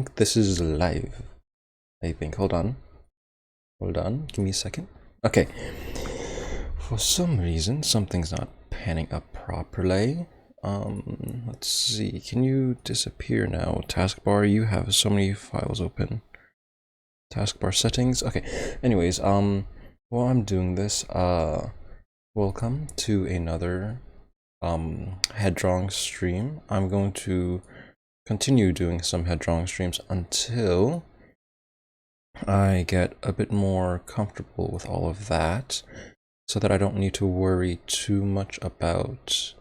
think this is live. I think. Hold on. Give me a second. Okay. For some reason, something's not panning up properly. Let's see. Can you disappear now? Taskbar, you have so many files open. Taskbar settings. Okay. Anyways, while I'm doing this, welcome to another head drawing stream. I'm going to continue doing some head drawing streams until I get a bit more comfortable with all of that, so that I don't need to worry too much about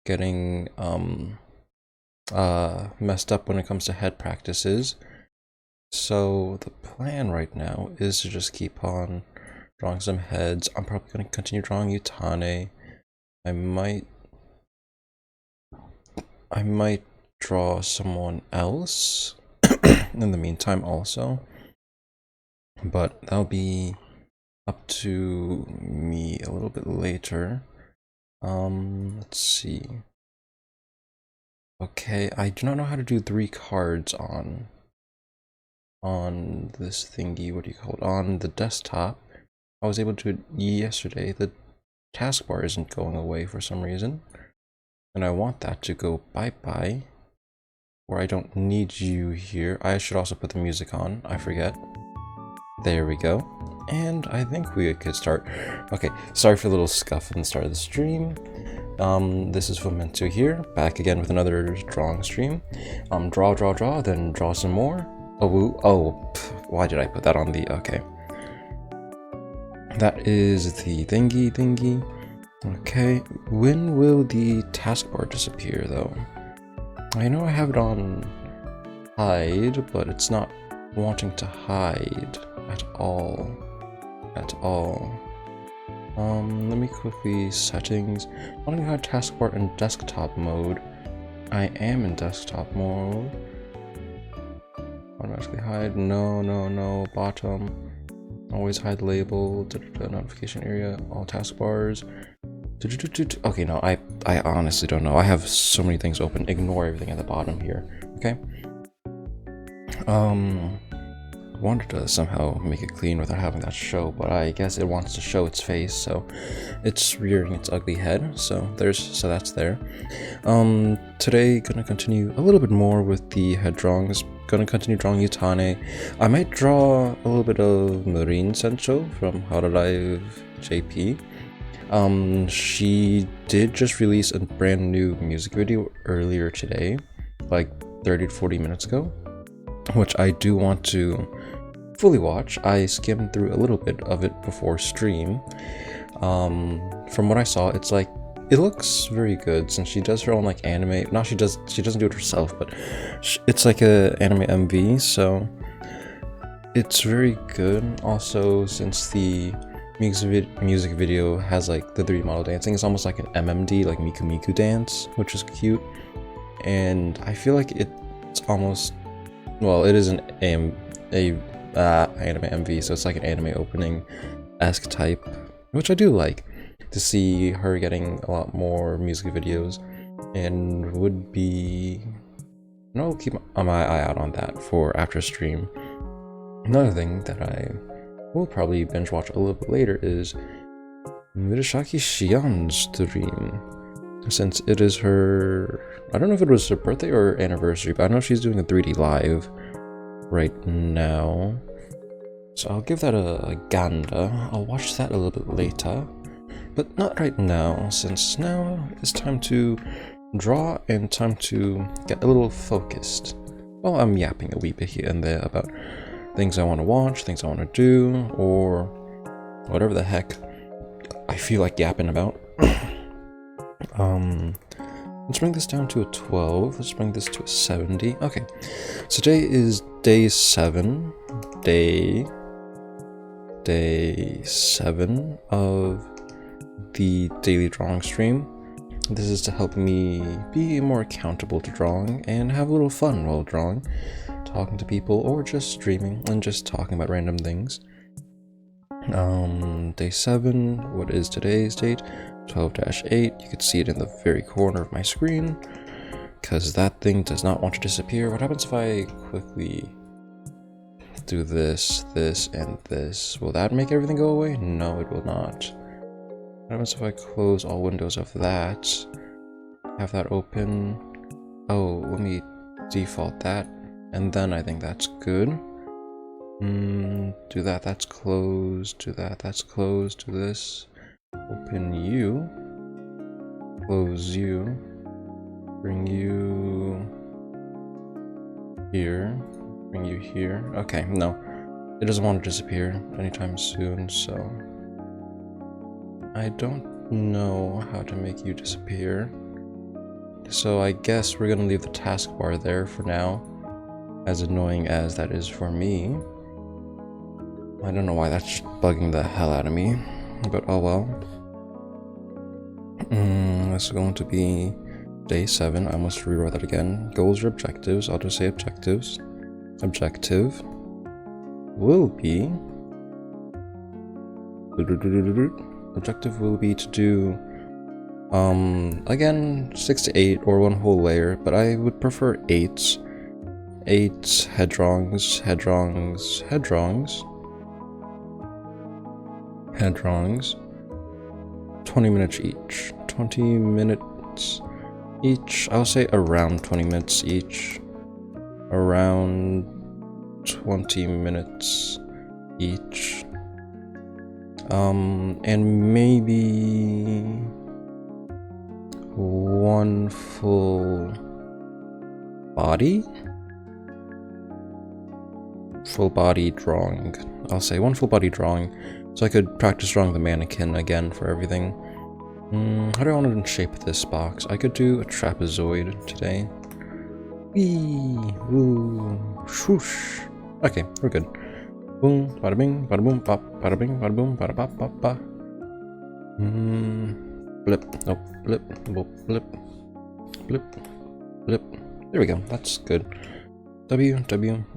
getting messed up when it comes to head practices. So the plan right now is to just keep on drawing some heads. I'm probably going to continue drawing Utane. I might draw someone else in the meantime also, but that'll be up to me a little bit later. Let's see. Okay, I do not know how to do 3 cards on this thingy. What do you call it? On the desktop. I was able to do it yesterday. The taskbar isn't going away for some reason, and I want that to go bye-bye, or I don't need you here. I should also put the music on. I forget. There we go. And I think we could start. Okay, sorry for the little scuff in the start of the stream. This is Fomento here, back again with another drawing stream. Draw, then draw some more. Why did I put that on the, okay. That is the thingy. Okay, when will the taskbar disappear though? I know I have it on hide, but it's not wanting to hide at all. Let me quickly settings. I don't have taskbar in desktop mode. I am in desktop mode. Automatically hide. No. Bottom. Always hide label. Notification area. All taskbars. Okay, no, I honestly don't know. I have so many things open. Ignore everything at the bottom here. Okay. I wanted to somehow make it clean without having that show, but I guess it wants to show its face, so it's rearing its ugly head. So that's there. Today gonna continue a little bit more with the head drawings. Gonna continue drawing Utane. I might draw a little bit of Marine Sencho from How to Live JP. She did just release a brand new music video earlier today, like 30 to 40 minutes ago, which I do want to fully watch. I skimmed through a little bit of it before stream. From what I saw, it's like, it looks very good since she does her own like anime. Now she doesn't do it herself, but it's like a anime MV, so it's very good. Also, since the music video has like the 3D model dancing, it's almost like an MMD, like Miku Miku dance, which is cute. And I feel like it's almost, well, it is an anime MV, so it's like an anime opening-esque type, which I do like to see her getting a lot more music videos, and would be, I'll keep my eye out on that for after stream. Another thing that I will probably binge watch a little bit later is Murashaki Shian's stream, since it is her, I don't know if it was her birthday or anniversary, but I know she's doing a 3D live right now, so I'll give that a gander. I'll watch that a little bit later, but not right now, since now it's time to draw and time to get a little focused. Well, I'm yapping a wee bit here and there about things I want to watch, things I want to do, or whatever the heck I feel like yapping about. Let's bring this down to a 12. Let's bring this to a 70. Okay, so today is day 7. Day 7 of the daily drawing stream. This is to help me be more accountable to drawing and have a little fun while drawing, talking to people, or just streaming and just talking about random things. Day 7, what is today's date? 12-8. You can see it in the very corner of my screen. because that thing does not want to disappear. What happens if I quickly do this, this, and this? Will that make everything go away? No, it will not. What happens if I close all windows of that? Have that open. Oh, let me default that. And then I think that's good. Do that, that's closed. Do that, that's closed. Do this. Open you. Close you. Bring you here. Bring you here. Okay, no. It doesn't want to disappear anytime soon, so I don't know how to make you disappear. So I guess we're gonna leave the taskbar there for now, as annoying as that is for me. I don't know why that's bugging the hell out of me, but oh well. This is going to be day 7. I must rewrite that again. Goals or objectives? I'll just say objectives. Objective will be... Objective will be to do, again, 6 to 8 or 1 whole layer, but I would prefer 8. 8 head drawings, 20 minutes each. 20 minutes each. I'll say around 20 minutes each. Around 20 minutes each. And maybe 1 full body? Full body drawing. I'll say 1 full body drawing, so I could practice drawing the mannequin again for everything. How do I want to shape this box? I could do a trapezoid today. Wee, woo, swoosh. Okay, we're good. Boom, bada bing, bada boom, bop, bada bing, bada boom, bada bop, bop, bop. Blip, oh, blip, blip, blip, blip, blip. There we go, that's good. W.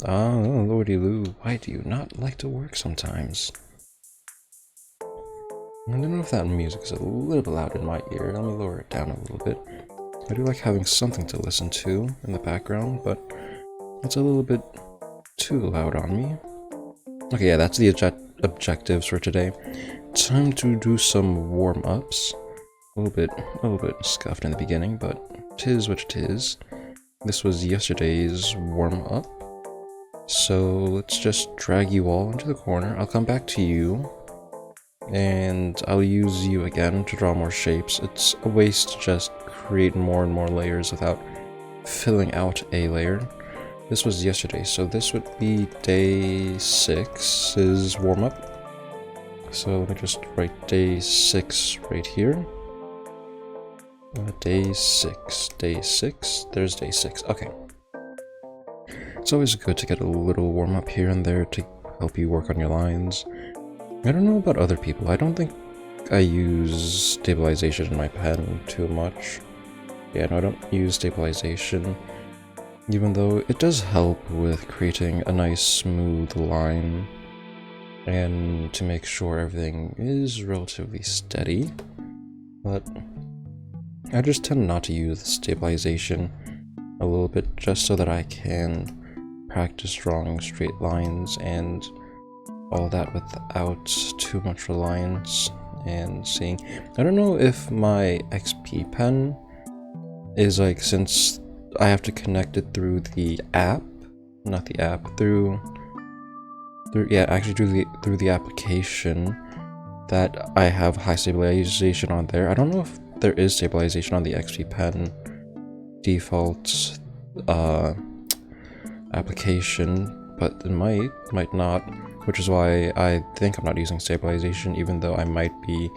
Ah, oh, lordy Lou, why do you not like to work sometimes? I don't know if that music is a little bit loud in my ear. Let me lower it down a little bit. I do like having something to listen to in the background, but it's a little bit too loud on me. Okay, yeah, that's the objectives for today. Time to do some warm-ups. A little bit scuffed in the beginning, but 'tis what it is. This was yesterday's warm-up. So let's just drag you all into the corner. I'll come back to you, and I'll use you again to draw more shapes. It's a waste to just create more and more layers without filling out a layer. This was yesterday, so this would be day 6's warm-up. So let me just write day 6 right here. Day 6, there's day 6, okay. It's always good to get a little warm-up here and there to help you work on your lines. I don't know about other people, I don't think I use stabilization in my pen too much. Yeah, no, I don't use stabilization, even though it does help with creating a nice smooth line and to make sure everything is relatively steady, but I just tend not to use stabilization a little bit just so that I can practice drawing straight lines and all that without too much reliance and seeing. I don't know if my XP pen is like, since I have to connect it through the app, not the app, through the application, that I have high stabilization on there. I don't know if there is stabilization on the XP pen default application, but it might not, which is why I think I'm not using stabilization, even though I might be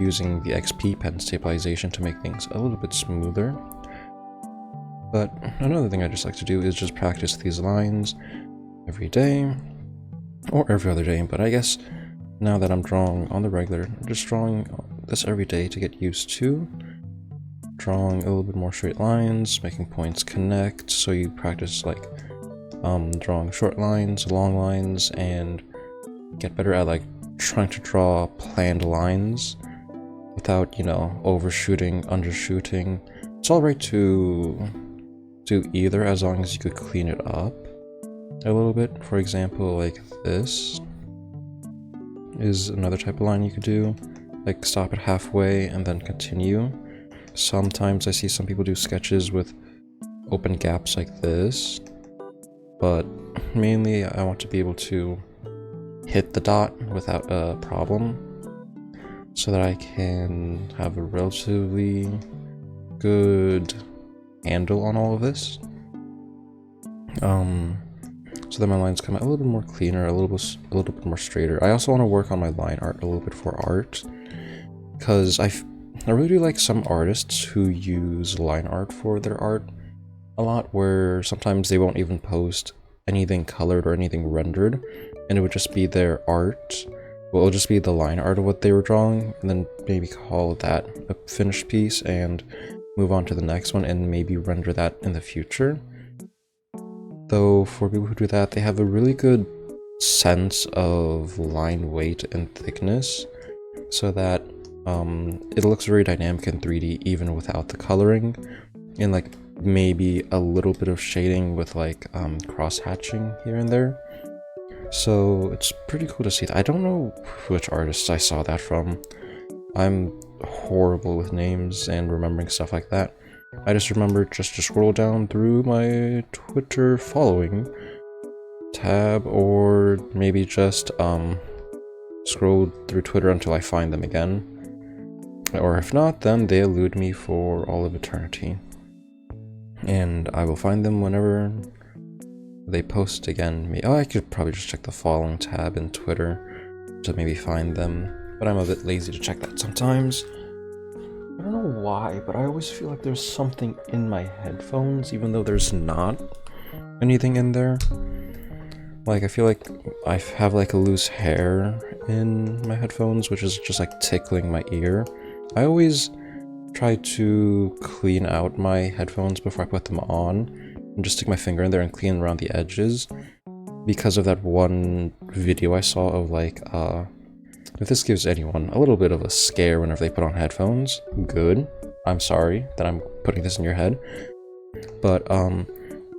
using the XP pen stabilization to make things a little bit smoother. But another thing I just like to do is just practice these lines every day, or every other day, but I guess now that I'm drawing on the regular, I'm just drawing this every day to get used to. Drawing a little bit more straight lines, making points connect, so you practice like drawing short lines, long lines, and get better at like trying to draw planned lines without, you know, overshooting, undershooting. It's alright to do either, as long as you could clean it up a little bit. For example, like this is another type of line you could do, like stop it halfway and then continue. Sometimes I see some people do sketches with open gaps like this, but mainly I want to be able to hit the dot without a problem, so that I can have a relatively good handle on all of this. So that my lines come out a little bit more cleaner, a little bit more straighter. I also want to work on my line art a little bit for art, because I really do like some artists who use line art for their art a lot, where sometimes they won't even post anything colored or anything rendered, and it would just be their art. Well, it'll just be the line art of what they were drawing, and then maybe call that a finished piece and move on to the next one and maybe render that in the future. Though for people who do that, they have a really good sense of line weight and thickness, so that it looks very dynamic in 3D even without the coloring, and like maybe a little bit of shading with like cross hatching here and there. So it's pretty cool to see that. I don't know which artists I saw that from. I'm horrible with names and remembering stuff like that. I just remember just to scroll down through my Twitter following tab, or maybe just scroll through Twitter until I find them again. Or if not, then they elude me for all of eternity. And I will find them whenever they post again. Oh, I could probably just check the following tab in Twitter to maybe find them, but I'm a bit lazy to check that sometimes. I don't know why, but I always feel like there's something in my headphones, even though there's not anything in there. Like, I feel like I have like a loose hair in my headphones, which is just like tickling my ear. I always try to clean out my headphones before I put them on, and just stick my finger in there and clean around the edges, because of that one video I saw of like, if this gives anyone a little bit of a scare whenever they put on headphones, good. I'm sorry that I'm putting this in your head. But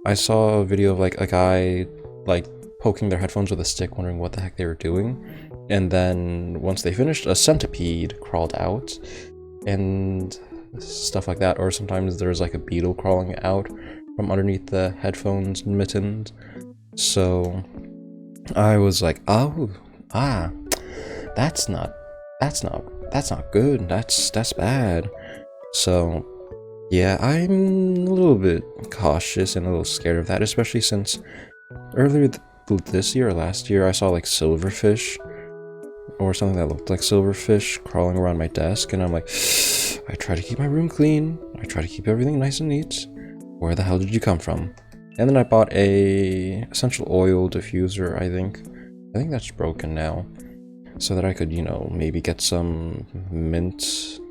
I saw a video of like a guy like poking their headphones with a stick, wondering what the heck they were doing. And then once they finished, a centipede crawled out and stuff like that. Or sometimes there's like a beetle crawling out from underneath the headphones mittens. So I was like, oh, that's not good. That's bad. So yeah, I'm a little bit cautious and a little scared of that, especially since earlier this year or last year I saw like silverfish or something that looked like silverfish crawling around my desk, and I'm like, I try to keep my room clean, I try to keep everything nice and neat. Where the hell did you come from? And then I bought a essential oil diffuser, I think that's broken now, so that I could, you know, maybe get some mint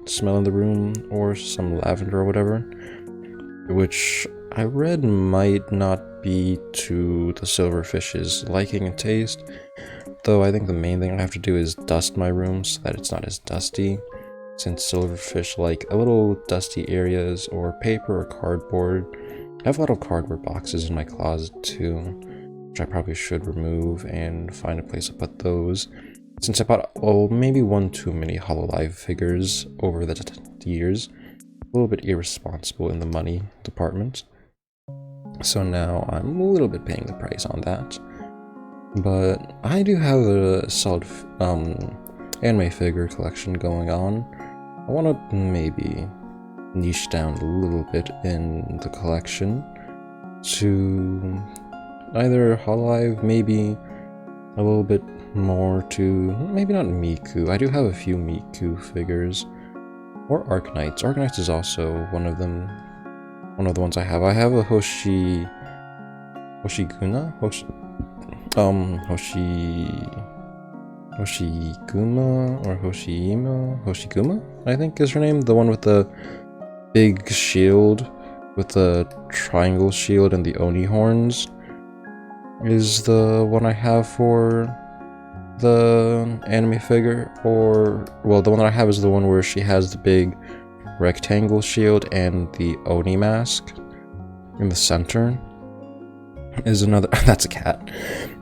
smell in the room, or some lavender or whatever, which I read might not be to the silverfish's liking and taste, though I think the main thing I have to do is dust my room so that it's not as dusty, since silverfish like a little dusty areas, or paper or cardboard. I have a lot of cardboard boxes in my closet too, which I probably should remove and find a place to put those, since I bought, well, maybe one too many Hololive figures over the years. A little bit irresponsible in the money department. So now I'm a little bit paying the price on that. But I do have a solid anime figure collection going on. I want to maybe niche down a little bit in the collection to either Hololive, maybe a little bit more to, maybe not Miku. I do have a few Miku figures, or Arknights. Arknights is also one of them, one of the ones I have. I have a Hoshiguna, Hoshiguma, or Hoshiguma, I think is her name, the one with the big shield, with the triangle shield and the Oni horns, is the one I have for the anime figure. Or, well, the one that I have is the one where she has the big rectangle shield and the Oni mask. in the center is another. That's a cat.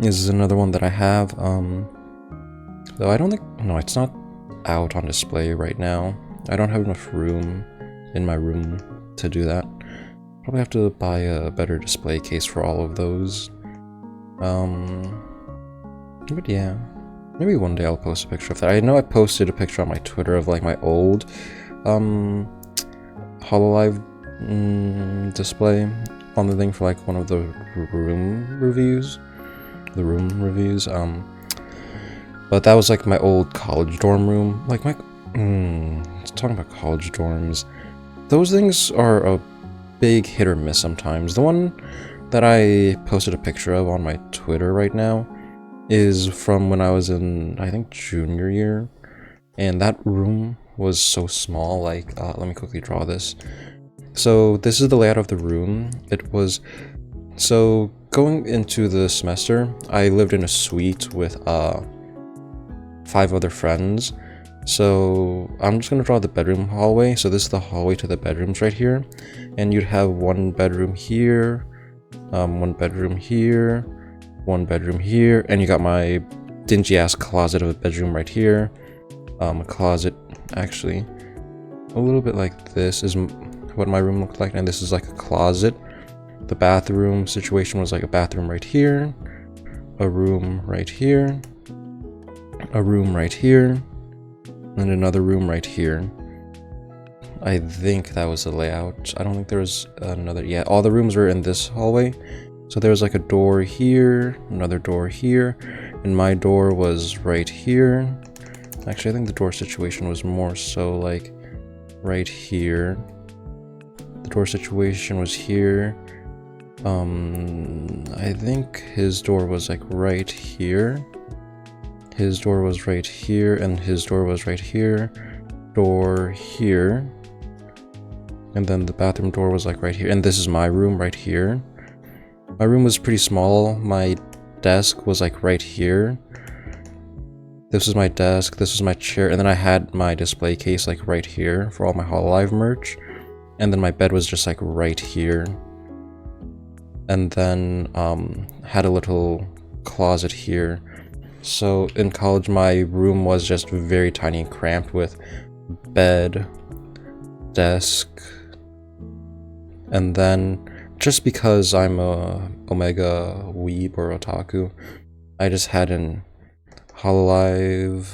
Is another one that I have. Though I don't think. No, it's not out on display right now. I don't have enough room in my room to do that. Probably have to buy a better display case for all of those. But yeah, maybe one day I'll post a picture of that. I know I posted a picture on my Twitter of like my old HoloLive display on the thing for like one of the room reviews. But that was like my old college dorm room. Like my talking about college dorms, those things are a big hit or miss sometimes. The one that I posted a picture of on my Twitter right now is from when I was in, I think, junior year, and that room was so small. Like, let me quickly draw this. So this is the layout of the room. It was, so going into the semester, I lived in a suite with 5 other friends. So I'm just gonna draw the bedroom hallway. So this is the hallway to the bedrooms right here, and you'd have one bedroom here, one bedroom here, one bedroom here, and you got my dingy ass closet of a bedroom right here. A closet, actually, a little bit like this is what my room looked like, and this is like a closet. The bathroom situation was like a bathroom right here, a room right here, a room right here, and another room right here. I think that was the layout. I don't think there was another. Yeah, all the rooms were in this hallway. So there was like a door here, another door here, and my door was right here. Actually, I think the door situation was more so like right here. The door situation was here. I think his door was like right here. His door was right here, and his door was right here. Door here. And then the bathroom door was like right here. And this is my room right here. My room was pretty small. My desk was like right here. This was my desk, this was my chair, and then I had my display case like right here for all my HoloLive merch. And then my bed was just like right here. And then had a little closet here. So in college, my room was just very tiny and cramped with bed, desk, and then just because I'm a Omega weeb or otaku, I just had an HoloLive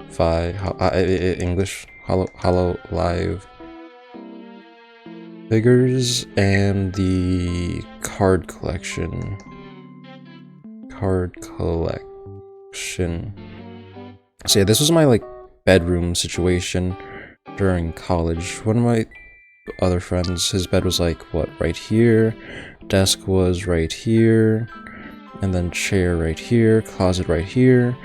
5 English HoloLive figures and the card collection. So yeah, this was my like bedroom situation during college. One of my other friends, his bed was like what, right here, desk was right here, and then chair right here, closet right here.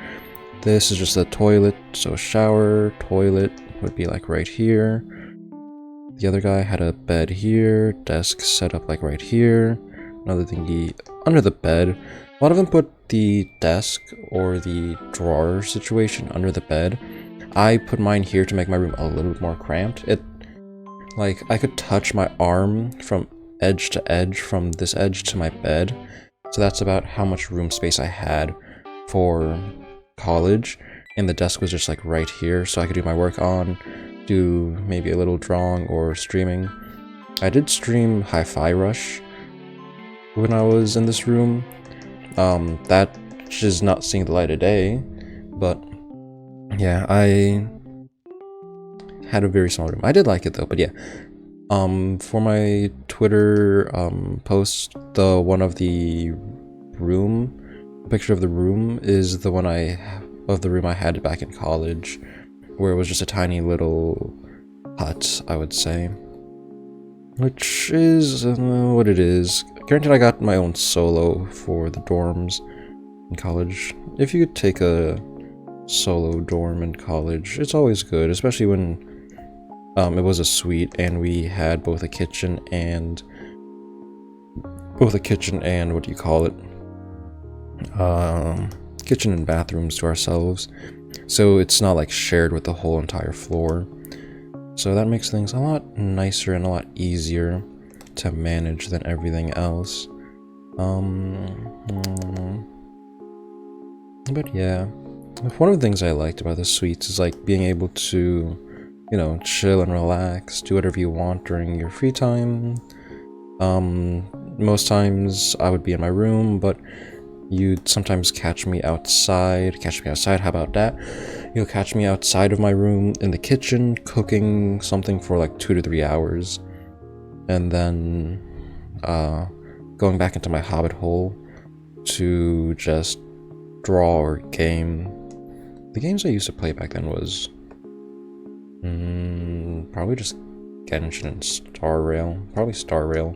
This is just the toilet, so shower, toilet would be like right here. The other guy had a bed here, desk set up like right here, another thingy under the bed. A lot of them put the desk or the drawer situation under the bed. I put mine here to make my room a little bit more cramped. Like, I could touch my arm from edge to edge, from this edge to my bed. So that's about how much room space I had for college. And the desk was just like right here, so I could do my work on, do maybe a little drawing or streaming. I did stream Hi-Fi Rush when I was in this room. That is not seeing the light of day, but yeah, I had a very small room. I did like it though, but yeah. For my Twitter post, the one of the room, picture of the room is the one of the room I had back in college, where it was just a tiny little hut, I would say. Which is what it is. Granted, I got my own solo for the dorms in college. If you could take a solo dorm in college, it's always good, especially when it was a suite and we had both a kitchen and what do you call it? Kitchen and bathrooms to ourselves. So it's not like shared with the whole entire floor. So that makes things a lot nicer and a lot easier to manage than everything else. But yeah, one of the things I liked about the suites is like being able to, you know, chill and relax, do whatever you want during your free time. Most times I would be in my room, but you'd sometimes catch me outside. How about that? You'll catch me outside of my room in the kitchen cooking something for like 2 to 3 hours, and then going back into my hobbit hole to just draw or game. The games I used to play back then was probably just Genshin and Star Rail. Probably Star Rail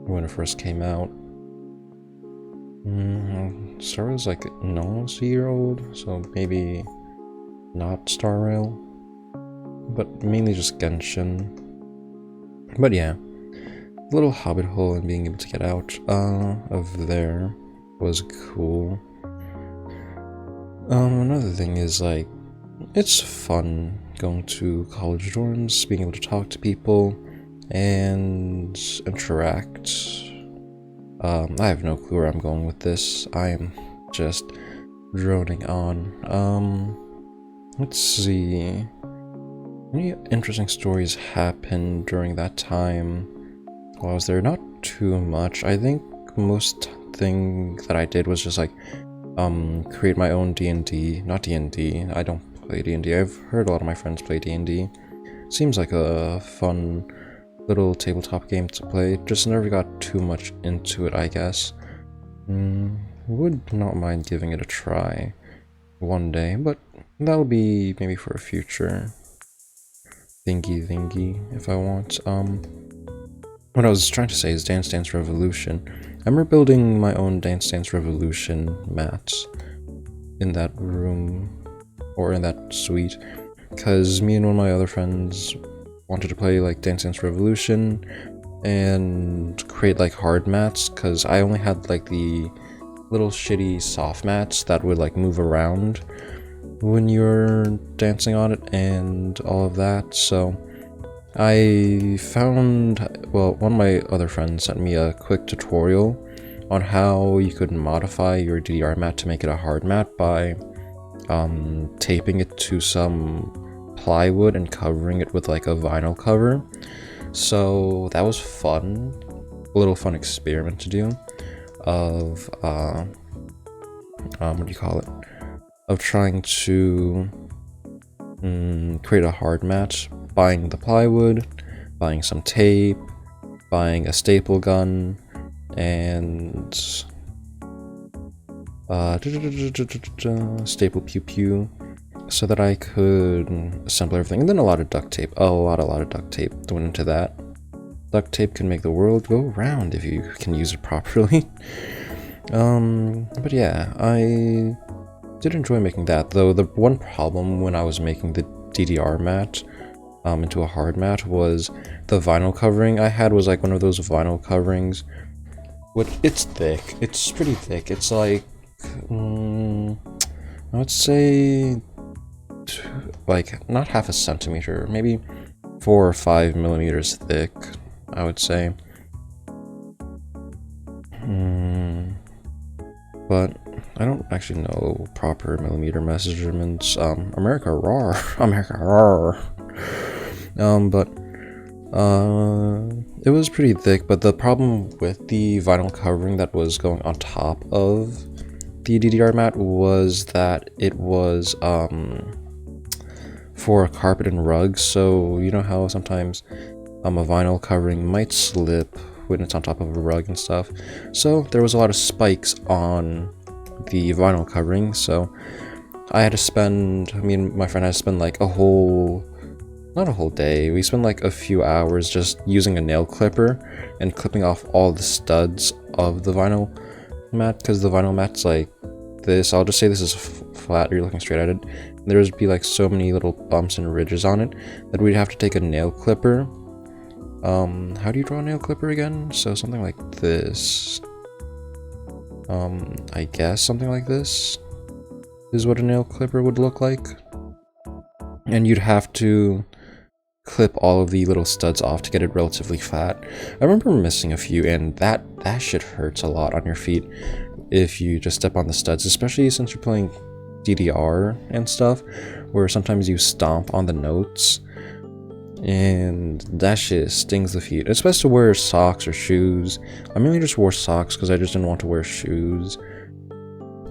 when it first came out. Star Rail's like almost a year old, so maybe not Star Rail, but mainly just Genshin. But yeah, little hobbit hole and being able to get out of there was cool. Another thing is like, it's fun going to college dorms, being able to talk to people and interact. I have no clue where I'm going with this. I am just droning on. Let's see. Any interesting stories happened during that time while I was there? Not too much. I think most thing that I did was just like create my own D&D. Not D&D. I don't play D&D. I've heard a lot of my friends play D&D. Seems like a fun little tabletop game to play. Just never got too much into it, I guess. Would not mind giving it a try one day, but that'll be maybe for a future thingy if I want. What I was trying to say is Dance Dance Revolution. I remember building my own Dance Dance Revolution mats in that room, or in that suite, because me and one of my other friends wanted to play like Dance Dance Revolution and create like hard mats, because I only had like the little shitty soft mats that would like move around when you're dancing on it and all of that. So I found, well, one of my other friends sent me a quick tutorial on how you could modify your DDR mat to make it a hard mat by taping it to some plywood and covering it with like a vinyl cover. So that was fun, a little fun experiment to do of what do you call it, of trying to create a hard mat, buying the plywood, buying some tape, buying a staple gun, and staple pew pew, so that I could assemble everything. And then a lot of duct tape. A lot of duct tape went into that. Duct tape can make the world go round if you can use it properly. But yeah, I did enjoy making that, though the one problem when I was making the DDR mat into a hard mat was the vinyl covering I had was like one of those vinyl coverings. It's thick. It's pretty thick. It's like, I would say, like, not half a centimeter, maybe 4 or 5 millimeters thick, I would say. But I don't actually know proper millimeter measurements. America roar. America roar. But it was pretty thick, but the problem with the vinyl covering that was going on top of the DDR mat was that it was for a carpet and rug. So you know how sometimes a vinyl covering might slip when it's on top of a rug and stuff. So there was a lot of spikes on the vinyl covering, so I had to spend, me and my friend had to spend like not a whole day, we spent like a few hours just using a nail clipper and clipping off all the studs of the vinyl mat, because the vinyl mat's like this. I'll just say this is flat, you're looking straight at it, and there would be like so many little bumps and ridges on it that we'd have to take a nail clipper. How do you draw a nail clipper again? So something like this. I guess something like this is what a nail clipper would look like. And you'd have to clip all of the little studs off to get it relatively flat. I remember missing a few, and that shit hurts a lot on your feet if you just step on the studs, especially since you're playing DDR and stuff, where sometimes you stomp on the notes, and that shit stings the feet. It's best to wear socks or shoes. I mainly just wore socks because I just didn't want to wear shoes,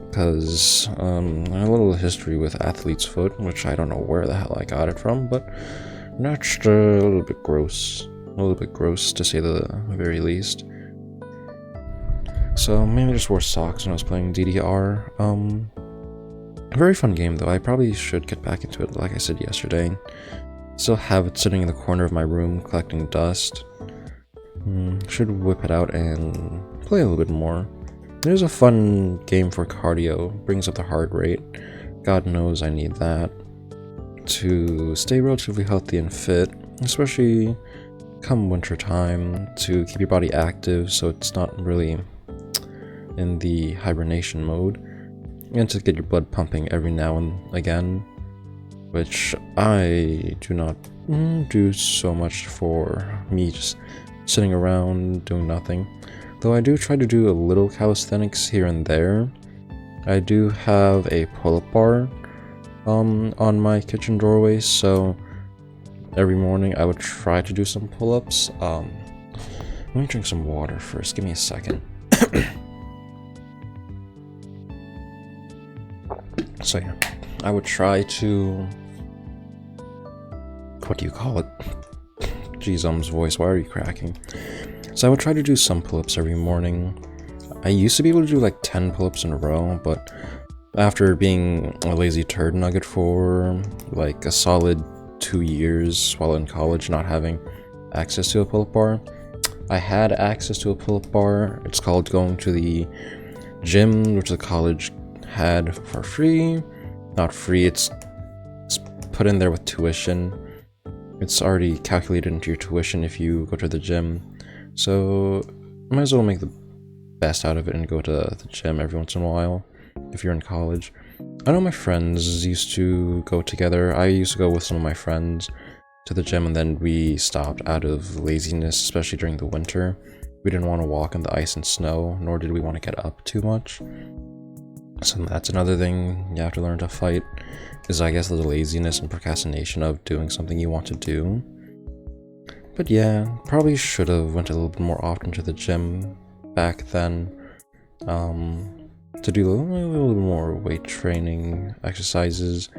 because I have a little history with athlete's foot, which I don't know where the hell I got it from, but that's a little bit gross. A little bit gross, to say the very least. So mainly just wore socks when I was playing DDR. A very fun game though. I probably should get back into it, like I said yesterday. Still have it sitting in the corner of my room collecting dust. Should whip it out and play a little bit more. It is a fun game for cardio, brings up the heart rate. God knows I need that to stay relatively healthy and fit, especially come winter time, to keep your body active so it's not really in the hibernation mode, and to get your blood pumping every now and again, which I do not do so much for me just sitting around doing nothing. Though I do try to do a little calisthenics here and there. I do have a pull-up bar on my kitchen doorway, so every morning I would try to do some pull-ups. Let me drink some water first, give me a second. So yeah, I would try to, what do you call it? Jeez, voice, why are you cracking? So I would try to do some pull-ups every morning. I used to be able to do like 10 pull-ups in a row, but after being a lazy turd nugget for like a solid 2 years while in college, not having access to a pull-up bar, I had access to a pull-up bar. It's called going to the gym, which the college had for free. Not free, it's put in there with tuition. It's already calculated into your tuition if you go to the gym. So might as well make the best out of it and go to the gym every once in a while if you're in college. I know my friends used to go together. I used to go with some of my friends to the gym, and then we stopped out of laziness, especially during the winter. We didn't want to walk in the ice and snow, nor did we want to get up too much. So that's another thing you have to learn to fight, is I guess the laziness and procrastination of doing something you want to do. But yeah, probably should have went a little bit more often to the gym back then, to do a little more weight training exercises.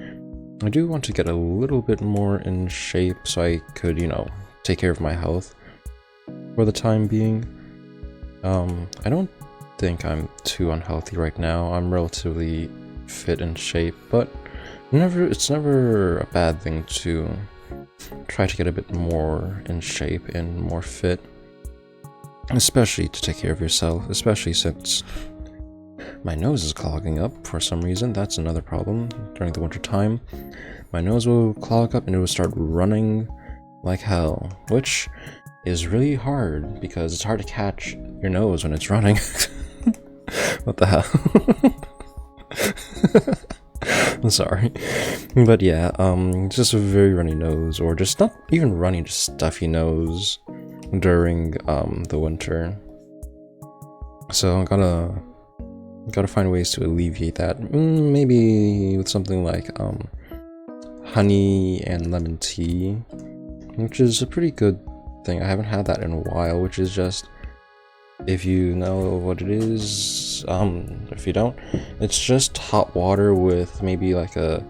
I do want to get a little bit more in shape so I could, you know, take care of my health for the time being. I don't think I'm too unhealthy right now. I'm relatively fit in shape, but it's never a bad thing to try to get a bit more in shape and more fit, especially to take care of yourself, especially since my nose is clogging up for some reason. That's another problem during the winter time. My nose will clog up and it will start running like hell, which is really hard because it's hard to catch your nose when it's running. What the hell? I'm sorry. But yeah, just a very runny nose, or just not even runny, just stuffy nose during the winter. So I gotta find ways to alleviate that. Maybe with something like honey and lemon tea, which is a pretty good thing. I haven't had that in a while, which is just, if you know what it is, if you don't, it's just hot water with maybe like a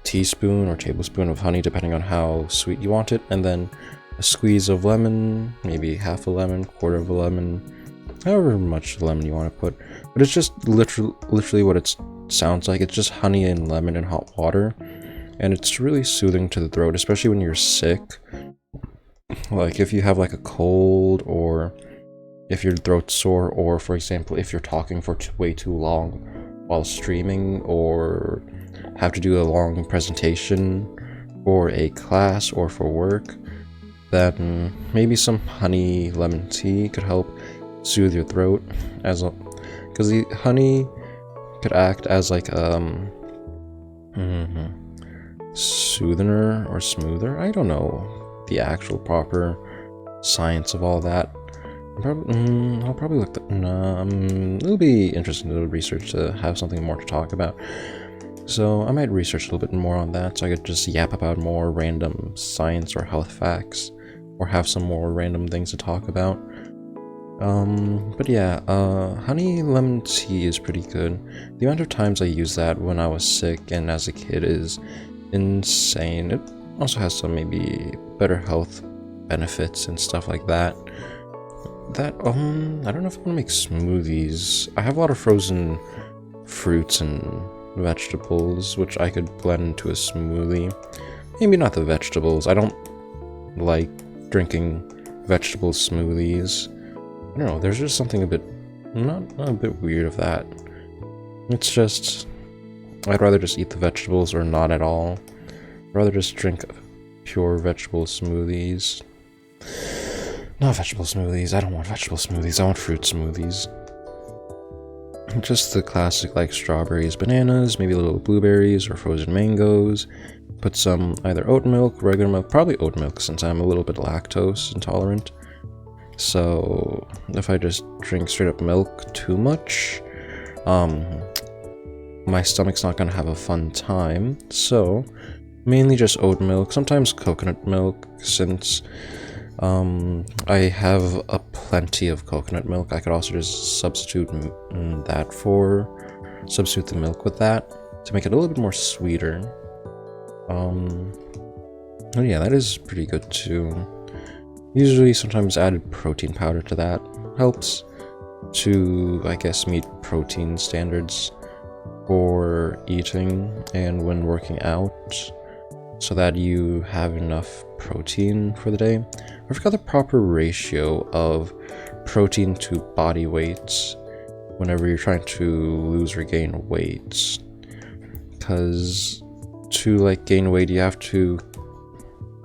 teaspoon or tablespoon of honey, depending on how sweet you want it, and then a squeeze of lemon, maybe half a lemon, quarter of a lemon, however much lemon you want to put. But it's just literally what it sounds like. It's just honey and lemon and hot water, and it's really soothing to the throat, especially when you're sick. Like if you have like a cold, or if your throat's sore, or for example if you're talking for way too long while streaming, or have to do a long presentation for a class or for work, then maybe some honey lemon tea could help soothe your throat, because the honey could act as like soother or smoother, I don't know the actual proper science of all that. I'll probably look it'll be interesting to research to have something more to talk about. So I might research a little bit more on that so I could just yap about more random science or health facts, or have some more random things to talk about. But yeah, honey lemon tea is pretty good. The amount of times I used that when I was sick and as a kid is insane. It also has some maybe better health benefits and stuff like that. I don't know if I want to make smoothies. I have a lot of frozen fruits and vegetables which I could blend into a smoothie. Maybe not the vegetables. I don't like drinking vegetable smoothies. I don't know, there's just something a bit not a bit weird of that. It's just I'd rather just eat the vegetables or not at all. I'd rather just drink pure vegetable smoothies. Not vegetable smoothies. I don't want vegetable smoothies. I want fruit smoothies. Just the classic, like strawberries, bananas, maybe a little blueberries or frozen mangoes. Put some either oat milk, regular milk, probably oat milk since I'm a little bit lactose intolerant. So if I just drink straight up milk too much, my stomach's not gonna have a fun time. So mainly just oat milk, sometimes coconut milk, since I have a plenty of coconut milk. I could also just substitute the milk with that to make it a little bit more sweeter. Oh yeah, that is pretty good too. Usually sometimes added protein powder to that helps to, I guess, meet protein standards for eating and when working out, so that you have enough protein for the day. I forgot the proper ratio of protein to body weight whenever you're trying to lose or gain weight, because to like gain weight you have to,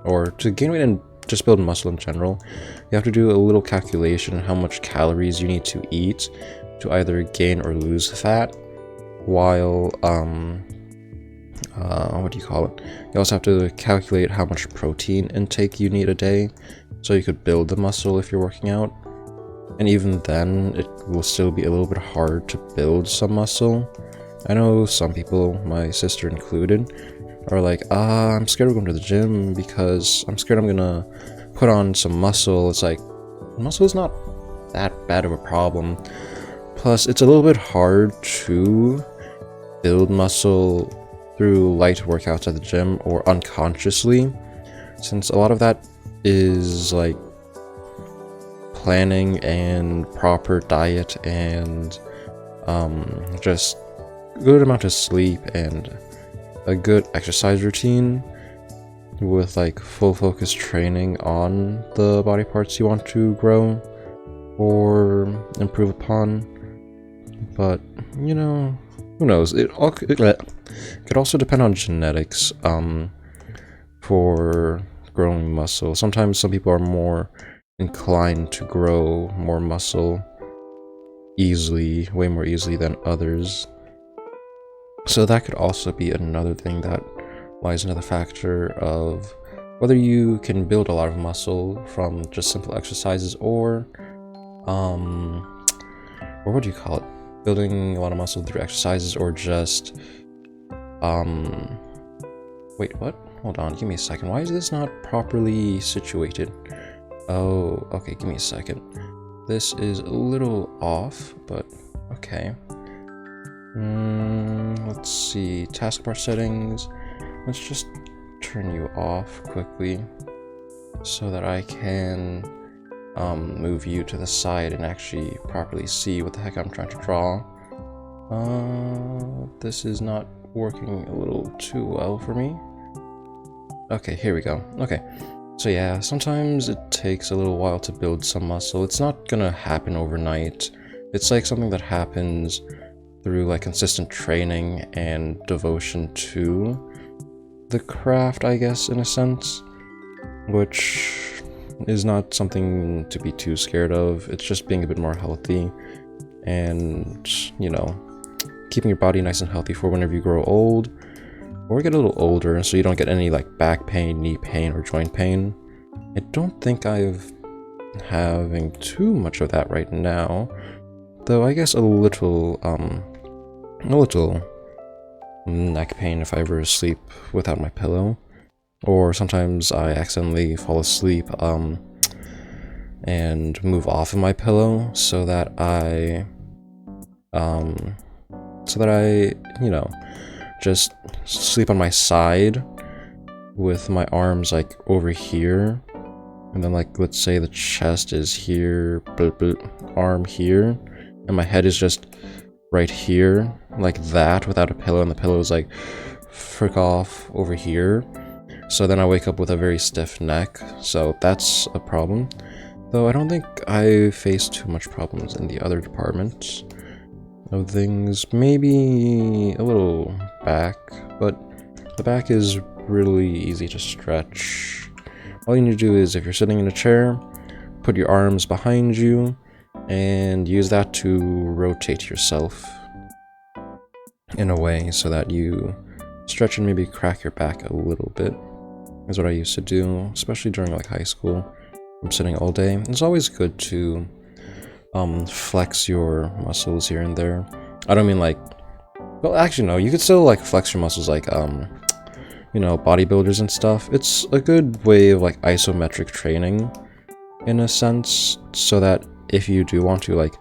or to gain weight and just build muscle in general, you have to do a little calculation on how much calories you need to eat to either gain or lose fat, while what do you call it? You also have to calculate how much protein intake you need a day so you could build the muscle if you're working out. And even then, it will still be a little bit hard to build some muscle. I know some people, my sister included, are like, I'm scared of going to the gym because I'm scared I'm gonna put on some muscle. It's like, muscle is not that bad of a problem. Plus, it's a little bit hard to build muscle through light workouts at the gym or unconsciously, since a lot of that is like planning and proper diet and just good amount of sleep and a good exercise routine with like full focus training on the body parts you want to grow or improve upon. But you know, who knows, it could also depend on genetics for growing muscle. Sometimes some people are more inclined to grow more muscle easily, way more easily than others. So that could also be another thing that lies another factor of whether you can build a lot of muscle from just simple exercises or what do you call it? Building a lot of muscle through exercises or just wait, what? Hold on, give me a second. Why is this not properly situated? Oh, okay, give me a second. This is a little off, but okay. Let's see, taskbar settings. Let's just turn you off quickly so that I can move you to the side and actually properly see what the heck I'm trying to draw. This is not working a little too well for me. Okay, here we go. Okay, so yeah, sometimes it takes a little while to build some muscle. It's not gonna happen overnight. It's like something that happens through like consistent training and devotion to the craft, I guess, in a sense, which is not something to be too scared of. It's just being a bit more healthy and, you know, keeping your body nice and healthy for whenever you grow old or get a little older, so you don't get any like back pain, knee pain, or joint pain. I don't think I've having too much of that right now, though I guess a little neck pain if I ever sleep without my pillow, or sometimes I accidentally fall asleep and move off of my pillow so that I you know, just sleep on my side with my arms like over here, and then like let's say the chest is here, arm here, and my head is just right here like that without a pillow, and the pillow is like frick off over here. So then I wake up with a very stiff neck, so that's a problem. Though I don't think I face too much problems in the other departments of things. Maybe a little back, but the back is really easy to stretch. All you need to do is, if you're sitting in a chair, put your arms behind you and use that to rotate yourself in a way so that you stretch and maybe crack your back a little bit, is what I used to do, especially during like high school. I'm sitting all day. It's always good to flex your muscles here and there. I don't mean like, well, actually no, you could still like flex your muscles like you know, bodybuilders and stuff. It's a good way of like isometric training in a sense, so that if you do want to like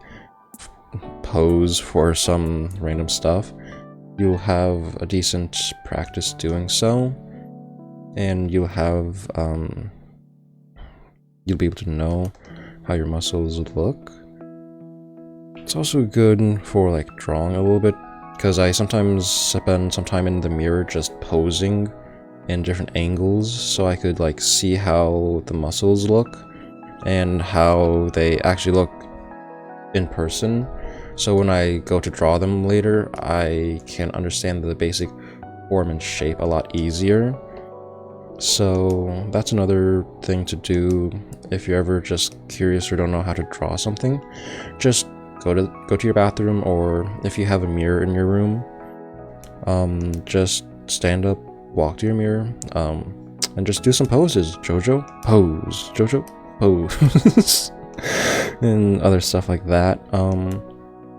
pose for some random stuff, you'll have a decent practice doing so, and you'll have you'll be able to know how your muscles look. It's also good for like drawing a little bit, because I sometimes spend some time in the mirror just posing in different angles so I could like see how the muscles look and how they actually look in person. So when I go to draw them later, I can understand the basic form and shape a lot easier. So that's another thing to do if you're ever just curious or don't know how to draw something. Just go to your bathroom, or if you have a mirror in your room, just stand up, walk to your mirror, and just do some poses. Jojo pose, Jojo pose, and other stuff like that.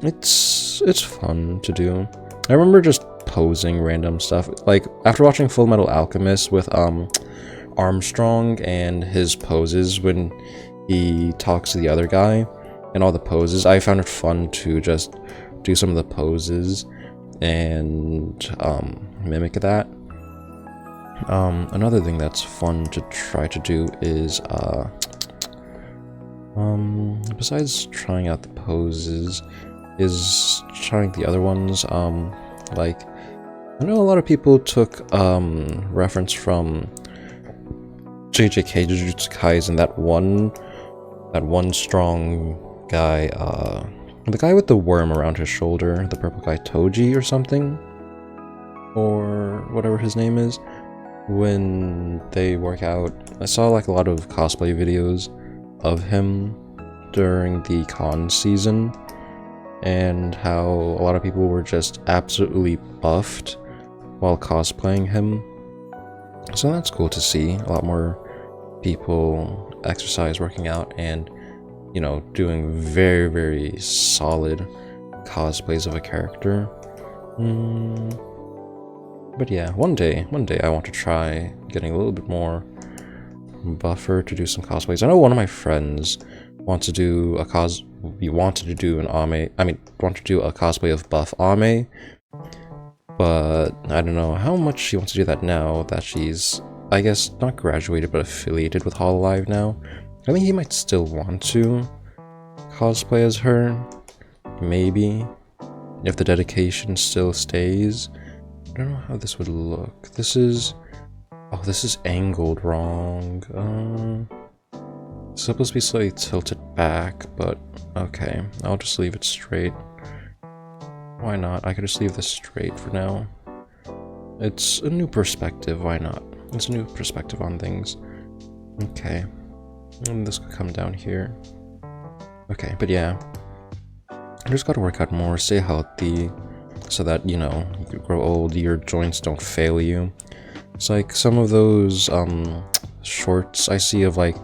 It's fun to do. I remember just posing random stuff, like after watching Full Metal Alchemist with Armstrong and his poses when he talks to the other guy and all the poses. I found it fun to just do some of the poses and mimic that. Another thing that's fun to try to do is besides trying out the poses, is trying the other ones. Like, I know a lot of people took reference from JJK, Jujutsu Kaisen, that one strong guy, the guy with the worm around his shoulder, the purple guy, Toji or something, or whatever his name is. When they work out, I saw like a lot of cosplay videos of him during the con season, and how a lot of people were just absolutely buffed while cosplaying him. So that's cool to see. A lot more people exercise, working out, and, you know, doing very, very solid cosplays of a character. But yeah, one day I want to try getting a little bit more buffer to do some cosplays. I know one of my friends wants to do a wanted to do a cosplay of Buff Ame, but I don't know how much she wants to do that now that she's, I guess, not graduated but affiliated with Hololive now. I think he might still want to cosplay as her, maybe, if the dedication still stays. I don't know how this would look. This is angled wrong. It's supposed to be slightly tilted back, but okay, I'll just leave it straight. Why not? I could just leave this straight for now. It's a new perspective, why not? It's a new perspective on things. Okay. And this could come down here. Okay, but yeah. I just gotta work out more, stay healthy, so that, you know, you grow old, your joints don't fail you. It's like some of those shorts I see of like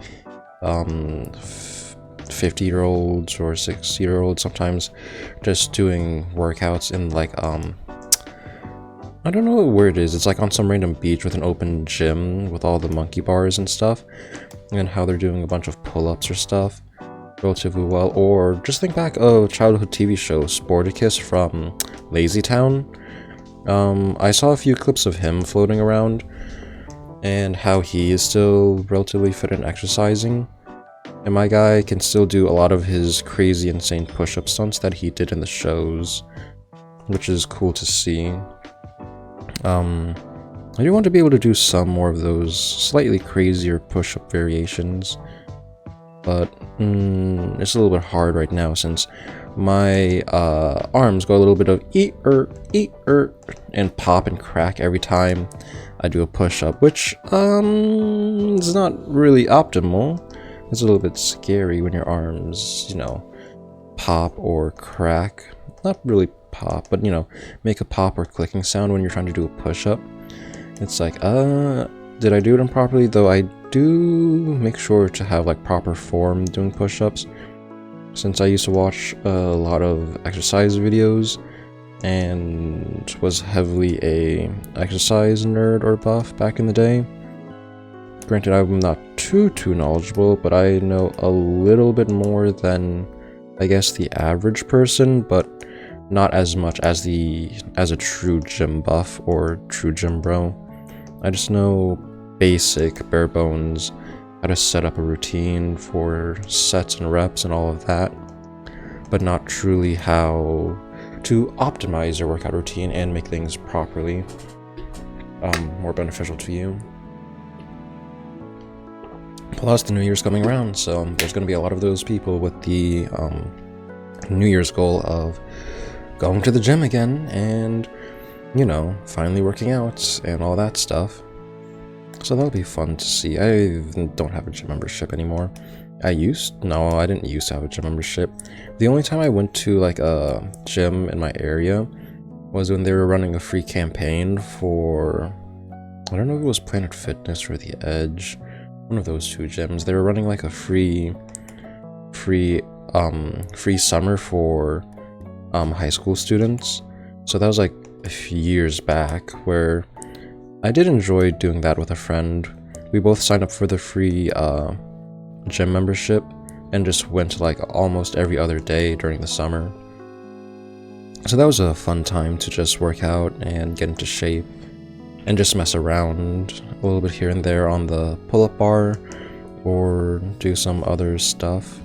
50-year-olds or 60-year-olds sometimes just doing workouts in like I don't know where it is. It's like on some random beach with an open gym with all the monkey bars and stuff, and how they're doing a bunch of pull-ups or stuff relatively well. Or just think back of childhood TV show Sporticus from Lazy Town. I saw a few clips of him floating around and how he is still relatively fit and exercising. And my guy can still do a lot of his crazy, insane push-up stunts that he did in the shows, which is cool to see. I do want to be able to do some more of those slightly crazier push-up variations, but it's a little bit hard right now since my arms go a little bit of and pop and crack every time I do a push-up, which is not really optimal. It's a little bit scary when your arms, you know, pop or crack. Not really pop, but, you know, make a pop or clicking sound when you're trying to do a push-up. It's like, did I do it improperly? Though I do make sure to have, like, proper form doing push-ups, since I used to watch a lot of exercise videos and was heavily a exercise nerd or buff back in the day. Granted, I'm not too knowledgeable, but I know a little bit more than, I guess, the average person, but not as much as a true gym buff or true gym bro. I just know basic, bare bones, how to set up a routine for sets and reps and all of that, but not truly how to optimize your workout routine and make things properly more beneficial to you. Plus, the New Year's coming around, so there's going to be a lot of those people with the New Year's goal of going to the gym again and, you know, finally working out and all that stuff. So that'll be fun to see. I don't have a gym membership anymore. I didn't used to have a gym membership. The only time I went to like a gym in my area was when they were running a free campaign for, I don't know if it was Planet Fitness or The Edge, one of those two gyms. They were running like a free summer for high school students. So that was like a few years back, where I did enjoy doing that with a friend. We both signed up for the free gym membership and just went like almost every other day during the summer. So that was a fun time to just work out and get into shape and just mess around a little bit here and there on the pull-up bar or do some other stuff.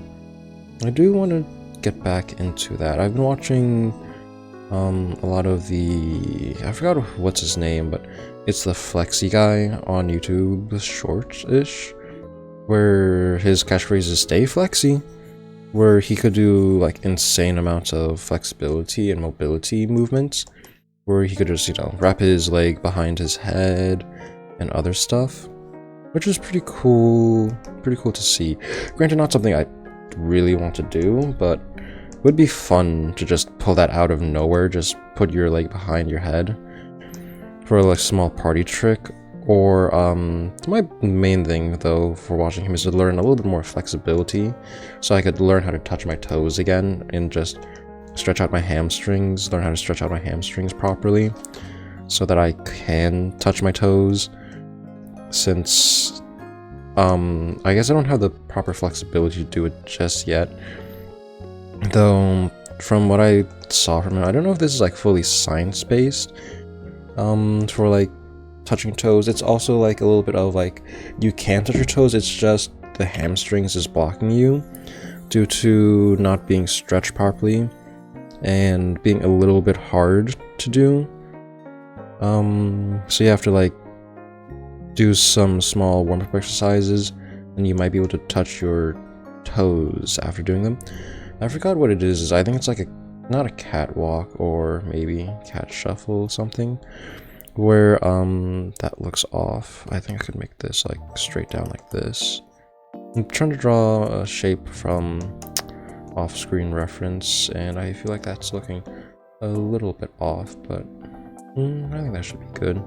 I do want to get back into that. I've been watching a lot of I forgot what's his name, but it's the Flexi guy on YouTube, short-ish, where his catchphrase is "Stay Flexi," where he could do like insane amounts of flexibility and mobility movements, where he could just, you know, wrap his leg behind his head and other stuff, which is pretty cool to see. Granted, not something I really want to do, but would be fun to just pull that out of nowhere. Just put your leg behind your head for a like small party trick. Or my main thing though for watching him is to learn a little bit more flexibility, so I could learn how to touch my toes again and just stretch out my hamstrings, learn how to stretch out my hamstrings properly so that I can touch my toes, since I guess I don't have the proper flexibility to do it just yet. Though, from what I saw from him, I don't know if this is like fully science-based, for like touching toes. It's also like a little bit of like, you can touch your toes, it's just the hamstrings is blocking you due to not being stretched properly and being a little bit hard to do. So you have to like do some small warm-up exercises and you might be able to touch your toes after doing them. I forgot what it is. I think it's like not a catwalk, or maybe cat shuffle something, where that looks off. I think I could make this like straight down like this. I'm trying to draw a shape from off-screen reference, and I feel like that's looking a little bit off, but I think that should be good.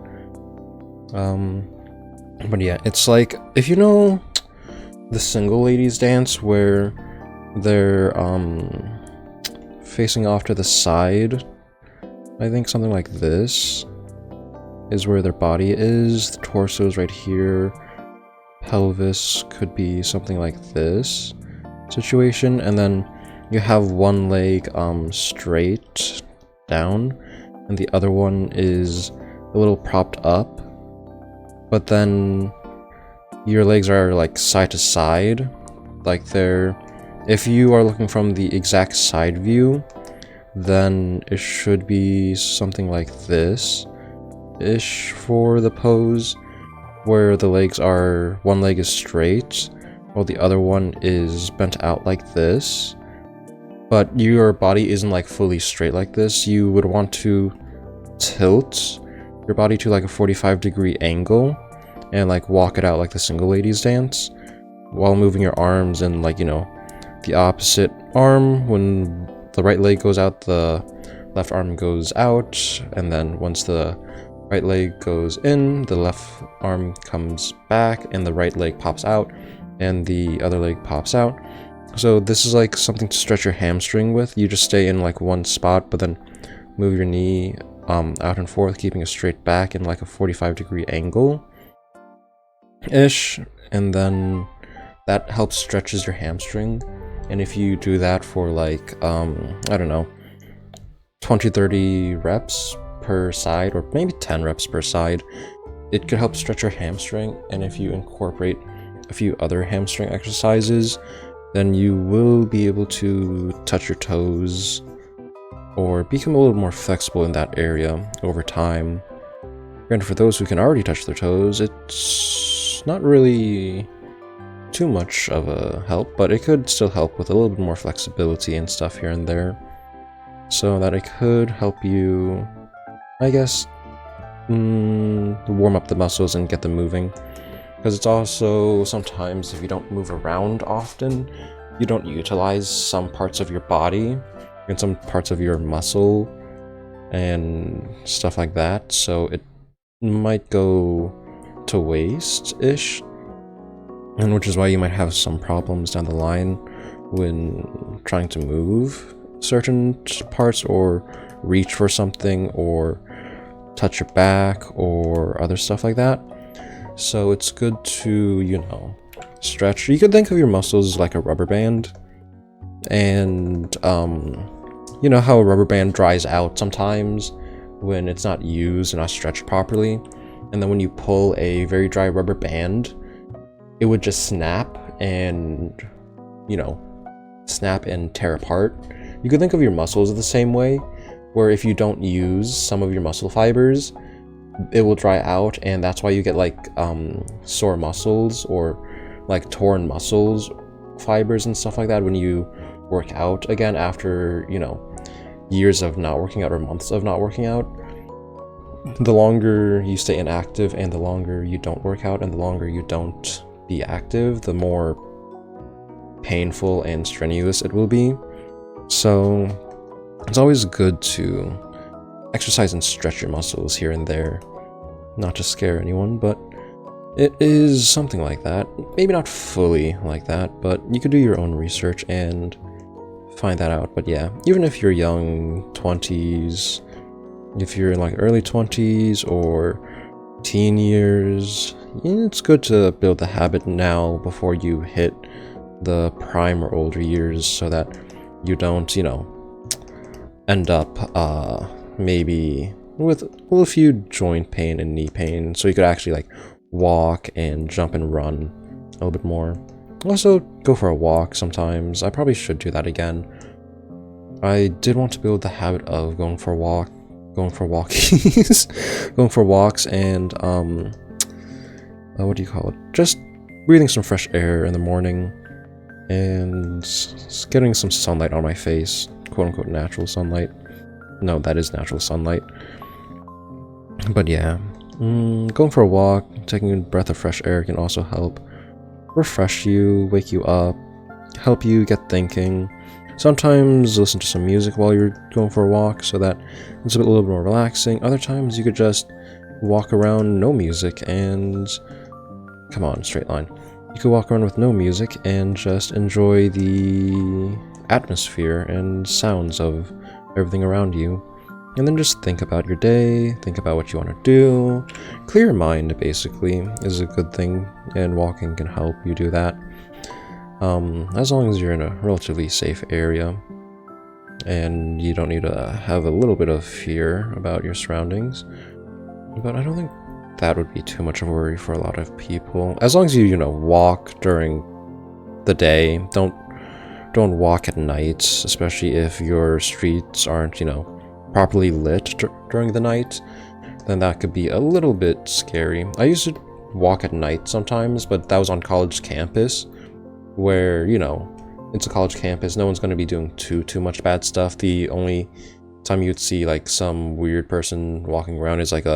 But yeah, it's like, if you know the single ladies dance where they're facing off to the side, I think something like this is where their body is, the torso is right here, pelvis could be something like this situation, and then you have one leg straight down and the other one is a little propped up, but then your legs are like side to side, like they're, if you are looking from the exact side view, then it should be something like this ish for the pose, where the legs are, one leg is straight while the other one is bent out like this, but your body isn't like fully straight like this. You would want to tilt your body to like a 45-degree angle and like walk it out like the single ladies dance while moving your arms in, like, you know, the opposite arm. When the right leg goes out, the left arm goes out, and then once the right leg goes in, the left arm comes back and the right leg pops out and the other leg pops out. So this is like something to stretch your hamstring with. You just stay in like one spot, but then move your knee out and forth, keeping a straight back in like a 45-degree angle ish, and then that helps stretches your hamstring. And if you do that for like I don't know, 20-30 reps per side, or maybe 10 reps per side, it could help stretch your hamstring. And if you incorporate a few other hamstring exercises, then you will be able to touch your toes or become a little more flexible in that area over time. Granted, for those who can already touch their toes, it's not really too much of a help, but it could still help with a little bit more flexibility and stuff here and there, so that it could help you, I guess, warm up the muscles and get them moving. Because it's also, sometimes if you don't move around often, you don't utilize some parts of your body and some parts of your muscle and stuff like that, so it might go to waste-ish, and which is why you might have some problems down the line when trying to move certain parts or reach for something or touch your back or other stuff like that. So it's good to, you know, stretch. You could think of your muscles like a rubber band, and you know how a rubber band dries out sometimes when it's not used and not stretched properly, and then when you pull a very dry rubber band, it would just snap and, you know, snap and tear apart. You could think of your muscles the same way, where if you don't use some of your muscle fibers, it will dry out, and that's why you get like sore muscles or like torn muscles fibers and stuff like that when you work out again after, you know, years of not working out or months of not working out. The longer you stay inactive and the longer you don't work out and the longer you don't be active, the more painful and strenuous it will be. So it's always good to exercise and stretch your muscles here and there. Not to scare anyone, but it is something like that. Maybe not fully like that, but you could do your own research and find that out. But yeah, even if you're young 20s, if you're in like early 20s or teen years, it's good to build the habit now before you hit the prime or older years, so that you don't, you know, end up maybe with a few joint pain and knee pain, so you could actually like walk and jump and run a little bit more. Also, go for a walk sometimes. I probably should do that again. I did want to build the habit of going for walks and what do you call it? Just breathing some fresh air in the morning and getting some sunlight on my face, quote unquote natural sunlight. No, that is natural sunlight. But yeah, going for a walk, taking a breath of fresh air can also help refresh you, wake you up, help you get thinking. Sometimes listen to some music while you're going for a walk so that it's a little bit more relaxing. Other times you could just walk around, no music, and come on, straight line. You could walk around with no music and just enjoy the atmosphere and sounds of everything around you. And then just think about your day, think about what you want to do. Clear your mind, basically, is a good thing, and walking can help you do that. As long as you're in a relatively safe area, and you don't need to have a little bit of fear about your surroundings. But I don't think that would be too much of a worry for a lot of people. As long as you, walk during the day, don't walk at night, especially if your streets aren't, properly lit during the night, then that could be a little bit scary. I used to walk at night sometimes, but that was on college campus, where, it's a college campus, no one's going to be doing too much bad stuff. The only time you'd see, like, some weird person walking around is, like,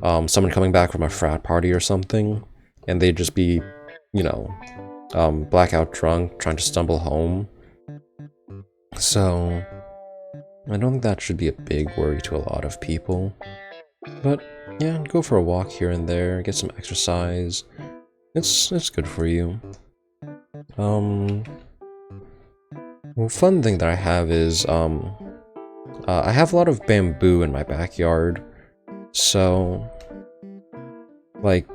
someone coming back from a frat party or something, and they'd just be, blackout drunk, trying to stumble home. So I don't think that should be a big worry to a lot of people. But yeah, go for a walk here and there, get some exercise. It's good for you. Well, fun thing that I have is I have a lot of bamboo in my backyard. So like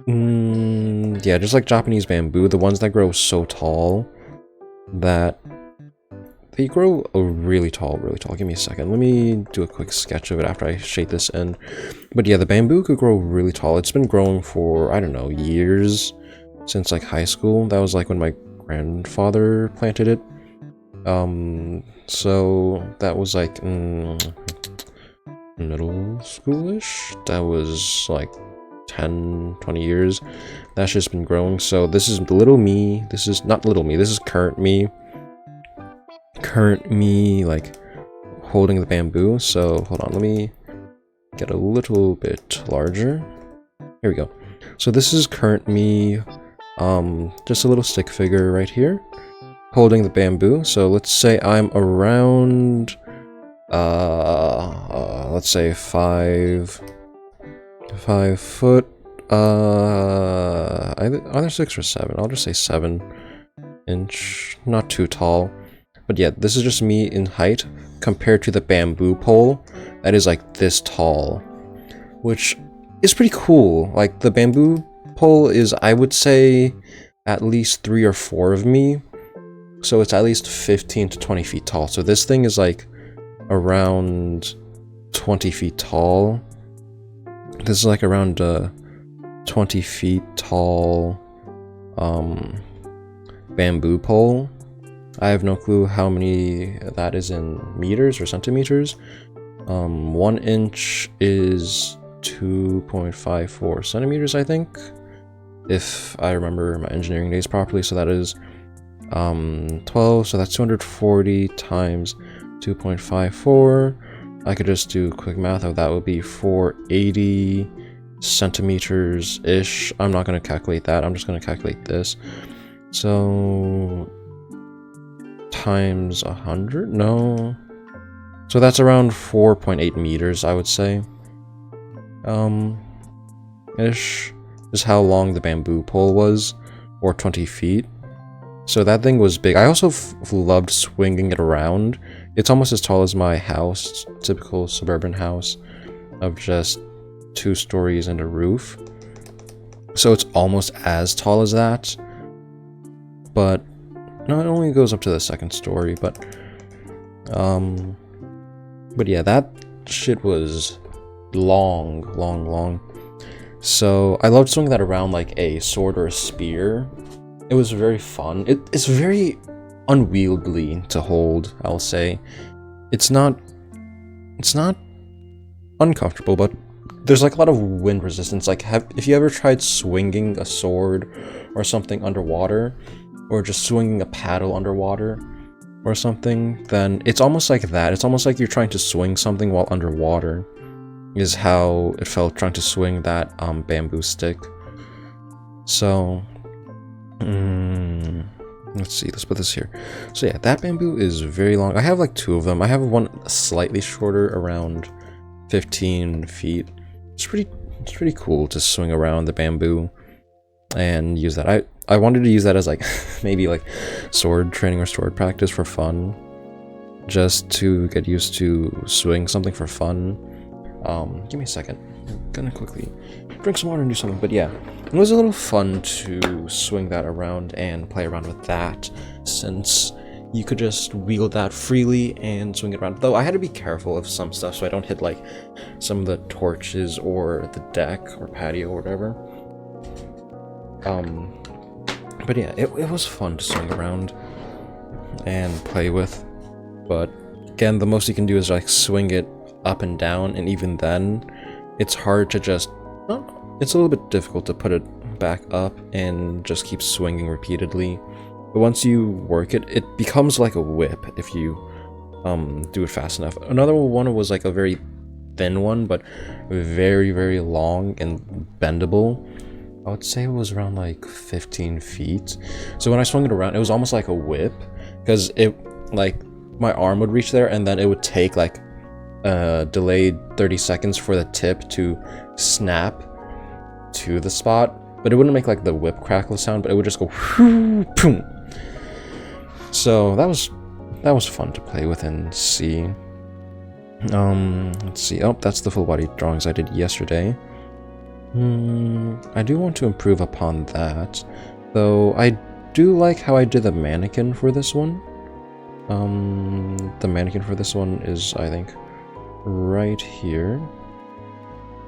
yeah, just like Japanese bamboo, the ones that grow so tall that they grow really tall, really tall. Give me a second. Let me do a quick sketch of it after I shade this in. But yeah, the bamboo could grow really tall. It's been growing for, I don't know, years, since like high school. That was like when my grandfather planted it. So that was like middle schoolish. That was like 10, 20 years. That's just been growing. So this is little me. This is not little me. This is current me. Current me, like, holding the bamboo. So hold on, let me get a little bit larger. Here we go. So this is current me, just a little stick figure right here, holding the bamboo. So let's say I'm around, let's say 5 foot, either 6 or 7. I'll just say 7 inch, not too tall. But yeah, this is just me in height compared to the bamboo pole that is like this tall, which is pretty cool. Like the bamboo pole is, I would say, at least 3 or 4 of me. So it's at least 15 to 20 feet tall. So this thing is like around 20 feet tall. This is like around 20 feet tall bamboo pole. I have no clue how many that is in meters or centimeters. 1 inch is 2.54 centimeters, I think, if I remember my engineering days properly. So that is 12, so that's 240 times 2.54. I could just do quick math of that. Would be 480 centimeters-ish. I'm not going to calculate that. I'm just going to calculate this. So times 100? No. So that's around 4.8 meters, I would say. Ish. Is how long the bamboo pole was, or 20 feet. So that thing was big. I also loved swinging it around. It's almost as tall as my house, typical suburban house of just 2 stories and a roof. So it's almost as tall as that. But no, it only goes up to the 2nd story, but yeah, that shit was long. So I loved swinging that around like a sword or a spear. It was very fun. It's very unwieldy to hold, I'll say. It's not uncomfortable, but there's like a lot of wind resistance. Like, if you ever tried swinging a sword or something underwater, or just swinging a paddle underwater or something, then it's almost like that. It's almost like you're trying to swing something while underwater, is how it felt trying to swing that bamboo stick. So let's see, let's put this here. So yeah, that bamboo is very long. I have like 2 of them. I have one slightly shorter, around 15 feet. It's pretty cool to swing around the bamboo. and use that. I wanted to use that as like maybe like sword training or sword practice for fun, just to get used to swing something for fun. Give me a second. I'm gonna quickly drink some water and do something. But yeah, it was a little fun to swing that around and play around with that, since you could just wield that freely and swing it around. Though I had to be careful of some stuff so I don't hit like some of the torches or the deck or patio or whatever. But yeah, it was fun to swing around and play with. But again, the most you can do is like swing it up and down, and even then, it's hard to just... it's a little bit difficult to put it back up and just keep swinging repeatedly. But once you work it, it becomes like a whip if you do it fast enough. Another one was like a very thin one, but very, very long and bendable. I would say it was around like 15 feet. So when I swung it around, it was almost like a whip, because it, like, my arm would reach there and then it would take like delayed 30 seconds for the tip to snap to the spot, but it wouldn't make like the whip crackle sound, but it would just go boom. So that was fun to play with and see. Let's see. Oh, that's the full body drawings I did yesterday. I do want to improve upon that, though. I do like how I did the mannequin for this one. The mannequin for this one is, I think, right here.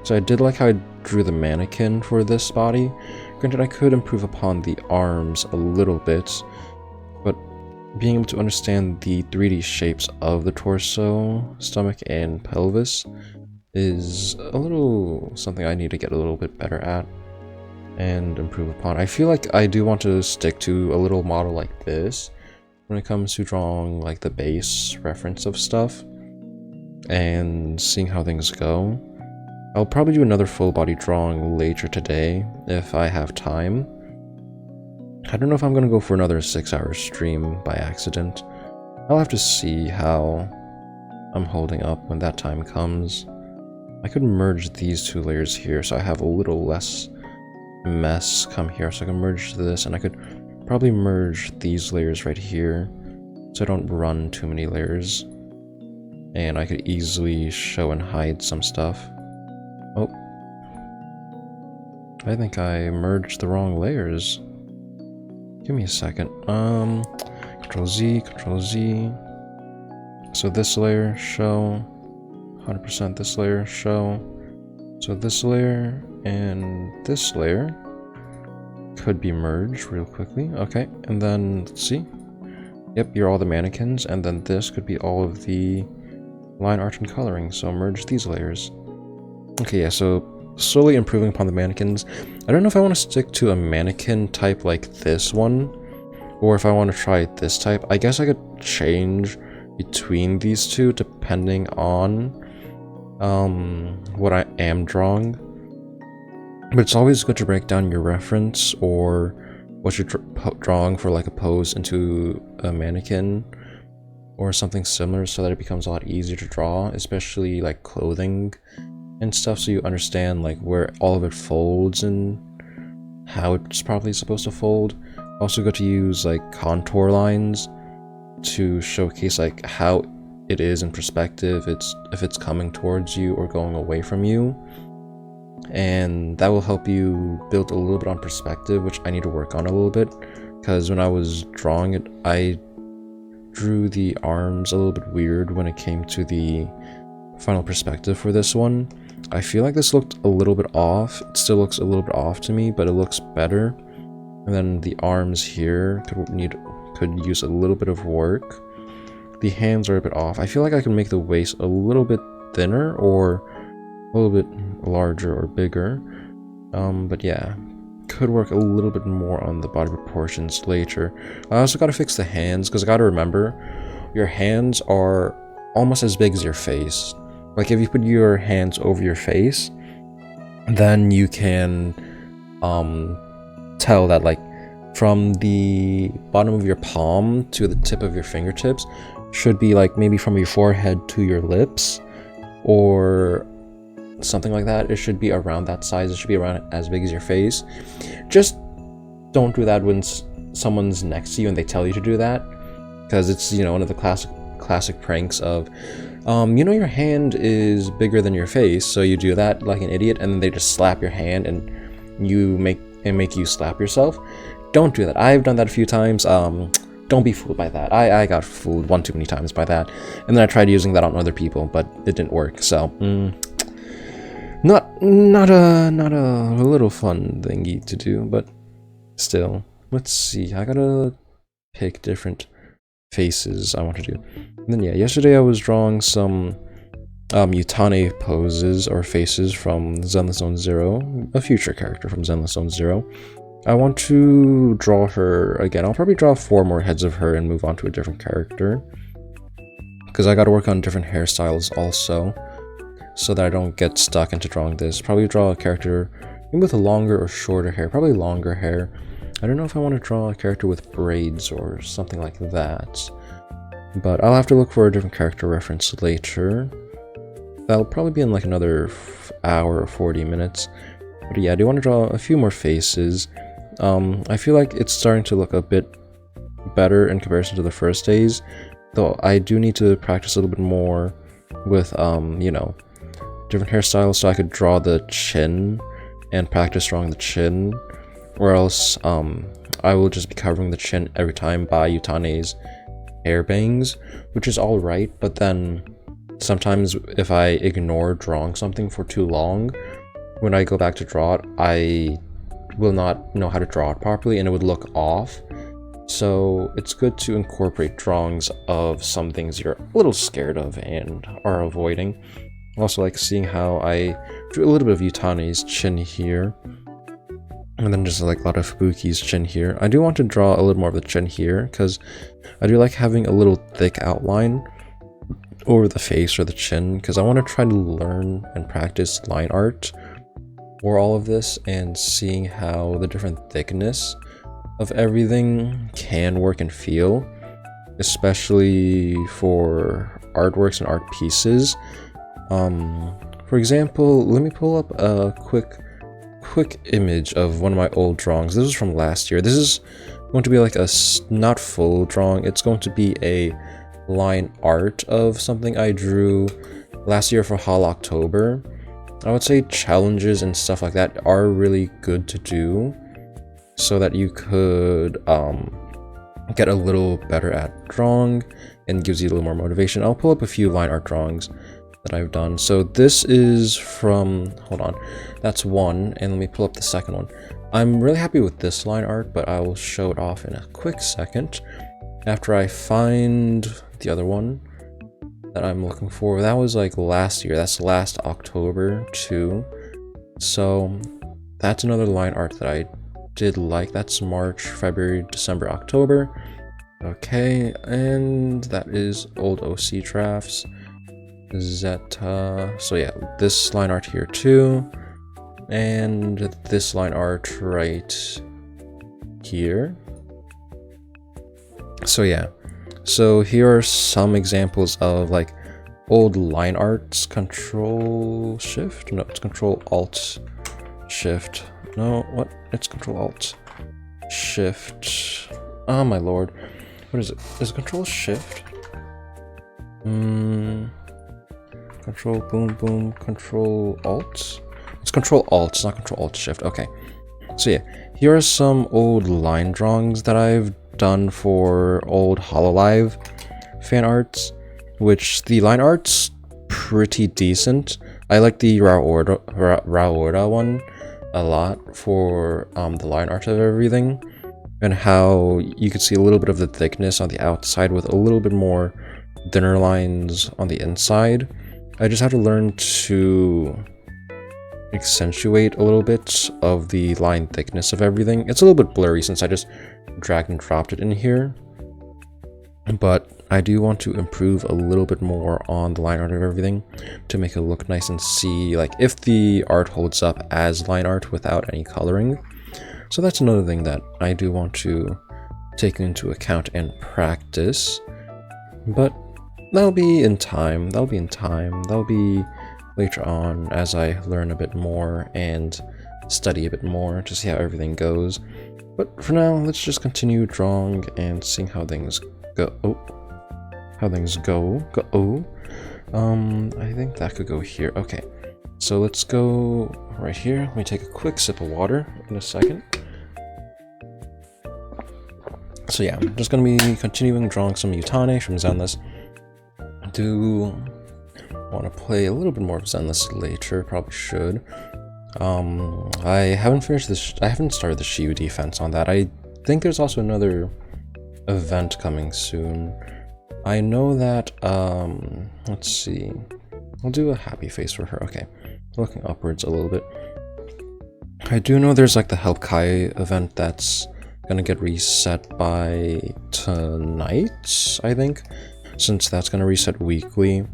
So I did like how I drew the mannequin for this body. Granted, I could improve upon the arms a little bit, but being able to understand the 3D shapes of the torso, stomach, and pelvis is a little something I need to get a little bit better at and improve upon. I feel like I do want to stick to a little model like this when it comes to drawing like the base reference of stuff and seeing how things go. I'll probably do another full body drawing later today if I have time. I don't know if I'm gonna go for another 6-hour stream by accident. I'll have to see how I'm holding up when that time comes. I could merge these two layers here so I have a little less mess come here, so I can merge this, and I could probably merge these layers right here so I don't run too many layers, and I could easily show and hide some stuff. Oh, I think I merged the wrong layers. Give me a second. Control Z, Control Z. So this layer, show. 100% this layer, show. So this layer and this layer could be merged real quickly. Okay, and then let's see. Yep, you're all the mannequins, and then this could be all of the line art and coloring. So merge these layers. Okay, yeah, so slowly improving upon the mannequins. I don't know if I want to stick to a mannequin type like this one, or if I want to try this type. I guess I could change between these two depending on what I am drawing. But it's always good to break down your reference or what you're drawing for like a pose into a mannequin or something similar, so that it becomes a lot easier to draw, especially like clothing and stuff, so you understand like where all of it folds and how it's probably supposed to fold. Also good to use like contour lines to showcase like how it is in perspective, if it's coming towards you or going away from you, and that will help you build a little bit on perspective, which I need to work on a little bit, because when I was drawing it, I drew the arms a little bit weird when it came to the final perspective for this one. I feel like this looked a little bit off. It still looks a little bit off to me, but it looks better. And then the arms here could use a little bit of work. The hands are a bit off. I feel like I can make the waist a little bit thinner or a little bit larger or bigger. But yeah, could work a little bit more on the body proportions later. I also gotta fix the hands, because I gotta remember, your hands are almost as big as your face. Like if you put your hands over your face, then you can tell that like from the bottom of your palm to the tip of your fingertips should be like maybe from your forehead to your lips or something like that. It should be around that size. It should be around as big as your face. Just don't do that when someone's next to you and they tell you to do that, because it's, you know, one of the classic pranks of, you know, your hand is bigger than your face, so you do that like an idiot, and then they just slap your hand and make you slap yourself. Don't do that. I've done that a few times. Don't be fooled by that. I got fooled one too many times by that, and then I tried using that on other people, but it didn't work. So not a little fun thingy to do, but still. Let's see. I gotta pick different faces I want to do. And then yeah, yesterday I was drawing some Utane poses or faces from Zenless Zone Zero, a future character from Zenless Zone Zero. I want to draw her again. I'll probably draw 4 more heads of her and move on to a different character, because I got to work on different hairstyles also, so that I don't get stuck into drawing this. Probably draw a character with a longer or shorter hair, probably longer hair. I don't know if I want to draw a character with braids or something like that, but I'll have to look for a different character reference later. That'll probably be in like another hour or 40 minutes. But yeah, I do want to draw a few more faces. I feel like it's starting to look a bit better in comparison to the first days, though I do need to practice a little bit more with, you know, different hairstyles, so I could draw the chin and practice drawing the chin, or else I will just be covering the chin every time by Utane's hair bangs, which is alright, but then sometimes if I ignore drawing something for too long, when I go back to draw it, I will not know how to draw it properly and it would look off. So it's good to incorporate drawings of some things you're a little scared of and are avoiding. Also like seeing how I drew a little bit of Utane's chin here, and then just like a lot of Fubuki's chin here. I do want to draw a little more of the chin here, because I do like having a little thick outline over the face or the chin, because I want to try to learn and practice line art for all of this, and seeing how the different thickness of everything can work and feel, especially for artworks and art pieces. For example, let me pull up a quick image of one of my old drawings. This is from last year. This is going to be like a not full drawing. It's going to be a line art of something I drew last year for Hall October. I would say challenges and stuff like that are really good to do, so that you could get a little better at drawing and gives you a little more motivation. I'll pull up a few line art drawings that I've done. So this is from, hold on, that's one, and let me pull up the second one. I'm really happy with this line art, but I will show it off in a quick second after I find the other one that I'm looking for. That was like last year. That's last October too. So that's another line art that I did like. That's March, February, December, October. Okay, and that is old OC drafts. Zeta. So yeah, this line art here too, and this line art right here. So yeah, so here are some examples of like old line arts. Control Shift? No, it's Control Alt Shift. No, what? It's Control Alt Shift. Oh my lord. What is it? Is it Control Shift? Control boom boom Control Alt? It's Control Alt, it's not Control Alt Shift. Okay. So yeah, here are some old line drawings that I've done for old Hololive fan arts, which the line art's pretty decent. I like the Raorda one a lot for the line art of everything, and how you could see a little bit of the thickness on the outside with a little bit more thinner lines on the inside. I just have to learn to accentuate a little bit of the line thickness of everything. It's a little bit blurry since I just dragged and dropped it in here, but I do want to improve a little bit more on the line art of everything to make it look nice and see like if the art holds up as line art without any coloring. So that's another thing that I do want to take into account and practice, but that'll be in time. That'll be later on as I learn a bit more and study a bit more to see how everything goes. But for now, let's just continue drawing and seeing how things go. I think that could go here. Okay, so let's go right here. Let me take a quick sip of water in a second. So yeah, I'm just gonna be continuing drawing some Utane from Zenless. I do want to play a little bit more of Zenless later, probably should. I haven't finished this, I haven't started the Shiyu defense on that. I think there's also another event coming soon. I know that, let's see, I'll do a happy face for her. Okay, looking upwards a little bit. I do know there's like the Help Kai event that's gonna get reset by tonight, I think. Since that's gonna reset weekly,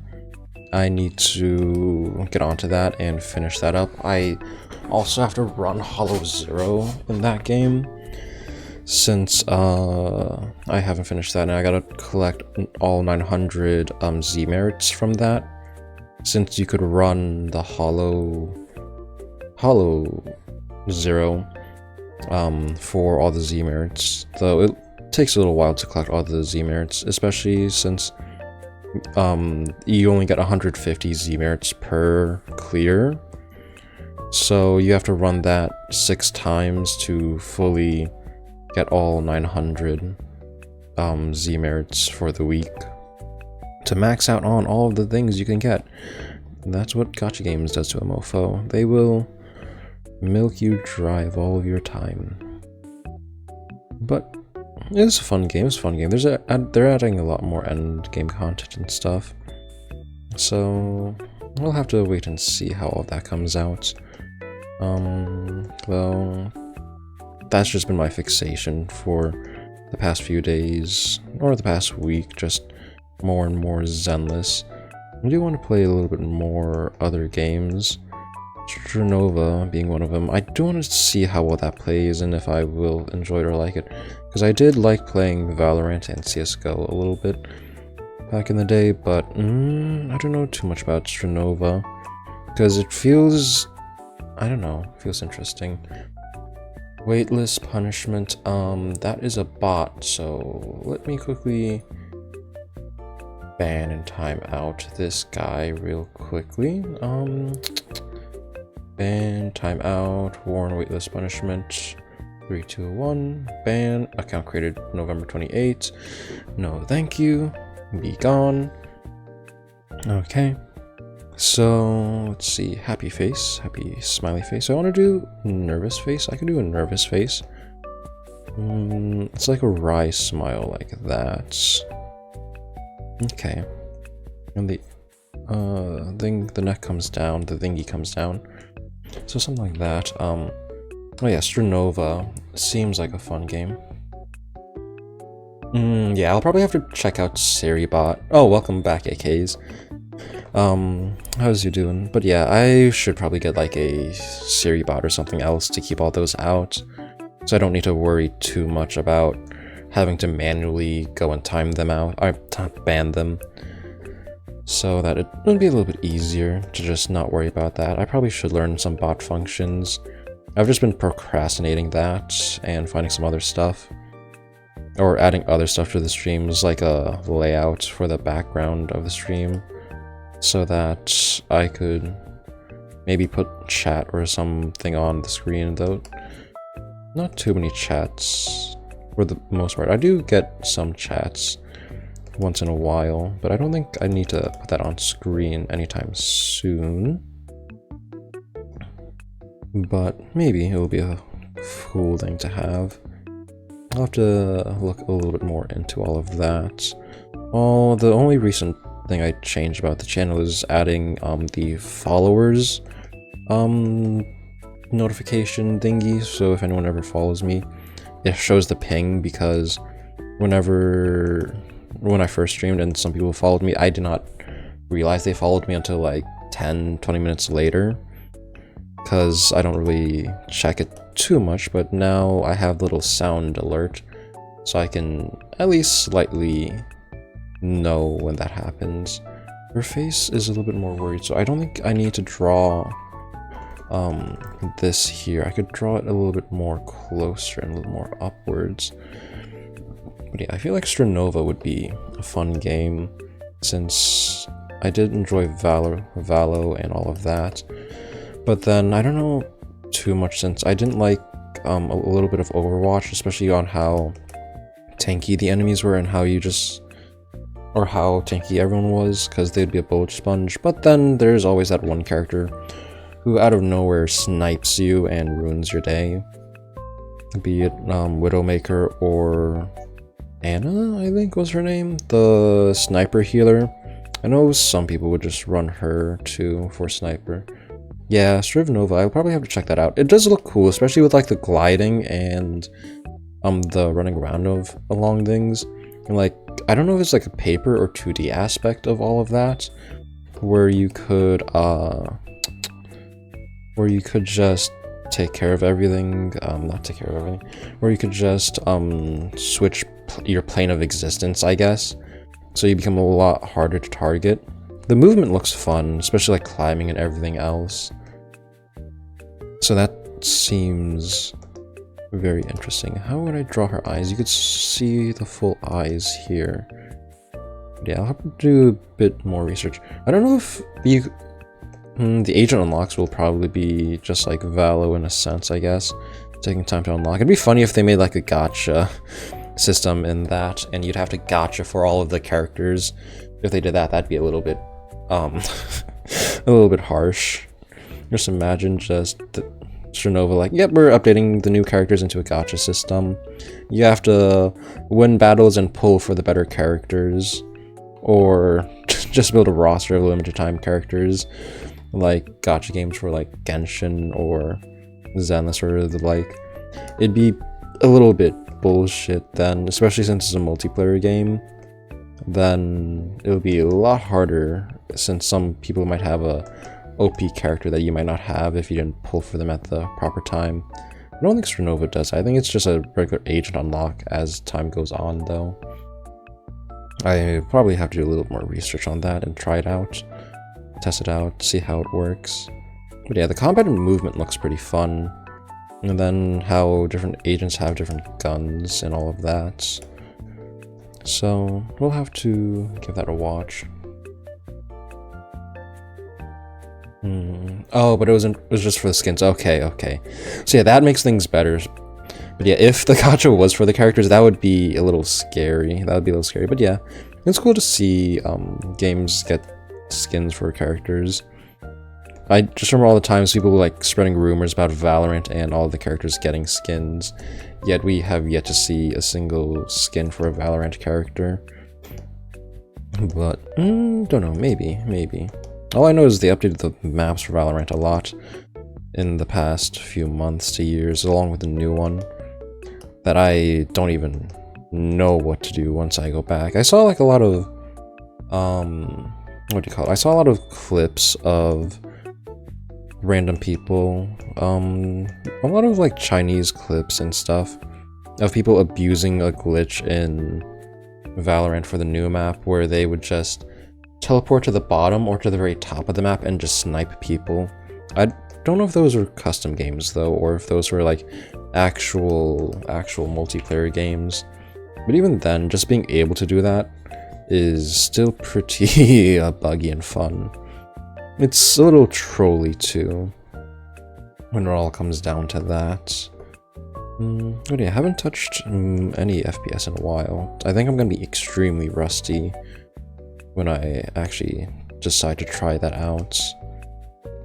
I need to get onto that and finish that up. I also have to run Hollow Zero in that game, since I haven't finished that, and I gotta collect all 900 Z merits from that. Since you could run the Hollow Zero for all the Z merits, though it takes a little while to collect all the Z merits, especially since you only get 150 Z merits per clear, so you have to run that 6 times to fully get all 900 Z merits for the week to max out on all of the things you can get. And that's what gacha games does to a mofo. They will milk you dry of all of your time. But it's a fun game. It's a fun game. They're adding a lot more end game content and stuff, so we'll have to wait and see how all that comes out. Well, that's just been my fixation for the past few days, or the past week, just more and more Zenless. I do want to play a little bit more other games, Stranova being one of them. I do want to see how well that plays and if I will enjoy it or like it, because I did like playing Valorant and CSGO a little bit back in the day, but I don't know too much about Stranova, because it feels, I don't know, it feels interesting. Weightless punishment, that is a bot, so let me quickly ban and time out this guy real quickly. Ban, timeout, warn, weightless punishment, 3, 2, 1, ban, account created November 28th, no thank you, be gone. Okay, so let's see, happy face, happy smiley face. I want to do nervous face. I can do a nervous face. It's like a wry smile like that. Okay, and the neck comes down, the thingy comes down. So something like that. Oh yeah, Stranova seems like a fun game. Yeah, I'll probably have to check out Seribot. Oh, welcome back, AKs. How's you doing? But yeah, I should probably get like a Seribot or something else to keep all those out, so I don't need to worry too much about having to manually go and time them out, or ban them, so that it would be a little bit easier to just not worry about that. I probably should learn some bot functions. I've just been procrastinating that and finding some other stuff, or adding other stuff to the streams, like a layout for the background of the stream, so that I could maybe put chat or something on the screen, though not too many chats for the most part. I do get some chats once in a while, but I don't think I need to put that on screen anytime soon. But maybe it will be a cool thing to have. I'll have to look a little bit more into all of that. Well, the only recent thing I changed about the channel is adding the followers notification thingy, so if anyone ever follows me, it shows the ping, because when I first streamed and some people followed me, I did not realize they followed me until like 10-20 minutes later, because I don't really check it too much. But now I have little sound alert, so I can at least slightly know when that happens. Her face is a little bit more worried, so I don't think I need to draw this here. I could draw it a little bit more closer and a little more upwards. But yeah, I feel like Stranova would be a fun game, since I did enjoy Valo and all of that. But then I don't know too much, since I didn't like a little bit of Overwatch, especially on how tanky the enemies were and how how tanky everyone was, because they'd be a bullet sponge. But then there's always that one character who out of nowhere snipes you and ruins your day. Be it Widowmaker or Anna, I think was her name, the sniper healer. I know some people would just run her too for sniper. Yeah, Strivnova, I'll probably have to check that out. It does look cool, especially with like the gliding and the running around along things. And like, I don't know if it's like a paper or 2D aspect of all of that, where you could just take care of everything, not take care of everything, where you could just switch your plane of existence, I guess, so you become a lot harder to target. The movement looks fun, especially like climbing and everything else, so that seems very interesting. How would I draw her eyes? You could see the full eyes here. Yeah, I'll have to do a bit more research. I don't know if the agent unlocks will probably be just like Valo in a sense, I guess, taking time to unlock. It'd be funny if they made like a gacha system in that, and you'd have to gacha for all of the characters. If they did that, that'd be a little bit a little bit harsh. Just imagine just Stranova like, yep, we're updating the new characters into a gacha system. You have to win battles and pull for the better characters, or just build a roster of limited time characters, like gacha games for like Genshin or Zenless or the like. It'd be a little bit bullshit then, especially since it's a multiplayer game. Then it would be a lot harder, since some people might have a OP character that you might not have if you didn't pull for them at the proper time. I don't think Stranova does. I think it's just a regular agent unlock as time goes on, though. I probably have to do a little more research on that and try it out, test it out, see how it works. But yeah, the combat and movement looks pretty fun. And then how different agents have different guns and all of that. So we'll have to give that a watch. Oh, but it was just for the skins. Okay. So yeah, that makes things better. But yeah, if the gacha was for the characters, that would be a little scary. But yeah, it's cool to see games get skins for characters. I just remember all the times people were like spreading rumors about Valorant and all the characters getting skins, yet we have yet to see a single skin for a Valorant character. But don't know, maybe. All I know is they updated the maps for Valorant a lot in the past few months to years, along with the new one that I don't even know what to do once I go back. I saw like a lot of what do you call it? I saw a lot of clips of random people, a lot of like Chinese clips and stuff of people abusing a glitch in Valorant for the new map, where they would just teleport to the bottom or to the very top of the map and just snipe people. I don't know if those were custom games though, or if those were like actual multiplayer games. But even then, just being able to do that is still pretty buggy and fun. It's a little trolly too, when it all comes down to that. But yeah, I haven't touched any FPS in a while. I think I'm gonna be extremely rusty when I actually decide to try that out.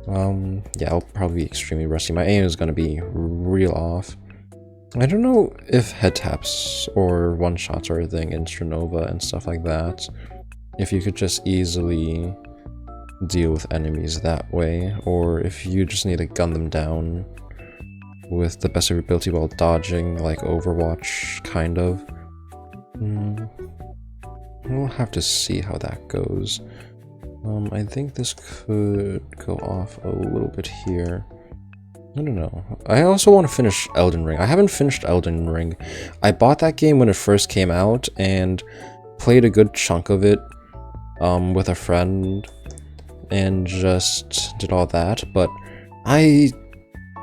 Yeah, I'll probably be extremely rusty. My aim is gonna be real off. I don't know if head taps or one-shots are a thing in Stranova and stuff like that. If you could just easily deal with enemies that way, or if you just need to gun them down with the best of your ability while dodging, like Overwatch, kind of. We'll have to see how that goes. I think this could go off a little bit here. I don't know. I also want to finish Elden Ring. I haven't finished Elden Ring. I bought that game when it first came out and played a good chunk of it with a friend and just did all that, but I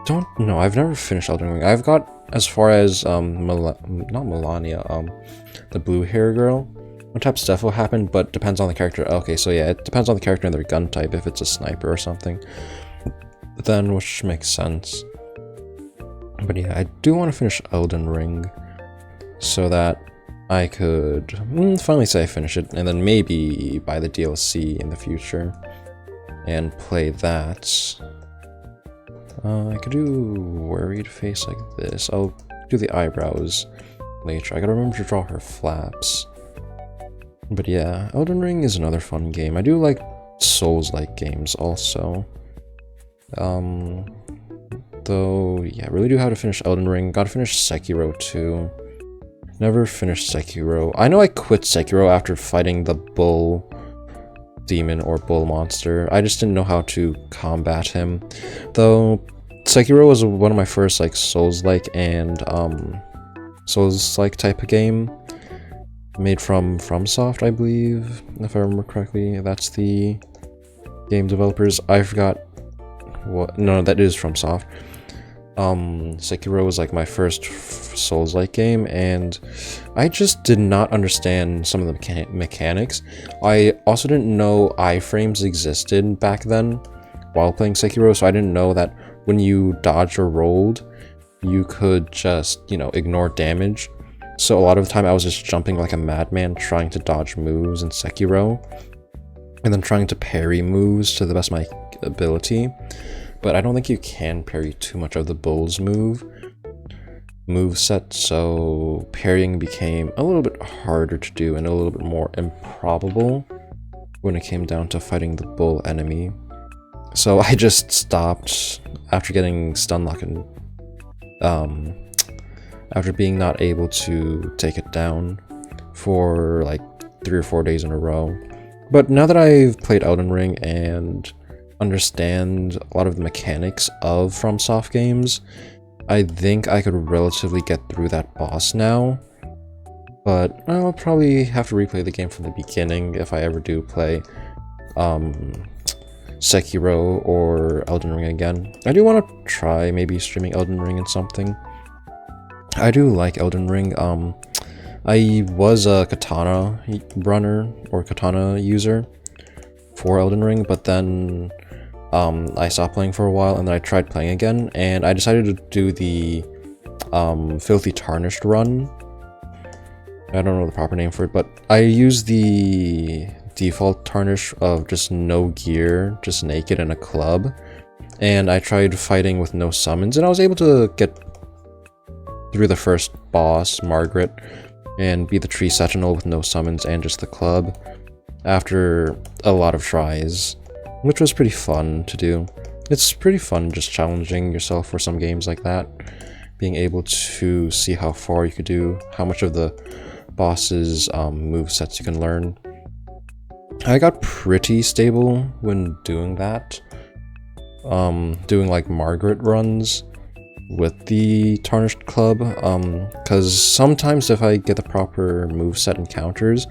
don't know. I've never finished Elden Ring. I've got as far as not Melania, the blue hair girl. One type of stuff will happen, but depends on the character. Okay, so yeah, it depends on the character and their gun type. If it's a sniper or something, then which makes sense. But yeah, I do want to finish Elden Ring so that I could finally say I finish it, and then maybe buy the DLC in the future and play that. I could do worried face like this. I'll do the eyebrows later. I gotta remember to draw her flaps. But yeah, Elden Ring is another fun game. I do like Souls-like games also. Though, yeah, I really do have to finish Elden Ring. Gotta finish Sekiro too. Never finished Sekiro. I know I quit Sekiro after fighting the bull demon or bull monster. I just didn't know how to combat him. Though Sekiro was one of my first like Souls-like and Souls-like type of game. Made from FromSoft, I believe, if I remember correctly. That's the game developers. I forgot what. No, that is FromSoft. Sekiro was like my first Souls-like game, and I just did not understand some of the mechanics. I also didn't know iframes existed back then while playing Sekiro, so I didn't know that when you dodged or rolled, you could just, you know, ignore damage. So a lot of the time I was just jumping like a madman trying to dodge moves in Sekiro, and then trying to parry moves to the best of my ability. But I don't think you can parry too much of the bull's moveset, so parrying became a little bit harder to do and a little bit more improbable when it came down to fighting the bull enemy. So I just stopped after getting stun lock and after being not able to take it down for like 3 or 4 days in a row. But now that I've played Elden Ring and understand a lot of the mechanics of FromSoft games, I think I could relatively get through that boss now. But I'll probably have to replay the game from the beginning if I ever do play Sekiro or Elden Ring again. I do want to try maybe streaming Elden Ring and something. I do like Elden Ring. I was a katana runner or katana user for Elden Ring, but then I stopped playing for a while, and then I tried playing again, and I decided to do the Filthy Tarnished run. I don't know the proper name for it, but I used the default Tarnish of just no gear, just naked and a club, and I tried fighting with no summons, and I was able to get through the first boss, Margaret, and be the tree sentinel with no summons and just the club after a lot of tries, which was pretty fun to do. It's pretty fun just challenging yourself for some games like that, being able to see how far you could do, how much of the boss's movesets you can learn. I got pretty stable when doing that, doing like Margaret runs with the Tarnished Club, because sometimes if I get the proper moveset encounters,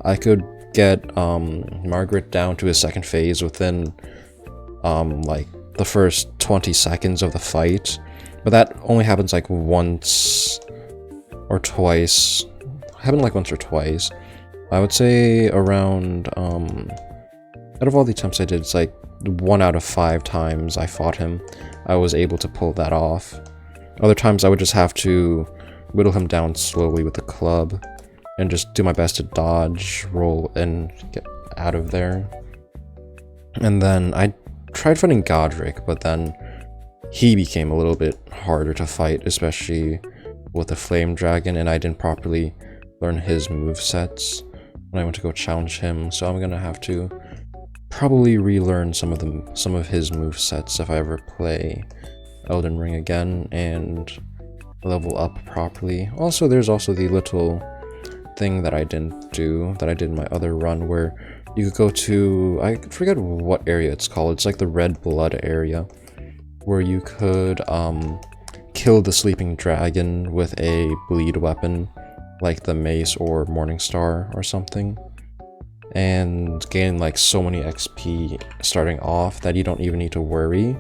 I could get Margaret down to his second phase within like the first 20 seconds of the fight, but that only happens like once or twice. Happened like once or twice. I would say around out of all the attempts I did, it's like 1 out of 5 times I fought him, I was able to pull that off. Other times I would just have to whittle him down slowly with the club and just do my best to dodge, roll, and get out of there. And then I tried fighting Godric, but then he became a little bit harder to fight, especially with the Flame Dragon, and I didn't properly learn his movesets when I went to go challenge him, so I'm gonna have to probably relearn some of his movesets if I ever play Elden Ring again and level up properly. Also, there's also the little thing that I didn't do that I did in my other run where you could go to, I forget what area it's called, it's like the Red Blood area, where you could kill the sleeping dragon with a bleed weapon like the mace or Morningstar or something, and gain like so many XP starting off that you don't even need to worry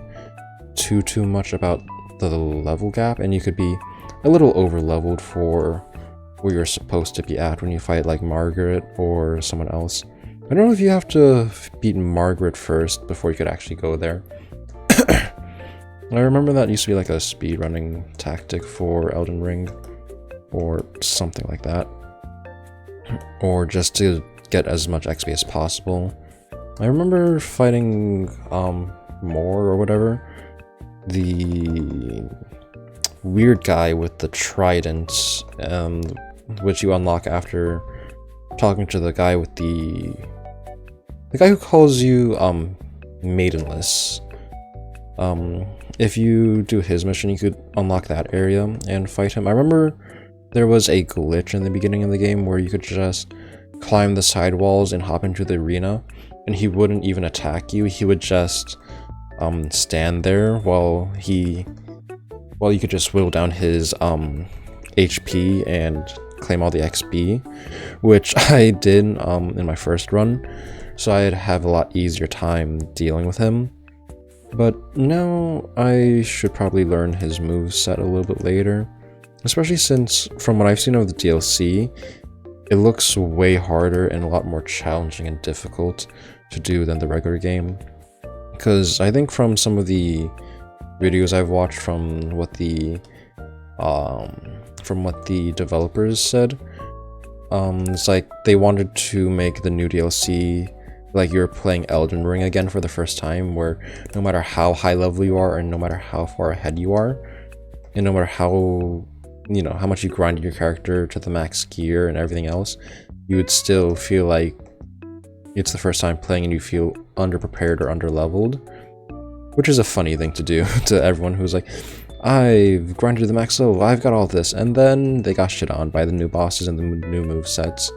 too much about the level gap, and you could be a little over leveled for where you're supposed to be at when you fight like Margaret or someone else. I don't know if you have to beat Margaret first before you could actually go there. I remember that used to be like a speedrunning tactic for Elden Ring, or something like that. Or just to get as much XP as possible. I remember fighting Moore or whatever, the weird guy with the trident, which you unlock after talking to the guy with the guy who calls you maidenless. If you do his mission, you could unlock that area and fight him. I remember there was a glitch in the beginning of the game where you could just climb the side walls and hop into the arena, and he wouldn't even attack you. He would just stand there while you could just whittle down his HP and claim all the XP, which I did in my first run, so I'd have a lot easier time dealing with him. But now I should probably learn his moveset a little bit later, especially since from what I've seen of the DLC, it looks way harder and a lot more challenging and difficult to do than the regular game. Because I think from some of the videos I've watched from what the developers said, it's like they wanted to make the new DLC like you're playing Elden Ring again for the first time, where no matter how high level you are and no matter how far ahead you are, and no matter how, you know, how much you grinded your character to the max gear and everything else, you would still feel like it's the first time playing and you feel underprepared or underleveled, which is a funny thing to do to everyone who's like, I've grinded to the max level, I've got all this, and then they got shit on by the new bosses and the new movesets.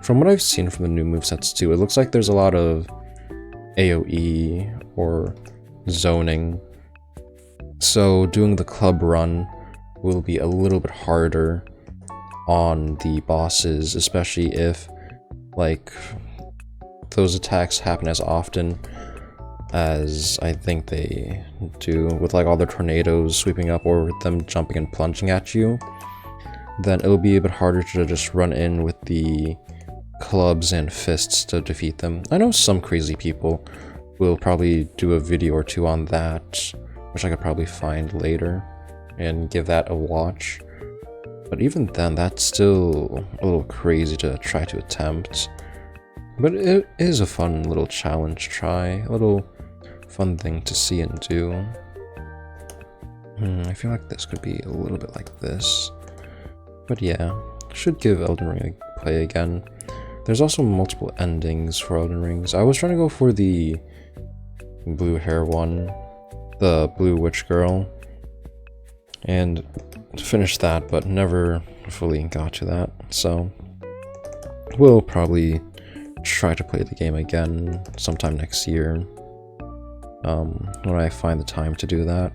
From what I've seen from the new movesets too, it looks like there's a lot of AoE or zoning, so doing the club run will be a little bit harder on the bosses, especially if like those attacks happen as often as I think they do, with like all the tornadoes sweeping up or them jumping and plunging at you. Then it'll be a bit harder to just run in with the clubs and fists to defeat them. I know some crazy people will probably do a video or two on that, which I could probably find later and give that a watch. But even then, that's still a little crazy to try to attempt. But it is a fun little challenge try, a little fun thing to see and do. I feel like this could be a little bit like this. But yeah, should give Elden Ring a play again. There's also multiple endings for Elden Rings. I was trying to go for the blue hair one, the blue witch girl, and finish that, but never fully got to that. So we'll probably try to play the game again sometime next year, when I find the time to do that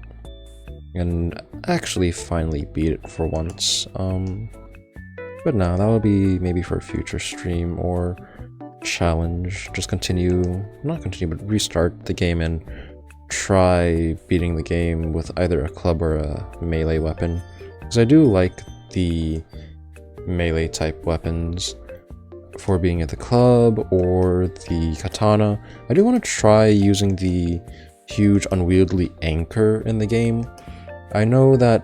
and actually finally beat it for once. But no, that will be maybe for a future stream or challenge. Just not continue, but restart the game and try beating the game with either a club or a melee weapon. Because I do like the melee type weapons for being at the club or the katana. I do want to try using the huge unwieldy anchor in the game. I know that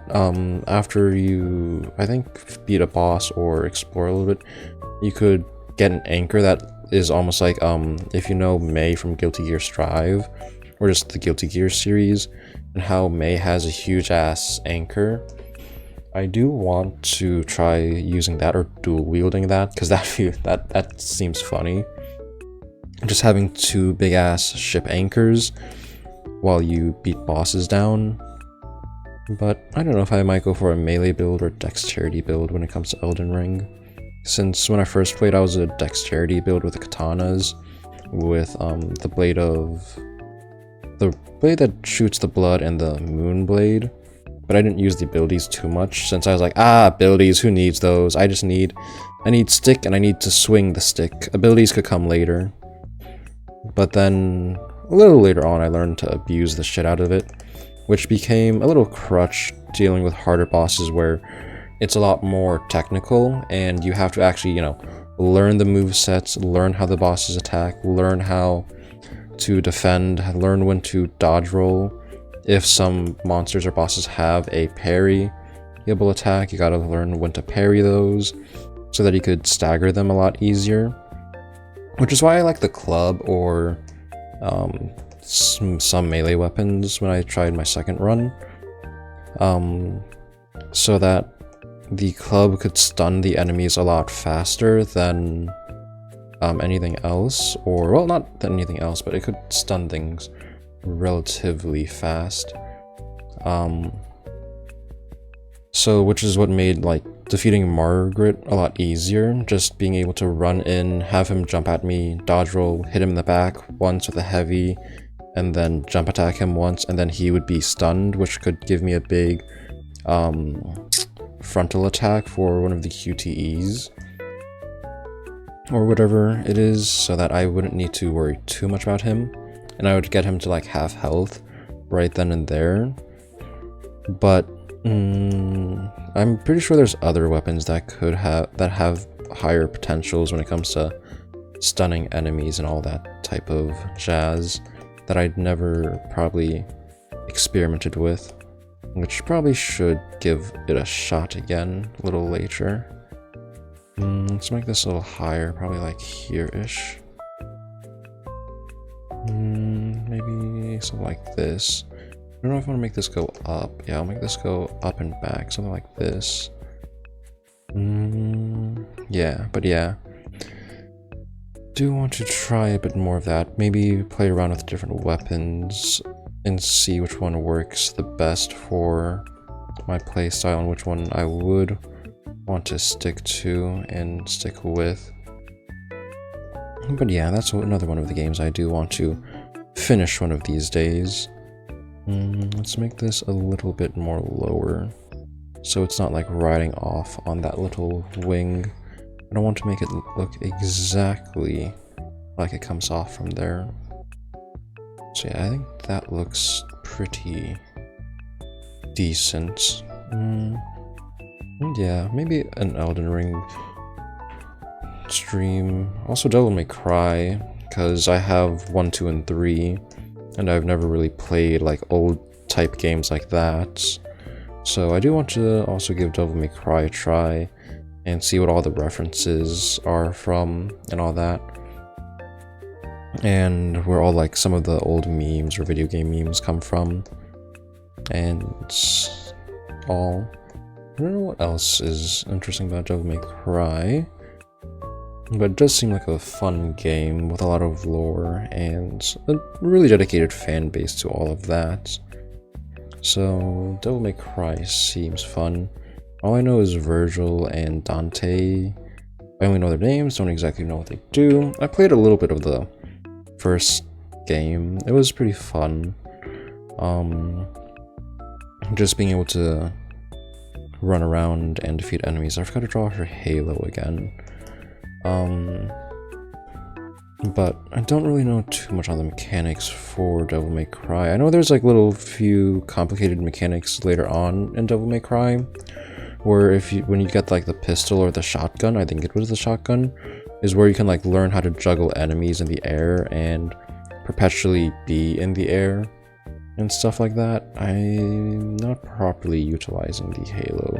after you, I think, beat a boss or explore a little bit, you could get an anchor that is almost like, if you know May from Guilty Gear Strive, or just the Guilty Gear series, and how May has a huge ass anchor. I do want to try using that or dual wielding that, because that seems funny. Just having two big ass ship anchors while you beat bosses down. But I don't know if I might go for a melee build or dexterity build when it comes to Elden Ring. Since when I first played, I was a dexterity build with the katanas, with the blade that shoots the blood and the moon blade. But I didn't use the abilities too much, since I was like, abilities, who needs those? I need stick and I need to swing the stick. Abilities could come later. But then, a little later on, I learned to abuse the shit out of it. which became a little crutch dealing with harder bosses where it's a lot more technical and you have to actually, you know, learn the movesets, learn how the bosses attack, learn how to defend, learn when to dodge roll. If some monsters or bosses have a parryable attack, you gotta learn when to parry those so that you could stagger them a lot easier. Which is why I like the club or some melee weapons when I tried my second run. So that the club could stun the enemies a lot faster than anything else, or well, not than anything else, but it could stun things relatively fast. So which is what made like defeating Margaret a lot easier, just being able to run in, have him jump at me, dodge roll, hit him in the back once with a heavy, and then jump attack him once, and then he would be stunned, which could give me a big frontal attack for one of the QTEs or whatever it is, so that I wouldn't need to worry too much about him, and I would get him to like half health right then and there. But I'm pretty sure there's other weapons that have higher potentials when it comes to stunning enemies and all that type of jazz that I'd never probably experimented with, which probably should give it a shot again a little later. Let's make this a little higher, probably like here-ish. Maybe something like this. I don't know if I want to make this go up. Yeah, I'll make this go up and back, something like this. Yeah, but yeah. Do want to try a bit more of that. Maybe play around with different weapons and see which one works the best for my playstyle and which one I would want to stick to and stick with. But yeah, that's another one of the games I do want to finish one of these days. Let's make this a little bit more lower, so it's not like riding off on that little wing. I don't want to make it look exactly like it comes off from there. So yeah, I think that looks pretty decent. Yeah, maybe an Elden Ring stream. Also Devil May Cry, because I have 1, 2, and 3. And I've never really played like old type games like that. So I do want to also give Devil May Cry a try and see what all the references are from and all that. And where all like some of the old memes or video game memes come from. And all. I don't know what else is interesting about Devil May Cry. But it does seem like a fun game with a lot of lore and a really dedicated fan base to all of that. So Devil May Cry seems fun. All I know is Virgil and Dante. I only know their names, don't exactly know what they do. I played a little bit of the first game. It was pretty fun. Just being able to run around and defeat enemies. I forgot to draw her halo again. But I don't really know too much on the mechanics for Devil May Cry. I know there's like little few complicated mechanics later on in Devil May Cry, where when you get like the pistol or the shotgun, I think it was the shotgun, is where you can like learn how to juggle enemies in the air and perpetually be in the air and stuff like that. I'm not properly utilizing the halo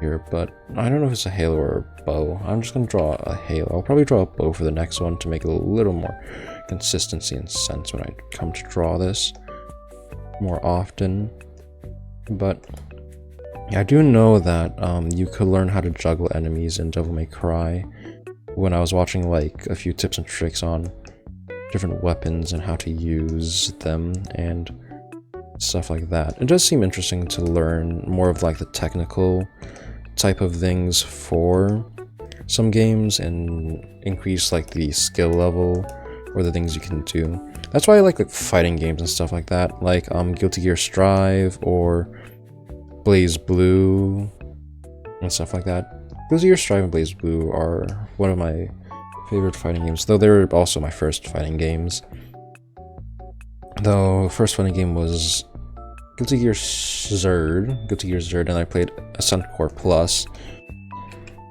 here, but I don't know if it's a halo or a bow. I'm just gonna draw a halo. I'll probably draw a bow for the next one to make it a little more consistency and sense when I come to draw this more often. But I do know that you could learn how to juggle enemies in Devil May Cry when I was watching like a few tips and tricks on different weapons and how to use them and stuff like that. It does seem interesting to learn more of like the technical type of things for some games and increase like the skill level or the things you can do. That's why I like fighting games and stuff like that, like Guilty Gear Strive or Blaze Blue and stuff like that. Guilty Gear Strive and Blaze Blue are one of my favorite fighting games, though they were also my first fighting games. Though first fighting game was Guilty Gear Zerd, and I played Ascent Core Plus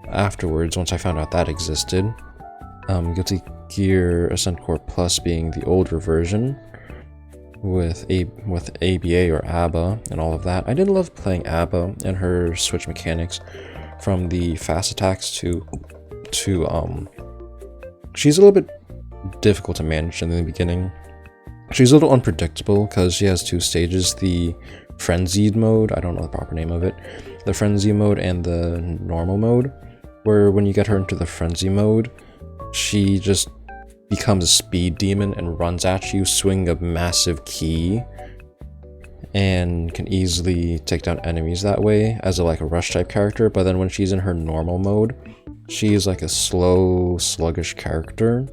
afterwards once I found out that existed. Guilty Gear Ascent Core Plus being the older version with ABA or ABBA and all of that. I did love playing ABBA and her switch mechanics, from the fast attacks to she's a little bit difficult to manage in the beginning. She's a little unpredictable because she has two stages, the frenzied mode, I don't know the proper name of it, the frenzy mode and the normal mode, where when you get her into the frenzy mode, she just becomes a speed demon and runs at you, swinging a massive key, and can easily take down enemies that way as a rush type character. But then when she's in her normal mode, she's like a slow, sluggish character,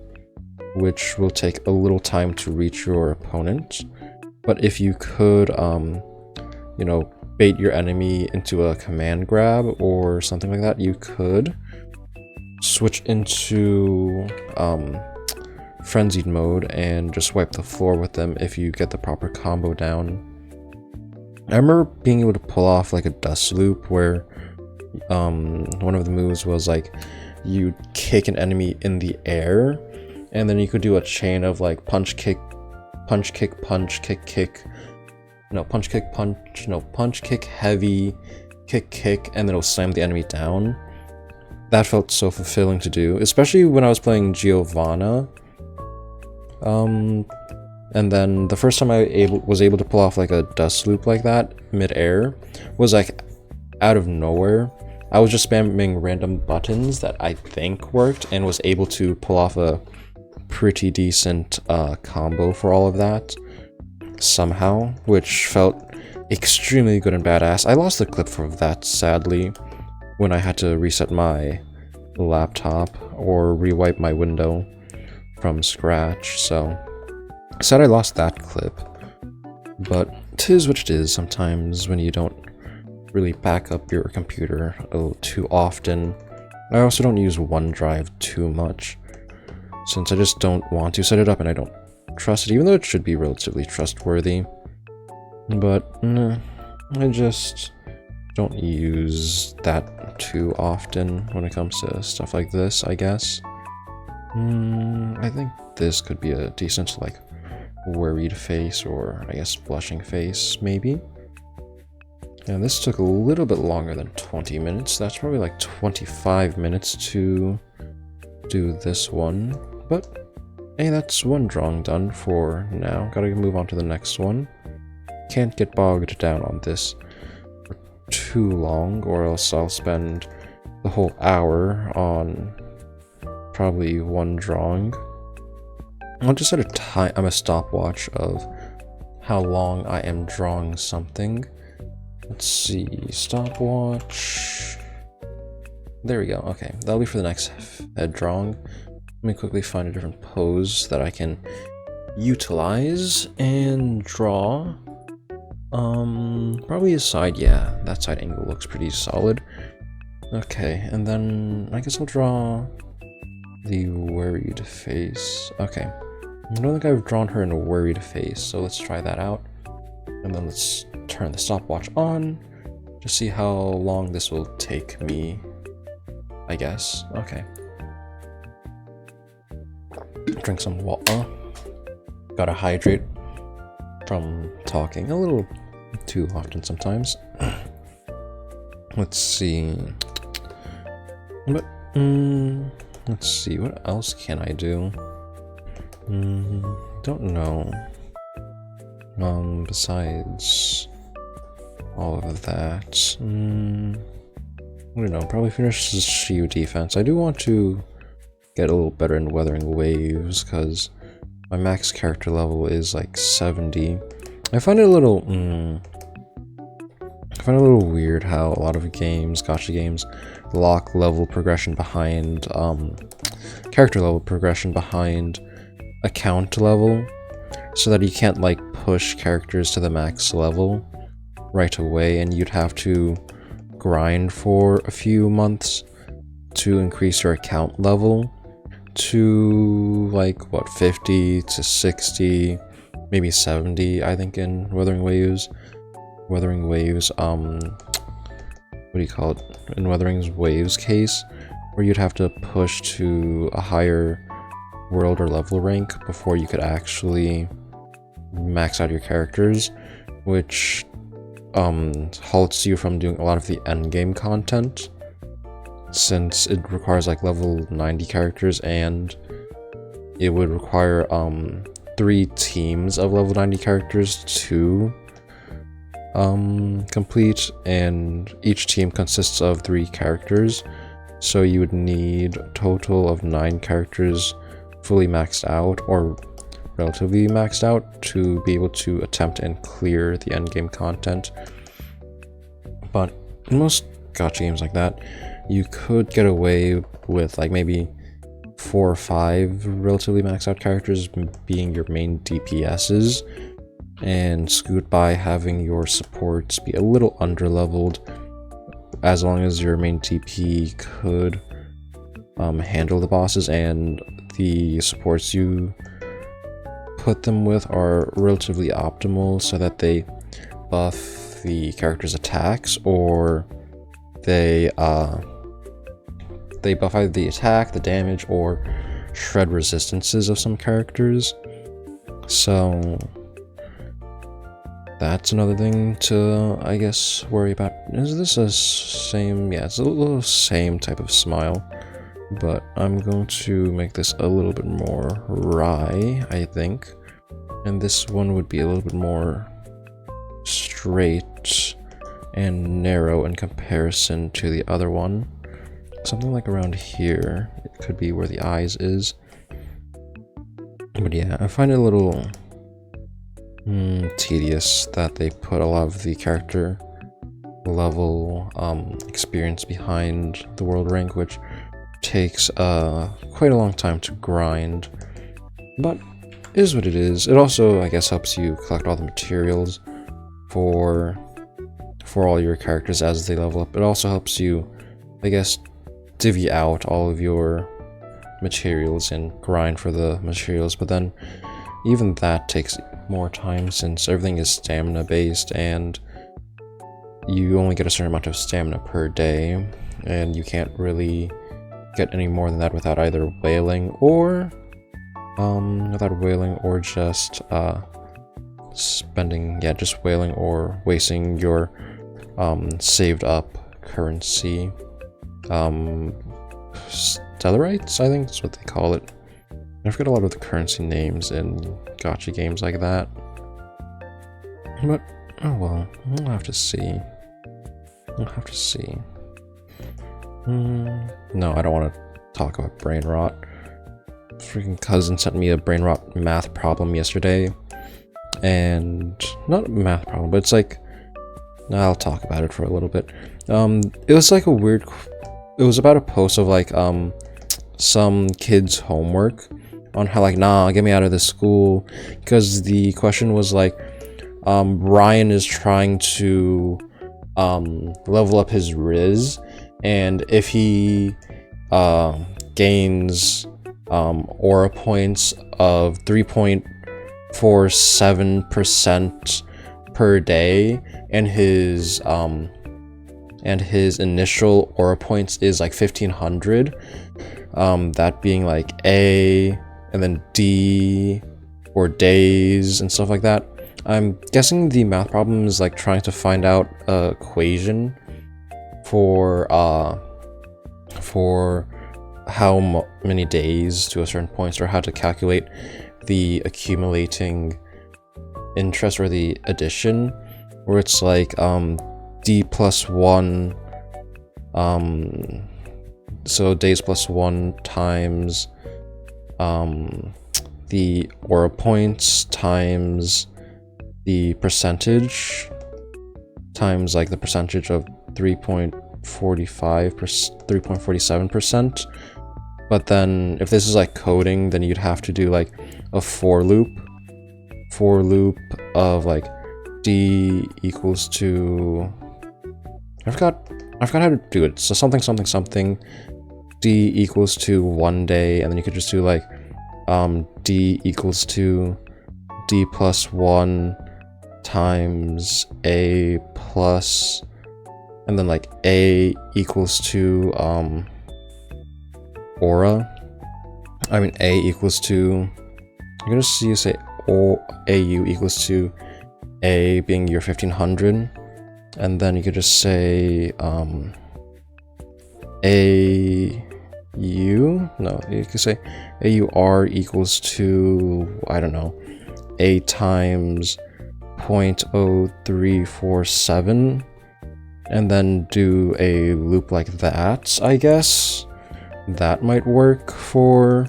which will take a little time to reach your opponent. But if you could, you know, bait your enemy into a command grab or something like that, you could switch into frenzied mode and just wipe the floor with them if you get the proper combo down. I remember being able to pull off like a dust loop where one of the moves was like you kick an enemy in the air, and then you could do a chain of like punch, kick, punch, kick, punch, kick, kick, no, punch, kick, punch, no, punch, kick, heavy, kick, kick, and then it'll slam the enemy down. That felt so fulfilling to do, especially when I was playing Giovanna. And then the first time I was able to pull off like a dust loop like that mid-air was like out of nowhere. I was just spamming random buttons that I think worked and was able to pull off a pretty decent combo for all of that somehow, which felt extremely good and badass. I lost the clip for that, sadly, when I had to reset my laptop or rewipe my window from scratch, so sad I lost that clip. But 'tis what it is sometimes when you don't really back up your computer a little too often. I also don't use OneDrive too much, since I just don't want to set it up and I don't trust it, even though it should be relatively trustworthy. But I just don't use that too often when it comes to stuff like this, I guess. I think this could be a decent, like, worried face, or I guess blushing face, maybe. And this took a little bit longer than 20 minutes. That's probably like 25 minutes to do this one. But hey, that's one drawing done for now. Gotta move on to the next one. Can't get bogged down on this for too long, or else I'll spend the whole hour on probably one drawing. I'll just set a stopwatch of how long I am drawing something. Let's see, stopwatch. There we go. Okay, that'll be for the next head drawing. Let me quickly find a different pose that I can utilize and draw. Probably a side. Yeah, that side angle looks pretty solid. Okay, and then I guess I'll draw the worried face. Okay, I don't think I've drawn her in a worried face, so let's try that out. And then let's turn the stopwatch on to see how long this will take me, I guess. Okay. Drink some water. Gotta hydrate from talking a little too often sometimes. Let's see. But, let's see, what else can I do? Don't know. Besides all of that, I don't know, probably finish the Shield defense. I do want to get a little better in weathering waves, because my max character level is like 70. I find it a little, weird how a lot of games, gacha games, lock level progression behind, character level progression behind account level, so that you can't like push characters to the max level right away, and you'd have to grind for a few months to increase your account level to like what, 50 to 60, maybe 70, I think, in Wuthering Waves. Wuthering Waves, what do you call it? In Wuthering Waves case, where you'd have to push to a higher world or level rank before you could actually max out your characters, which halts you from doing a lot of the endgame content, since it requires like level 90 characters, and it would require 3 teams of level 90 characters to complete, and each team consists of 3 characters, so you would need a total of 9 characters fully maxed out, or relatively maxed out, to be able to attempt and clear the endgame content. But in most gacha games like that, you could get away with like maybe 4 or 5 relatively maxed out characters being your main DPSs, and scoot by having your supports be a little underleveled, as long as your main DP could handle the bosses, and the supports you put them with are relatively optimal, so that they buff the character's attacks, or they buff either the attack, the damage, or shred resistances of some characters. So that's another thing to, I guess, worry about. Is this a same? Yeah, it's a little same type of smile, but I'm going to make this a little bit more wry, I think. And this one would be a little bit more straight and narrow in comparison to the other one. Something like around here. It could be where the eyes is. But yeah, I find it a little tedious that they put a lot of the character level experience behind the world rank, which takes quite a long time to grind, but it is what it is. It also, I guess, helps you collect all the materials for all your characters as they level up. It also helps you, I guess, divvy out all of your materials and grind for the materials, but then even that takes more time, since everything is stamina based and you only get a certain amount of stamina per day, and you can't really get any more than that without either wailing or just just wailing or wasting your saved up currency. Stellarites, I think that's what they call it. I forget a lot of the currency names in gacha games like that. But, oh well, we'll have to see. We'll have to see. No, I don't want to talk about brain rot. Freaking cousin sent me a brain rot math problem yesterday. And, not a math problem, but it's like, I'll talk about it for a little bit. It was like a weird, it was about a post of like, some kids' homework on how like, nah, get me out of this school, because the question was like, Ryan is trying to level up his Riz, and if he gains aura points of 3.47% per day, and his initial aura points is like 1500, that being like A and then D or days and stuff like that. I'm guessing the math problem is like trying to find out a equation for how many days to a certain point, or how to calculate the accumulating interest or the addition, where it's like D plus 1, so days plus 1 times the aura points times the percentage times like the percentage of 3.47%. But then if this is like coding, then you'd have to do like a for loop of like D equals to, I forgot how to do it. So something D equals to 1 day, and then you could just do like D equals to D plus 1 times a plus, and then like a equals to aura. I mean a equals to, I'm gonna see you say au equals to a being your 1500, and then you could just say you could say AUR equals to, I don't know, a times 0.0347, and then do a loop like that. I guess that might work for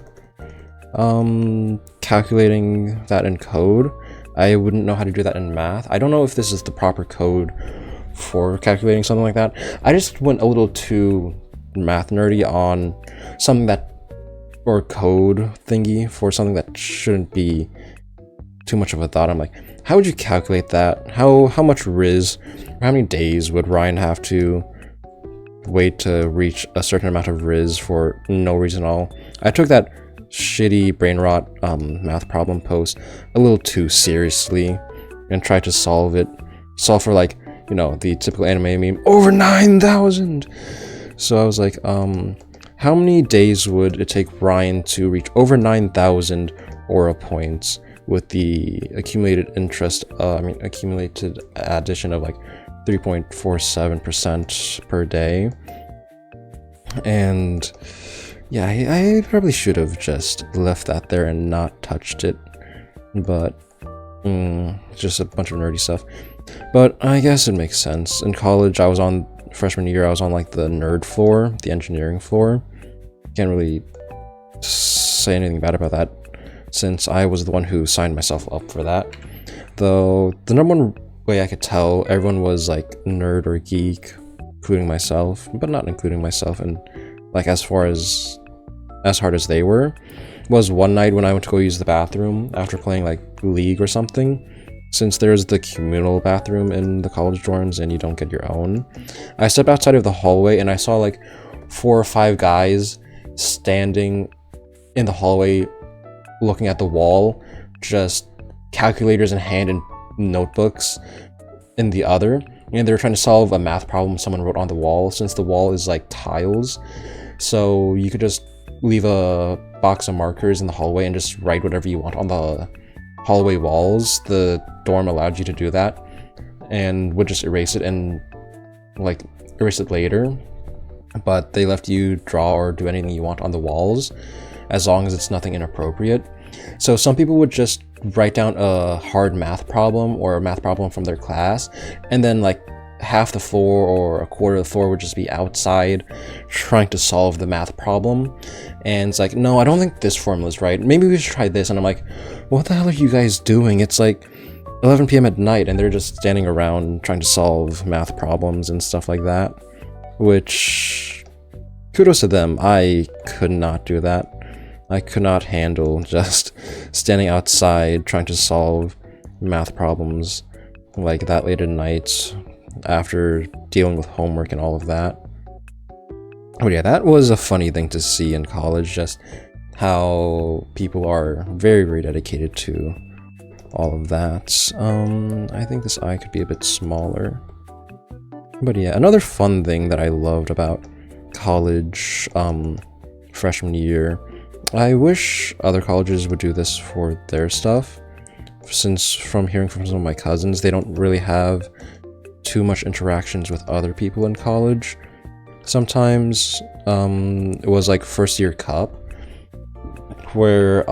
calculating that in code. I wouldn't know how to do that in math. I don't know if this is the proper code for calculating something like that. I just went a little too math nerdy on something that, or code thingy for something that shouldn't be too much of a thought. I'm like, how would you calculate that? How much Riz, or how many days would Ryan have to wait to reach a certain amount of Riz for no reason at all? I took that shitty brain rot math problem post a little too seriously and tried to solve for, like, you know, the typical anime meme, over 9,000. So I was like, how many days would it take Ryan to reach over 9,000 aura points with the accumulated accumulated addition of like 3.47% per day? And yeah, I probably should have just left that there and not touched it, but just a bunch of nerdy stuff. But I guess it makes sense. In college, freshman year, I was on like the nerd floor, the engineering floor. Can't really say anything bad about that, since I was the one who signed myself up for that. Though the number one way I could tell everyone was like nerd or geek, including myself, but not including myself, and like as hard as they were, was one night when I went to go use the bathroom after playing like League or something. Since there's the communal bathroom in the college dorms and you don't get your own, I stepped outside of the hallway and I saw like 4 or 5 guys standing in the hallway looking at the wall, just calculators in hand and notebooks in the other, and they were trying to solve a math problem someone wrote on the wall. Since the wall is like tiles, so you could just leave a box of markers in the hallway and just write whatever you want on the hallway walls. The dorm allowed you to do that and would just erase it and like erase it later, but they left you draw or do anything you want on the walls as long as it's nothing inappropriate. So some people would just write down a hard math problem or a math problem from their class, and then like half the floor or a quarter of the floor would just be outside trying to solve the math problem. And it's like, no, I don't think this formula is right, maybe we should try this. And I'm like, what the hell are you guys doing? It's like 11 p.m. at night and they're just standing around trying to solve math problems and stuff like that, which kudos to them. I could not do that. I could not handle just standing outside trying to solve math problems like that late at night after dealing with homework and all of that. But yeah, that was a funny thing to see in college, just how people are very, very dedicated to all of that. I think this eye could be a bit smaller. But yeah, another fun thing that I loved about college freshman year, I wish other colleges would do this for their stuff, since from hearing from some of my cousins, they don't really have too much interactions with other people in college. Sometimes it was like first year cup, where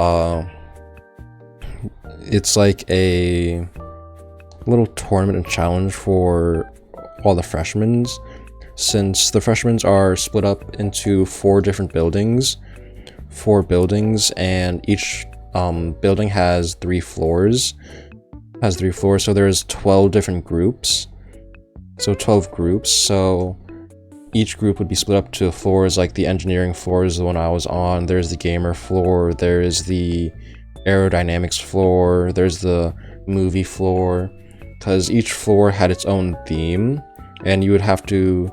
it's like a little tournament and challenge for all the freshmen, since the freshmen are split up into 4 buildings, and each building has 3 floors. So there's 12 different groups. So 12 groups. So each group would be split up to floors. Like the engineering floor is the one I was on. There's the gamer floor. There's the aerodynamics floor. There's the movie floor. Because each floor had its own theme, and you would have to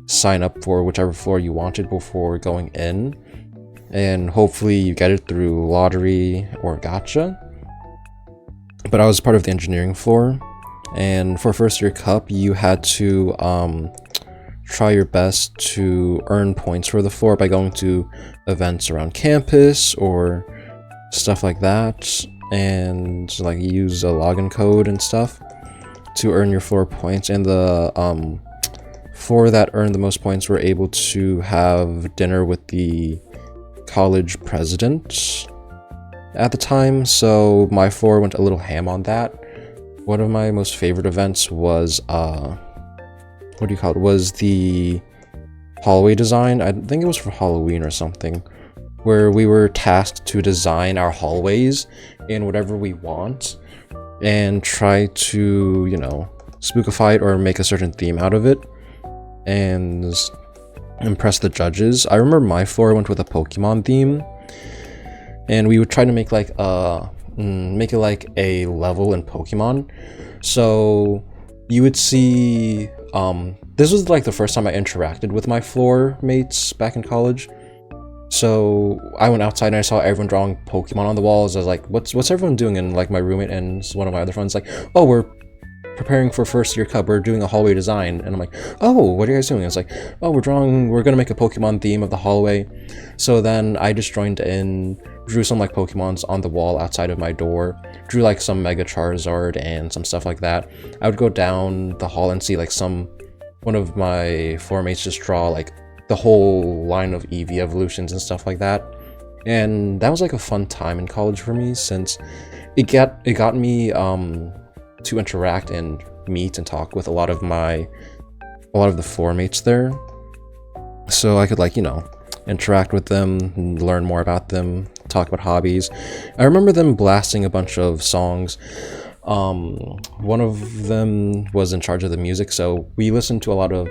sign up for whichever floor you wanted before going in. And hopefully you get it through lottery or gacha. But I was part of the engineering floor, And for first year cup, you had to try your best to earn points for the floor by going to events around campus or stuff like that, and like use a login code and stuff to earn your floor points. And the floor that earned the most points were able to have dinner with the college president at the time, so my floor went a little ham on that. One of my most favorite events was was the hallway design. I think it was for Halloween or something, where we were tasked to design our hallways in whatever we want and try to, you know, spookify it or make a certain theme out of it and impress the judges. I remember my floor went with a Pokemon theme, and we would try to make like make it like a level in Pokemon. So you would see this was like the first time I interacted with my floor mates back in college. So I went outside and I saw everyone drawing Pokemon on the walls. I was like, what's everyone doing? And like my roommate and one of my other friends like, oh, we're preparing for first year cup, we're doing a hallway design. And I'm like, oh, what are you guys doing? I was like, oh, we're gonna make a Pokemon theme of the hallway. So then I just joined in, drew some like Pokemons on the wall outside of my door, drew like some Mega Charizard and some stuff like that. I would go down the hall and see like one of my floor mates just draw like the whole line of Eevee evolutions and stuff like that. And that was like a fun time in college for me, since it got me to interact and meet and talk with a lot of the floor mates there, so I could, like, you know, interact with them, learn more about them, talk about hobbies. I remember them blasting a bunch of songs. One of them was in charge of the music, so we listened to a lot of,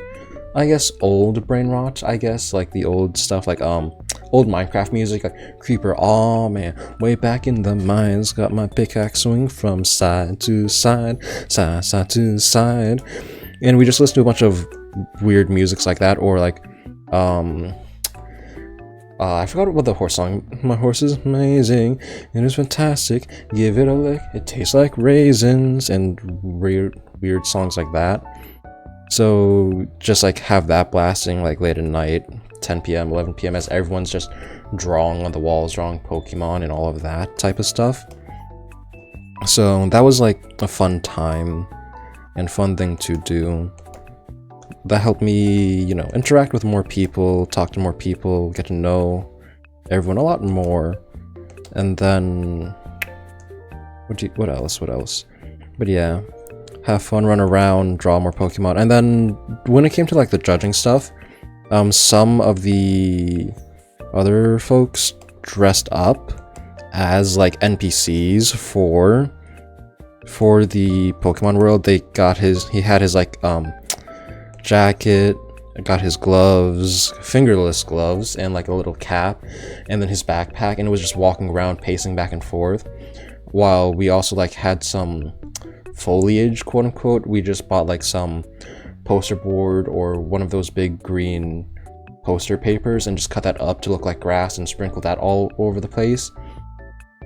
I guess, old brain rot, I guess, like the old stuff, like old Minecraft music, like Creeper, oh man, way back in the mines, got my pickaxe swing from side to side, side to side. And we just listened to a bunch of weird musics like that, or like I forgot what the horse song. My horse is amazing, it is fantastic, give it a lick, it tastes like raisins, and weird songs like that. So just like have that blasting like late at night, 10 p.m, 11 p.m, as everyone's just drawing on the walls, drawing Pokemon and all of that type of stuff. So that was like a fun time and fun thing to do. That helped me, you know, interact with more people, talk to more people, get to know everyone a lot more. And then what else? But yeah, have fun, run around, draw more Pokemon. And then when it came to like the judging stuff, some of the other folks dressed up as like NPCs for the Pokemon world. He had his like jacket, got his gloves, fingerless gloves, and like a little cap, and then his backpack, and it was just walking around pacing back and forth. While we also like had some foliage, quote unquote. We just bought like some poster board or one of those big green poster papers and just cut that up to look like grass and sprinkle that all over the place,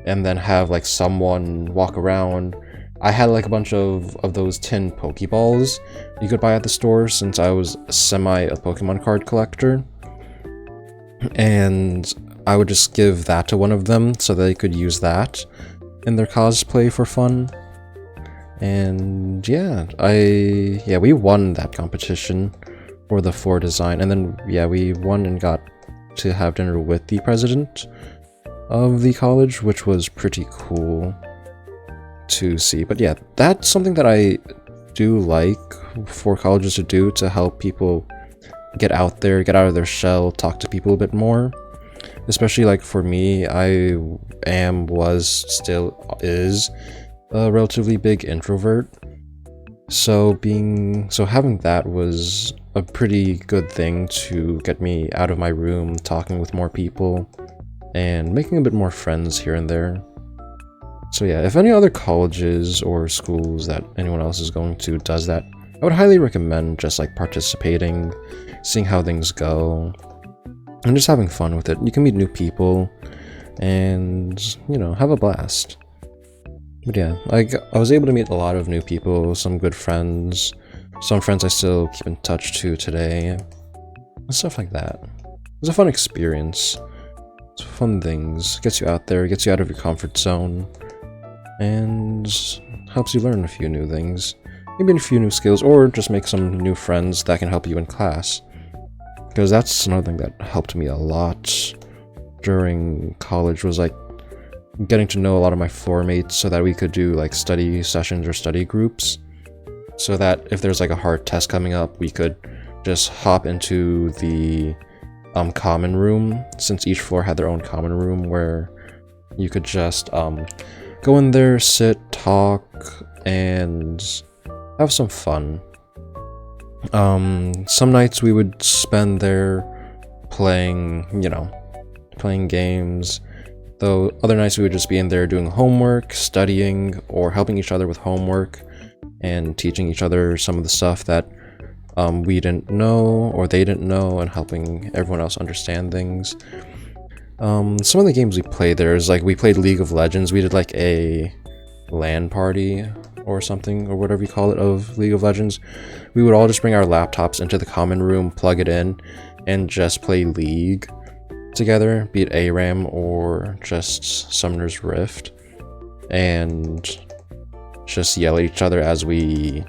and then have like someone walk around. I had like a bunch of those tin Pokeballs you could buy at the store, since I was a Pokemon card collector, and I would just give that to one of them so they could use that in their cosplay for fun. And yeah, we won that competition for the floor design, and then yeah, we won and got to have dinner with the president of the college, which was pretty cool to see. But yeah, that's something that I do like for colleges to do, to help people get out there, get out of their shell, talk to people a bit more. Especially like for me, I still is a relatively big introvert, so having that was a pretty good thing to get me out of my room, talking with more people and making a bit more friends here and there. So yeah, if any other colleges or schools that anyone else is going to does that, I would highly recommend just like participating, seeing how things go, and just having fun with it. You can meet new people and, you know, have a blast. But yeah, like, I was able to meet a lot of new people, some good friends, some friends I still keep in touch to today, and stuff like that. It was a fun experience. It's fun things. Gets you out there, gets you out of your comfort zone, and helps you learn a few new things. Maybe a few new skills, or just make some new friends that can help you in class. Because that's another thing that helped me a lot during college, was like getting to know a lot of my floor mates so that we could do like study sessions or study groups. So that if there's like a hard test coming up, we could just hop into the common room, since each floor had their own common room where you could just go in there, sit, talk, and have some fun. Some nights we would spend there playing, playing games, though other nights we would just be in there doing homework, studying, or helping each other with homework, and teaching each other some of the stuff that we didn't know or they didn't know, and helping everyone else understand things. Some of the games we played there is like we played League of Legends. We did like a LAN party or something, or whatever you call it, of League of Legends. We would all just bring our laptops into the common room, plug it in, and just play League together, be it ARAM or just Summoner's Rift, and just yell at each other as we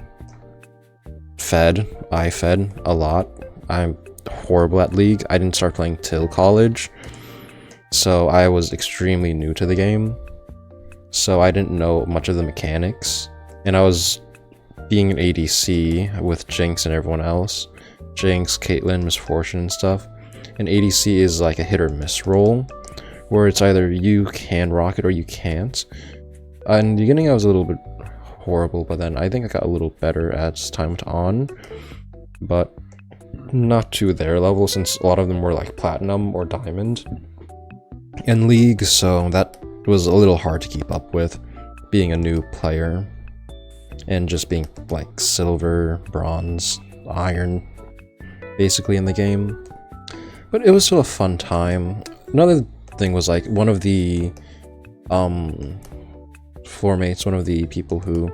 I fed a lot. I'm horrible at League. I didn't start playing till college, so I was extremely new to the game, so I didn't know much of the mechanics, and I was being an ADC with Jinx and everyone else. Jinx, Caitlyn, Misfortune, and stuff. And ADC is like a hit or miss role, where it's either you can rock it or you can't. In the beginning I was a little bit horrible, but then I think I got a little better as time went on, but not to their level, since a lot of them were like platinum or diamond in League, so that was a little hard to keep up with, being a new player and just being like silver, bronze, iron basically in the game. But it was still a fun time. Another thing was like one of the floor mates, one of the people who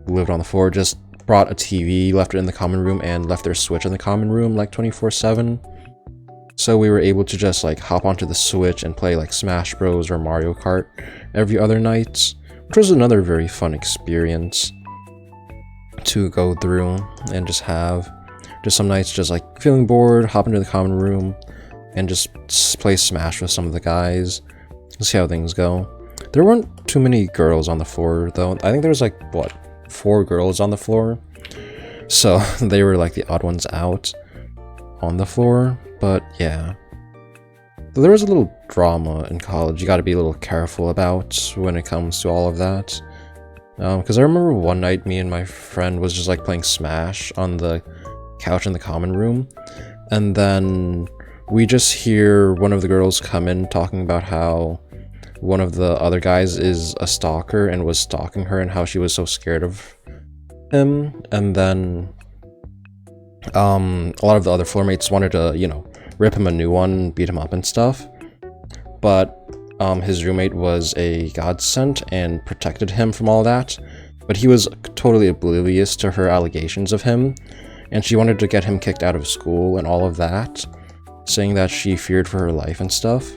lived on the floor, just brought a TV, left it in the common room, and left their Switch in the common room like 24/7. So we were able to just like hop onto the Switch and play like Smash Bros or Mario Kart every other night, which was another very fun experience to go through, and just have some nights just like feeling bored, hop into the common room and just play Smash with some of the guys, see how things go. There weren't too many girls on the floor though. I think there was like, what, 4 girls on the floor, so they were like the odd ones out on the floor. But yeah, there was a little drama in college you got to be a little careful about when it comes to all of that, because I remember one night me and my friend was just like playing Smash on the couch in the common room, and then we just hear one of the girls come in talking about how one of the other guys is a stalker and was stalking her, and how she was so scared of him. And then a lot of the other floor mates wanted to, rip him a new one, beat him up and stuff, but his roommate was a godsend and protected him from all that. But he was totally oblivious to her allegations of him, and she wanted to get him kicked out of school and all of that, saying that she feared for her life and stuff.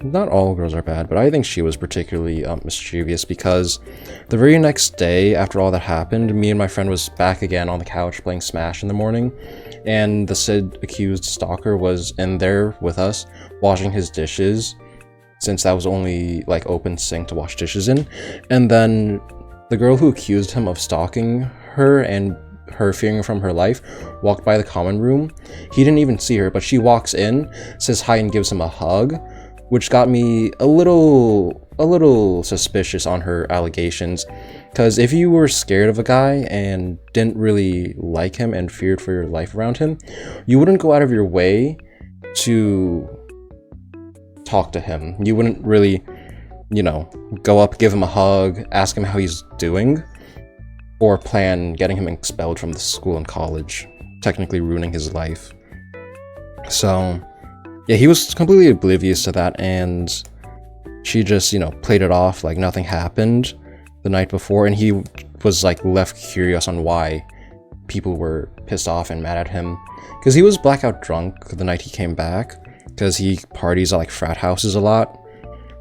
Not all girls are bad, but I think she was particularly mischievous, because the very next day after all that happened, me and my friend was back again on the couch playing Smash in the morning, and the Sid accused stalker was in there with us washing his dishes, since that was only like open sink to wash dishes in. And then the girl who accused him of stalking her and her fearing from her life walked by the common room. He didn't even see her, but she walks in, says hi, and gives him a hug, which got me a little suspicious on her allegations, because if you were scared of a guy and didn't really like him and feared for your life around him, you wouldn't go out of your way to talk to him. You wouldn't really, go up, give him a hug, ask him how he's doing, or plan getting him expelled from the school and college, technically ruining his life. So yeah, he was completely oblivious to that, and she just, played it off like nothing happened. the night before, and he was like left curious on why people were pissed off and mad at him, because he was blackout drunk the night he came back, because he parties at like frat houses a lot.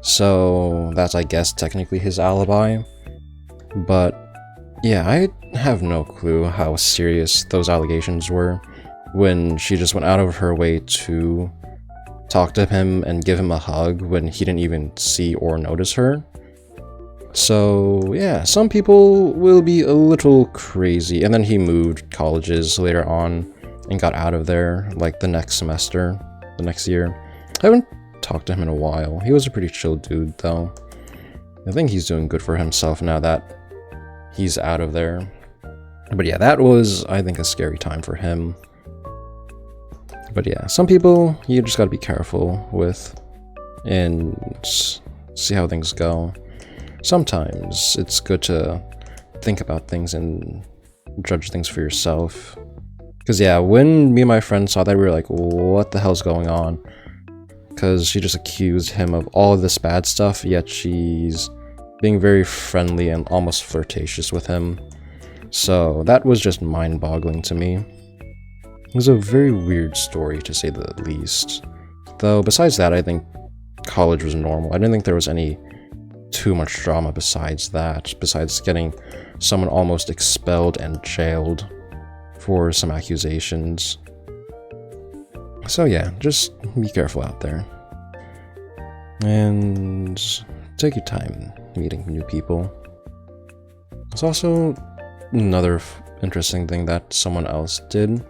So that's, I guess, technically his alibi. But yeah, I have no clue how serious those allegations were when she just went out of her way to talk to him and give him a hug when he didn't even see or notice her. So yeah, some people will be a little crazy. And then he moved colleges later on and got out of there like the next semester, the next year. I haven't talked to him in a while. He was a pretty chill dude though. I think he's doing good for himself now that he's out of there. But yeah, that was, I think, a scary time for him. But yeah, some people you just gotta be careful with and see how things go. Sometimes it's good to think about things and judge things for yourself. Because yeah, when me and my friend saw that, we were like, what the hell's going on? Because she just accused him of all of this bad stuff, yet she's being very friendly and almost flirtatious with him. So that was just mind-boggling to me. It was a very weird story, to say the least. Though besides that, I think college was normal. I didn't think there was any too much drama besides that, besides getting someone almost expelled and jailed for some accusations. So yeah, just be careful out there. And take your time meeting new people. There's also another interesting thing that someone else did.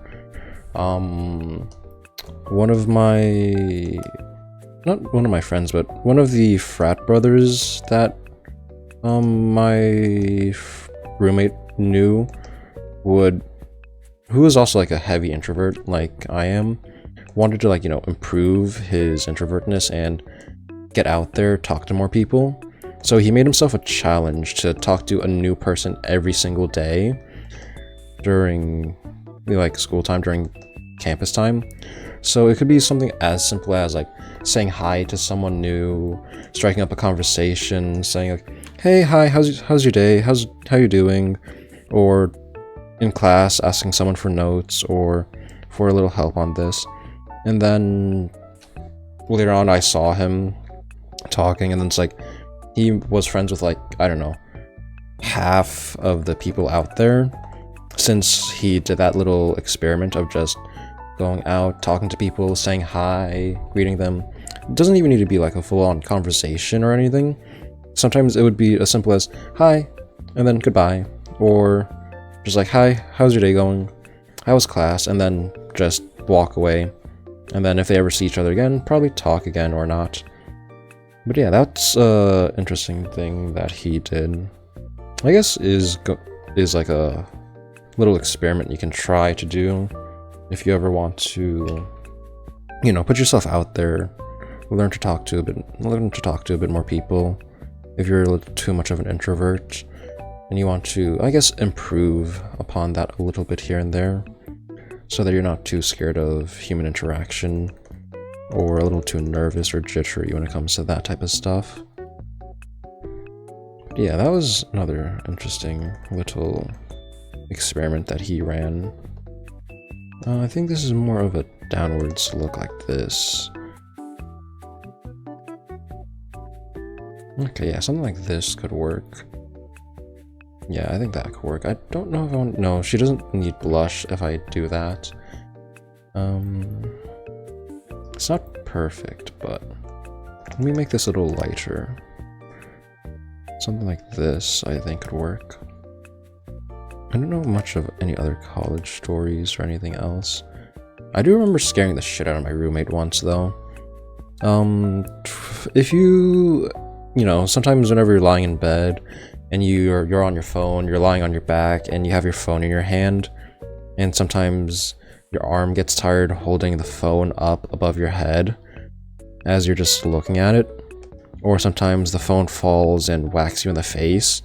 One of my... not one of my friends, but one of the frat brothers that my roommate knew who was also like a heavy introvert like I am, wanted to, like, you know, improve his introvertness and get out there, talk to more people. So he made himself a challenge to talk to a new person every single day during like school time, during campus time. So it could be something as simple as like saying hi to someone new, striking up a conversation, saying like, hey, hi, how's your day? How you doing? Or in class, asking someone for notes or for a little help on this. And then later on, I saw him talking, and then it's like he was friends with, like, I don't know, half of the people out there, since he did that little experiment of just going out, talking to people, saying hi, greeting them. It doesn't even need to be like a full-on conversation or anything. Sometimes it would be as simple as hi, and then goodbye, or just like, hi, how's your day going? How was class? And then just walk away. And then if they ever see each other again, probably talk again or not. But yeah, that's an interesting thing that he did. I guess is like a little experiment you can try to do if you ever want to, you know, put yourself out there, learn to talk to a bit more people. If you're a little too much of an introvert and you want to, I guess, improve upon that a little bit here and there, so that you're not too scared of human interaction or a little too nervous or jittery when it comes to that type of stuff. But yeah, that was another interesting little experiment that he ran. I think this is more of a downwards look like this. Okay, yeah, something like this could work. Yeah, I think that could work. I don't know if I want... No, she doesn't need blush if I do that. It's not perfect, but let me make this a little lighter. Something like this, I think, could work. I don't know much of any other college stories or anything else. I do remember scaring the shit out of my roommate once, though. If you know, sometimes whenever you're lying in bed and you're on your phone, you're lying on your back and you have your phone in your hand, and sometimes your arm gets tired holding the phone up above your head as you're just looking at it, or sometimes the phone falls and whacks you in the face.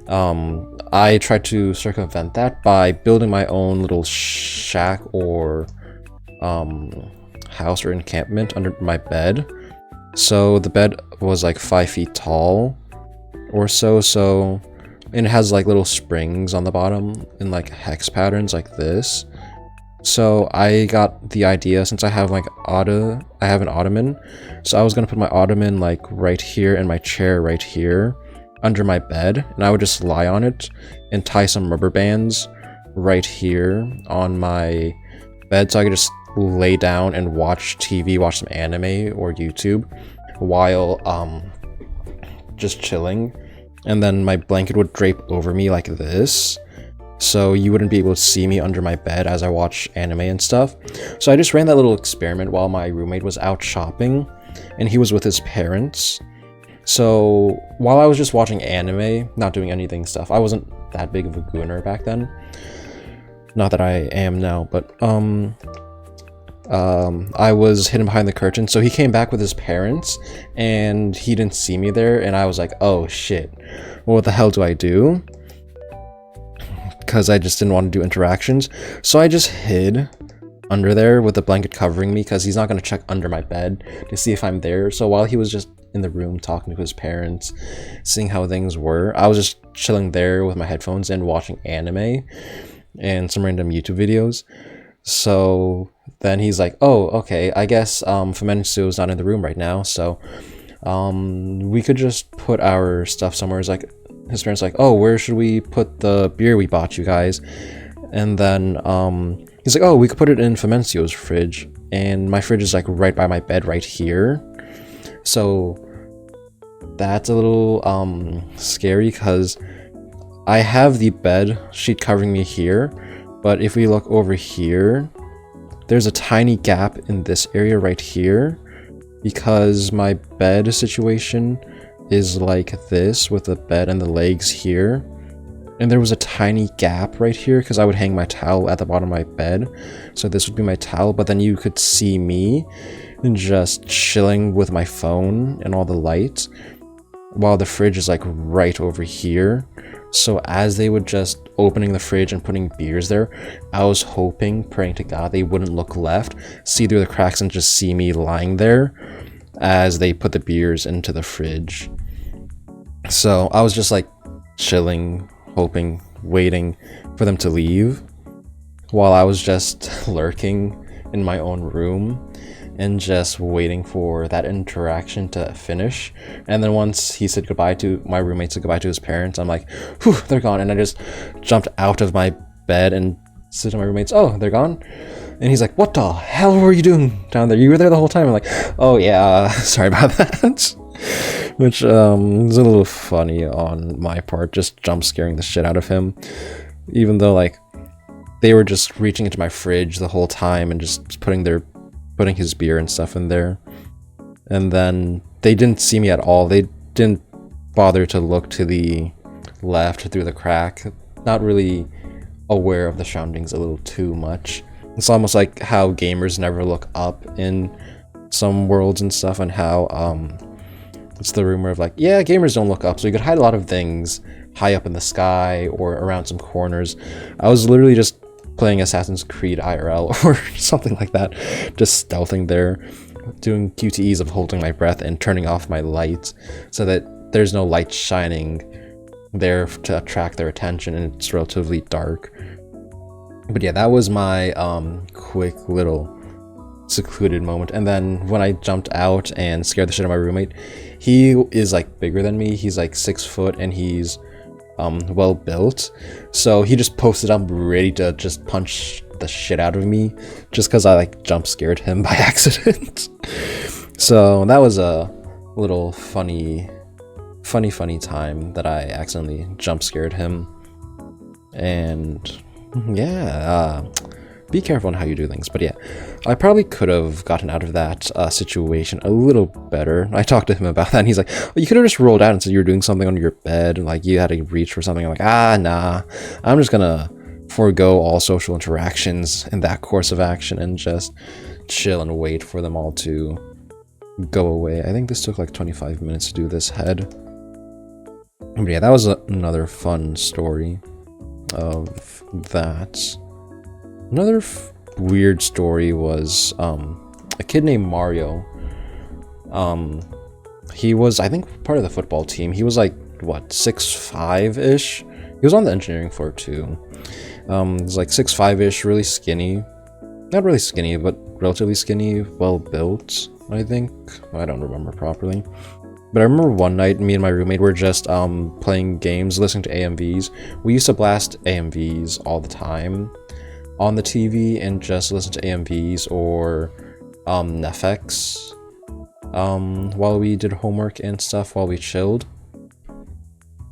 I tried to circumvent that by building my own little shack or house or encampment under my bed. So the bed was like 5 feet tall or so and it has like little springs on the bottom in like hex patterns like this. So I got the idea, since I have like I have an ottoman, so I was gonna put my ottoman like right here and my chair right here under my bed, and I would just lie on it and tie some rubber bands right here on my bed, so I could just lay down and watch TV, watch some anime or YouTube while just chilling. And then my blanket would drape over me like this, so you wouldn't be able to see me under my bed as I watch anime and stuff. So I just ran that little experiment while my roommate was out shopping, and he was with his parents. So while I was just watching anime, not doing anything stuff, I wasn't that big of a gooner back then. Not that I am now, but I was hidden behind the curtain, so he came back with his parents, and he didn't see me there, and I was like, oh shit, what the hell do I do? Because I just didn't want to do interactions, so I just hid under there with the blanket covering me, because he's not going to check under my bed to see if I'm there. So while he was just in the room talking to his parents, seeing how things were, I was just chilling there with my headphones and watching anime and some random YouTube videos. So then he's like, oh, okay, I guess Famitsu is not in the room right now, so we could just put our stuff somewhere. It's like, his parents like, oh, where should we put the beer we bought you guys? And then he's like, oh, we could put it in Famitsu's fridge, and my fridge is like right by my bed right here. So that's a little scary, because I have the bed sheet covering me here, but if we look over here, there's a tiny gap in this area right here, because my bed situation is like this with the bed and the legs here, and there was a tiny gap right here because I would hang my towel at the bottom of my bed, so this would be my towel, but then you could see me just chilling with my phone and all the lights while the fridge is like right over here. So as they would just opening the fridge and putting beers there, I was hoping, praying to God, they wouldn't look left, see through the cracks, and just see me lying there as they put the beers into the fridge. So I was just like chilling, hoping, waiting for them to leave, while I was just lurking in my own room and just waiting for that interaction to finish. And then once he said goodbye to my roommate, said goodbye to his parents, I'm like, whew, they're gone. And I just jumped out of my bed and said to my roommates, oh, they're gone? And he's like, what the hell were you doing down there? You were there the whole time. I'm like, oh yeah, sorry about that. Which is a little funny on my part, just jump scaring the shit out of him. Even though like they were just reaching into my fridge the whole time and just putting his beer and stuff in there. And then they didn't see me at all. They didn't bother to look to the left through the crack. Not really aware of the surroundings a little too much. It's almost like how gamers never look up in some worlds and stuff, and how it's the rumor of like, yeah, gamers don't look up, so you could hide a lot of things high up in the sky or around some corners. I was literally just playing Assassin's Creed IRL or something like that, just stealthing there, doing QTEs of holding my breath and turning off my lights so that there's no light shining there to attract their attention, and it's relatively dark. But yeah, that was my quick little secluded moment. And then when I jumped out and scared the shit out of my roommate, he is like bigger than me. He's like 6 foot and he's well built, so he just posted up ready to just punch the shit out of me just because I like jump scared him by accident. So that was a little funny time that I accidentally jump scared him. And yeah, be careful on how you do things. But yeah, I probably could have gotten out of that situation a little better. I talked to him about that, and he's like, well, you could have just rolled out and said you were doing something on your bed, like you had to reach for something. I'm like, nah, I'm just gonna forego all social interactions in that course of action and just chill and wait for them all to go away. I think this took like 25 minutes to do this head. But yeah, that was another fun story of that. Another weird story was a kid named Mario. He was, I think, part of the football team. He was like what, 6'5"-ish. He was on the engineering floor too. He was like 6'5"-ish, really skinny. Not really skinny, but relatively skinny, well built, I think. I don't remember properly. But I remember one night, me and my roommate were just playing games, listening to AMVs. We used to blast AMVs all the time on the TV and just listen to AMVs or NFX while we did homework and stuff, while we chilled.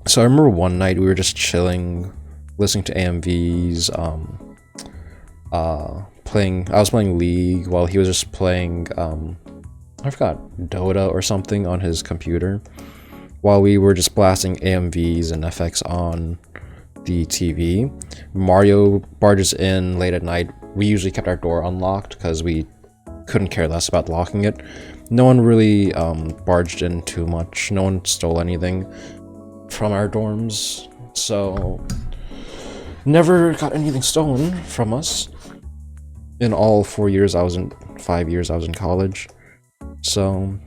So I remember one night we were just chilling, listening to AMVs, I was playing League while he was just playing, I forgot, Dota or something on his computer, while we were just blasting AMVs and FX on the TV. Mario barges in late at night. We usually kept our door unlocked because we couldn't care less about locking it. No one really barged in too much. No one stole anything from our dorms, so never got anything stolen from us in all 5 years I was in college. So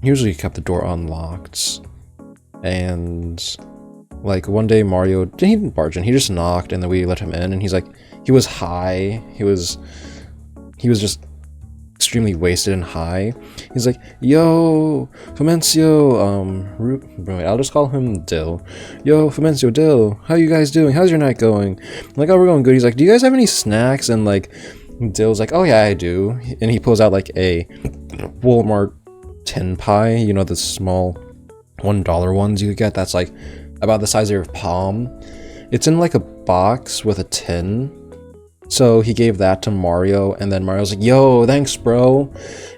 usually kept the door unlocked, and like one day Mario, he didn't barge in, he just knocked, and then we let him in, and he's like, he was high, he was just extremely wasted and high. He's like, yo, Fomencio, I'll just call him Dill. Yo, Fomencio, Dill, how you guys doing? How's your night going? I'm like, oh, we're going good. He's like, do you guys have any snacks? And like, Dill's like, oh yeah, I do. And he pulls out like a Walmart tin pie, you know, the small $1 ones you could get that's like about the size of your palm. It's in like a box with a tin. So he gave that to Mario, and then Mario's like, yo, thanks, bro.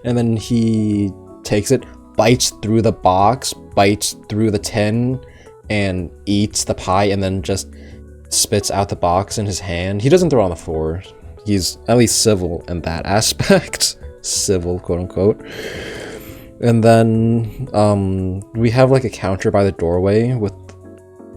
And then he takes it, bites through the box, bites through the tin, and eats the pie, and then just spits out the box in his hand. He doesn't throw it on the floor. He's at least civil in that aspect. Civil, quote unquote. And then we have like a counter by the doorway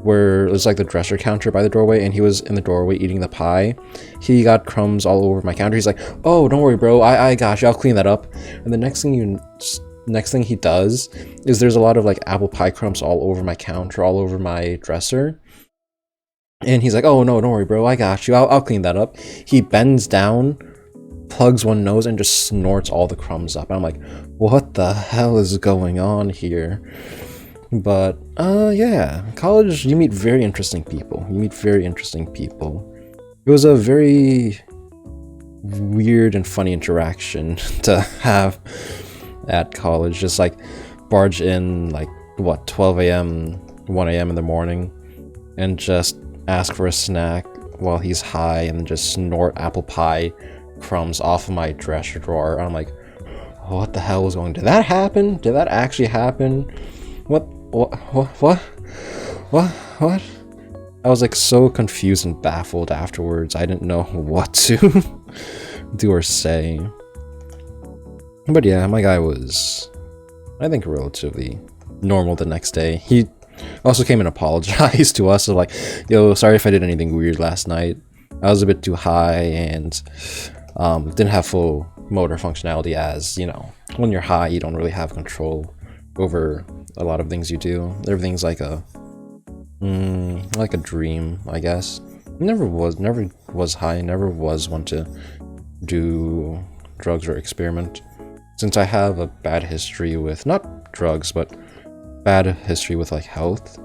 where it's like the dresser counter by the doorway, and he was in the doorway eating the pie. He got crumbs all over my counter. He's like, oh, don't worry, bro, I got you, I'll clean that up. And the next thing he does is there's a lot of like apple pie crumbs all over my counter, all over my dresser. And he's like, oh no, don't worry, bro, I got you, I'll clean that up. He bends down, plugs one nose, and just snorts all the crumbs up. And I'm like, what the hell is going on here? But yeah, college, you meet very interesting people. It was a very weird and funny interaction to have at college. Just like barge in like, what, 12 a.m., 1 a.m. in the morning, and just ask for a snack while he's high, and just snort apple pie crumbs off of my dresser drawer. And I'm like, what the hell was going on? Did that happen? Did that actually happen? What? I was like so confused and baffled afterwards. I didn't know what to do or say. But yeah, my guy was, I think, relatively normal the next day. He also came and apologized to us, so like, yo, sorry if I did anything weird last night. I was a bit too high and didn't have full motor functionality, as, you know, when you're high, you don't really have control over a lot of things you do. Everything's like a dream, I guess. Never was high, never was one to do drugs or experiment. Since I have a bad history with, not drugs, but bad history with like health.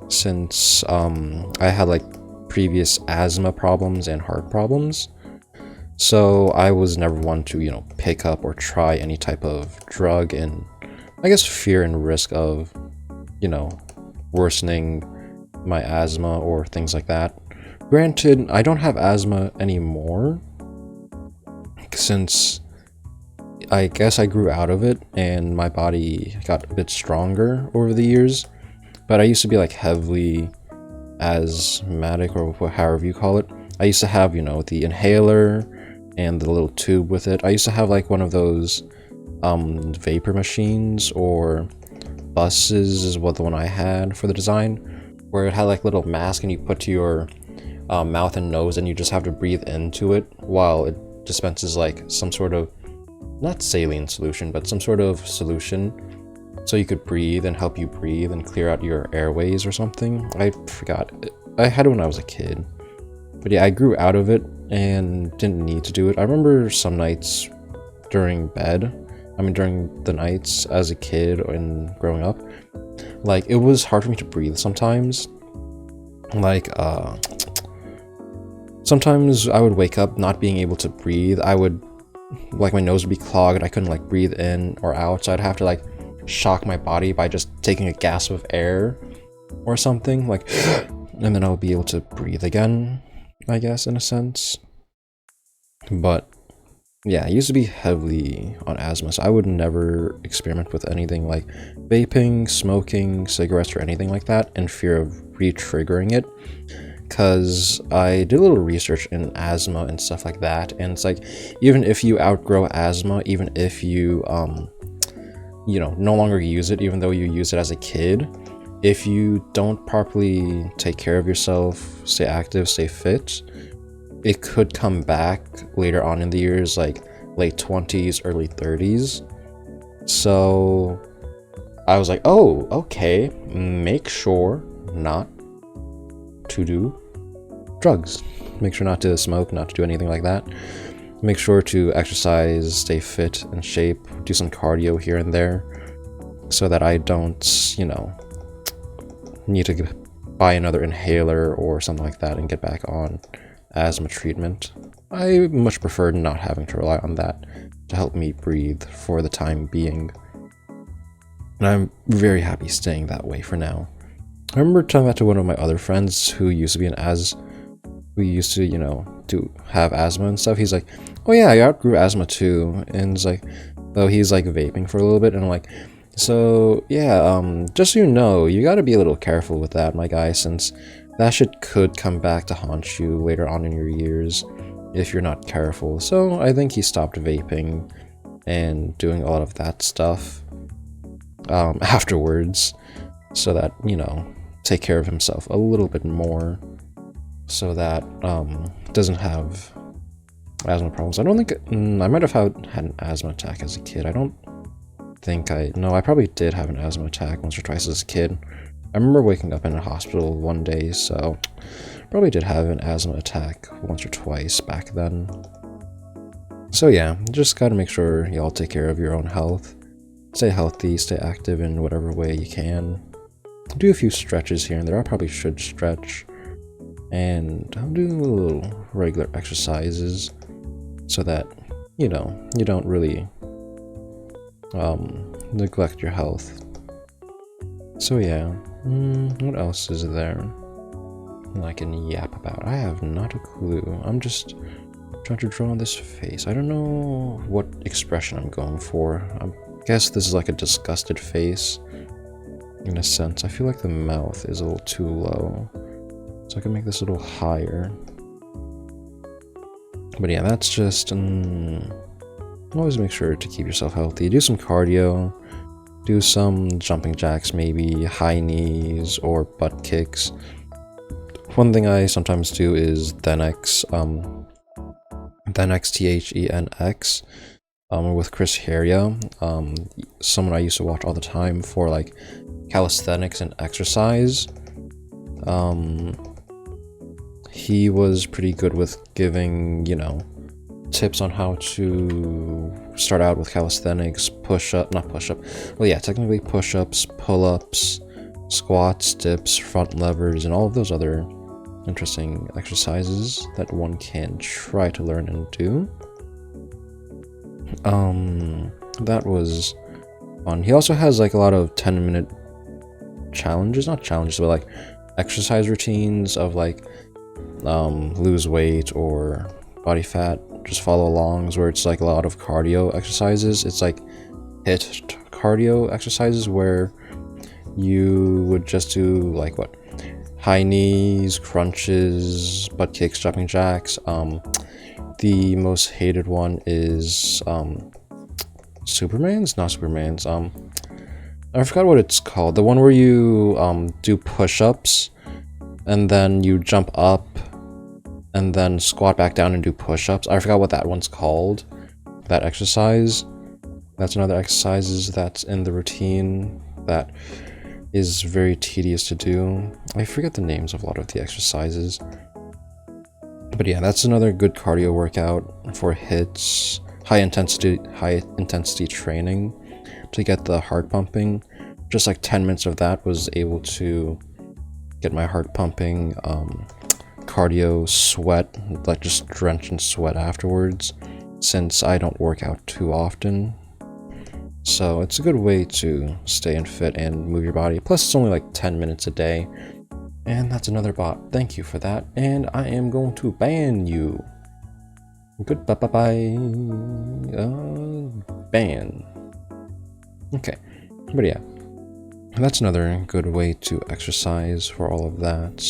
Since I had like previous asthma problems and heart problems. So I was never one to, you know, pick up or try any type of drug, and I guess fear and risk of, you know, worsening my asthma or things like that. Granted, I don't have asthma anymore, since I guess I grew out of it and my body got a bit stronger over the years. But I used to be like heavily asthmatic, or however you call it. I used to have, you know, the inhaler and the little tube with it. I used to have like one of those vapor machines, or buses is what the one I had for the design, where it had like little mask and you put to your mouth and nose, and you just have to breathe into it while it dispenses like some sort of, not saline solution, but some sort of solution so you could breathe and help you breathe and clear out your airways or something. I forgot. I had it when I was a kid. But yeah, I grew out of it and didn't need to do it. I remember some nights during the nights as a kid and growing up, like, it was hard for me to breathe sometimes. Like, sometimes I would wake up not being able to breathe. Like, my nose would be clogged. I couldn't, like, breathe in or out. So I'd have to, like, shock my body by just taking a gasp of air or something. Like, and then I'll be able to breathe again, I guess, in a sense. But yeah, I used to be heavily on asthma, so I would never experiment with anything like vaping, smoking, cigarettes, or anything like that in fear of re-triggering it. Because I did a little research in asthma and stuff like that, and it's like, even if you outgrow asthma, even if you, no longer use it, even though you use it as a kid, if you don't properly take care of yourself, stay active, stay fit, it could come back later on in the years, like late 20s, early 30s. So I was like, oh, okay, make sure not to do drugs. Make sure not to smoke, not to do anything like that. Make sure to exercise, stay fit and shape, do some cardio here and there, so that I don't, need to buy another inhaler or something like that and get back on asthma treatment. I much prefer not having to rely on that to help me breathe for the time being. And I'm very happy staying that way for now. I remember telling that to one of my other friends who used to to have asthma and stuff. He's like, oh yeah, I outgrew asthma too. And it's like, though he's like vaping for a little bit, and I'm like, so yeah, just so you know, you gotta be a little careful with that, my guy, since that shit could come back to haunt you later on in your years if you're not careful. So I think he stopped vaping and doing a lot of that stuff afterwards, so that, take care of himself a little bit more, so that doesn't have asthma problems. I don't think I might have had an asthma attack as a kid. I probably did have an asthma attack once or twice as a kid. I remember waking up in a hospital one day, so probably did have an asthma attack once or twice back then. So yeah, just gotta make sure y'all take care of your own health. Stay healthy, stay active in whatever way you can. Do a few stretches here and there. I probably should stretch. And I'll do little regular exercises so that, you don't really neglect your health. So yeah, what else is there I can yap about? I have not a clue. I'm just trying to draw on this face. I don't know what expression I'm going for. I guess this is like a disgusted face, in a sense. I feel like the mouth is a little too low, so I can make this a little higher. But yeah, that's just, always make sure to keep yourself healthy. Do some cardio, do some jumping jacks, maybe high knees or butt kicks. One thing I sometimes do is Thenx, THENX, with Chris Heria, someone I used to watch all the time for like calisthenics and exercise. He was pretty good with giving, tips on how to start out with calisthenics, technically push-ups, pull-ups, squats, dips, front levers, and all of those other interesting exercises that one can try to learn and do. That was fun. He also has like a lot of 10-minute challenges, not challenges, but like exercise routines of like lose weight or body fat, just follow alongs, where it's like a lot of cardio exercises. It's like HIIT cardio exercises where you would just do like high knees, crunches, butt kicks, jumping jacks. The most hated one is Superman's? Not Superman's. I forgot what it's called. The one where you do push-ups and then you jump up and then squat back down and do push-ups. I forgot what that one's called, that exercise. That's another exercises that's in the routine that is very tedious to do. I forget the names of a lot of the exercises. But yeah, that's another good cardio workout for hits, high intensity training to get the heart pumping. Just like 10 minutes of that was able to get my heart pumping, cardio, sweat, like just drenched in sweat afterwards, since I don't work out too often. So it's a good way to stay in fit and move your body. Plus it's only like 10 minutes a day. And that's another bot. Thank you for that. And I am going to ban you. Goodbye. Ban. Okay. But yeah. That's another good way to exercise for all of that.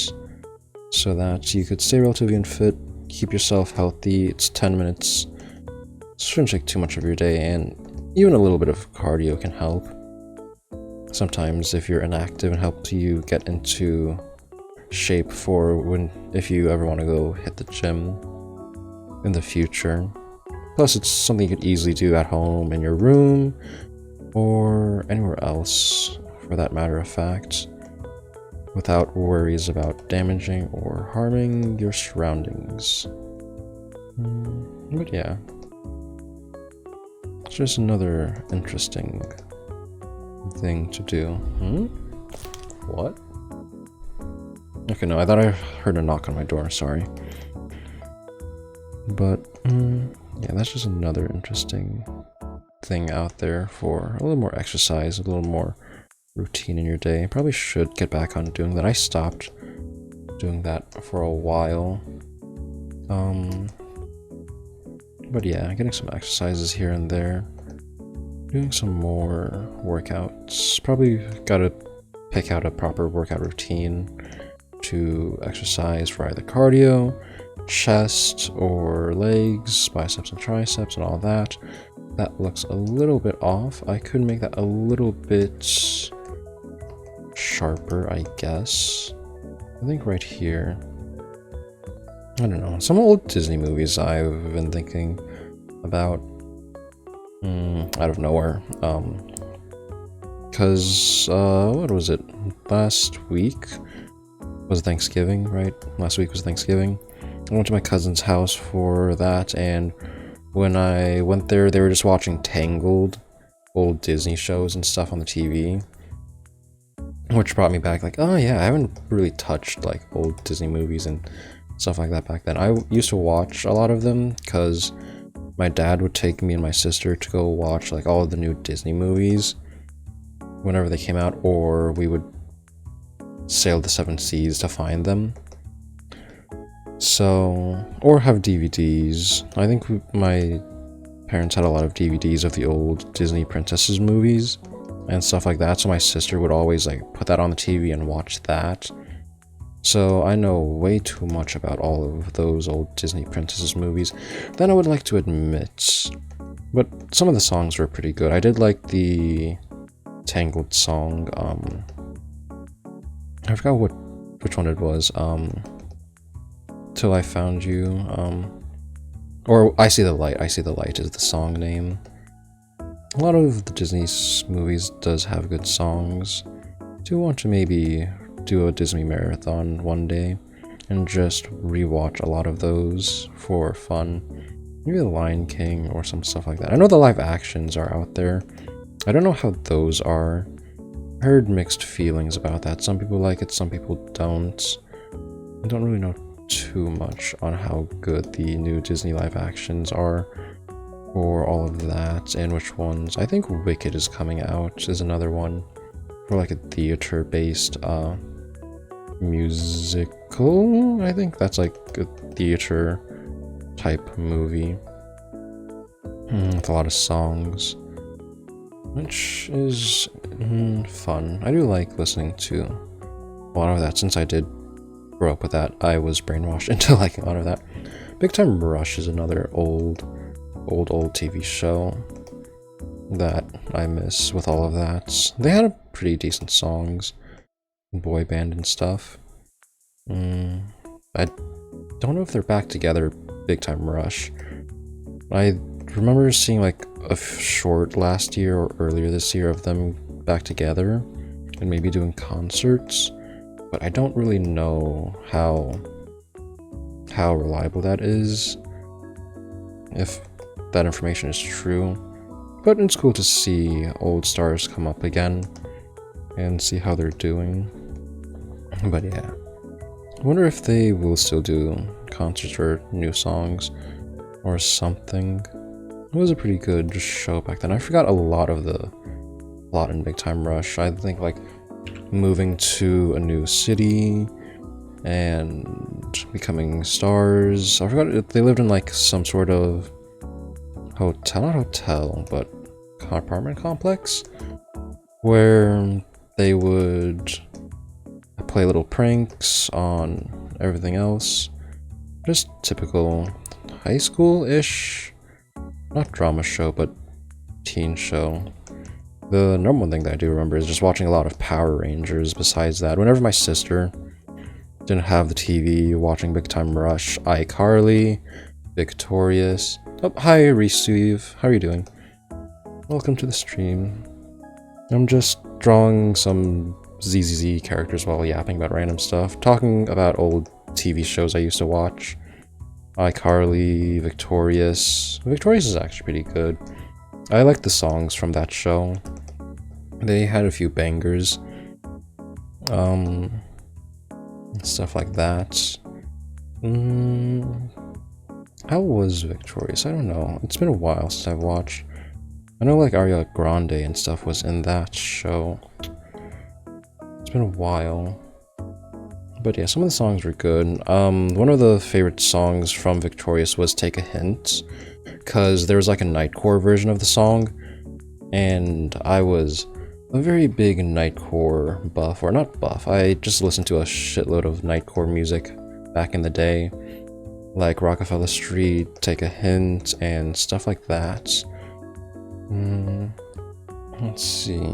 So that you could stay relatively fit, keep yourself healthy. It's 10 minutes. It shouldn't take too much of your day, and even a little bit of cardio can help. Sometimes if you're inactive, and help you get into shape for if you ever want to go hit the gym in the future. Plus it's something you could easily do at home, in your room, or anywhere else for that matter of fact, without worries about damaging or harming your surroundings. But yeah, it's just another interesting thing to do. What? Okay, no, I thought I heard a knock on my door, sorry. But, yeah, that's just another interesting thing out there for a little more exercise, a little more routine in your day. Probably should get back on doing that. I stopped doing that for a while. But yeah, getting some exercises here and there. Doing some more workouts. Probably gotta pick out a proper workout routine to exercise for either cardio, chest, or legs, biceps and triceps, and all that. That looks a little bit off. I could make that a little bit sharper, I guess. I think right here. I don't know. Some old Disney movies I've been thinking about out of nowhere. Because, what was it? Last week was Thanksgiving, right? Last week was Thanksgiving. I went to my cousin's house for that, and when I went there, they were just watching Tangled, old Disney shows and stuff on the TV. Which brought me back, like, oh yeah, I haven't really touched, like, old Disney movies and stuff like that back then. I used to watch a lot of them, because my dad would take me and my sister to go watch, like, all of the new Disney movies whenever they came out, or we would sail the 7 seas to find them. So, or have DVDs. I think my parents had a lot of DVDs of the old Disney princesses movies and stuff like that, so my sister would always like put that on the TV and watch that. So I know way too much about all of those old Disney princesses movies than I would like to admit. But some of the songs were pretty good. I did like the Tangled song. I forgot which one it was. Till I Found You. Or I See the Light. I See the Light is the song name. A lot of the Disney movies does have good songs. Do want to maybe do a Disney marathon one day and just rewatch a lot of those for fun. Maybe The Lion King or some stuff like that. I know the live actions are out there. I don't know how those are. I heard mixed feelings about that. Some people like it, some people don't. I don't really know too much on how good the new Disney live actions are for all of that and which ones. I think Wicked is coming out is another one for like a theater based musical. I think that's like a theater type movie with a lot of songs, which is fun. I do like listening to a lot of that. Since I did grow up with that, I was brainwashed into liking a lot of that. Big Time Rush is another old TV show that I miss with all of that. They had a pretty decent songs, boy band and stuff. I don't know if they're back together, Big Time Rush. I remember seeing like a short last year or earlier this year of them back together and maybe doing concerts, but I don't really know how reliable that is, if that information is true. But it's cool to see old stars come up again and see how they're doing. But yeah, I wonder if they will still do concerts or new songs or something. It was a pretty good show back then. I forgot a lot of the plot in Big Time Rush. I think like moving to a new city and becoming stars. I forgot if they lived in like some sort of not hotel, but apartment complex where they would play little pranks on everything else. Just typical high school-ish, not drama show, but teen show. The number one thing that I do remember is just watching a lot of Power Rangers. Besides that, whenever my sister didn't have the TV, watching Big Time Rush, iCarly, Victorious. Oh, hi Receive, how are you doing? Welcome to the stream. I'm just drawing some ZZZ characters while yapping about random stuff, talking about old TV shows I used to watch. iCarly, Victorious. Victorious is actually pretty good. I like the songs from that show. They had a few bangers. Stuff like that. How was Victorious? I don't know. It's been a while since I've watched. I know like Ariana Grande and stuff was in that show. It's been a while. But yeah, some of the songs were good. One of the favorite songs from Victorious was Take a Hint, because there was like a Nightcore version of the song, and I was a very big Nightcore buff, or not buff, I just listened to a shitload of Nightcore music back in the day, like Rockefeller Street, Take a Hint, and stuff like that. Let's see.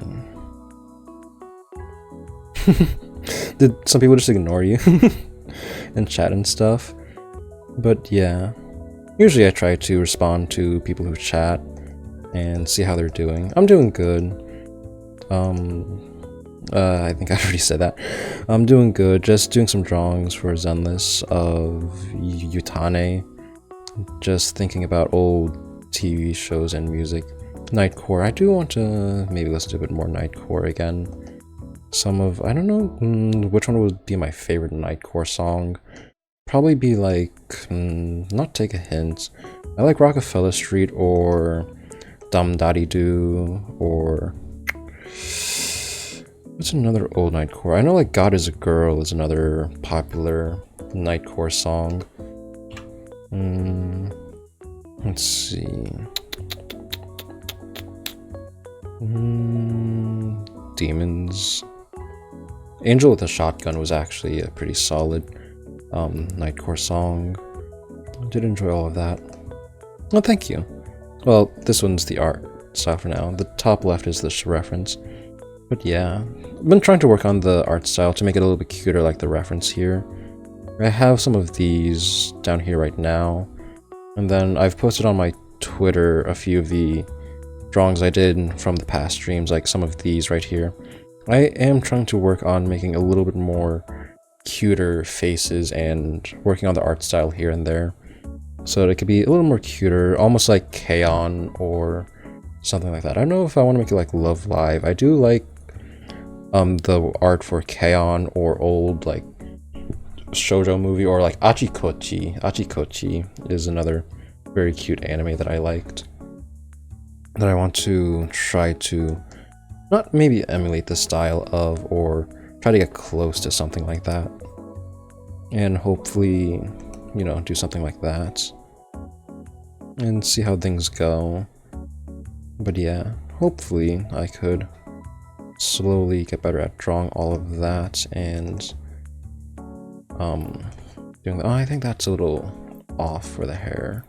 Did some people just ignore you and chat and stuff? But yeah, usually I try to respond to people who chat and see how they're doing. I'm doing good. I think I already said that. I'm doing good, just doing some drawings for Zenless of Yutane. Just thinking about old TV shows and music. Nightcore, I do want to maybe listen to a bit more Nightcore again. I don't know which one would be my favorite Nightcore song. Probably be like, not Take a Hint. I like Rockefeller Street or Dum Daddy Doo or... What's another old Nightcore? I know like God is a Girl is another popular Nightcore song. Let's see. Demons. Angel with a Shotgun was actually a pretty solid Nightcore song. I did enjoy all of that. Oh, thank you. Well, this one's the art style for now. The top left is this reference. But yeah, I've been trying to work on the art style to make it a little bit cuter like the reference here. I have some of these down here right now. And then I've posted on my Twitter a few of the drawings I did from the past streams, like some of these right here. I am trying to work on making a little bit more cuter faces and working on the art style here and there, so that it could be a little more cuter, almost like K-On! Or something like that. I don't know if I want to make it like Love Live. I do like the art for K-On! Or old like shoujo movie, or like Achikochi. Achikochi is another very cute anime that I liked, that I want to try to not maybe emulate the style of, or try to get close to something like that, and hopefully, you know, do something like that and see how things go. But yeah, hopefully I could slowly get better at drawing all of that and doing that. Oh, I think that's a little off for the hair.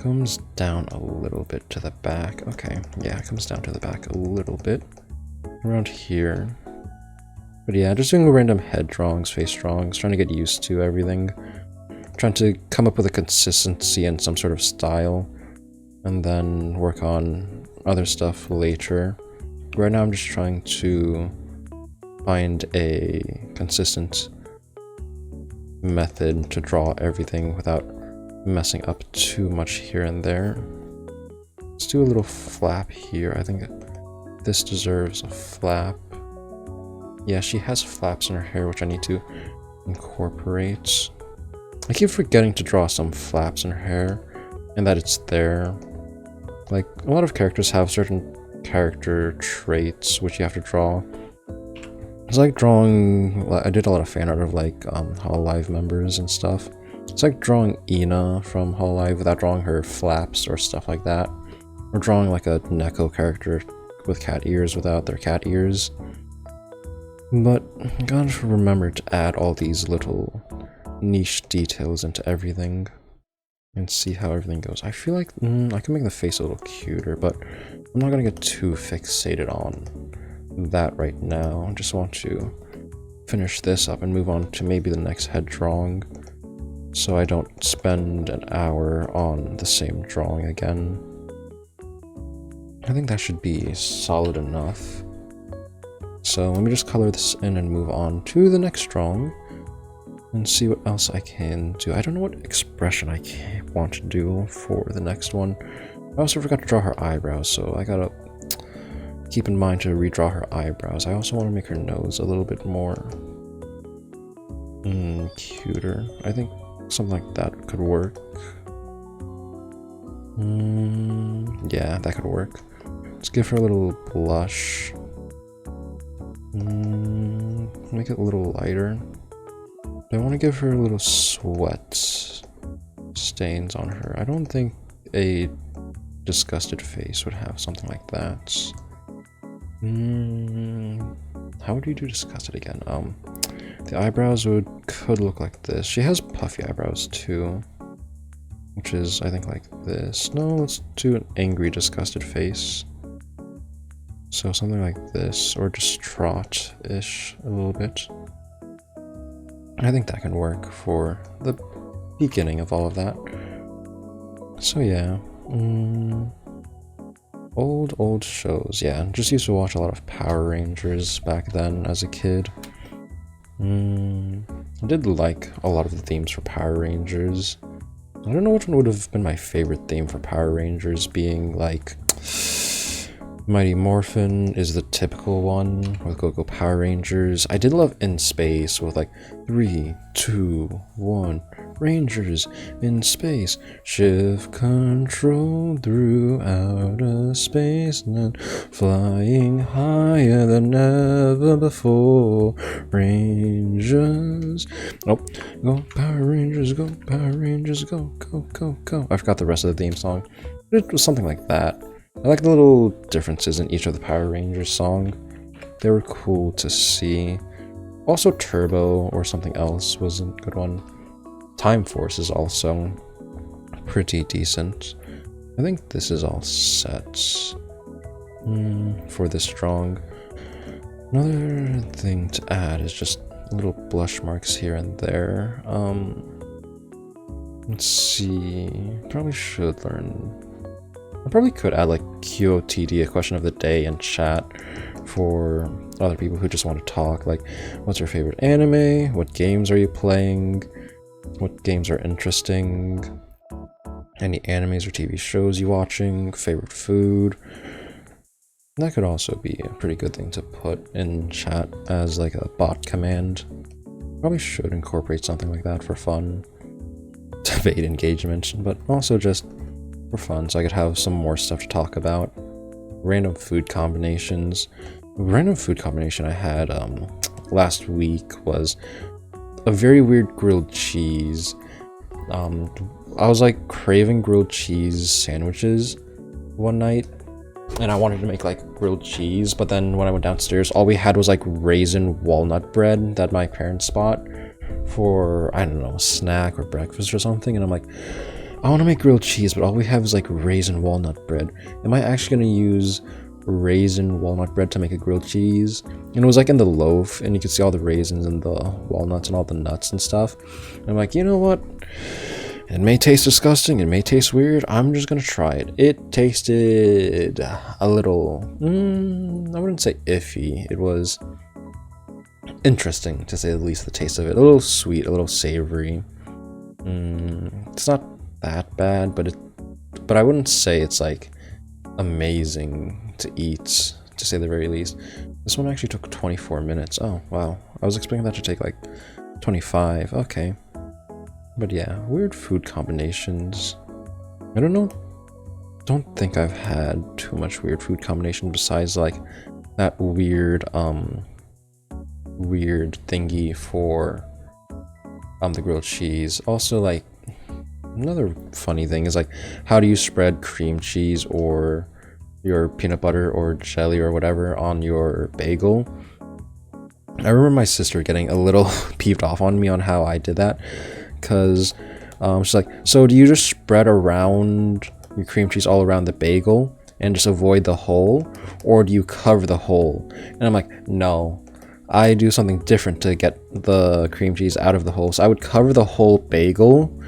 Comes down a little bit to the back. Okay, yeah, it comes down to the back a little bit. Around here. But yeah, just doing random head drawings, face drawings, trying to get used to everything. Trying to come up with a consistency and some sort of style. and then work on other stuff later. Right now I'm just trying to find a consistent method to draw everything without messing up too much here and there. Let's do a little flap here. I think this deserves a flap. Yeah, she has flaps in her hair, which I need to incorporate. I keep forgetting to draw some flaps in her hair, and that it's there. Like, a lot of characters have certain character traits which you have to draw. It's like drawing, I did a lot of fan art of like Hololive members and stuff. It's like drawing Ina from Hololive without drawing her flaps or stuff like that. Or drawing like a Neko character with cat ears without their cat ears. But I gotta remember to add all these little niche details into everything and see how everything goes. I feel like I can make the face a little cuter, but I'm not gonna get too fixated on that right now. I just want to finish this up and move on to maybe the next head drawing, so I don't spend an hour on the same drawing again. I think that should be solid enough. So let me just color this in and move on to the next drawing and see what else I can do. I don't know what expression I want to do for the next one. I also forgot to draw her eyebrows, so I gotta keep in mind to redraw her eyebrows. I also want to make her nose a little bit more cuter. I think something like that could work. Yeah, that could work. Let's give her a little blush. Make it a little lighter. I want to give her a little sweat stains on her. I don't think a disgusted face would have something like that. How would you do disgusted again? The eyebrows could look like this. She has puffy eyebrows too, which is, I think, like this. No, let's do an angry, disgusted face. So something like this, or distraught-ish a little bit. I think that can work for the beginning of all of that. So yeah, old shows. Yeah, just used to watch a lot of Power Rangers back then as a kid. I did like a lot of the themes for Power Rangers. I don't know which one would have been my favorite theme for Power Rangers, being like Mighty Morphin is the typical one with Go-Go Power Rangers. I did love In Space with like 3, 2, 1, Rangers in space, shift control through outer space, and flying higher than ever before. Rangers, oh, go Power Rangers, go Power Rangers, go, go, go, go. I forgot the rest of the theme song. It was something like that. I like the little differences in each of the Power Rangers song. They were cool to see. Also Turbo or something else was a good one. Time Force is also pretty decent. I think this is all set for this strong. Another thing to add is just little blush marks here and there. Let's see. Probably should learn. I probably could add like QOTD, a question of the day, in chat for other people who just want to talk. Like, what's your favorite anime? What games are you playing? What games are interesting? Any animes or TV shows you watching? Favorite food? That could also be a pretty good thing to put in chat as like a bot command. Probably should incorporate something like that for fun. Debate engagement, but also just for fun, so I could have some more stuff to talk about. Random food combinations. A random food combination I had last week was a very weird grilled cheese. I was like craving grilled cheese sandwiches one night, and I wanted to make like grilled cheese, but then when I went downstairs, all we had was like raisin walnut bread that my parents bought for, I don't know, a snack or breakfast or something, and I'm like, I want to make grilled cheese, but all we have is like raisin walnut bread. Am I actually going to use raisin walnut bread to make a grilled cheese? And it was like in the loaf, and you could see all the raisins and the walnuts and all the nuts and stuff. And I'm like, you know what? It may taste disgusting, it may taste weird, I'm just gonna try it. It tasted a little, I wouldn't say iffy, it was interesting to say the least, the taste of it. A little sweet, a little savory. It's not that bad, but I wouldn't say it's like amazing to eat, to say the very least. This one actually took 24 minutes. Oh, wow. I was expecting that to take like 25. Okay. But yeah, weird food combinations. I don't know. Don't think I've had too much weird food combination besides like that weird thingy for the grilled cheese. Also, like, another funny thing is like, how do you spread cream cheese or your peanut butter or jelly or whatever on your bagel? I remember my sister getting a little peeved off on me on how I did that, because she's like, so do you just spread around your cream cheese all around the bagel and just avoid the hole, or do you cover the hole? And I'm like, no, I do something different to get the cream cheese out of the hole. So I would cover the whole bagel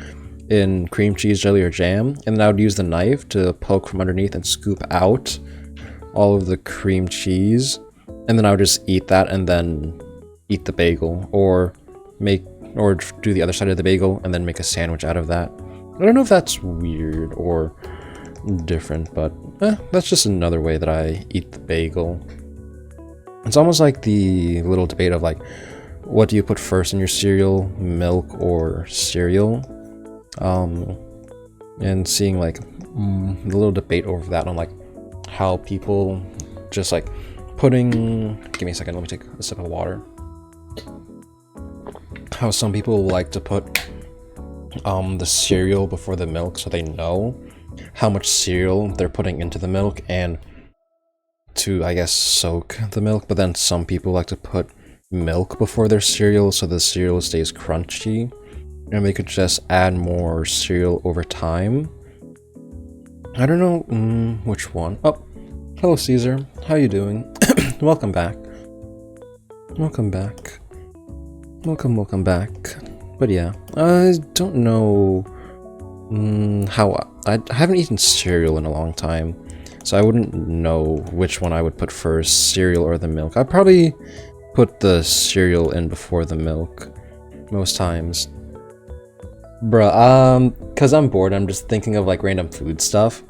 in cream cheese, jelly, or jam, and then I would use the knife to poke from underneath and scoop out all of the cream cheese, and then I would just eat that and then eat the bagel, or do the other side of the bagel and then make a sandwich out of that. I don't know if that's weird or different, but that's just another way that I eat the bagel. It's almost like the little debate of like, what do you put first in your cereal, milk or cereal? And seeing like the little debate over that on like how people just like putting, give me a second, let me take a sip of water. How some people like to put the cereal before the milk so they know how much cereal they're putting into the milk and to, I guess, soak the milk, but then some people like to put milk before their cereal so the cereal stays crunchy, and they could just add more cereal over time. I don't know which one. Oh, hello Caesar, how you doing? Welcome back. Welcome back. Welcome back. But yeah, I don't know how I haven't eaten cereal in a long time, so I wouldn't know which one I would put first, cereal or the milk. I'd probably put the cereal in before the milk most times. Bruh, cause I'm bored, I'm just thinking of like random food stuff.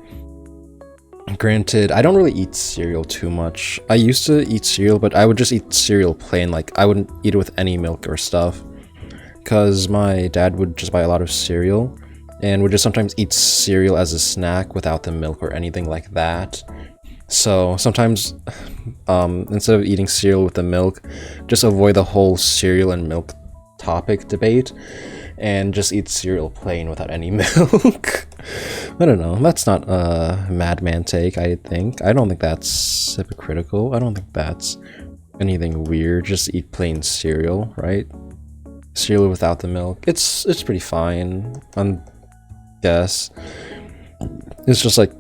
Granted, I don't really eat cereal too much. I used to eat cereal, but I would just eat cereal plain, like I wouldn't eat it with any milk or stuff. Cause my dad would just buy a lot of cereal, and would just sometimes eat cereal as a snack without the milk or anything like that. So sometimes, instead of eating cereal with the milk, just avoid the whole cereal and milk topic debate, and just eat cereal plain without any milk. I don't know, that's not a madman take, I think. I don't think that's hypocritical. I don't think that's anything weird. Just eat plain cereal, right? Cereal without the milk. It's pretty fine, I guess. It's just like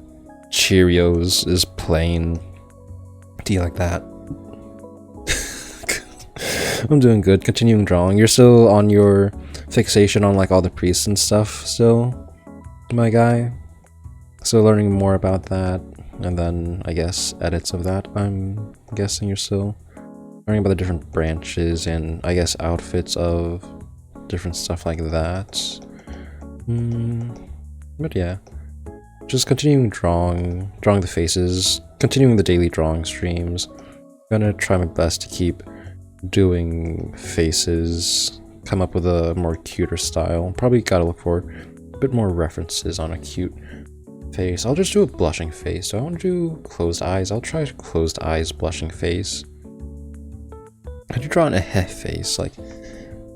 Cheerios is plain. Do you like that? I'm doing good. Continuing drawing. You're still on your fixation on like all the priests and stuff still, my guy? So learning more about that, and then I guess edits of that. I'm guessing you're still learning about the different branches and I guess outfits of different stuff like that. But yeah, just continuing drawing the faces, continuing the daily drawing streams. I'm gonna try my best to keep doing faces, come up with a more cuter style. Probably gotta look for a bit more references on a cute face. I'll just do a blushing face. Do I want to do closed eyes? I'll try closed eyes, blushing face. I could draw an face, like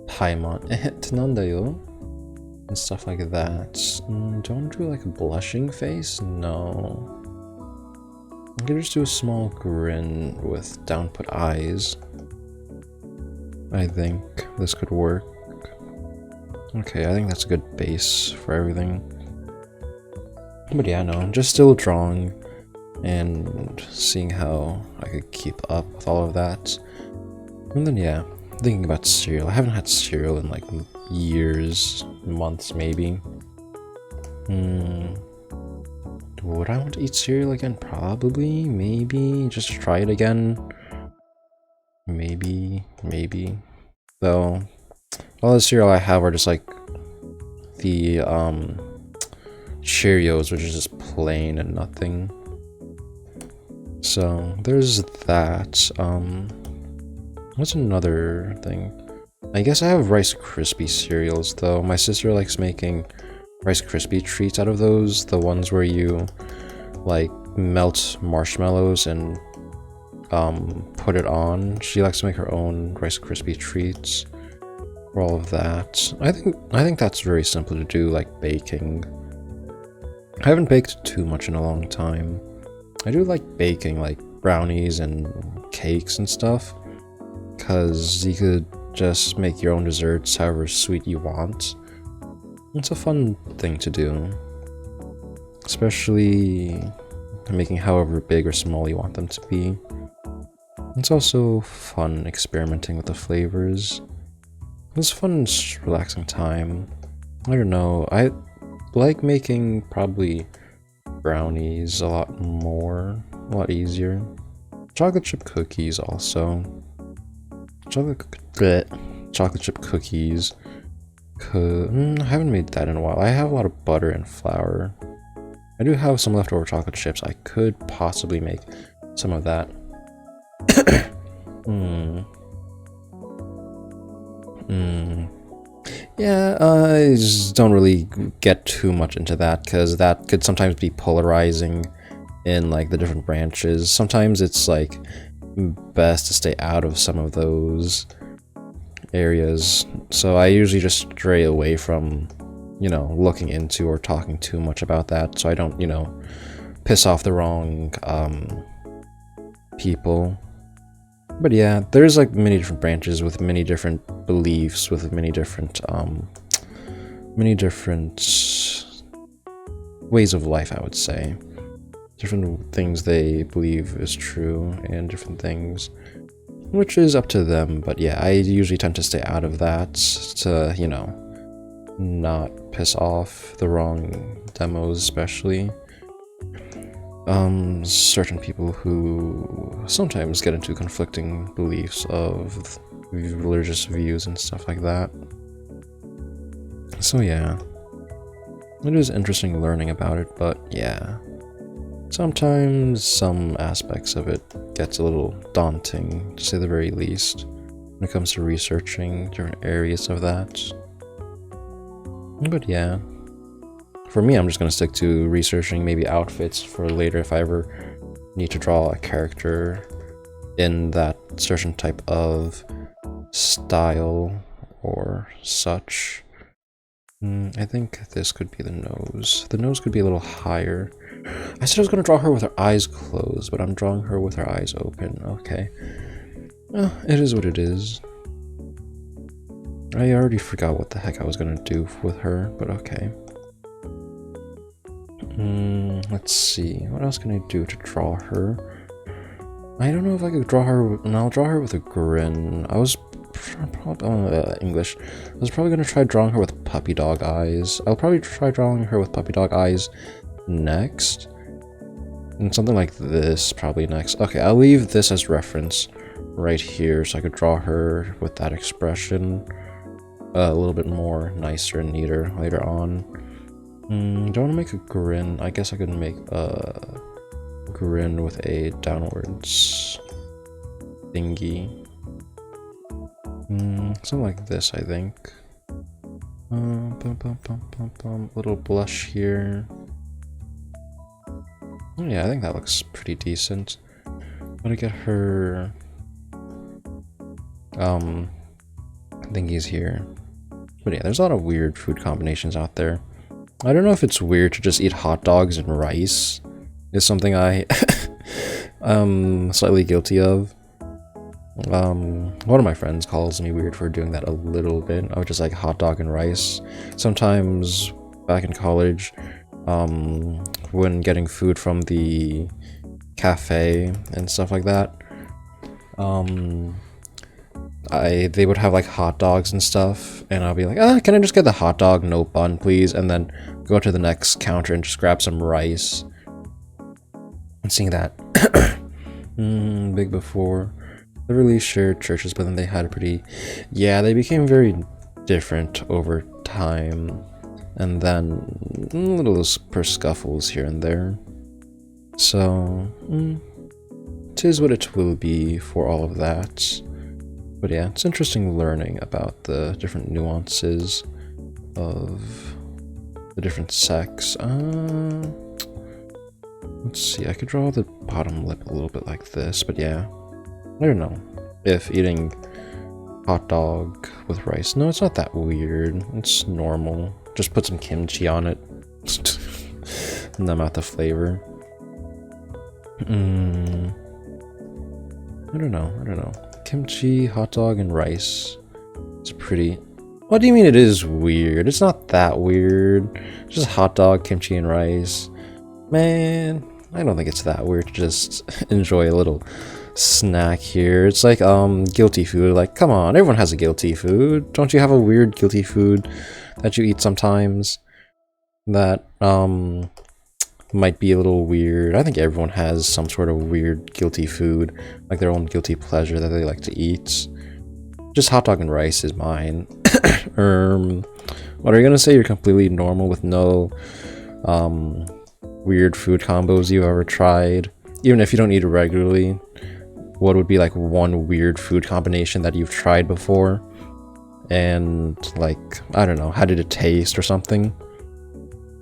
Paimon, nandayo, and stuff like that. Do I want to do like a blushing face? No. I could just do a small grin with down-put eyes. I think this could work. Okay, I think that's a good base for everything. But yeah, no, I'm just still drawing and seeing how I could keep up with all of that. And then yeah, thinking about cereal. I haven't had cereal in like years, months maybe. Would I want to eat cereal again? Probably, maybe. Just try it again. Maybe. Though, all the cereal I have are just like the Cheerios, which is just plain and nothing. So there's that. What's another thing? I guess I have Rice Krispie cereals though. My sister likes making Rice Krispie treats out of those, the ones where you like melt marshmallows and put it on. She likes to make her own Rice Krispie treats for all of that. I think that's very simple to do, like baking. I haven't baked too much in a long time. I do like baking, like brownies and cakes and stuff, because you could just make your own desserts however sweet you want. It's a fun thing to do, especially making however big or small you want them to be. It's also fun experimenting with the flavors. It's fun and relaxing time. I don't know, I like making probably brownies a lot more, a lot easier. Chocolate chip cookies also. Chocolate chip cookies. I haven't made that in a while. I have a lot of butter and flour. I do have some leftover chocolate chips. I could possibly make some of that. Yeah, I just don't really get too much into that because that could sometimes be polarizing in like the different branches. Sometimes it's like best to stay out of some of those areas, so I usually just stray away from, you know, looking into or talking too much about that, so I don't, you know, piss off the wrong people. But yeah, there's like many different branches with many different beliefs, with many different ways of life, I would say. Different things they believe is true and different things, which is up to them. But yeah, I usually tend to stay out of that to, you know, not piss off the wrong demos, especially. Certain people who sometimes get into conflicting beliefs of religious views and stuff like that. So yeah, it is interesting learning about it, but yeah, sometimes some aspects of it gets a little daunting, to say the very least, when it comes to researching different areas of that. But yeah, for me, I'm just going to stick to researching maybe outfits for later if I ever need to draw a character in that certain type of style or such. I think this could be the nose. The nose could be a little higher. I said I was going to draw her with her eyes closed, but I'm drawing her with her eyes open. Okay. Well, it is what it is. I already forgot what the heck I was going to do with her, but okay. Let's see. What else can I do to draw her? I don't know if I could draw her. No, I'll draw her with a grin. I was English. I was probably gonna try drawing her with puppy dog eyes. I'll probably try drawing her with puppy dog eyes next, and something like this probably next. Okay, I'll leave this as reference right here, so I could draw her with that expression a little bit more nicer and neater later on. Don't want to make a grin. I guess I could make a grin with a downwards thingy. Something like this, I think. Little blush here. Oh, yeah, I think that looks pretty decent. I'm gonna get her thingies here. But yeah, there's a lot of weird food combinations out there. I don't know if it's weird to just eat hot dogs and rice. It's something I slightly guilty of. One of my friends calls me weird for doing that a little bit. I would just like hot dog and rice. Sometimes back in college, when getting food from the cafe and stuff like that, they would have like hot dogs and stuff, and I'll be like, can I just get the hot dog, no bun, please? And then go to the next counter and just grab some rice. And seeing that big before, they really shared churches, but then they had a pretty, yeah, they became very different over time, and then little scuffles here and there. So, 'tis what it will be for all of that. But yeah, it's interesting learning about the different nuances of the different sects. Let's see, I could draw the bottom lip a little bit like this, but yeah. I don't know if eating hot dog with rice. No, it's not that weird. It's normal. Just put some kimchi on it. Numb out the flavor. I don't know. Kimchi, hot dog, and rice. It's pretty... What do you mean it is weird? It's not that weird. It's just hot dog, kimchi, and rice. Man, I don't think it's that weird to just enjoy a little snack here. It's like, guilty food. Like, come on, everyone has a guilty food. Don't you have a weird guilty food that you eat sometimes? That, might be a little weird. I think everyone has some sort of weird guilty food, like their own guilty pleasure that they like to eat. Just hot dog and rice is mine. What are you gonna say? You're completely normal with no weird food combos you've ever tried? Even if you don't eat it regularly, what would be like one weird food combination that you've tried before? And like, I don't know, how did it taste or something?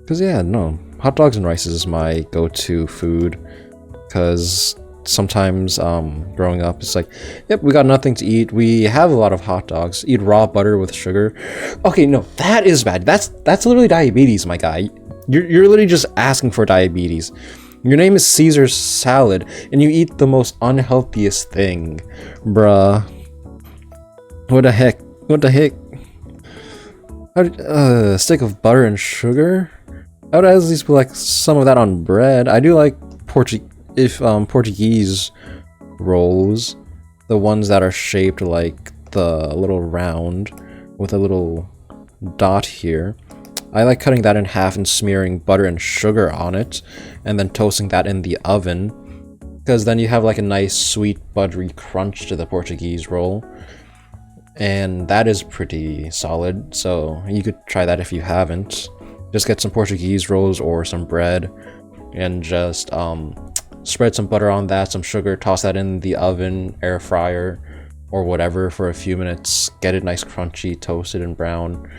Because yeah, no, hot dogs and rice is my go-to food, because sometimes growing up it's like, yep, we got nothing to eat, we have a lot of hot dogs, eat raw butter with sugar. Okay, no, that is bad. That's literally diabetes, my guy. You're literally just asking for diabetes. Your name is Caesar salad and you eat the most unhealthiest thing, bruh. What the heck? A stick of butter and sugar? I would at least put like some of that on bread. I do like Portuguese rolls, the ones that are shaped like the little round with a little dot here. I like cutting that in half and smearing butter and sugar on it, and then toasting that in the oven, because then you have like a nice sweet buttery crunch to the Portuguese roll, and that is pretty solid. So you could try that if you haven't. Just get some Portuguese rolls or some bread and just spread some butter on that, some sugar, toss that in the oven, air fryer, or whatever for a few minutes. Get it nice crunchy, toasted and brown.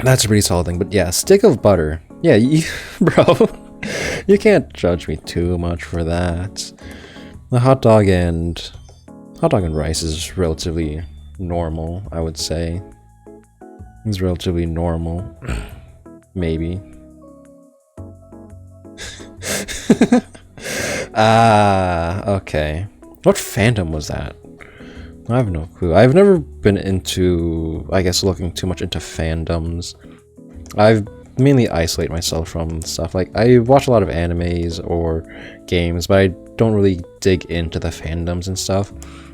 That's a pretty solid thing. But yeah, stick of butter. Yeah, bro, you can't judge me too much for that. The hot dog and rice is relatively normal, I would say. It's relatively normal. Maybe. Okay. What fandom was that? I have no clue. I've never been into, I guess, looking too much into fandoms. I've mainly isolate myself from stuff. Like, I watch a lot of animes or games, but I don't really dig into the fandoms and stuff.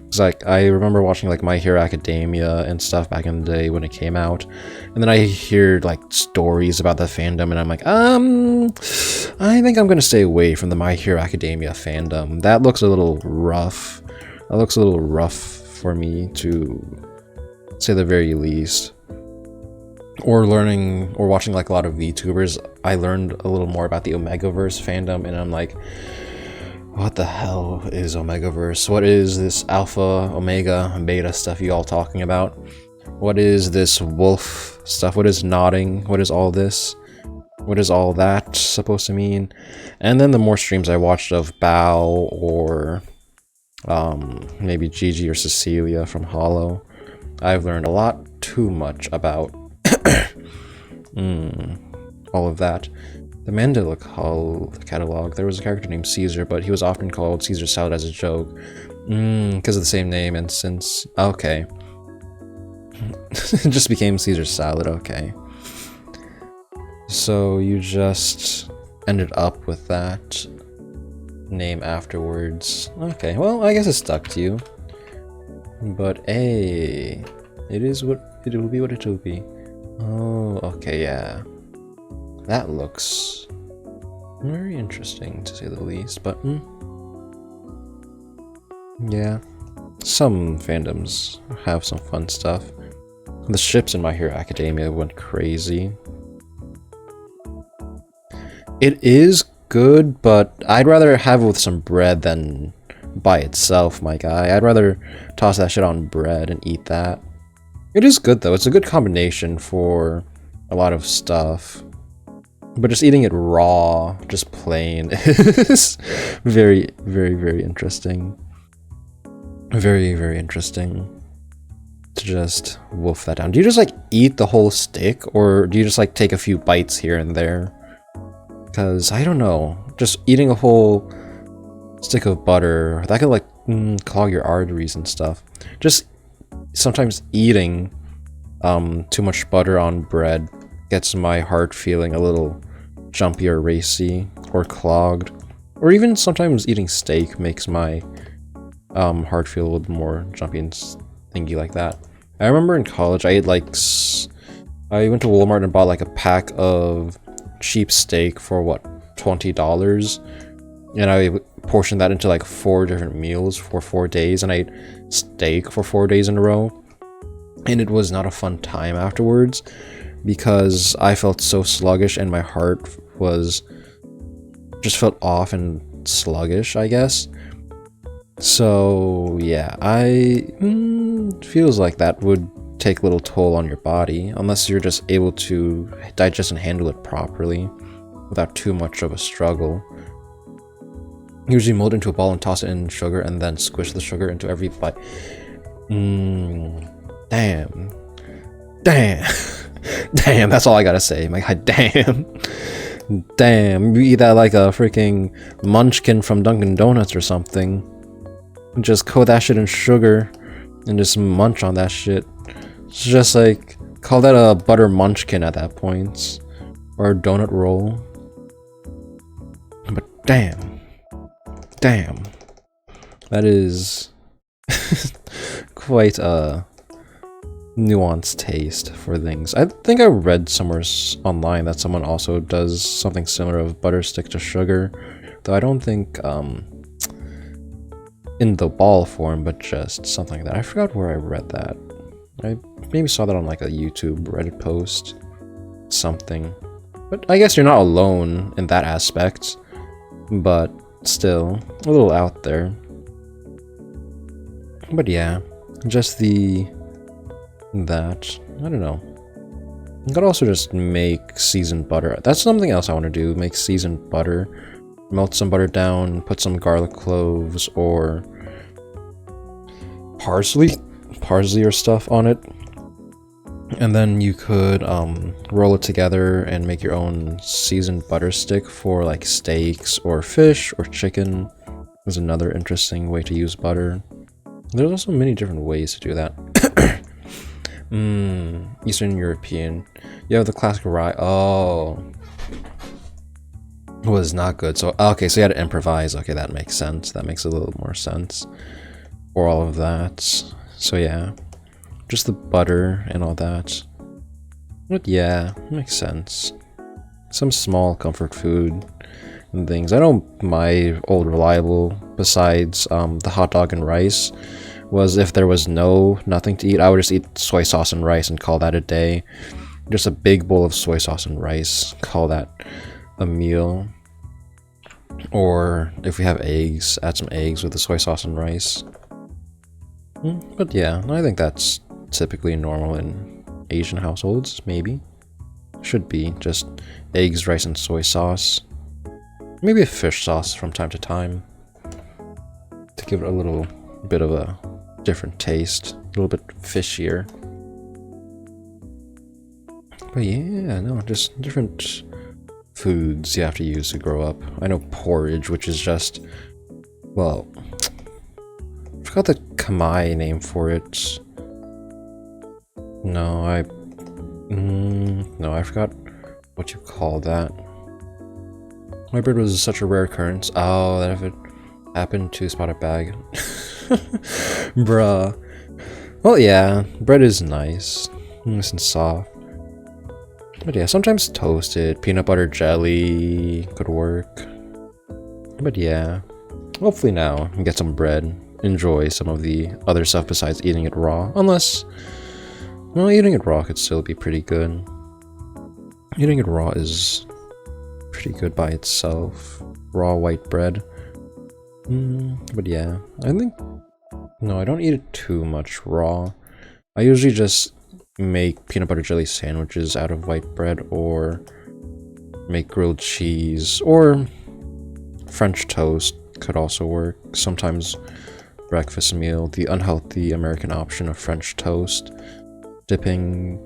It's like, I remember watching like My Hero Academia and stuff back in the day when it came out, and then I hear like stories about the fandom, and I'm like, I think I'm gonna stay away from the My Hero Academia fandom. That looks a little rough. That looks a little rough for me, to say the very least. Or learning, or watching like a lot of VTubers, I learned a little more about the Omegaverse fandom, and I'm like, what the hell is Omegaverse? What is this alpha, omega, beta stuff you all talking about? What is this wolf stuff? What is nodding? What is all this? What is all that supposed to mean? And then the more streams I watched of Bao, or maybe Gigi or Cecilia from Hollow, I've learned a lot too much about all of that. The Mandela catalog, there was a character named Caesar, but he was often called Caesar Salad as a joke. Because of the same name, and since... Okay. It just became Caesar Salad, okay. So you just ended up with that name afterwards. Okay, well, I guess it stuck to you. But hey, it is what it will be. What it will be. Oh, okay, yeah. That looks very interesting to say the least. But yeah, some fandoms have some fun stuff. The ships in My Hero Academia went crazy. It is good, but I'd rather have it with some bread than by itself, my guy. I'd rather toss that shit on bread and eat that. It is good though. It's a good combination for a lot of stuff. But just eating it raw, just plain, is very, very, very interesting. Very, very interesting to just wolf that down. Do you just like eat the whole stick, or do you just like take a few bites here and there? Because I don't know, just eating a whole stick of butter, that could like clog your arteries and stuff. Just sometimes eating too much butter on bread gets my heart feeling a little jumpy or racy or clogged. Or even sometimes eating steak makes my heart feel a little bit more jumpy and thingy like that. I remember in college I ate like I went to Walmart and bought like a pack of cheap steak for what, $20, and I portioned that into like 4 different meals for 4 days, and I ate steak for 4 days in a row, and it was not a fun time afterwards because I felt so sluggish and my heart was just felt off and sluggish, I guess. So yeah, feels like that would take little toll on your body unless you're just able to digest and handle it properly without too much of a struggle. Usually mold it into a ball and toss it in sugar and then squish the sugar into every bite. Damn. Damn, that's all I gotta say. My god, damn. Damn, you eat that like a freaking munchkin from Dunkin' Donuts or something. Just coat that shit in sugar and just munch on that shit. It's just like, call that a butter munchkin at that point. Or a donut roll. But damn. That is quite a nuanced taste for things. I think I read somewhere online that someone also does something similar of butter stick to sugar. Though I don't think in the ball form, but just something like that. I forgot where I read that. I maybe saw that on like a YouTube Reddit post. Something. But I guess you're not alone in that aspect. But still, a little out there. But yeah, just that. I don't know. You could also just make seasoned butter. That's something else I want to do. Make seasoned butter. Melt some butter down, put some garlic cloves or parsley or stuff on it. And then you could roll it together and make your own seasoned butter stick for like steaks or fish or chicken. Is another interesting way to use butter. There's also many different ways to do that. Eastern European. You have the classic rye. Oh. Was not good. So, okay, so you had to improvise. Okay, that makes sense. That makes a little more sense for all of that. So yeah, just the butter and all that. But yeah, makes sense. Some small comfort food and things. I know my old reliable, besides the hot dog and rice, was if there was nothing to eat, I would just eat soy sauce and rice and call that a day. Just a big bowl of soy sauce and rice, call that a meal. Or if we have eggs, add some eggs with the soy sauce and rice. But yeah, I think that's typically normal in Asian households, maybe. Should be just eggs, rice, and soy sauce. Maybe a fish sauce from time to time to give it a little bit of a different taste, a little bit fishier. But yeah, no, just different foods you have to use to grow up. I know porridge, which is just, well, I forgot the Khmer name for it. No, I forgot what you call that. My bird was such a rare occurrence. Oh, that if it happened to spot a bag. Bruh. Well, yeah, bread is nice and soft. But yeah, sometimes toasted, peanut butter jelly could work. But yeah, hopefully now you get some bread, enjoy some of the other stuff besides eating it raw. Unless, well, eating it raw could still be pretty good. Eating it raw is pretty good by itself. Raw white bread. But yeah, I think, no, I don't eat it too much raw. I usually just make peanut butter jelly sandwiches out of white bread, or make grilled cheese, or French toast could also work. Sometimes breakfast meal, the unhealthy American option of French toast, dipping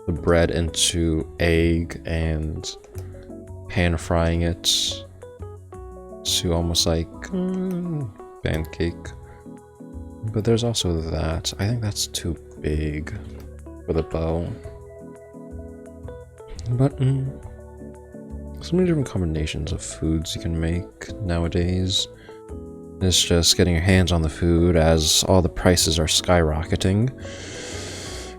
the bread into egg and pan frying it to almost like pancake. But there's also that. I think that's too big for the bow. But so many different combinations of foods you can make nowadays. It's just getting your hands on the food, as all the prices are skyrocketing,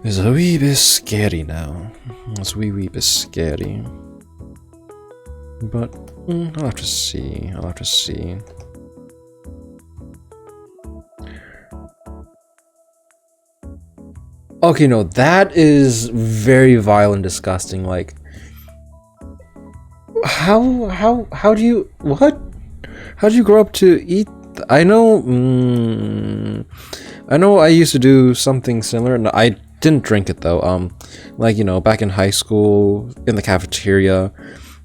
is a wee bit scary now. It's a wee bit scary. But I'll have to see. I'll have to see. Okay, no, that is very vile and disgusting. Like, how do you, what? How did you grow up to eat? I know I used to do something similar, and I didn't drink it though. Like, you know, back in high school, in the cafeteria,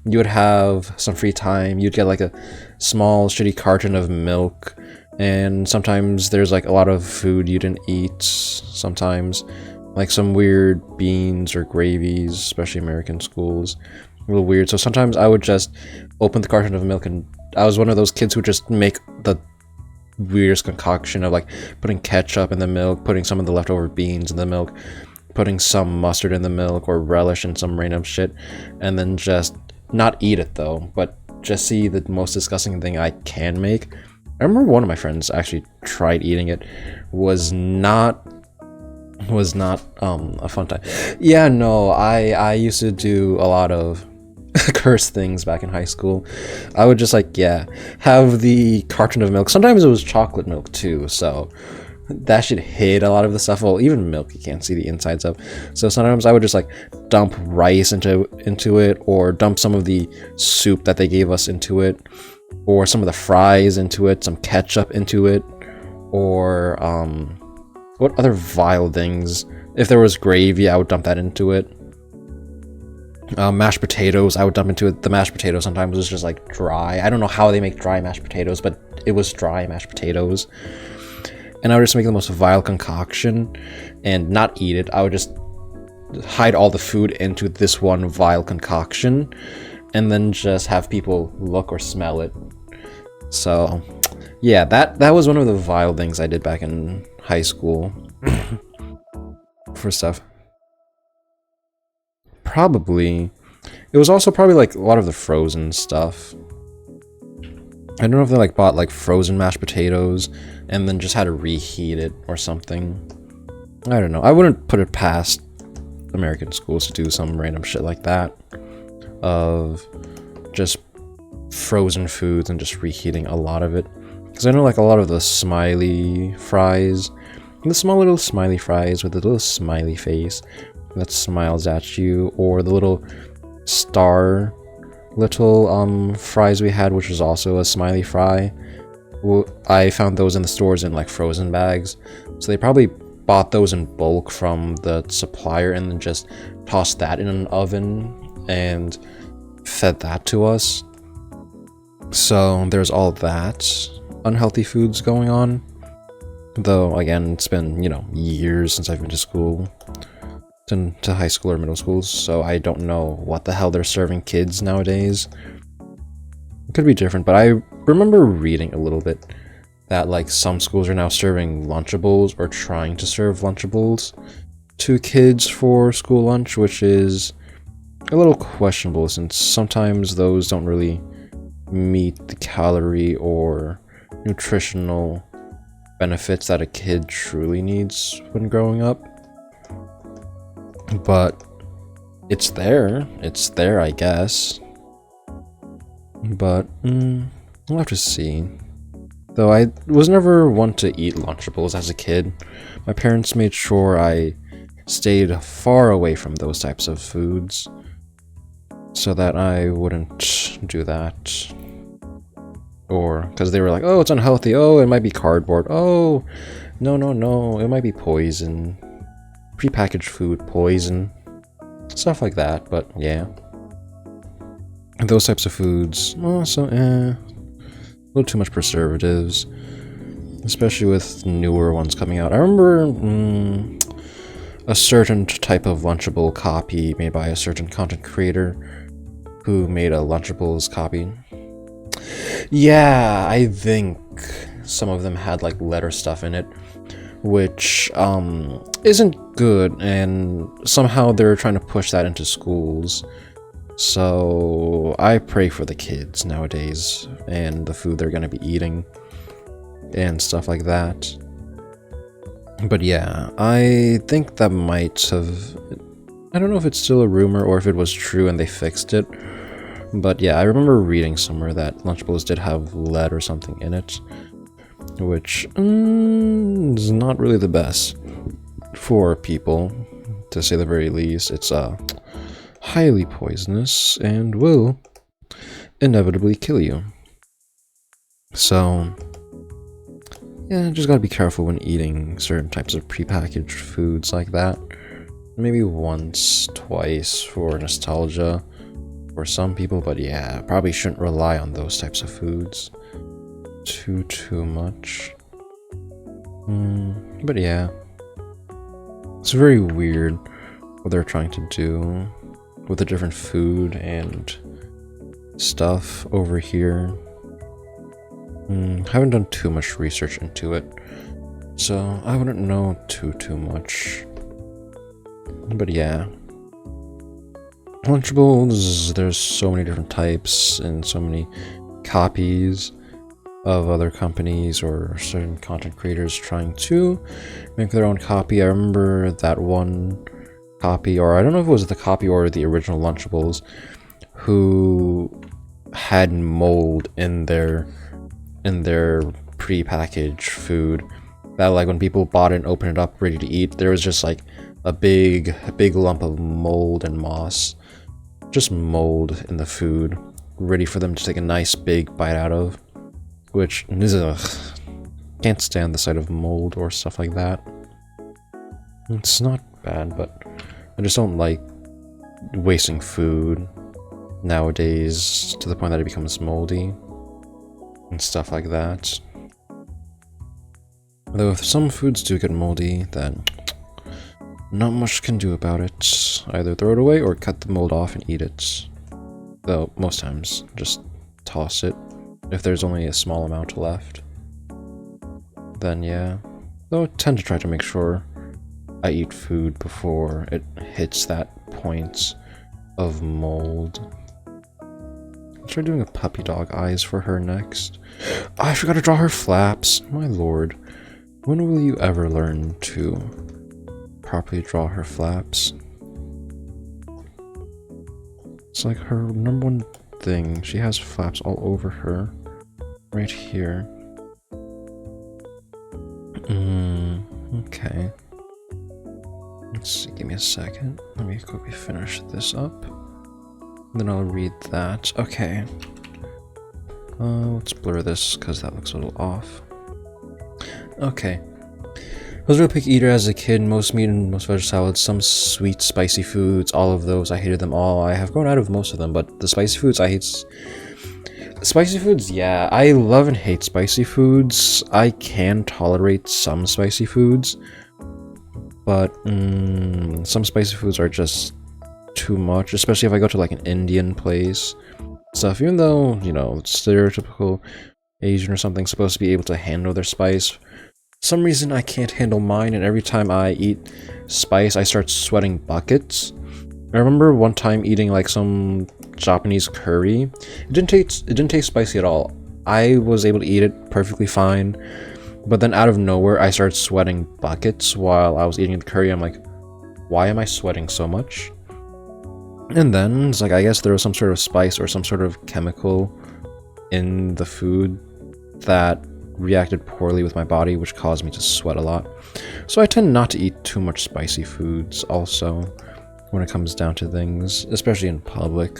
you would have some free time. You'd get like a small shitty carton of milk, and sometimes there's like a lot of food you didn't eat. Sometimes, like some weird beans or gravies, especially American schools, a little weird. So sometimes I would just open the carton of milk, and I was one of those kids who would just make the weirdest concoction of like putting ketchup in the milk, putting some of the leftover beans in the milk, putting some mustard in the milk or relish in some random shit, and then just not eat it though, but just see the most disgusting thing I can make. I remember one of my friends actually tried eating it. Was not a fun time. Yeah, no, I used to do a lot of curse things back in high school. I would just like, yeah, have the carton of milk. Sometimes it was chocolate milk too, so that should hid a lot of the stuff. Well, even milk you can't see the insides of. So sometimes I would just like dump rice into it, or dump some of the soup that they gave us into it, or some of the fries into it, some ketchup into it, or what other vile things? If there was gravy, I would dump that into it. Mashed potatoes, I would dump into it. The mashed potato sometimes was just like dry. I don't know how they make dry mashed potatoes, but it was dry mashed potatoes. And I would just make the most vile concoction and not eat it. I would just hide all the food into this one vile concoction, and then just have people look or smell it. So yeah, that was one of the vile things I did back in high school for stuff. Probably. It was also probably like a lot of the frozen stuff. I don't know if they like bought like frozen mashed potatoes and then just had to reheat it or something. I don't know. I wouldn't put it past American schools to do some random shit like that. Of just frozen foods and just reheating a lot of it. Because I know like a lot of the smiley fries, the small little smiley fries with the little smiley face that smiles at you, or the little star little fries we had, which was also a smiley fry. I found those in the stores in like frozen bags, so they probably bought those in bulk from the supplier and then just tossed that in an oven and fed that to us. So there's all that unhealthy foods going on, though again it's been, you know, years since I've been to school, to high school or middle school, so I don't know what the hell they're serving kids nowadays. It could be different, but I remember reading a little bit that like some schools are now serving Lunchables, or trying to serve Lunchables to kids for school lunch, which is a little questionable since sometimes those don't really meet the calorie or nutritional benefits that a kid truly needs when growing up. But it's there, I guess. But we'll have to see. Though I was never one to eat Lunchables as a kid. My parents made sure I stayed far away from those types of foods so that I wouldn't do that. Or because they were like, oh, it's unhealthy, oh, it might be cardboard, oh, no, it might be poison, prepackaged food poison, stuff like that. But yeah, those types of foods, also a little too much preservatives, especially with newer ones coming out. I remember a certain type of Lunchable copy made by a certain content creator who made a Lunchables copy. Yeah, I think some of them had like letter stuff in it, which isn't good, and somehow they're trying to push that into schools. So I pray for the kids nowadays and the food they're gonna be eating and stuff like that. But yeah, I think that might have, I don't know if it's still a rumor or if it was true and they fixed it. But yeah, I remember reading somewhere that Lunchables did have lead or something in it, which is not really the best for people, to say the very least. It's highly poisonous and will inevitably kill you. So yeah, just gotta be careful when eating certain types of prepackaged foods like that. Maybe once, twice for nostalgia for some people, but yeah, probably shouldn't rely on those types of foods too much. But yeah, it's very weird what they're trying to do with the different food and stuff over here. Haven't done too much research into it, so I wouldn't know too much. But yeah, Lunchables, there's so many different types and so many copies of other companies or certain content creators trying to make their own copy. I remember that one copy, or I don't know if it was the copy or the original Lunchables, who had mold in their pre-packaged food, that like when people bought it and opened it up ready to eat, there was just like a big lump of mold and moss, just mold in the food, ready for them to take a nice big bite out of, which is can't stand the sight of mold or stuff like that. It's not bad, but I just don't like wasting food nowadays to the point that it becomes moldy and stuff like that. Though if some foods do get moldy, then not much can do about it. Either throw it away or cut the mold off and eat it. Though most times just toss it if there's only a small amount left. Then yeah. Though I tend to try to make sure I eat food before it hits that point of mold. I'll try doing a puppy dog eyes for her next. Oh, I forgot to draw her flaps. My lord. When will you ever learn to properly draw her flaps? It's like her number one thing. She has flaps all over her. Right here. Okay. Let's see, give me a second. Let me quickly finish this up. Then I'll read that. Okay. Let's blur this because that looks a little off. Okay. I was a real picky eater as a kid. Most meat and most veg salads, some sweet, spicy foods, all of those. I hated them all. I have grown out of most of them, but the spicy foods, I hate. Spicy foods, yeah. I love and hate spicy foods. I can tolerate some spicy foods, but some spicy foods are just too much, especially if I go to like an Indian place stuff. Even though, you know, stereotypical Asian or something supposed to be able to handle their spice, for some reason I can't handle mine, and every time I eat spice I start sweating buckets. I remember one time eating like some Japanese curry. It didn't taste spicy at all. I was able to eat it perfectly fine, But then out of nowhere, I started sweating buckets while I was eating the curry. I'm like, why am I sweating so much? And then it's like, I guess there was some sort of spice or some sort of chemical in the food that reacted poorly with my body, which caused me to sweat a lot. So I tend not to eat too much spicy foods also when it comes down to things, especially in public,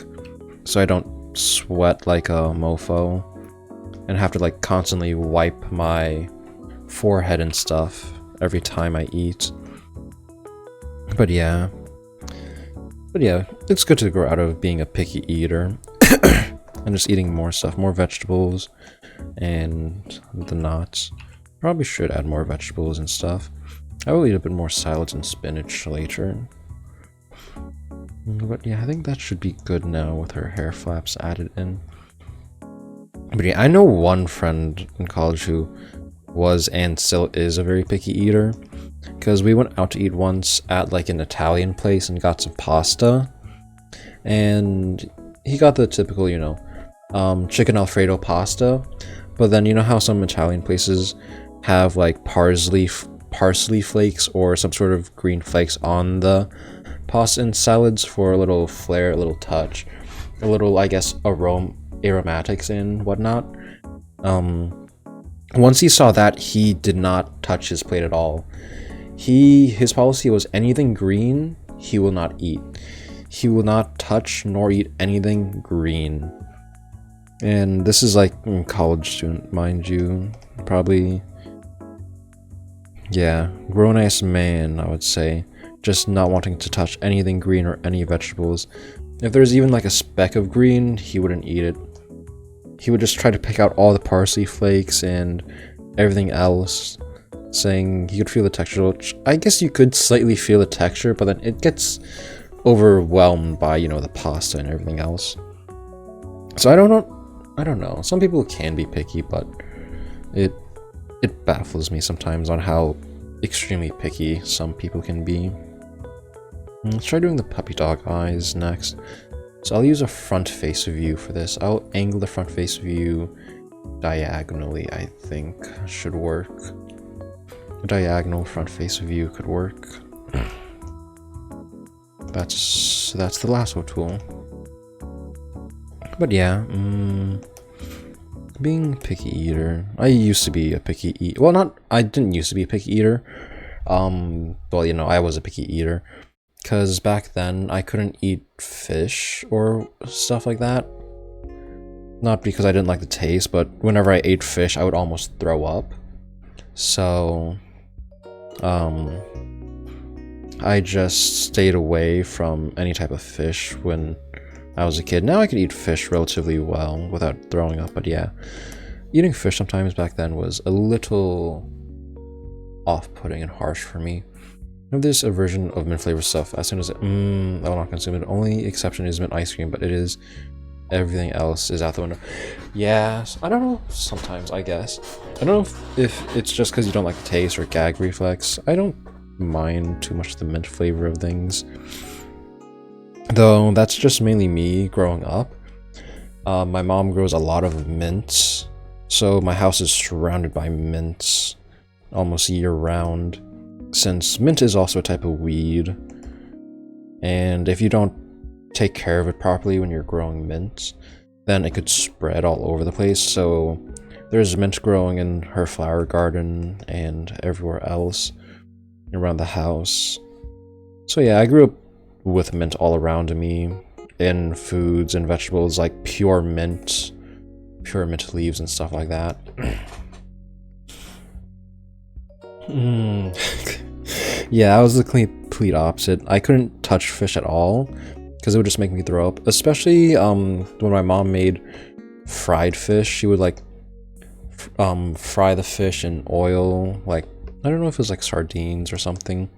so I don't sweat like a mofo and have to like constantly wipe my forehead and stuff every time I eat. But yeah, it's good to grow out of being a picky eater and just eating more stuff, more vegetables and the nuts. Probably should add more vegetables and stuff. I will eat a bit more salads and spinach later. But yeah, I think that should be good now with her hair flaps added in. But yeah, I know one friend in college who was and still is a very picky eater, because we went out to eat once at like an Italian place and got some pasta, and he got the typical, you know, chicken Alfredo pasta, but then you know how some Italian places have like parsley flakes or some sort of green flakes on the pasta and salads for a little flair, a little touch, a little, I guess, aromatics and whatnot. Once he saw that, he did not touch his plate at all. His policy was anything green, he will not eat. He will not touch nor eat anything green. And this is like a college student, mind you. Probably, yeah, grown-ass man, I would say. Just not wanting to touch anything green or any vegetables. If there's even like a speck of green, he wouldn't eat it. He would just try to pick out all the parsley flakes and everything else, saying he could feel the texture, which I guess you could slightly feel the texture, but then it gets overwhelmed by, you know, the pasta and everything else. So I don't know. Some people can be picky, but it baffles me sometimes on how extremely picky some people can be. Let's try doing the puppy dog eyes next. So I'll use a front face view for this. I'll angle the front face view diagonally, I think should work. A diagonal front face view could work. That's the lasso tool. But yeah, being a picky eater. I used to be a picky eater. Well, I didn't used to be a picky eater. Well, you know, I was a picky eater. Because back then, I couldn't eat fish or stuff like that. Not because I didn't like the taste, but whenever I ate fish, I would almost throw up. So, I just stayed away from any type of fish when I was a kid. Now I can eat fish relatively well without throwing up, but yeah. Eating fish sometimes back then was a little off-putting and harsh for me. I have this aversion of mint flavored stuff. As soon as I will not consume it. Only exception is mint ice cream, but it is everything else is out the window. Yes, I don't know. Sometimes, I guess. I don't know if it's just because you don't like the taste or gag reflex. I don't mind too much the mint flavor of things, though that's just mainly me growing up. My mom grows a lot of mints, so my house is surrounded by mints almost year round. Since mint is also a type of weed, and if you don't take care of it properly when you're growing mint, then it could spread all over the place. So there's mint growing in her flower garden and everywhere else around the house. So yeah, I grew up with mint all around me in foods and vegetables, like pure mint leaves and stuff like that. Yeah, I was the complete opposite. I couldn't touch fish at all because it would just make me throw up. Especially when my mom made fried fish, she would like fry the fish in oil. Like, I don't know if it was like sardines or something,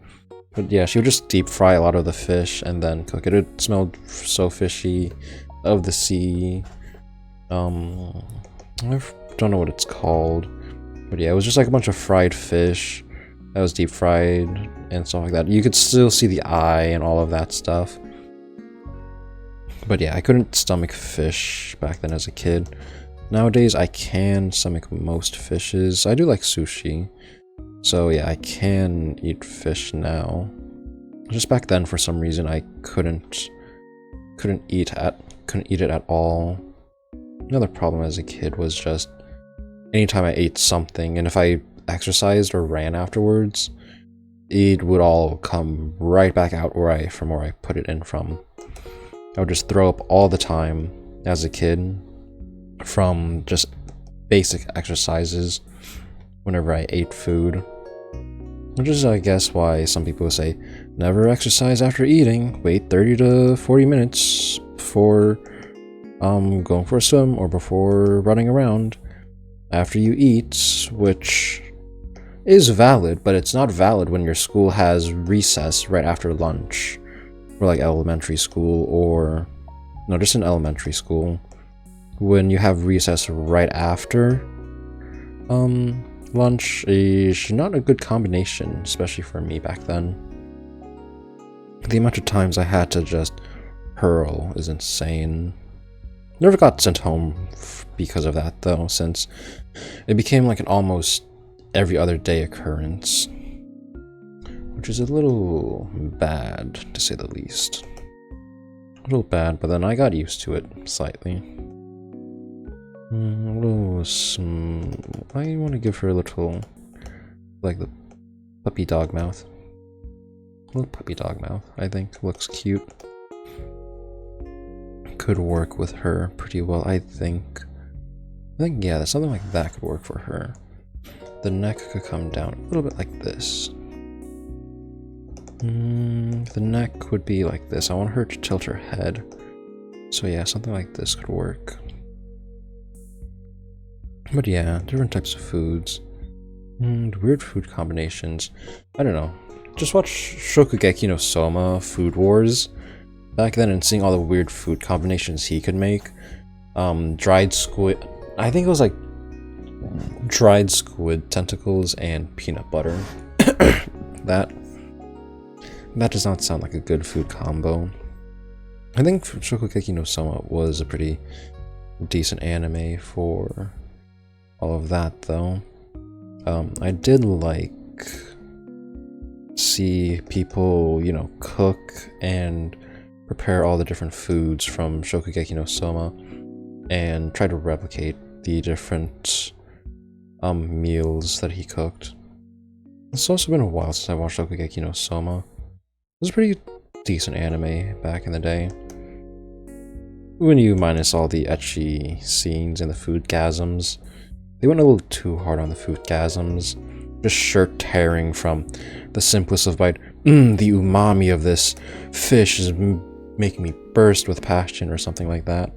but yeah, she would just deep fry a lot of the fish and then cook it. It smelled so fishy, of the sea. I don't know what it's called, but yeah, it was just like a bunch of fried fish that was deep fried and stuff like that. You could still see the eye and all of that stuff. But yeah, I couldn't stomach fish back then as a kid. Nowadays, I can stomach most fishes. I do like sushi. So yeah, I can eat fish now. Just back then, for some reason, I couldn't eat it at all. Another problem as a kid was just anytime I ate something, and if I exercised or ran afterwards, it would all come right back out from where I put it in from. I would just throw up all the time as a kid from just basic exercises whenever I ate food. Which is, I guess, why some people say, never exercise after eating, wait 30 to 40 minutes before going for a swim or before running around after you eat, which is valid, but it's not valid when your school has recess right after lunch, or like elementary school, or no, just in elementary school, when you have recess right after lunch is not a good combination, especially for me back then. The amount of times I had to just hurl is insane. Never got sent home because of that though, since it became like an almost every other day occurrence, which is a little bad to say the least. A little bad, but then I got used to it slightly. I want to give her a little, like the puppy dog mouth. A little puppy dog mouth, I think, looks cute. Could work with her pretty well, I think. Yeah, something like that could work for her. The neck could come down a little bit like this. The neck would be like this. I want her to tilt her head. So yeah, something like this could work. But yeah, different types of foods. Weird food combinations. I don't know. Just watch Shokugeki no Soma Food Wars back then and seeing all the weird food combinations he could make. Dried squid. I think it was like dried squid tentacles and peanut butter. That does not sound like a good food combo. I think Shokugeki no Soma was a pretty decent anime for all of that though. I did like see people, you know, cook and prepare all the different foods from Shokugeki no Soma and try to replicate the different meals that he cooked. It's also been a while since I watched Shokugeki no Soma. It was a pretty decent anime back in the day. When you minus all the ecchi scenes and the foodgasms. They went a little too hard on the foodgasms. Just shirt tearing from the simplest of bite. The umami of this fish is making me burst with passion or something like that.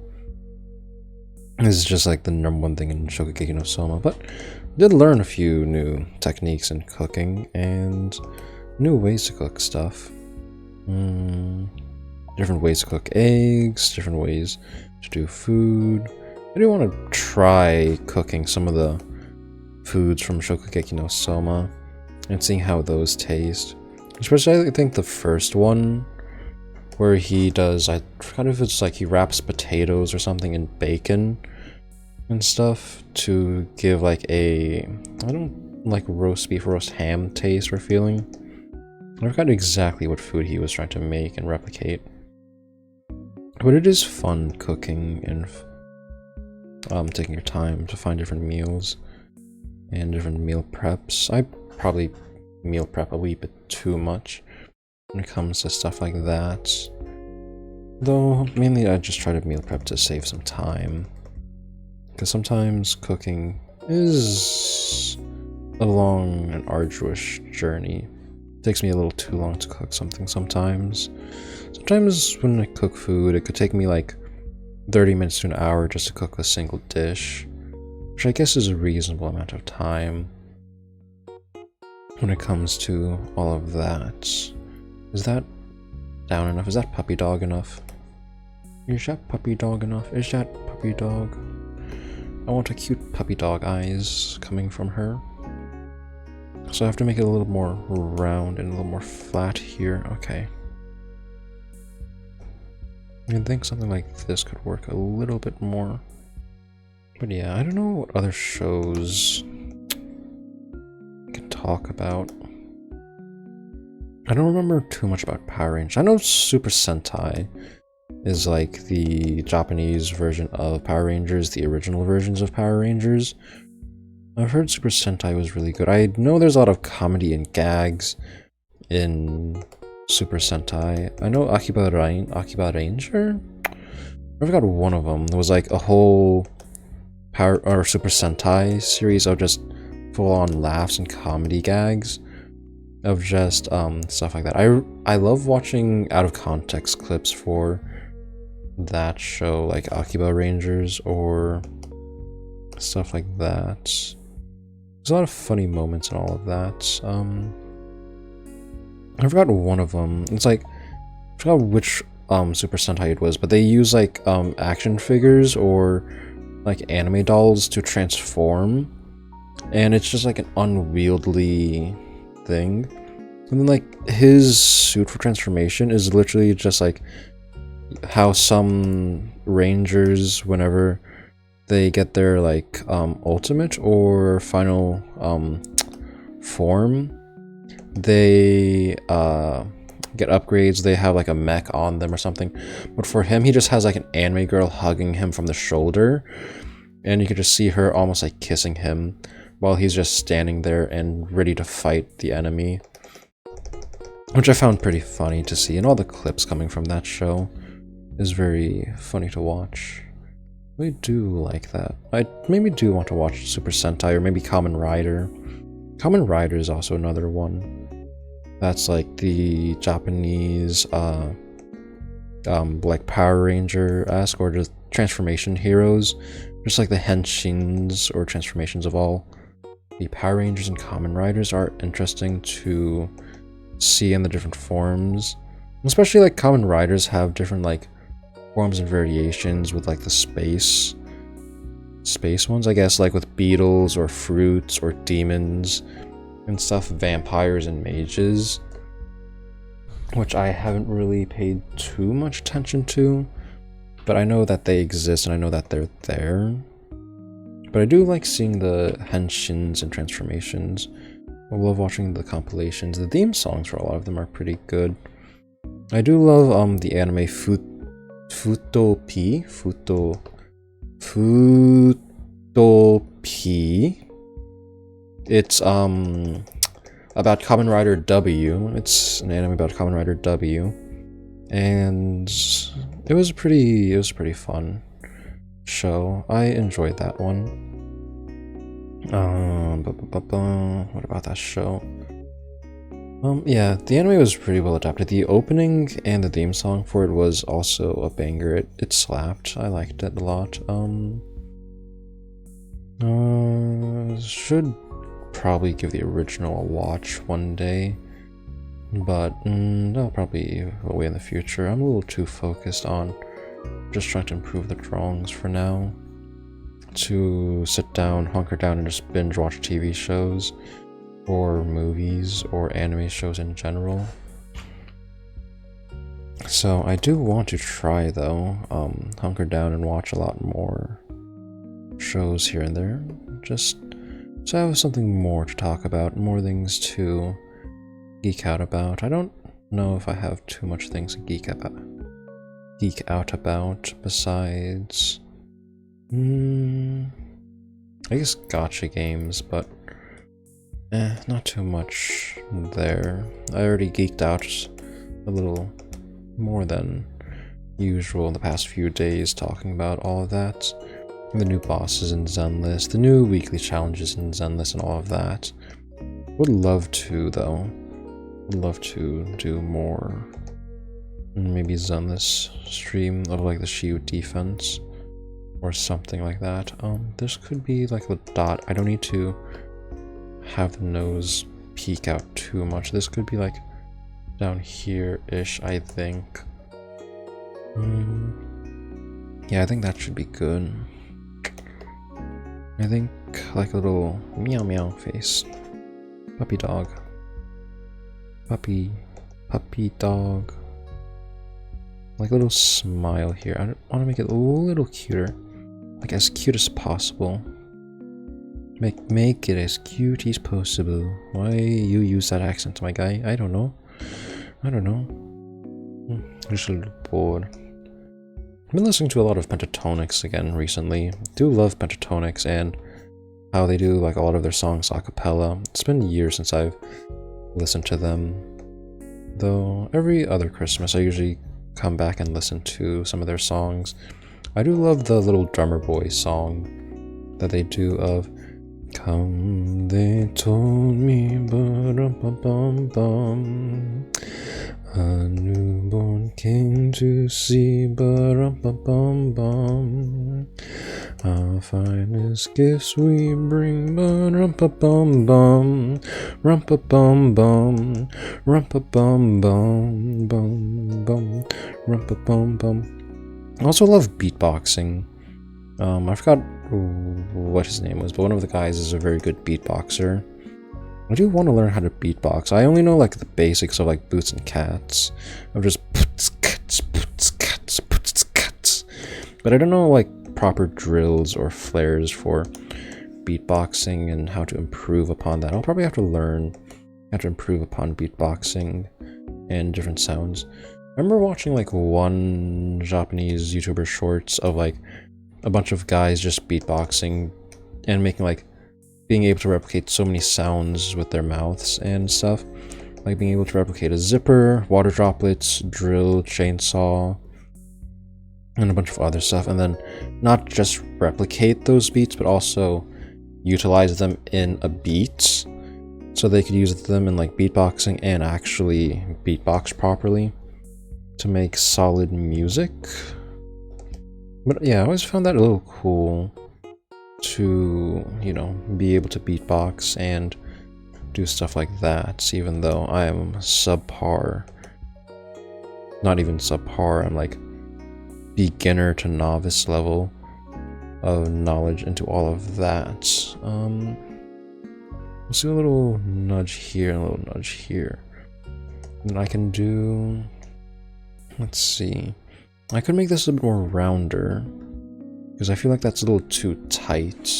This is just like the #1 thing in Shokugeki no Soma. But I did learn a few new techniques in cooking and new ways to cook stuff. Different ways to cook eggs, different ways to do food. I do want to try cooking some of the foods from Shokugeki no Soma and seeing how those taste. Especially I think the first one where he does, I forgot if it's like he wraps potatoes or something in bacon and stuff to give like a, I don't like roast beef, roast ham taste or feeling. I forgot exactly what food he was trying to make and replicate. But it is fun cooking and taking your time to find different meals and different meal preps. I probably meal prep a wee bit too much when it comes to stuff like that. Though, mainly I just try to meal prep to save some time. Because sometimes cooking is a long and arduous journey. It takes me a little too long to cook something sometimes. Sometimes when I cook food, it could take me like 30 minutes to an hour just to cook a single dish, which I guess is a reasonable amount of time when it comes to all of that. Is that down enough? Is that puppy dog enough? Is that puppy dog enough? Is that puppy dog? I want a cute puppy dog eyes coming from her. So I have to make it a little more round and a little more flat here. Okay. I think something like this could work a little bit more. But yeah, I don't know what other shows I can talk about. I don't remember too much about Power Rangers. I know Super Sentai is like the Japanese version of Power Rangers, the original versions of Power Rangers. I've heard Super Sentai was really good. I know there's a lot of comedy and gags in Super Sentai. I know Akiba Ranger? I forgot one of them. There was like a whole Power or Super Sentai series of just full-on laughs and comedy gags of just stuff like that. I love watching out of context clips for that show, like Akiba Rangers or stuff like that. There's a lot of funny moments and all of that. I forgot one of them. It's like, I forgot which Super Sentai it was, but they use like action figures or like anime dolls to transform, and it's just like an unwieldy thing. And then like his suit for transformation is literally just like how some rangers, whenever they get their like ultimate or final form, they get upgrades. They have like a mech on them or something, but for him, he just has like an anime girl hugging him from the shoulder, and you can just see her almost like kissing him while he's just standing there and ready to fight the enemy, which I found pretty funny to see. And all the clips coming from that show is very funny to watch. I do like that. I maybe do want to watch Super Sentai or maybe Kamen Rider. Kamen Rider is also another one. That's like the Japanese like Power Ranger-esque or just transformation heroes. Just like the henshins or transformations of all the Power Rangers and Kamen Riders are interesting to see in the different forms. Especially like Kamen Riders have different like forms and variations with like the space ones, I guess, like with beetles or fruits or demons and stuff, vampires and mages, which I haven't really paid too much attention to, but I know that they exist and I know that they're there. But I do like seeing the henshins and transformations. I love watching the compilations. The theme songs for a lot of them are pretty good. I do love the anime Futopi. It's about Kamen Rider W. It's an anime about Kamen Rider W, and it was a pretty fun show. I enjoyed that one. What about that show? Yeah, the anime was pretty well adapted. The opening and the theme song for it was also a banger. It slapped. I liked it a lot. Should probably give the original a watch one day, but that'll probably way in the future. I'm a little too focused on just trying to improve the drawings for now to sit down, hunker down, and just binge watch TV shows or movies or anime shows in general. So I do want to try though, hunker down and watch a lot more shows here and there, just so I have something more to talk about, more things to geek out about. I don't know if I have too much things to geek out about besides I guess gacha games, but not too much there. I already geeked out a little more than usual in the past few days talking about all of that. The new bosses in Zenlist, the new weekly challenges in Zenlist, and all of that. Would love to, though. Would love to do more. Maybe Zenlist stream of like the shield defense or something like that. This could be like a dot. I don't need to have the nose peek out too much. This could be like down here-ish, I think. Yeah, I think that should be good. I think like a little meow meow face. Puppy dog. Puppy dog. Like a little smile here. I want to make it a little cuter. like as cute as possible. Make it as cute as possible. Why you use that accent, my guy? I don't know. I'm just a little bored. I've been listening to a lot of Pentatonics again recently. Do love Pentatonics and how they do like a lot of their songs a cappella. It's been years since I've listened to them. Though every other Christmas I usually come back and listen to some of their songs. I do love the little drummer boy song that they do of "Come, they told me, ba-dum-bum-bum-bum. A newborn king to see, ba-dum-bum-bum-bum. Our finest gifts we bring, ba-dum-bum-bum-bum. Rum-pa-bum-bum, rum-pa-bum-bum-bum-bum, rum-pa-bum-bum. I also love beatboxing. I forgot what his name was, but one of the guys is a very good beatboxer. I do want to learn how to beatbox. I only know like the basics of like Boots and Cats, of just poots, cats, poots, cats, poots, cats. But I don't know like proper drills or flares for beatboxing and how to improve upon that. I'll probably have to learn how to improve upon beatboxing and different sounds. I remember watching like one Japanese YouTuber shorts of like a bunch of guys just beatboxing and making like being able to replicate so many sounds with their mouths and stuff, like being able to replicate a zipper, water droplets, drill, chainsaw, and a bunch of other stuff, and then not just replicate those beats but also utilize them in a beat so they could use them in like beatboxing and actually beatbox properly to make solid music. But yeah, I always found that a little cool to, you know, be able to beatbox and do stuff like that, even though I am subpar. Not even subpar, I'm like beginner to novice level of knowledge into all of that. Let's do a little nudge here and a little nudge here. And I can do, let's see, I could make this a bit more rounder, because I feel like that's a little too tight.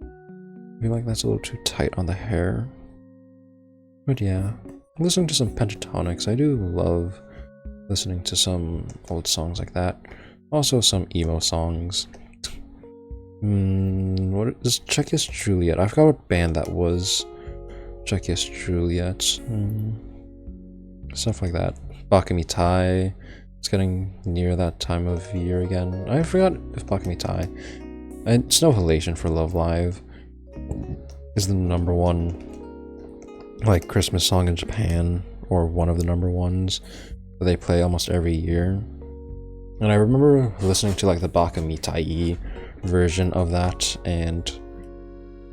I feel like that's a little too tight on the hair. But yeah, listening to some Pentatonics, I do love listening to some old songs like that. Also some emo songs. What is Check Yes Juliet? I forgot what band that was. Check Yes Juliet. Stuff like that. Bakamitai. It's getting near that time of year again. I forgot if Bakamitai and Snow Halation for Love Live is the #1 like Christmas song in Japan, or one of the #1s that they play almost every year. And I remember listening to like the Bakamitai version of that, and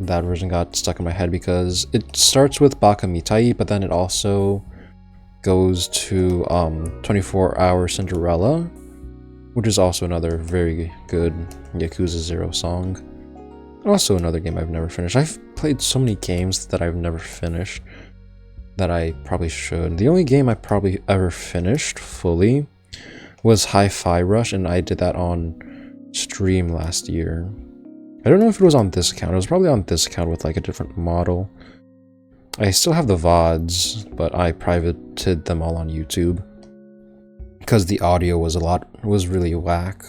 that version got stuck in my head because it starts with Bakamitai, but then it also goes to 24-Hour Cinderella, which is also another very good Yakuza 0 song. Also another game I've never finished. I've played so many games that I've never finished that I probably should. The only game I probably ever finished fully was Hi-Fi Rush, and I did that on stream last year. I don't know if it was on this account. It was probably on this account with like a different model. I still have the VODs, but I privated them all on YouTube because the audio was really whack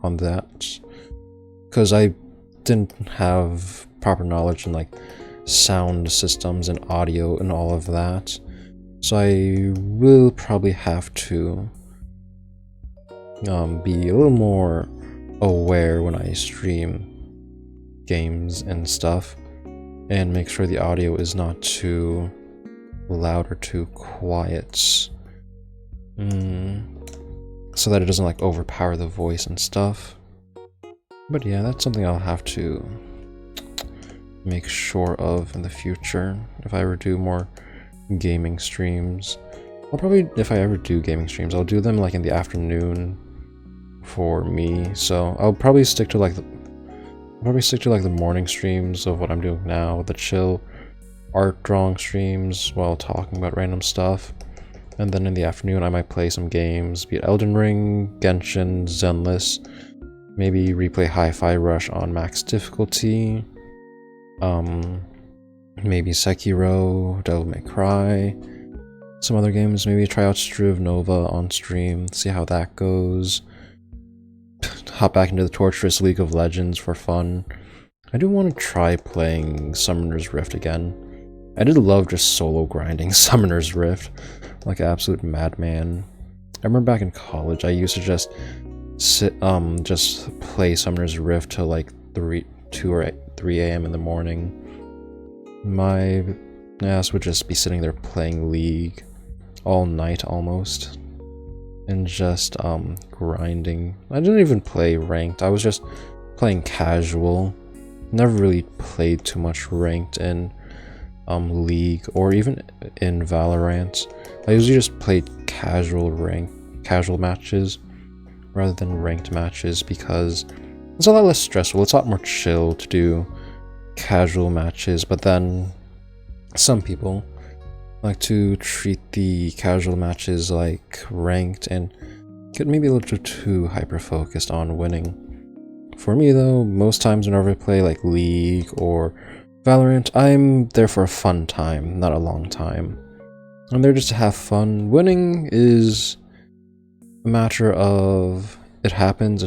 on that. Because I didn't have proper knowledge in like sound systems and audio and all of that. So I will probably have to be a little more aware when I stream games and stuff, and make sure the audio is not too loud or too quiet, so that it doesn't like overpower the voice and stuff. But yeah, that's something I'll have to make sure of in the future if I ever do more gaming streams. I'll probably, if I ever do gaming streams, I'll do them like in the afternoon for me, so I'll probably stick to like the morning streams of what I'm doing now, the chill art drawing streams while talking about random stuff. And then in the afternoon I might play some games, be it Elden Ring, Genshin, Zenless, Maybe replay Hi-Fi Rush on max difficulty. Maybe Sekiro, Devil May Cry. Some other games, maybe try out Striv Nova on stream, see how that goes. Hop back into the torturous League of Legends for fun. I do want to try playing Summoner's Rift again. I did love just solo grinding Summoner's Rift, like an absolute madman. I remember back in college, I used to just just play Summoner's Rift till like 2 or 3 a.m. in the morning. My ass would just be sitting there playing League all night almost, and just grinding. I didn't even play ranked, I was just playing casual. Never really played too much ranked in League or even in Valorant. I usually just played casual matches rather than ranked matches because it's a lot less stressful. It's a lot more chill to do casual matches, but then some people like to treat the casual matches like ranked and get maybe a little too hyper-focused on winning. For me though, most times whenever I play like League or Valorant, I'm there for a fun time, not a long time. I'm there just to have fun. Winning is a matter of it happens,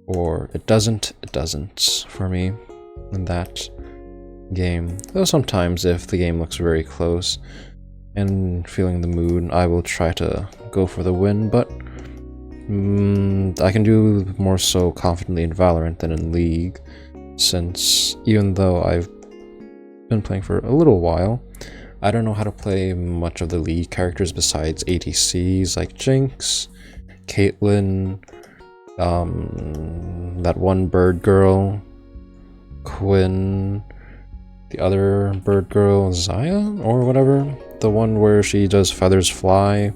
or it doesn't for me in that game. Though sometimes if the game looks very close and feeling the mood, I will try to go for the win, but I can do more so confidently in Valorant than in League, since even though I've been playing for a little while, I don't know how to play much of the League characters besides ADCs like Jinx, Caitlyn, that one bird girl, Quinn, the other bird girl, Zaya, or whatever, the one where she does feathers fly.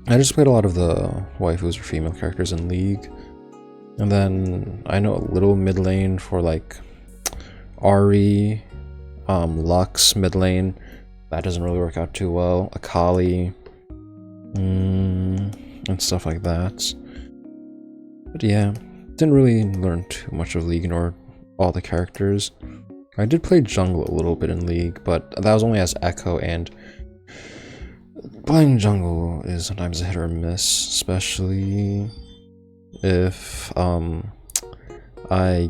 I just played a lot of the waifus or female characters in League. And then I know a little mid lane for like Ahri, Lux mid lane. That doesn't really work out too well. Akali, and stuff like that. But yeah, didn't really learn too much of League nor all the characters. I did play jungle a little bit in League, but that was only as Echo, and playing jungle is sometimes a hit or miss, especially if I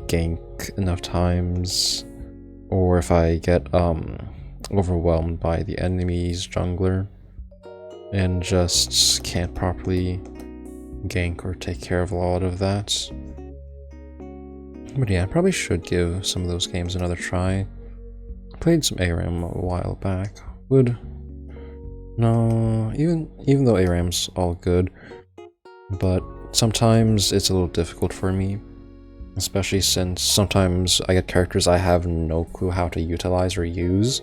gank enough times, or if I get overwhelmed by the enemy's jungler and just can't properly gank or take care of a lot of that. But yeah, I probably should give some of those games another try. Played some ARAM a while back. No, even though ARAM's all good, but sometimes it's a little difficult for me, especially since sometimes I get characters I have no clue how to utilize or use,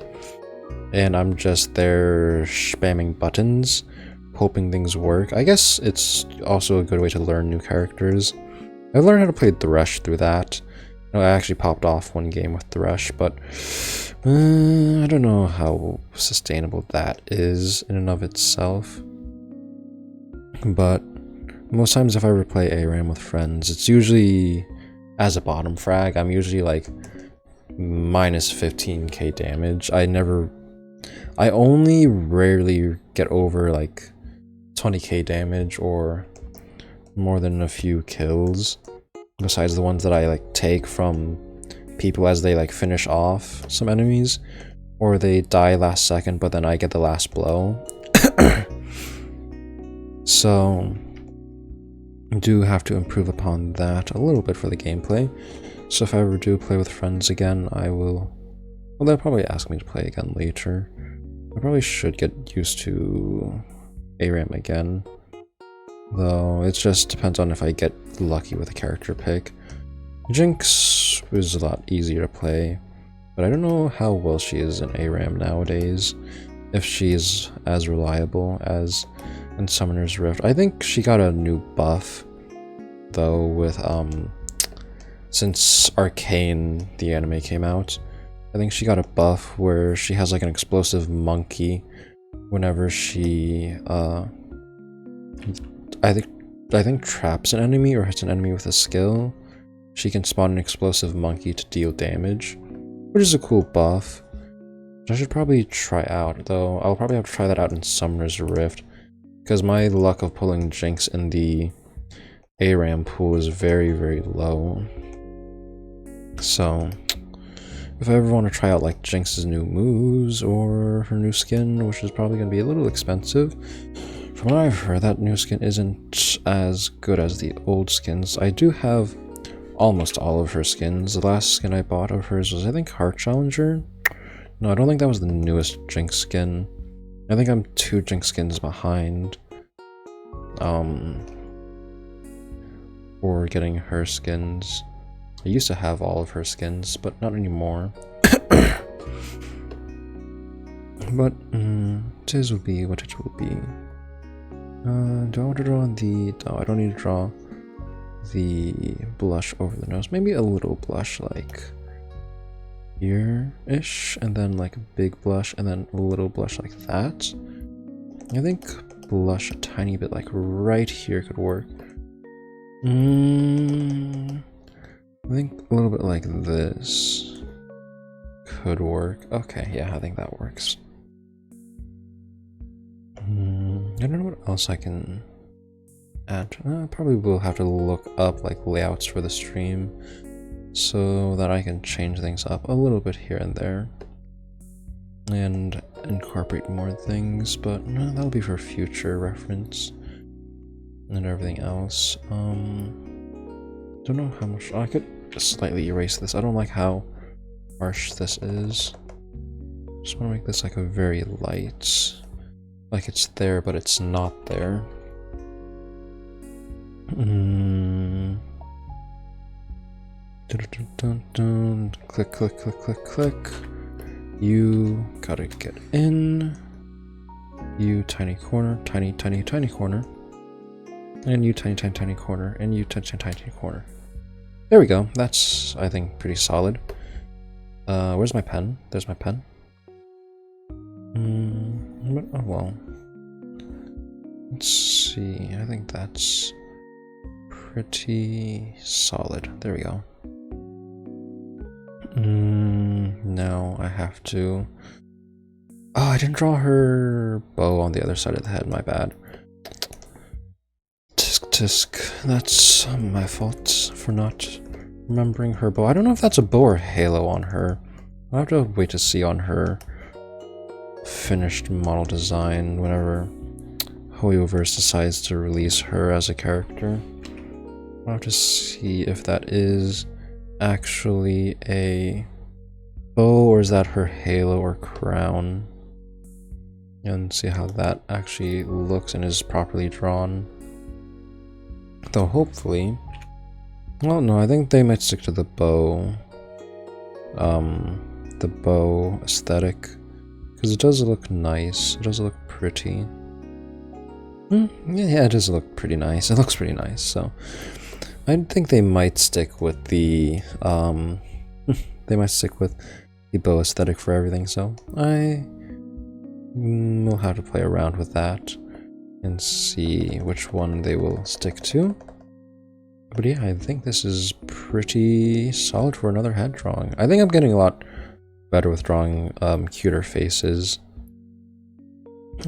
and I'm just there spamming buttons, hoping things work. I guess it's also a good way to learn new characters. I learned how to play Thresh through that. I actually popped off one game with Thresh, but I don't know how sustainable that is in and of itself. But most times if I ever play ARAM with friends, it's usually as a bottom frag. I'm usually like minus 15k damage. I only rarely get over like 20k damage or more than a few kills, besides the ones that I like take from people as they like finish off some enemies, or they die last second but then I get the last blow. So I do have to improve upon that a little bit for the gameplay. So if I ever do play with friends again, I will, well, they'll probably ask me to play again later. I probably should get used to ARAM again, though it just depends on if I get lucky with a character pick. Jinx is a lot easier to play, but I don't know how well she is in ARAM nowadays, if she's as reliable as in Summoner's Rift. I think she got a new buff, though, with since Arcane, the anime, came out. I think she got a buff where she has like an explosive monkey whenever she I think I think, traps an enemy or hits an enemy with a skill, she can spawn an explosive monkey to deal damage, which is a cool buff. I should probably try out, though. I'll probably have to try that out in Summoner's Rift, because my luck of pulling Jinx in the ARAM pool is very, very low. So, if I ever want to try out like Jinx's new moves or her new skin, which is probably going to be a little expensive, from what I've heard, that new skin isn't as good as the old skins. I do have almost all of her skins. The last skin I bought of hers was, I think, Heart Challenger. No, I don't think that was the newest Jinx skin. I think I'm 2 Jinx skins behind. For getting her skins. I used to have all of her skins, but not anymore. But, it will be what it will be. Do I want to draw the... No, I don't need to draw the blush over the nose. Maybe a little blush, like here-ish, and then like a big blush, and then a little blush like that. I think blush a tiny bit like right here could work. I think a little bit like this could work. Okay, yeah, I think that works. I don't know what else I can add. I probably will have to look up like layouts for the stream so that I can change things up a little bit here and there and incorporate more things, but no, that'll be for future reference and everything else. Don't know how much. I could slightly erase this. I don't like how harsh this is. Just want to make this like a very light, like it's there but it's not there. Click, click, click, click, click. You gotta get in. You tiny corner, tiny, tiny, tiny corner. And you tiny, tiny, tiny corner. And you tiny, tiny, tiny corner. There we go. That's, I think, pretty solid. Where's my pen? There's my pen. Oh well. Let's see. I think that's pretty solid. There we go. Now I have to... Oh, I didn't draw her bow on the other side of the head. My bad. Tisk tisk. That's my fault for not remembering her bow. I don't know if that's a bow or halo on her. I'll have to wait to see on her finished model design whenever Hoyoverse decides to release her as a character. I'll have to see if that is actually a bow or is that her halo or crown, and see how that actually looks and is properly drawn. Though hopefully, well, no, I think they might stick to the bow aesthetic, because it does look nice. It does look pretty. Yeah, it does look pretty nice. It looks pretty nice. So I think they might stick with the they might stick with the bow aesthetic for everything. So I will have to play around with that and see which one they will stick to. But yeah, I think this is pretty solid for another head drawing. I think I'm getting a lot better with drawing cuter faces.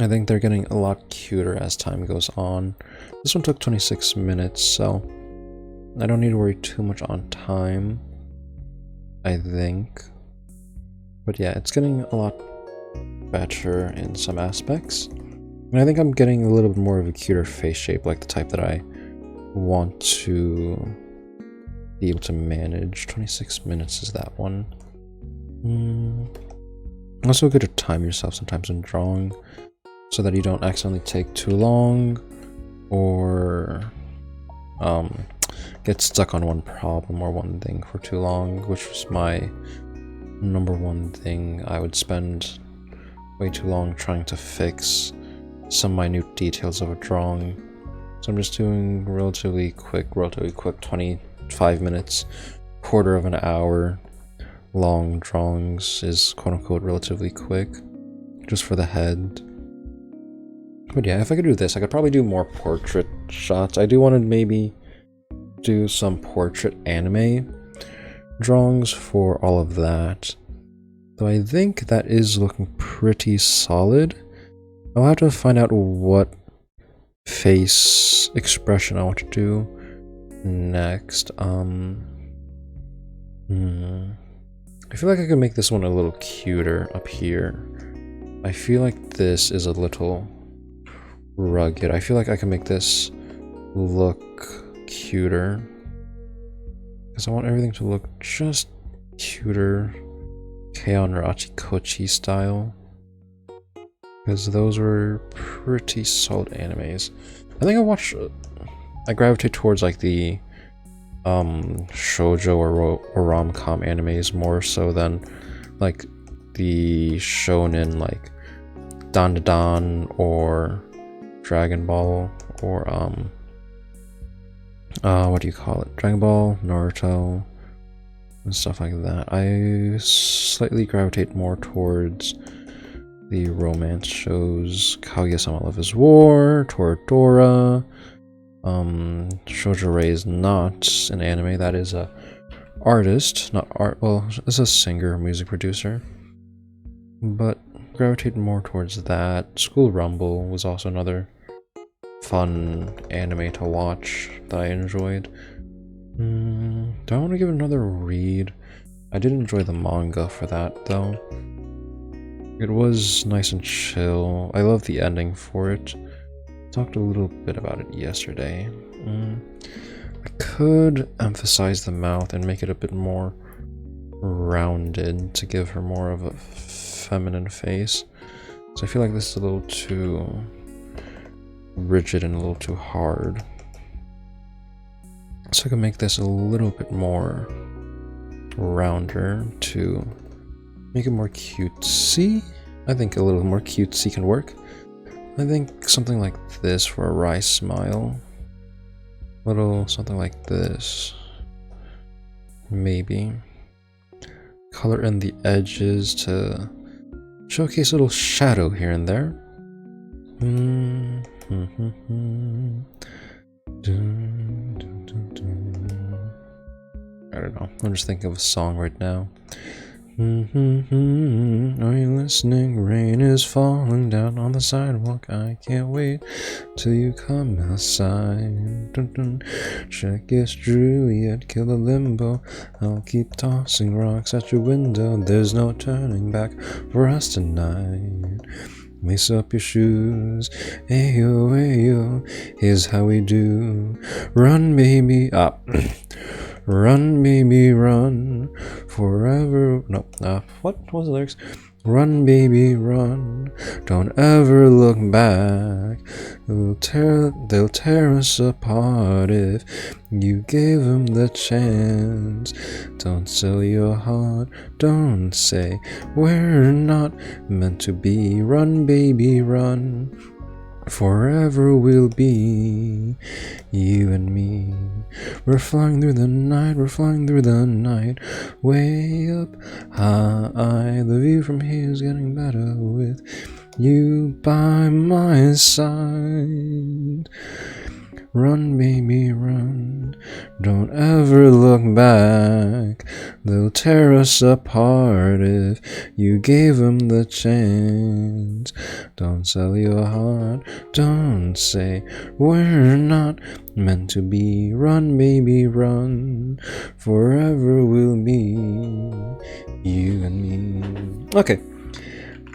I think they're getting a lot cuter as time goes on. This one took 26 minutes, so I don't need to worry too much on time, I think. But yeah, it's getting a lot better in some aspects. And I think I'm getting a little bit more of a cuter face shape, like the type that I want to be able to manage. 26 minutes is that one. Also good to time yourself sometimes in drawing so that you don't accidentally take too long or get stuck on one problem or one thing for too long, which was my #1 thing. I would spend way too long trying to fix some minute details of a drawing. So I'm just doing relatively quick 25 minutes, quarter of an hour long drawings is quote-unquote relatively quick, just for the head. But yeah, if I could do this, I could probably do more portrait shots. I do want to maybe do some portrait anime drawings for all of that. Though I think that is looking pretty solid. I'll have to find out what face expression I want to do next. I feel like I could make this one a little cuter up here. I feel like this is a little rugged. I feel like I can make this look cuter. Because I want everything to look just cuter. Keion Kochi style. Because those were pretty solid animes. I think I gravitate towards like the shoujo or rom-com animes more so than like the shonen like Dan or Dragon Ball or what do you call it? Dragon Ball, Naruto, and stuff like that. I slightly gravitate more towards the romance shows. Kaguya-sama Love is War, Toradora. Shoujo Rei is not an anime, that is a artist, not art, well, it's a singer, music producer. But gravitate more towards that. School Rumble was also another fun anime to watch that I enjoyed. Do I want to give it another read? I did enjoy the manga for that though. It was nice and chill. I love the ending for it. Talked a little bit about it yesterday. I could emphasize the mouth and make it a bit more rounded to give her more of a feminine face. So I feel like this is a little too rigid and a little too hard. So I can make this a little bit more rounder to make it more cutesy. I think a little more cutesy can work. I think something like this for a wry smile. Little something like this. Maybe. Color in the edges to showcase a little shadow here and there. I don't know. I'm just thinking of a song right now. Are you listening? Rain is falling down on the sidewalk. I can't wait till you come outside. Check it's true yet, kill the limbo. I'll keep tossing rocks at your window. There's no turning back for us tonight. Lace up your shoes, ayo, ayo, here's how we do. Run, baby, run, baby, run, forever. No, what was the lyrics? Run, baby, run, don't ever look back. They'll tear us apart if you gave them the chance. Don't sell your heart, don't say we're not meant to be. Run, baby, run, forever we'll be, you and me. We're flying through the night, we're flying through the night, way up high. The view from here is getting better with you by my side. Run, baby, run, don't ever look back. They'll tear us apart if you gave them the chance. Don't sell your heart, don't say we're not meant to be. Run, baby, run, forever we'll be, you and me. Okay,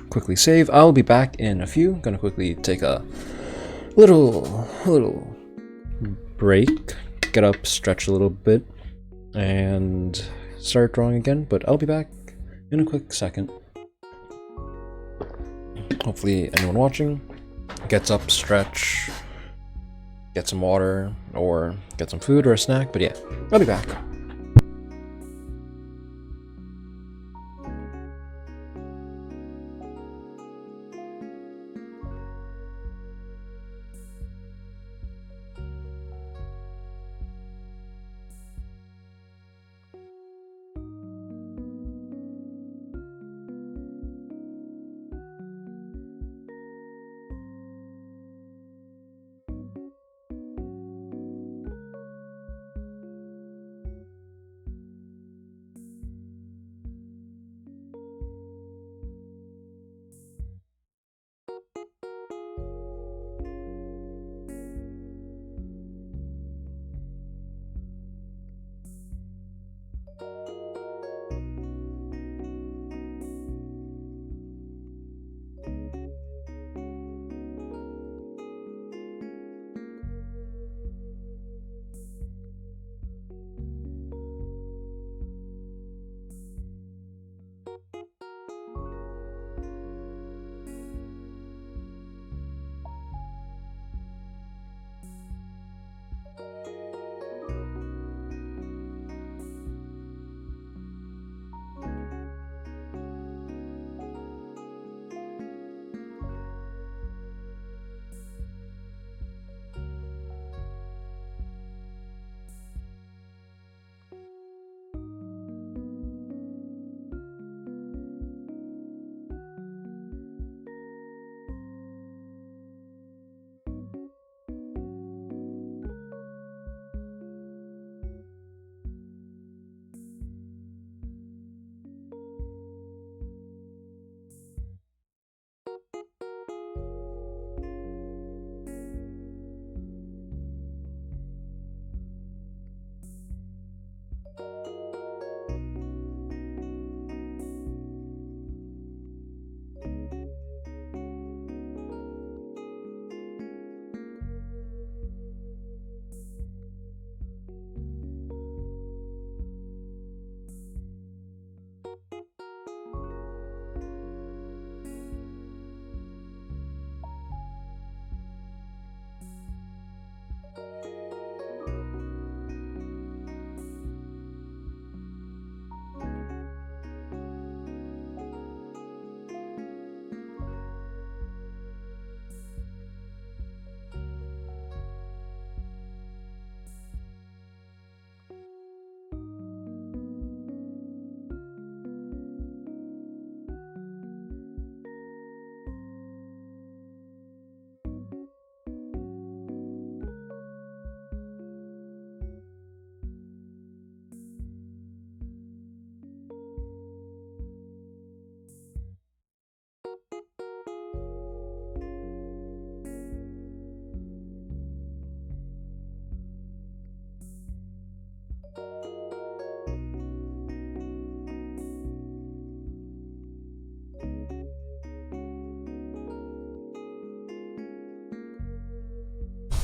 quickly save. I'll be back in a few. Gonna quickly take a little break, get up, stretch a little bit, and start drawing again, but I'll be back in a quick second. Hopefully anyone watching gets up, stretch, get some water, or get some food or a snack, but yeah, I'll be back.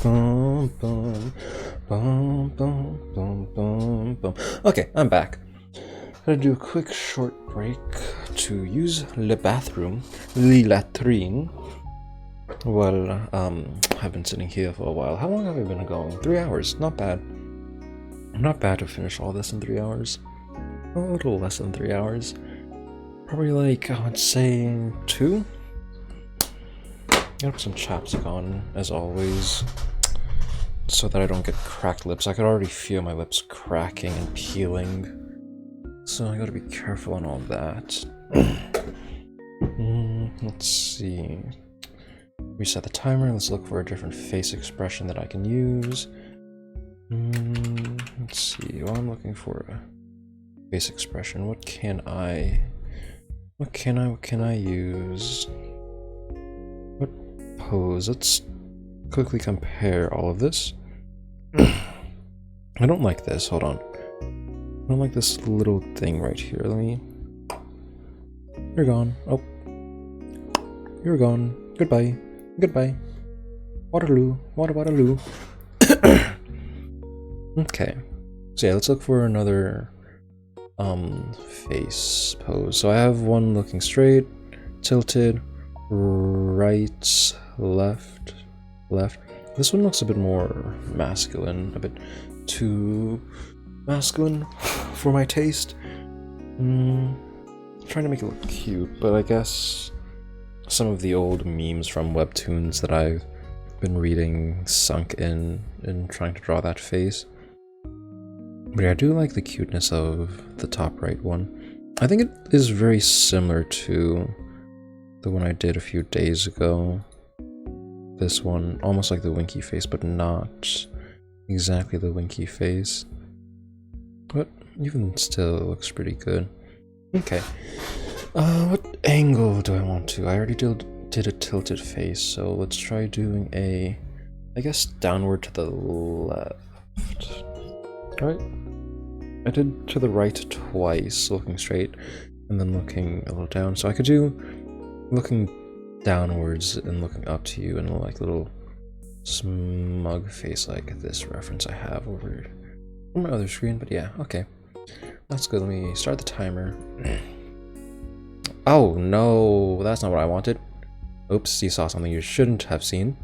Bum, bum, bum, bum, bum, bum, bum. Okay, I'm back. Gonna do a quick short break to use the bathroom, the latrine. Well, I've been sitting here for a while. How long have I been going? 3 hours. Not bad. Not bad to finish all this in 3 hours. A little less than 3 hours. Probably like, I would say 2. Gotta put some chapstick on, as always, so that I don't get cracked lips. I could already feel my lips cracking and peeling. So I gotta be careful on all that. Let's see. Reset the timer. Let's look for a different face expression that I can use. Let's see. Well, I'm looking for a face expression. What can I use? What pose? Let's quickly compare all of this. I don't like this. Hold on. I don't like this little thing right here. Let me... You're gone. Oh. You're gone. Goodbye. Goodbye. Waterloo. Waterloo. Okay. So yeah, let's look for another face pose. So I have one looking straight, tilted, right, left. This one looks a bit more masculine, a bit too masculine for my taste. Trying to make it look cute, but I guess some of the old memes from webtoons that I've been reading sunk in trying to draw that face. But yeah, I do like the cuteness of the top right one. I think it is very similar to the one I did a few days ago. This one, almost like the winky face, but not exactly the winky face. But even still, it looks pretty good. Okay. What angle do I want to? I already did a tilted face, so let's try doing a, I guess, downward to the left. Right? I did to the right twice, looking straight, and then looking a little down. So I could do looking downwards and looking up to you in a like little smug face like this reference I have over on my other screen. But yeah, okay. That's good. Let me start the timer. Oh no, that's not what I wanted. Oops, you saw something you shouldn't have seen.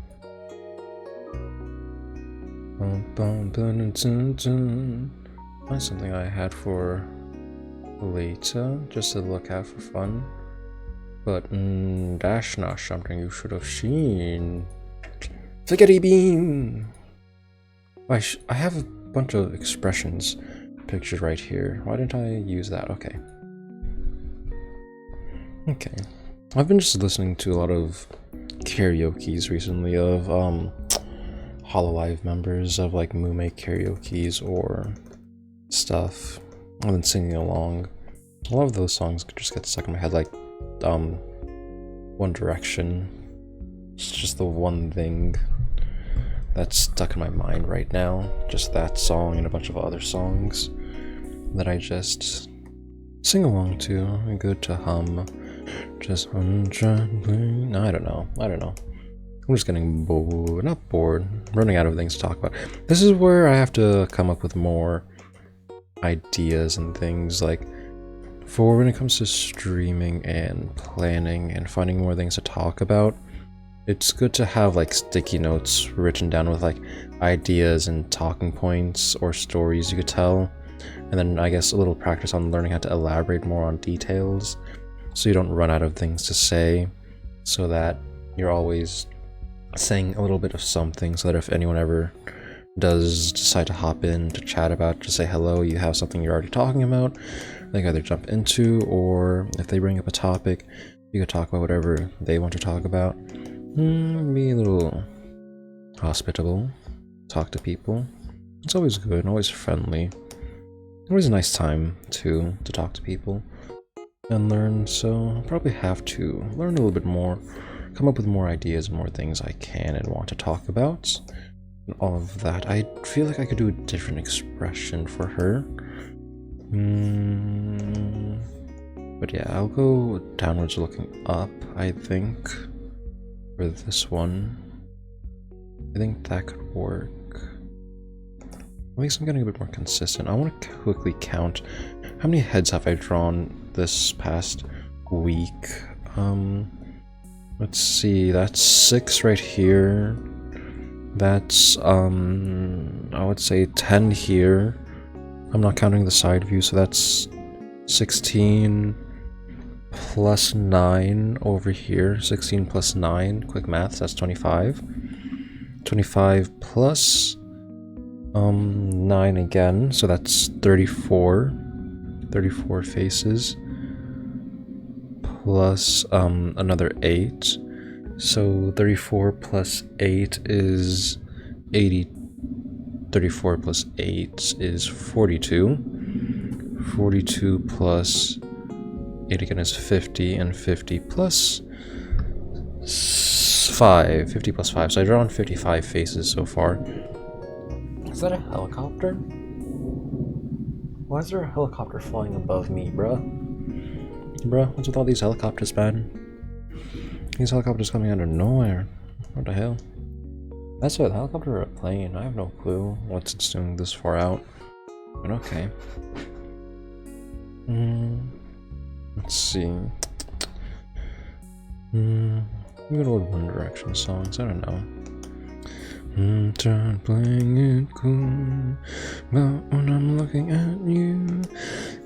That's something I had for later, just to look at for fun. But that's not something you should have seen. Spaghetti bean! I have a bunch of expressions pictured right here. Why didn't I use that? Okay. Okay. I've been just listening to a lot of karaokes recently of Hololive members of like Mume karaokes or stuff. I've been singing along. A lot of those songs just get stuck in my head, like One Direction. It's just the one thing that's stuck in my mind right now. Just that song and a bunch of other songs that I just sing along to. Good to hum. Just hum gently. I don't know. I'm just getting bored. Not bored. I'm running out of things to talk about. This is where I have to come up with more ideas and things, like for when it comes to streaming and planning and finding more things to talk about. It's good to have like sticky notes written down with like ideas and talking points or stories you could tell, and then I guess a little practice on learning how to elaborate more on details so you don't run out of things to say, so that you're always saying a little bit of something, so that if anyone ever does decide to hop in to chat about, to say hello, you have something you're already talking about they can either jump into, or if they bring up a topic, you can talk about whatever they want to talk about. Be a little hospitable, talk to people. It's always good and always friendly. Always a nice time to talk to people and learn, so I'll probably have to learn a little bit more, come up with more ideas, more things I can and want to talk about. And all of that. I feel like I could do a different expression for her. But yeah, I'll go downwards looking up, I think, for this one. I think that could work. At least I'm getting a bit more consistent. I want to quickly count how many heads have I drawn this past week. Let's see, that's 6 right here. That's I would say 10 here. I'm not counting the side view, so that's 16 plus 9 over here. 16 plus 9, quick math, that's 25. 25 plus 9 again, so that's 34. 34 faces. Plus another 8. So 34 plus 8 is 80. 34 plus 8 is 42. 42 plus 8 again is 50, and 50 plus 5. 50 plus 5. So I drawn 55 faces so far. Is that a helicopter? Why is there a helicopter flying above me, bruh? Bruh, what's with all these helicopters, man? These helicopters coming out of nowhere. What the hell? That's a helicopter or a plane? I have no clue what's it's doing this far out. But okay. Let's see. Good old One Direction songs, I don't know. Try playing it cool, but when I'm looking at you, I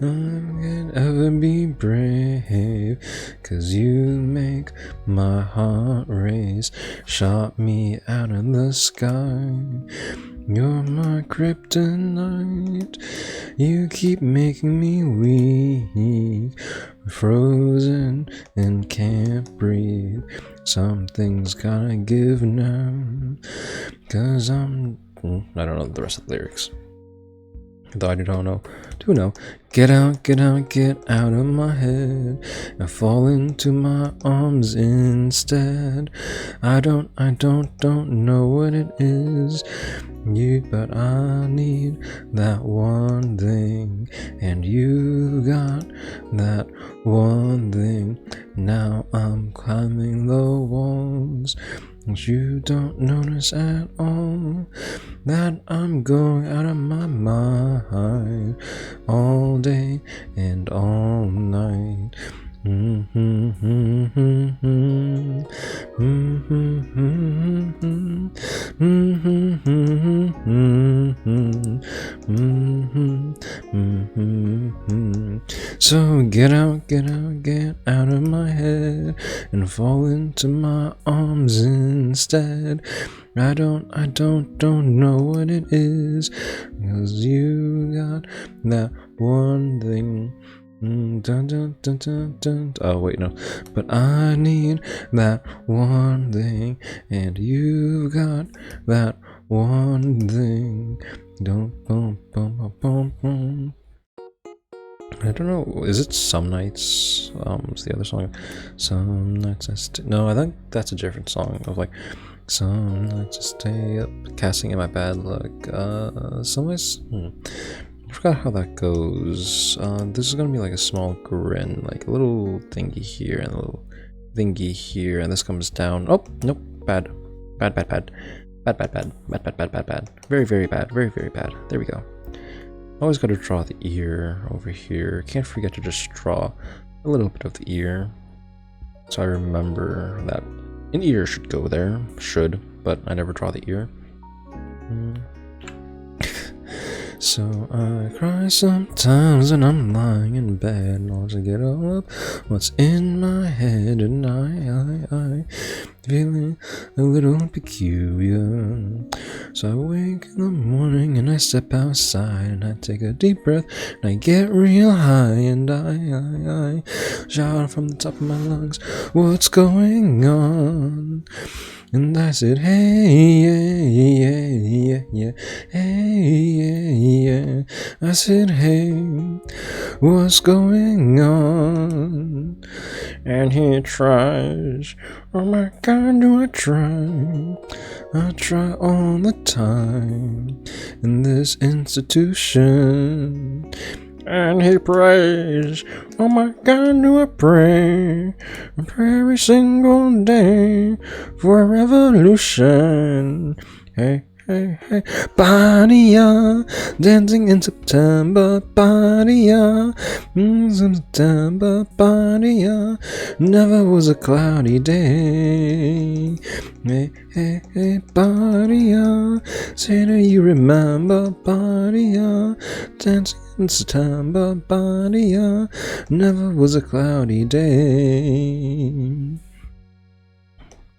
can't ever be brave, 'cause you make my heart race, shot me out of the sky. You're my kryptonite, you keep making me weak, frozen and can't breathe. Something's gotta give now, 'cause I don't know the rest of the lyrics. Though I don't know. Get out, get out, get out of my head and fall into my arms instead. I don't know what it is, but I need that one thing, and you got that one thing. Now I'm climbing the walls, and you don't notice at all that I'm going out of my mind all day and all night. So get out, get out of my head and fall into my arms instead. I don't know what it is, 'cause you got that one thing. Dun, dun, dun, dun, dun. Oh wait, no. But I need that one thing, and you got that one thing. Don't bum bum bum bum bum. I don't know. Is it Some Nights? It's the other song. Some nights no, I think that's a different song. Of like, some nights I stay up, casting in my bad luck. Some nights. I forgot how that goes. This is gonna be like a small grin, like a little thingy here and a little thingy here, and this comes down. Oh, nope, bad. Very, very bad. Very bad. There we go. Always gotta draw the ear over here. Can't forget to just draw a little bit of the ear. So I remember that an ear should go there. But I never draw the ear. So I cry sometimes when I'm lying in bed, and I'll just get all up what's in my head, and I feeling a little peculiar. So I wake in the morning and I step outside and I take a deep breath and I get real high, and I shout from the top of my lungs, what's going on? And I said, hey, yeah. I said, hey, what's going on? And he tries, oh my God, do I try? I try all the time in this institution. and he prays. Oh my God, do I pray every single day for a revolution. Hey, hey, hey, Bania, dancing in September, Bania, in September, Bania, never was a cloudy day. Hey, hey, hey, Bania, say do you remember, Bania, dancing in September, Bania, never was a cloudy day.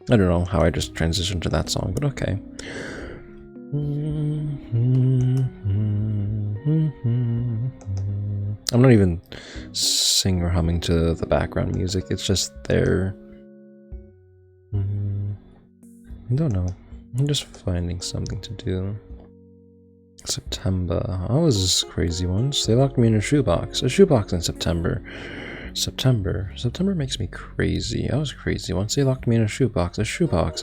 I don't know how I just transitioned to that song, but okay. I'm not even singing or humming to the background music, it's just there. I don't know, I'm just finding something to do. September, I was crazy once. They locked me in a shoebox in September. September makes me crazy. I was crazy once. They locked me in a shoebox in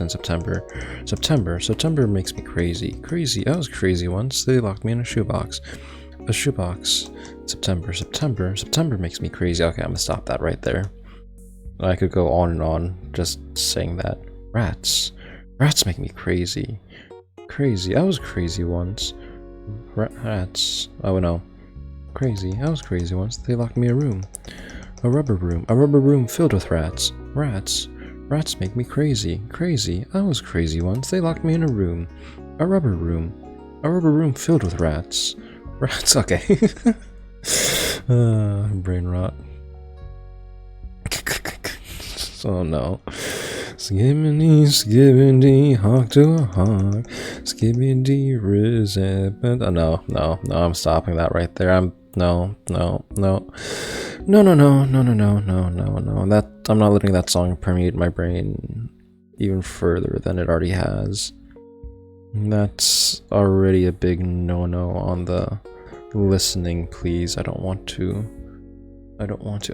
September. September makes me crazy. I was crazy once. They locked me in a shoebox. September makes me crazy. Okay, I'm gonna stop that right there. I could go on and on just saying that. Rats make me crazy. I was crazy once. Rats. Oh no. Crazy. I was crazy once. They locked me in a room. A rubber room filled with rats. Rats make me crazy. I was crazy once. They locked me in a room. A rubber room filled with rats. Okay. Brain rot. Oh no. Skibbity, hawk to a hawk. Skibbity, rizabit. Oh no, I'm stopping that right there. No. That I'm not letting that song permeate my brain even further than it already has. That's already a big no-no on the listening, please. I don't want to.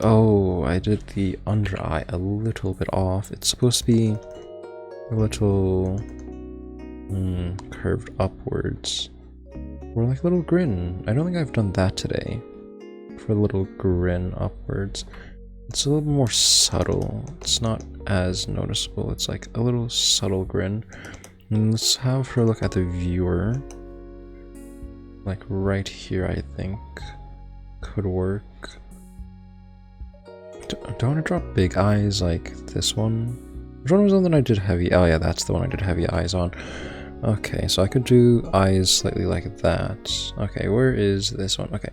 Oh, I did the under eye a little bit off. It's supposed to be a little curved upwards. Or like a little grin. I don't think I've done that today. For a little grin upwards. It's a little more subtle. It's not as noticeable. It's like a little subtle grin. And let's have her look at the viewer. Like right here, I think. Could work. Don't want to drop big eyes like this one. Which one was the one that I did heavy? Oh yeah, that's the one I did heavy eyes on. Okay, so I could do eyes slightly like that. Okay, where is this one? Okay,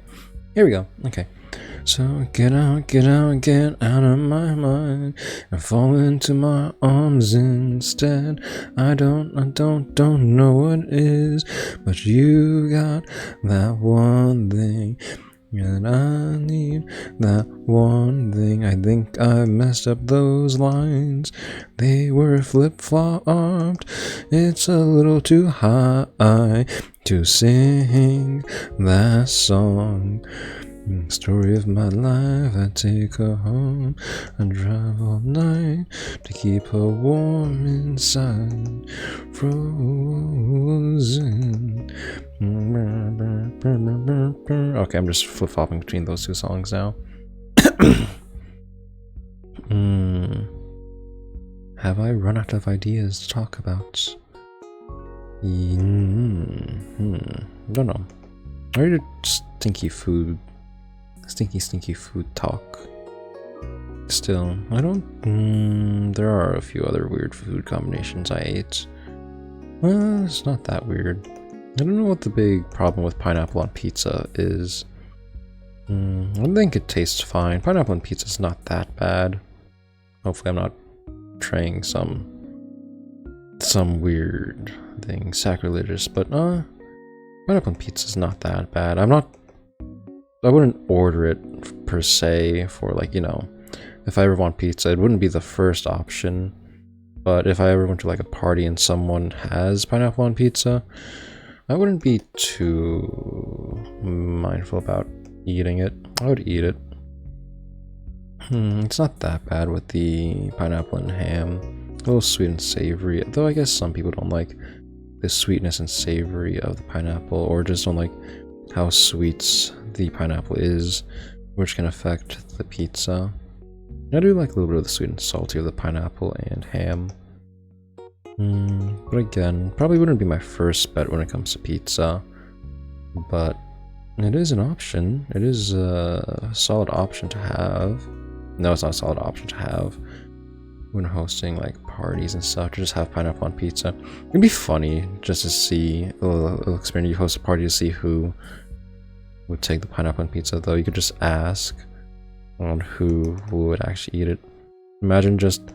here we go. Okay, so get out of my mind and fall into my arms instead. I don't know what it is, but you got that one thing. And I need that one thing. I think I messed up those lines. They were flip-flopped. It's a little too high to sing that song. Story of my life, I take her home and drive all night to keep her warm inside, frozen. Okay, I'm just flip-flopping between those two songs now. Have I run out of ideas to talk about? Don't know. I already did stinky food talk. Still, I don't. There are a few other weird food combinations I ate. Well, it's not that weird. I don't know what the big problem with pineapple on pizza is. I think it tastes fine. Pineapple on pizza is not that bad. Hopefully, I'm not trying some weird thing, sacrilegious. But pineapple on pizza is not that bad. I wouldn't order it per se for, like, you know, if I ever want pizza, it wouldn't be the first option. But if I ever went to like a party and someone has pineapple on pizza, I wouldn't be too mindful about eating it. I would eat it. It's not that bad with the pineapple and ham. A little sweet and savory, though I guess some people don't like the sweetness and savory of the pineapple, or just don't like how sweet the pineapple is, which can affect the pizza. I do like a little bit of the sweet and salty of the pineapple and ham. But again, probably wouldn't be my first bet when it comes to pizza. But it is an option. It is a solid option to have. No, it's not a solid option to have when hosting like parties and stuff, to just have pineapple on pizza. It'd be funny just to see a little experience. You host a party to see who would take the pineapple on pizza, though. You could just ask on who would actually eat it. Imagine just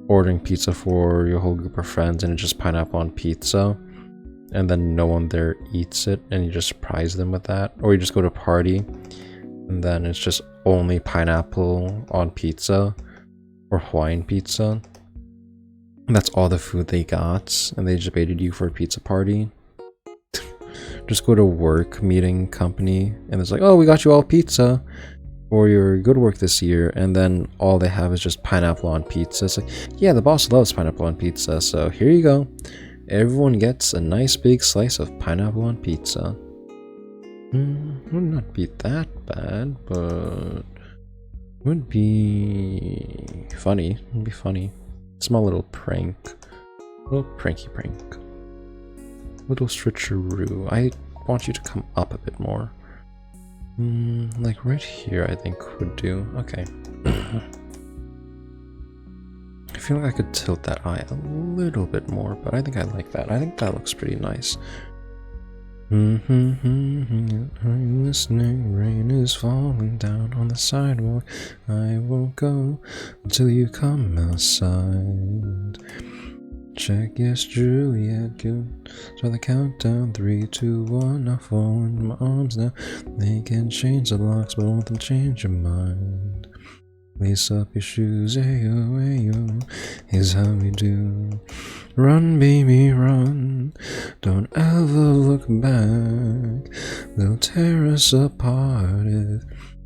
ordering pizza for your whole group of friends and it's just pineapple on pizza, and then no one there eats it, and you just surprise them with that. Or you just go to a party and then it's just only pineapple on pizza or Hawaiian pizza, and that's all the food they got, and they just baited you for a pizza party. Just go to work meeting company and it's like, oh, we got you all pizza for your good work this year, and then all they have is just pineapple on pizza. It's like, yeah, the boss loves pineapple on pizza, so here you go. Everyone gets a nice big slice of pineapple on pizza. Would not be that bad, but would be funny. Would be funny. Small little prank. Little pranky prank. Little switcheroo. I want you to come up a bit more. Like right here, I think would do. Okay. I feel like I could tilt that eye a little bit more, but I think I like that. I think that looks pretty nice. Are you listening? Rain is falling down on the sidewalk. I won't go until you come outside. Check, yes, Juliet, good. So the countdown, 3, 2, 1, I fall into my arms now. They can change the locks, but won't them change your mind? Lace up your shoes, ayo, ayo, here's how we do. Run, baby, run, don't ever look back. They'll tear us apart if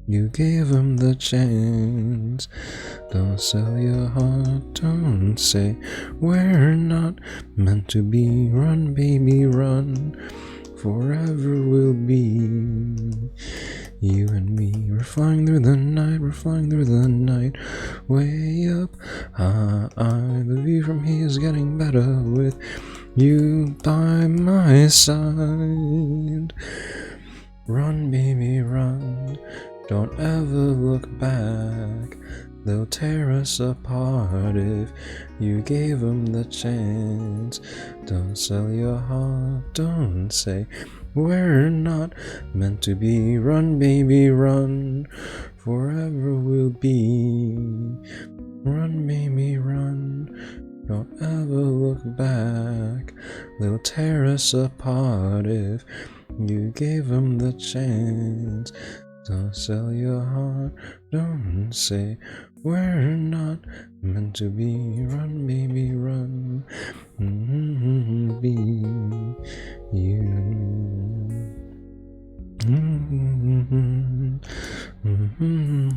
you gave them the chance. Don't sell your heart, don't say we're not meant to be. Run, baby, run, forever we'll be. You and me, we're flying through the night, we're flying through the night. Way up high, the view from here is getting better with you by my side. Run, baby, run, don't ever look back. They'll tear us apart if you gave them the chance. Don't sell your heart, don't say we're not meant to be. Run, baby, run, forever we'll be. Run, baby, run, don't ever look back. They'll tear us apart if you gave them the chance. Don't sell your heart, don't say we're not meant to be. Run, baby, run, be you.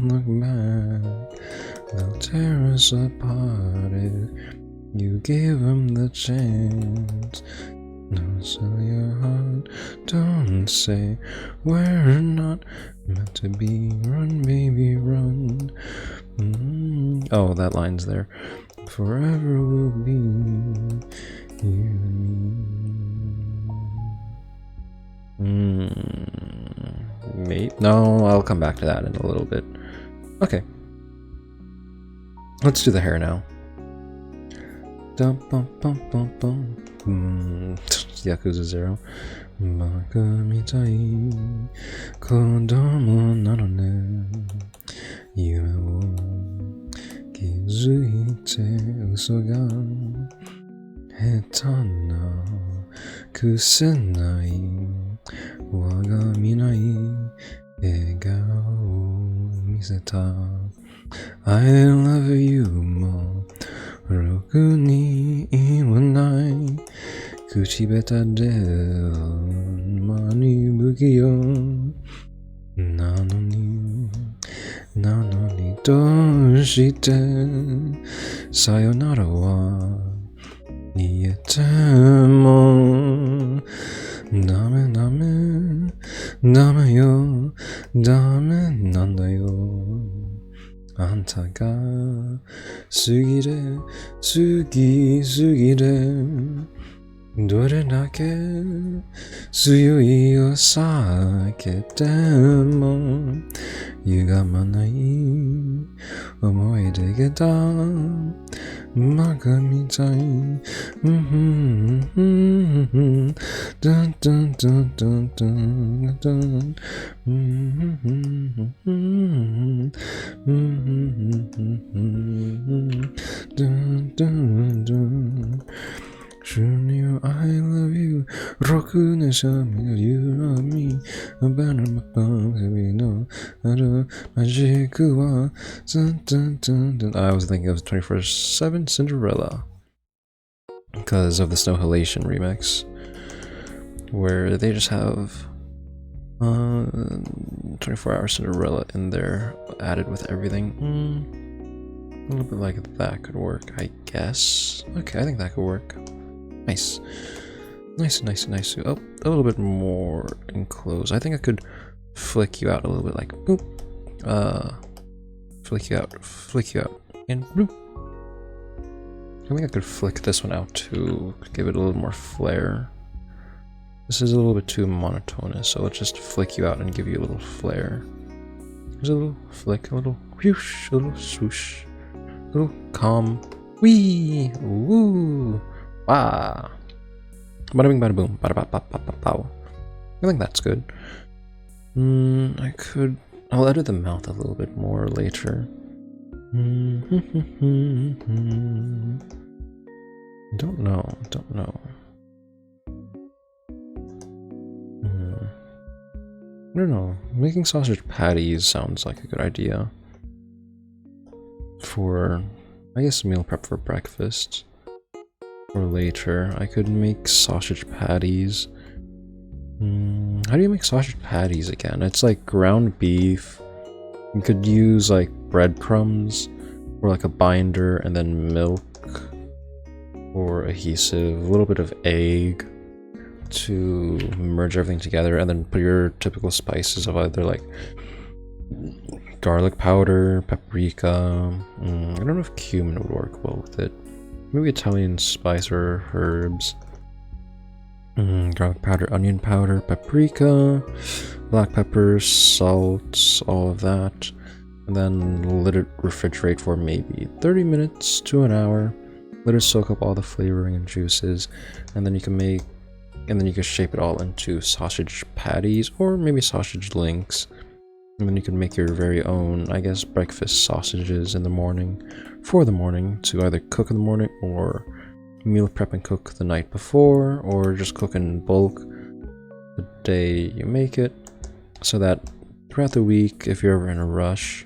Look back, they'll tear us apart if you gave them the chance. Don't sell your heart, don't say we're not meant to be. Run, baby, run. Oh, that line's there. Forever will be you and me. Mate? No, I'll come back to that in a little bit. Okay. Let's do the hair now. Dum bum bum bum bum. Yakuza 0. Baka mitai kodomo nano ne. Yume wo kizuite uso ga heta na kusenai. Waga minai egao o miseta. I love you more. Roku ni iwanai. Kuchibeta de mani bukiyo. Nanoni doshite sayonara wa iete mo. ダメダメダメよダメなんだよあんたが好きで好きすぎでどれだけ強いお酒でも歪まない思い出が馬鹿みたいダンダンダンダンダンダンダンI love you 6年シャミが You love me バナナパン君のあるマジックは I was thinking of 24/7 Cinderella because of the Snow Halation remix where they just have 24-hour Cinderella in there added with everything. A little bit like that could work, I guess. Okay, I think that could work. Nice. Nice. Oh, a little bit more enclosed. I think I could flick you out a little bit like boop. Flick you out, and boop. I think I could flick this one out to give it a little more flair. This is a little bit too monotonous, so let's just flick you out and give you a little flair. There's a little flick, a little whoosh, a little swoosh, a little calm. Wee! Woo! Wow. Bada bing, bada boom, bada ba ba ba ba pow. I think that's good. I'll edit the mouth a little bit more later. Don't know. I don't know. Making sausage patties sounds like a good idea. For, I guess, meal prep for breakfast. Or later, I could make sausage patties. How do you make sausage patties again? It's like ground beef. You could use like breadcrumbs or like a binder and then milk or adhesive, a little bit of egg to merge everything together, and then put your typical spices of either like garlic powder, paprika. I don't know if cumin would work well with it. Maybe Italian spice or herbs. Garlic powder, onion powder, paprika, black pepper, salt, all of that. And then let it refrigerate for maybe 30 minutes to an hour. Let it soak up all the flavoring and juices. And then you can shape it all into sausage patties or maybe sausage links. And then you can make your very own, I guess, breakfast sausages in the morning, for the morning, to either cook in the morning or meal prep and cook the night before, or just cook in bulk the day you make it, so that throughout the week, if you're ever in a rush,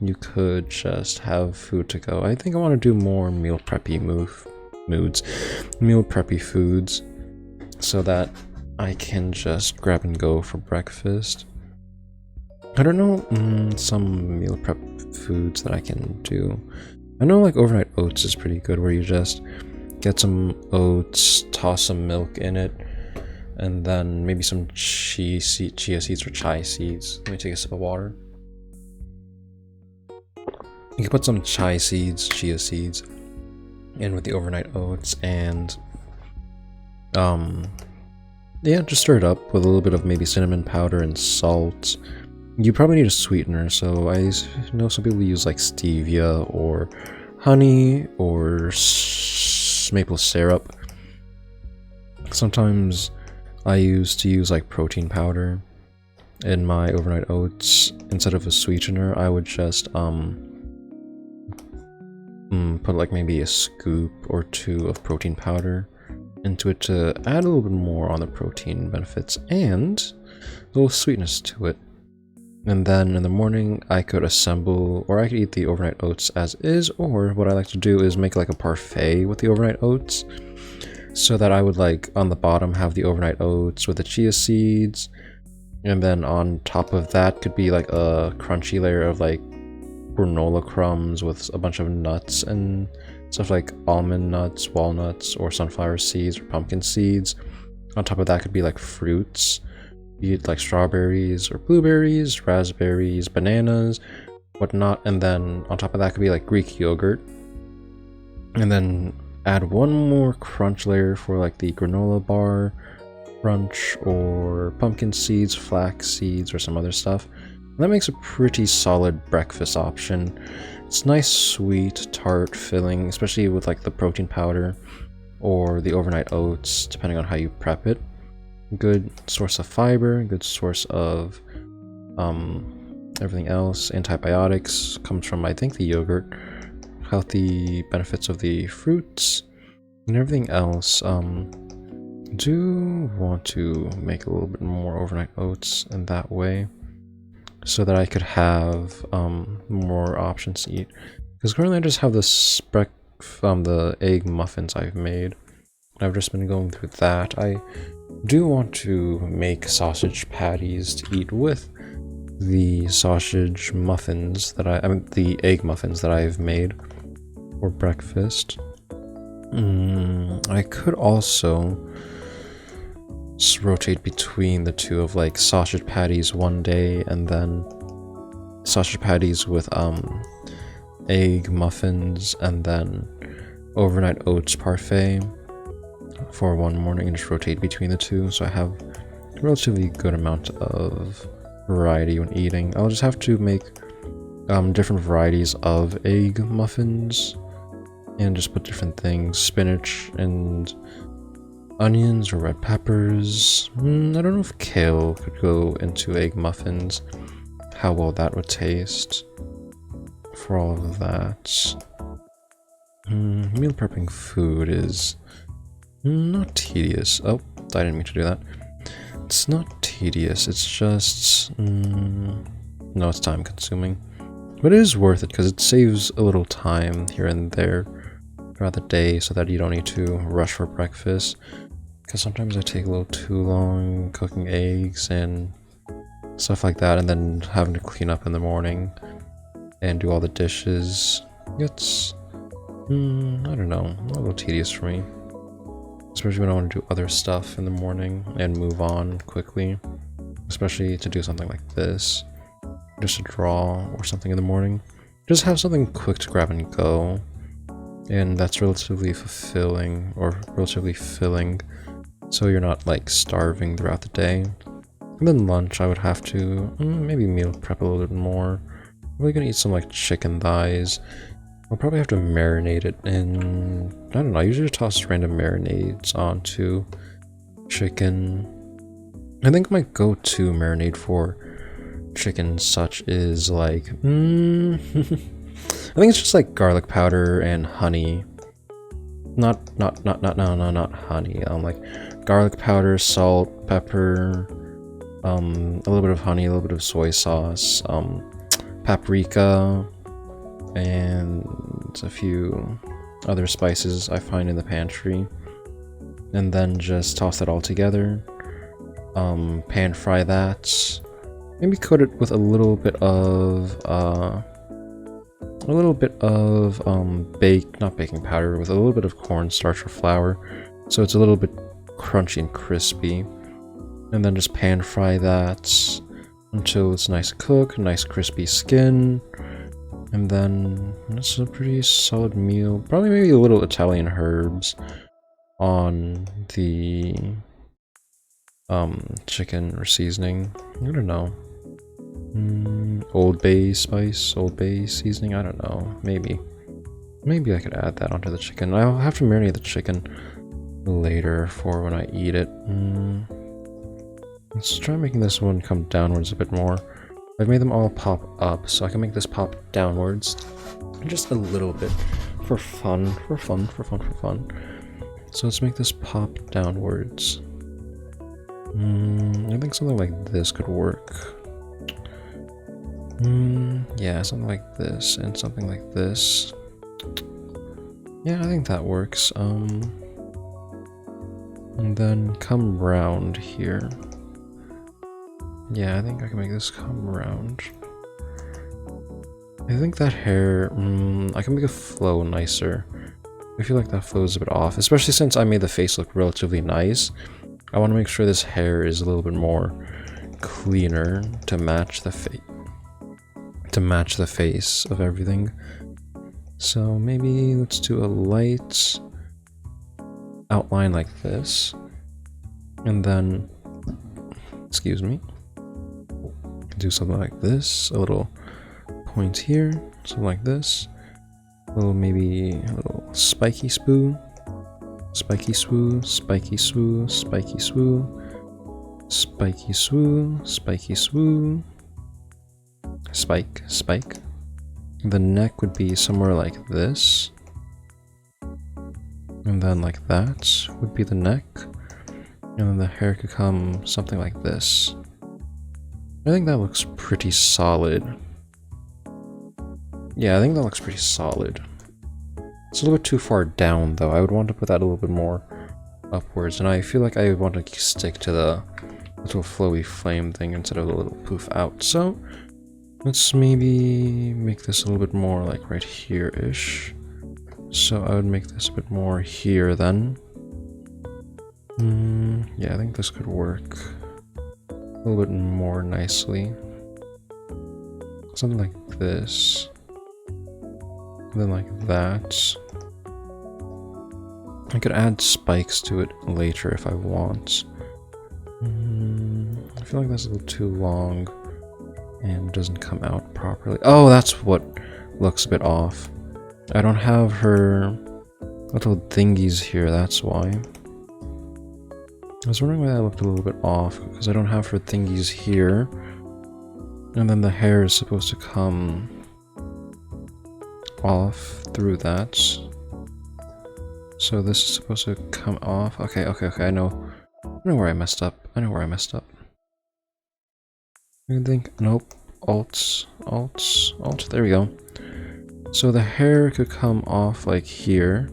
you could just have food to go. I think I want to do more meal preppy foods, so that I can just grab and go for breakfast. I don't know some meal prep foods that I can do. I know like overnight oats is pretty good, where you just get some oats, toss some milk in it, and then maybe some chia seeds or chai seeds. Let me take a sip of water. You can put some chia seeds in with the overnight oats, and yeah, just stir it up with a little bit of maybe cinnamon powder and salt. You probably need a sweetener, so I know some people use like stevia or honey or maple syrup. Sometimes I used to use like protein powder in my overnight oats. Instead of a sweetener, I would just put like maybe a scoop or two of protein powder into it to add a little bit more on the protein benefits and a little sweetness to it. And then in the morning, I could assemble, or I could eat the overnight oats as is, or what I like to do is make like a parfait with the overnight oats, so that I would like on the bottom have the overnight oats with the chia seeds, and then on top of that could be like a crunchy layer of like granola crumbs with a bunch of nuts and stuff like almond nuts, walnuts, or sunflower seeds or pumpkin seeds, On top of that could be like fruits, be it like strawberries or blueberries, raspberries, bananas, whatnot. And then on top of that could be like Greek yogurt. And then add one more crunch layer for like the granola bar crunch, or pumpkin seeds, flax seeds, or some other stuff. And that makes a pretty solid breakfast option. It's nice, sweet, tart filling, especially with like the protein powder or the overnight oats, depending on how you prep it. Good source of fiber, good source of everything else. Antibiotics comes from, I think, the yogurt. Healthy benefits of the fruits and everything else. Do want to make a little bit more overnight oats in that way, so that I could have more options to eat. Because currently I just have this the egg muffins I've made. I've just been going through that. I do want to make sausage patties to eat with the sausage muffins that I mean the egg muffins that I've made for breakfast. I could also just rotate between the two of like sausage patties one day and then sausage patties with egg muffins and then overnight oats parfait for one morning, and just rotate between the two, so I have a relatively good amount of variety when eating. I'll just have to make different varieties of egg muffins and just put different things, spinach and onions or red peppers. I don't know if kale could go into egg muffins, how well that would taste for all of that. Meal prepping food is not tedious. Oh, I didn't mean to do that. It's not tedious, it's just... no, it's time consuming. But it is worth it because it saves a little time here and there throughout the day so that you don't need to rush for breakfast. Because sometimes I take a little too long cooking eggs and stuff like that, and then having to clean up in the morning and do all the dishes. It's, I don't know, a little tedious for me. Especially when I want to do other stuff in the morning and move on quickly. Especially to do something like this. Just to draw or something in the morning. Just have something quick to grab and go. And that's relatively fulfilling or relatively filling. So you're not like starving throughout the day. And then lunch I would have to maybe meal prep a little bit more. I'm really gonna eat some like chicken thighs. I'll probably have to marinate it in, I don't know, I usually toss random marinades onto chicken. I think my go-to marinade for chicken such is like, I think it's just like garlic powder and honey. Not honey, like garlic powder, salt, pepper, a little bit of honey, a little bit of soy sauce, paprika, and a few other spices I find in the pantry, and then just toss that all together. Pan fry that, maybe coat it with a little bit of not baking powder, with a little bit of cornstarch or flour, so it's a little bit crunchy and crispy, and then just pan fry that until it's nice cooked, nice crispy skin. And then it's a pretty solid meal. Probably maybe a little Italian herbs on the chicken or seasoning. I don't know. Old Bay spice, Old Bay seasoning. I don't know. Maybe I could add that onto the chicken. I'll have to marinate the chicken later for when I eat it. Let's try making this one come downwards a bit more. I've made them all pop up, so I can make this pop downwards just a little bit for fun. So let's make this pop downwards. I think something like this could work. Yeah, something like this and something like this. Yeah, I think that works. And then come round here. Yeah, I think I can make this come around. I think that hair, I can make a flow nicer. I feel like that flow is a bit off, especially since I made the face look relatively nice. I want to make sure this hair is a little bit more cleaner to match the face of everything. So maybe let's do a light outline like this, and then, excuse me, do something like this, a little point here, something like this, maybe a little spiky swoo, spiky swoo, spiky swoo, spiky swoo, spiky swoo, spiky swoo, spike, spike. The neck would be somewhere like this, and then like that would be the neck, and then the hair could come something like this. I think that looks pretty solid. Yeah, I think that looks pretty solid. It's a little bit too far down though. I would want to put that a little bit more upwards, and I feel like I would want to stick to the little flowy flame thing instead of the little poof out. So let's maybe make this a little bit more like right here-ish. So I would make this a bit more here then. Yeah, I think this could work a little bit more nicely. Something like this. And then like that. I could add spikes to it later if I want. I feel like that's a little too long and doesn't come out properly. Oh, that's what looks a bit off. I don't have her little thingies here, that's why. I was wondering why that looked a little bit off, because I don't have her thingies here. And then the hair is supposed to come off through that. So this is supposed to come off. Okay, I know where I messed up. I think, nope. Alt, there we go. So the hair could come off like here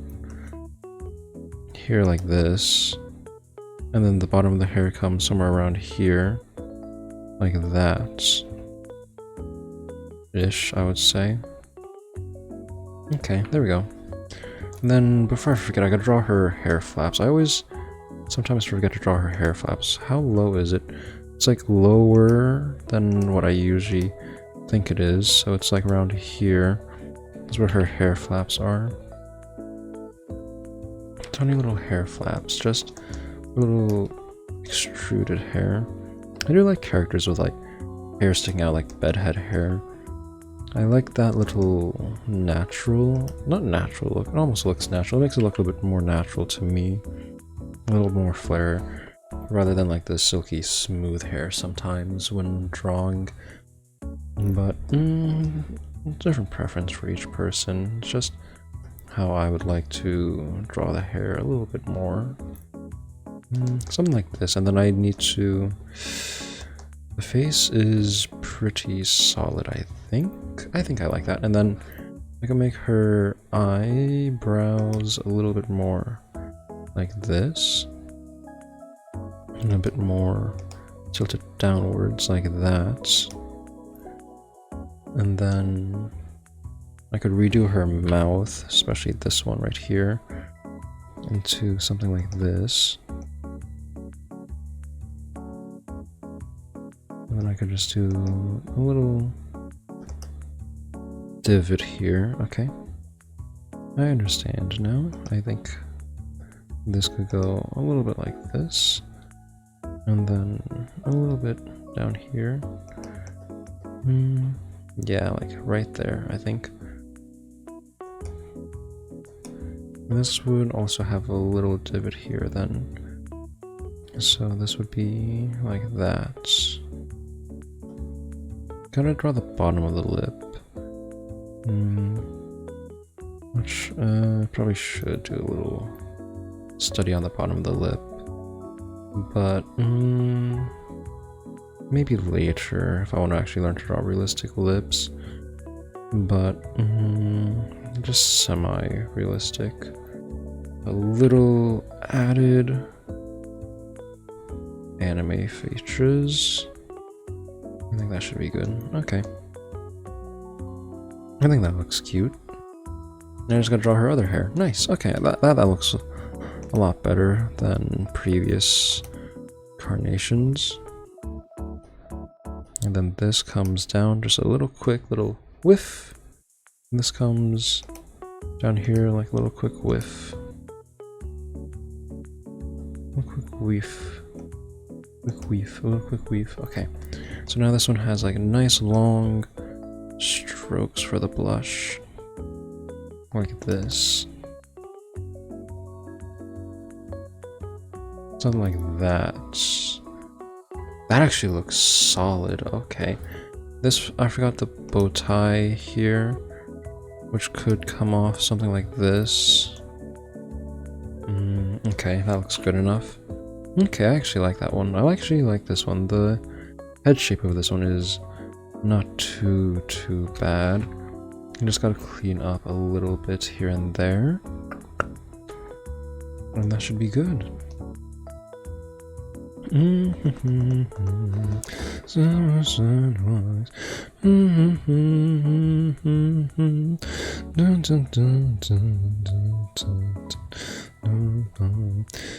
like this, and then the bottom of the hair comes somewhere around here, like that, ish, I would say. Okay, there we go. And then before I forget, I gotta draw her hair flaps. I always sometimes forget to draw her hair flaps. How low is it? It's like lower than what I usually think it is, so it's like around here. That's where her hair flaps are. Tiny little hair flaps, just little extruded hair. I do like characters with like hair sticking out like bedhead hair. I like that little natural, not natural look, it almost looks natural. It makes it look a little bit more natural to me. A little more flair, rather than like the silky smooth hair sometimes when drawing. But different preference for each person. It's just how I would like to draw the hair a little bit more. Something like this, and then I need to... The face is pretty solid, I think. I think I like that. And then I can make her eyebrows a little bit more like this. And a bit more tilted downwards like that. And then I could redo her mouth, especially this one right here, into something like this. And then I could just do a little divot here. Okay, I understand now. I think this could go a little bit like this, and then a little bit down here. Yeah, like right there, I think. This would also have a little divot here then. So this would be like that. Gotta draw the bottom of the lip. Which probably should do a little study on the bottom of the lip. But maybe later if I want to actually learn to draw realistic lips. But just semi-realistic. A little added anime features. I think that should be good. Okay. I think that looks cute. Now I just gotta draw her other hair. Nice. Okay, that looks a lot better than previous carnations. And then this comes down, just a little quick little whiff. And this comes down here like a little quick whiff. A quick whiff. Quick whiff, a little quick whiff. Okay. So now this one has like nice long strokes for the blush. Like this. Something like that. That actually looks solid. Okay. This, I forgot the bow tie here, which could come off something like this. Okay, that looks good enough. Okay, I actually like that one. I actually like this one. The head shape of this one is not too bad. You just gotta clean up a little bit here and there. And that should be good. Summer sunrise.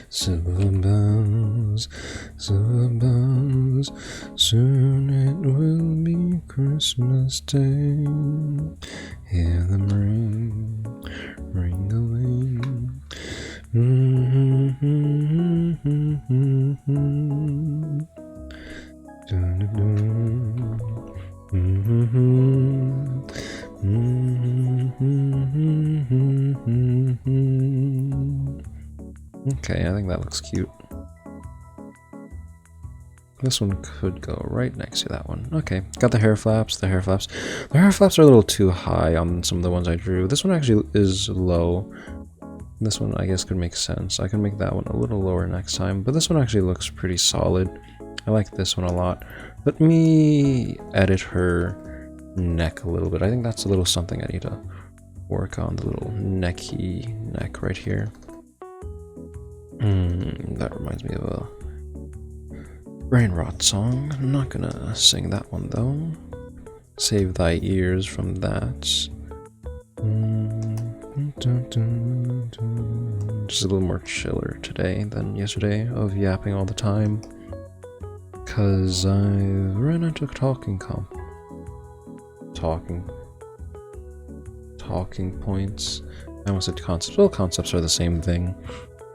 Silver bells, soon it will be Christmas Day. Hear them ring-a-ling. Okay, I think that looks cute. This one could go right next to that one. Okay, got the hair flaps, The hair flaps are a little too high on some of the ones I drew. This one actually is low. This one I guess could make sense. I can make that one a little lower next time, but this one actually looks pretty solid. I like this one a lot. Let me edit her neck a little bit. I think that's a little something I need to work on, the little neck right here. That reminds me of a brain rot song. I'm not gonna sing that one though. Save thy ears from that. Just a little more chiller today than yesterday of yapping all the time. Cause I've run into a talking points. I almost said concepts. Well, concepts are the same thing.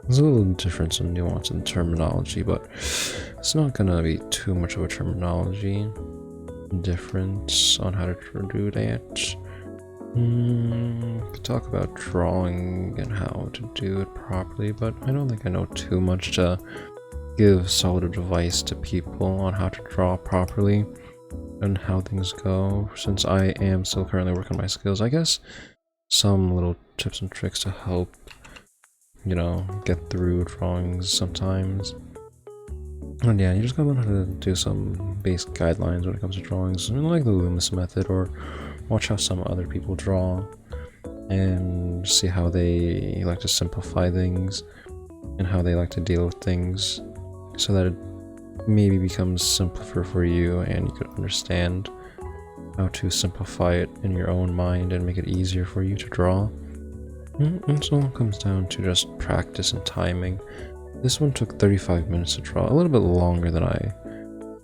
There's a little difference in nuance and terminology, but it's not gonna be too much of a terminology difference on how to do that. Could talk about drawing and how to do it properly, but I don't think I know too much to give solid advice to people on how to draw properly and how things go, since I am still currently working on my skills. I guess some little tips and tricks to help, you know, get through drawings sometimes. And yeah, you just gotta learn how to do some basic guidelines when it comes to drawings. I mean, like the Loomis method, or watch how some other people draw and see how they like to simplify things and how they like to deal with things, so that it maybe becomes simpler for you and you could understand how to simplify it in your own mind and make it easier for you to draw. And so it comes down to just practice and timing. This one took 35 minutes to draw, a little bit longer than I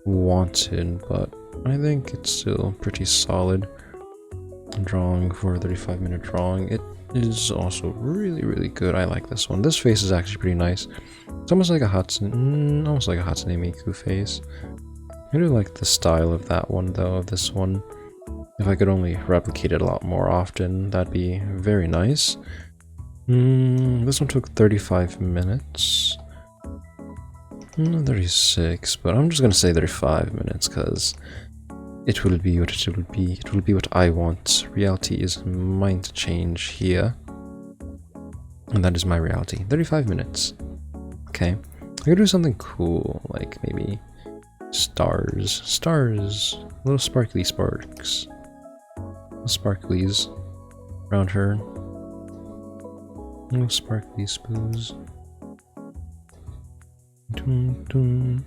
wanted, but I think it's still pretty solid drawing for a 35-minute drawing. It is also really good. I like this one. This face is actually pretty nice. It's almost like a Hatsune Miku face. I do like the style of that one though, of this one. If I could only replicate it a lot more often, that'd be very nice. This one took 35 minutes. 36, but I'm just gonna say 35 minutes because it will be what it will be. It will be what I want. Reality is mine to change here. And that is my reality. 35 minutes. Okay. I could do something cool, like maybe stars. Stars. Little sparkly sparks. Little sparklies around her. Little sparkly spoos. Dun, dun,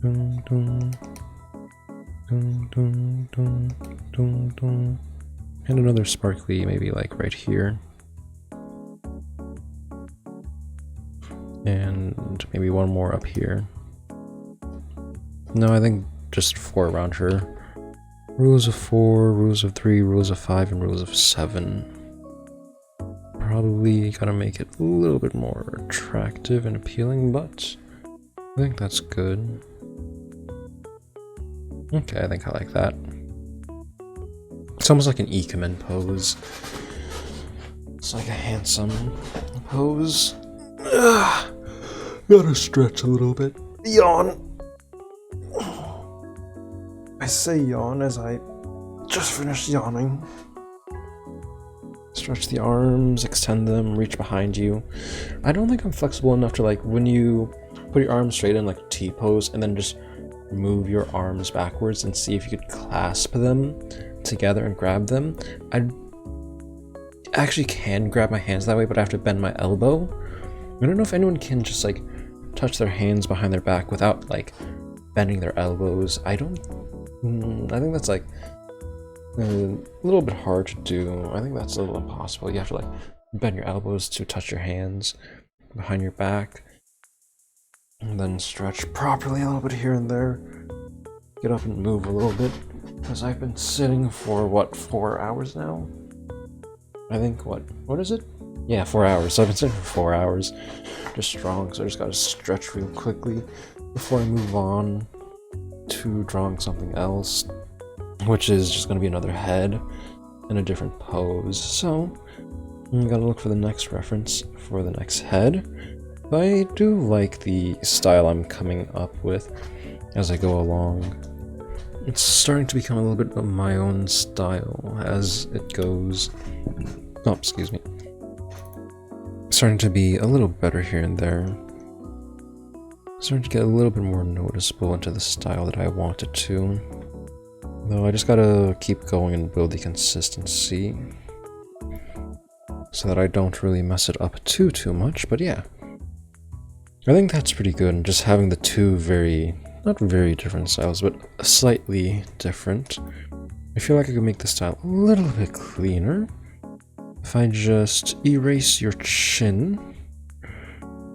dun, dun. Dun, dun, dun, dun, dun. And another sparkly, maybe like right here. And maybe one more up here. No, I think just 4 around her. Rules of 4, rules of 3, rules of 5, and rules of 7. Probably gotta make it a little bit more attractive and appealing, but I think that's good. Okay, I think I like that. It's almost like an Ikemen pose. It's like a handsome pose. Ugh. Gotta stretch a little bit. Yawn. I say yawn as I just finished yawning. Stretch the arms, extend them, reach behind you. I don't think I'm flexible enough to, like, when you put your arms straight in like T-pose and then just move your arms backwards and see if you could clasp them together and grab them. I actually can grab my hands that way, but I have to bend my elbow. I don't know if anyone can just like touch their hands behind their back without like bending their elbows. I think that's like a little bit hard to do. I think that's a little impossible. You have to like bend your elbows to touch your hands behind your back and then stretch properly a little bit here and there. Get up and move a little bit, because I've been sitting for what, 4 hours now? I think what is it? Yeah, 4 hours. So I've been sitting for 4 hours, just strong. So I just gotta stretch real quickly before I move on to drawing something else, which is just gonna be another head in a different pose. So I'm gonna look for the next reference for the next head. But I do like the style I'm coming up with as I go along. It's starting to become a little bit of my own style as it goes. Oh, excuse me. Starting to be a little better here and there. Starting to get a little bit more noticeable into the style that I want it to. Though I just gotta keep going and build the consistency so that I don't really mess it up too much, but yeah. I think that's pretty good, and just having the two not very different styles, but slightly different. I feel like I could make the style a little bit cleaner if I just erase your chin,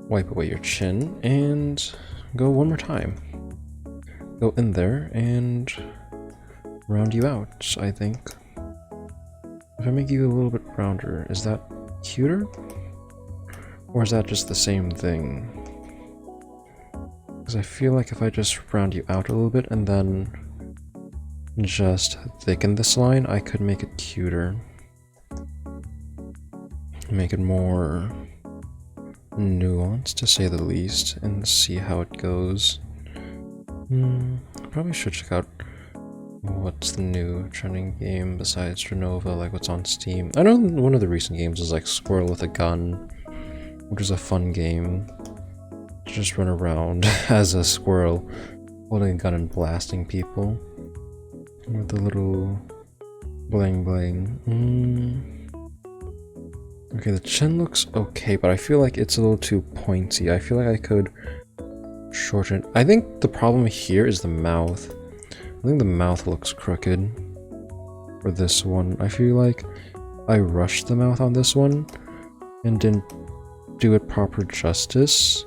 wipe away your chin, and go one more time. Go in there and round you out, I think. If I make you a little bit rounder, is that cuter? Or is that just the same thing? Because I feel like if I just round you out a little bit and then just thicken this line, I could make it cuter. Make it more nuanced, to say the least, and see how it goes. I probably should check out what's the new trending game besides Drenova, like what's on Steam. I know one of the recent games is like Squirrel with a Gun, which is a fun game. Just run around as a squirrel, holding a gun and blasting people with the little bling bling. Okay, the chin looks okay, but I feel like it's a little too pointy. I feel like I could shorten it. I think the problem here is the mouth. I think the mouth looks crooked for this one. I feel like I rushed the mouth on this one and didn't do it proper justice.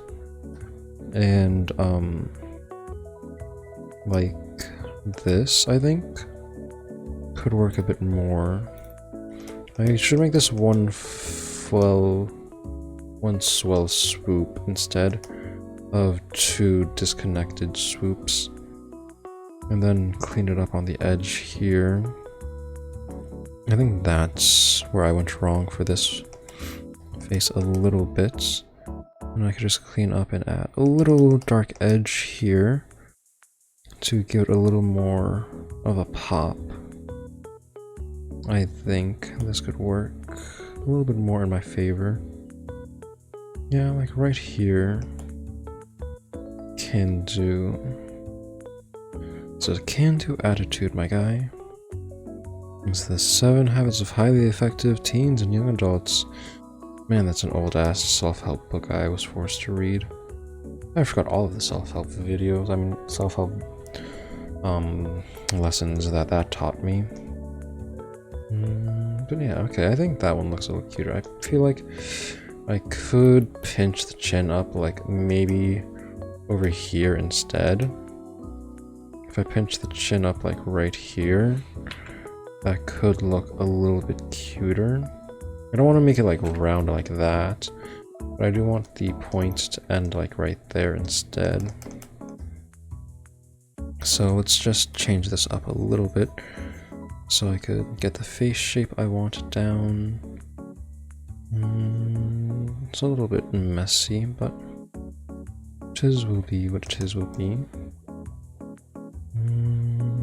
And like this, I think, could work a bit more. I should make this one swell swoop instead of 2 disconnected swoops, and then clean it up on the edge here. I think that's where I went wrong for this face a little bit. And I could just clean up and add a little dark edge here to give it a little more of a pop. I think this could work a little bit more in my favor. Yeah, like right here. Can do. So can do attitude, my guy. It's the 7 Habits of Highly Effective Teens and Young Adults. Man, that's an old-ass self-help book I was forced to read. I forgot all of the self-help videos, self-help lessons that taught me. But yeah, okay, I think that one looks a little cuter. I feel like I could pinch the chin up, like maybe over here instead. if I pinch the chin up like right here, that could look a little bit cuter. I don't want to make it like round like that, but I do want the points to end like right there instead. So let's just change this up a little bit so I could get the face shape I want down. It's a little bit messy, but tis will be what tis will be.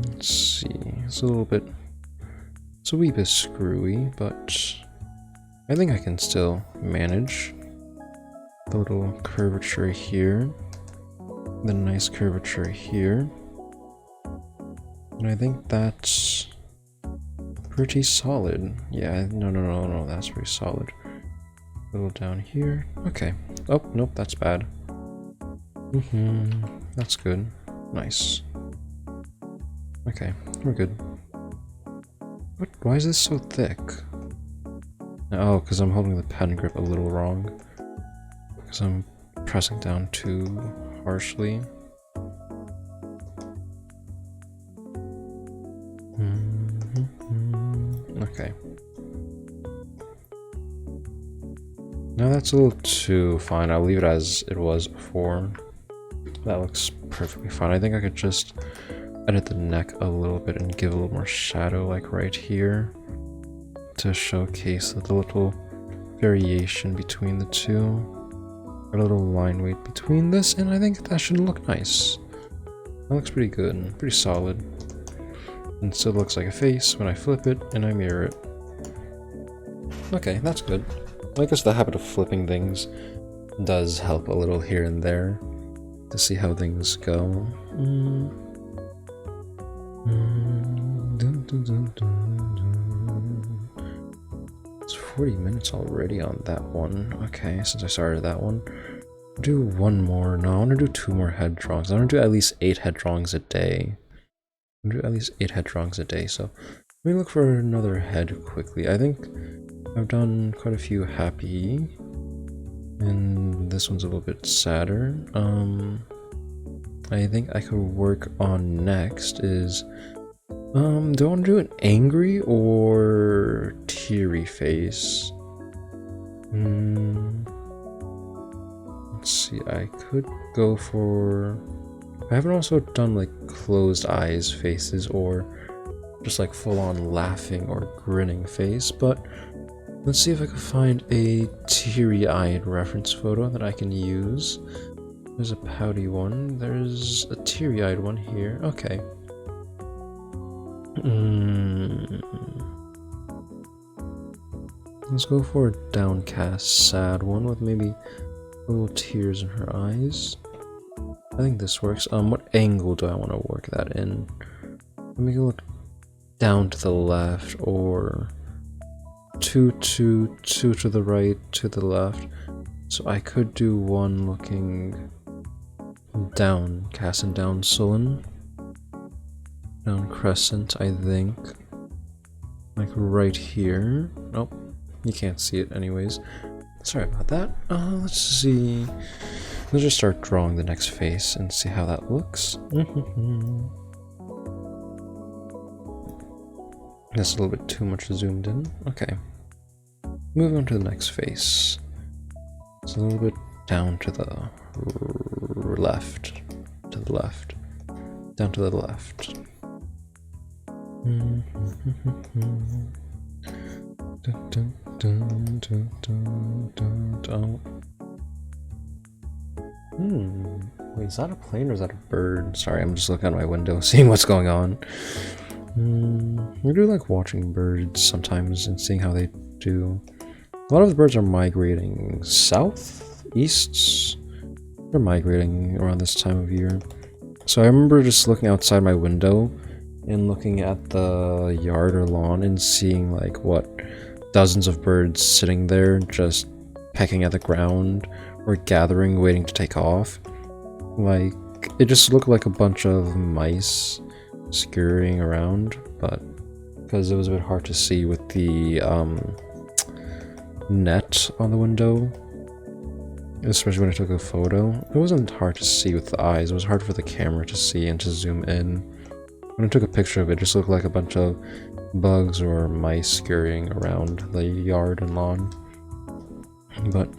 Let's see, it's a wee bit screwy, but I think I can still manage the little curvature here, the nice curvature here, and I think that's pretty solid. Yeah, no, that's pretty solid. A little down here. Okay. Oh, nope, that's bad. That's good. Nice. Okay, we're good. What? Why is this so thick? Oh, because I'm holding the pen grip a little wrong. Because I'm pressing down too harshly. Okay. Now that's a little too fine. I'll leave it as it was before. That looks perfectly fine. I think I could just edit the neck a little bit and give a little more shadow like right here to showcase the little variation between the two. A little line weight between this, and I think that should look nice. That looks pretty good, pretty solid. And still looks like a face when I flip it and I mirror it. Okay, that's good. I guess the habit of flipping things does help a little here and there to see how things go. It's 40 minutes already on that one. Okay, since I started that one. Do one more. No, I want to do 2 more head drawings. I want to do at least 8 head drawings a day. So let me look for another head quickly. I think I've done quite a few happy, and this one's a little bit sadder. I think I could work on next is, do I want to do an angry or teary face? Let's see, I could go for, I haven't also done like closed eyes faces or just like full on laughing or grinning face, but let's see if I can find a teary-eyed reference photo that I can use. There's a pouty one. There's a teary-eyed one here. Okay. Let's go for a downcast, sad one with maybe little tears in her eyes. I think this works. What angle do I want to work that in? Let me look down to the left, or two to the right, to the left. So I could do one looking down, cast and down sullen. Down crescent, I think. Like right here. Nope, you can't see it anyways. Sorry about that. Let's see. Let's just start drawing the next face and see how that looks. That's a little bit too much zoomed in. Okay. Moving on to the next face. It's a little bit down to the left. Down to the left. Wait, is that a plane or is that a bird? Sorry, I'm just looking out my window, seeing what's going on. I do like watching birds sometimes and seeing how they do. A lot of the birds are migrating south, east. They're migrating around this time of year. So I remember just looking outside my window and looking at the yard or lawn and seeing like what, dozens of birds sitting there just pecking at the ground or gathering, waiting to take off. Like, it just looked like a bunch of mice scurrying around, but because it was a bit hard to see with the net on the window, especially when I took a photo, it wasn't hard to see with the eyes. It was hard for the camera to see and to zoom in. when I took a picture of it, it just looked like a bunch of bugs or mice scurrying around the yard and lawn. But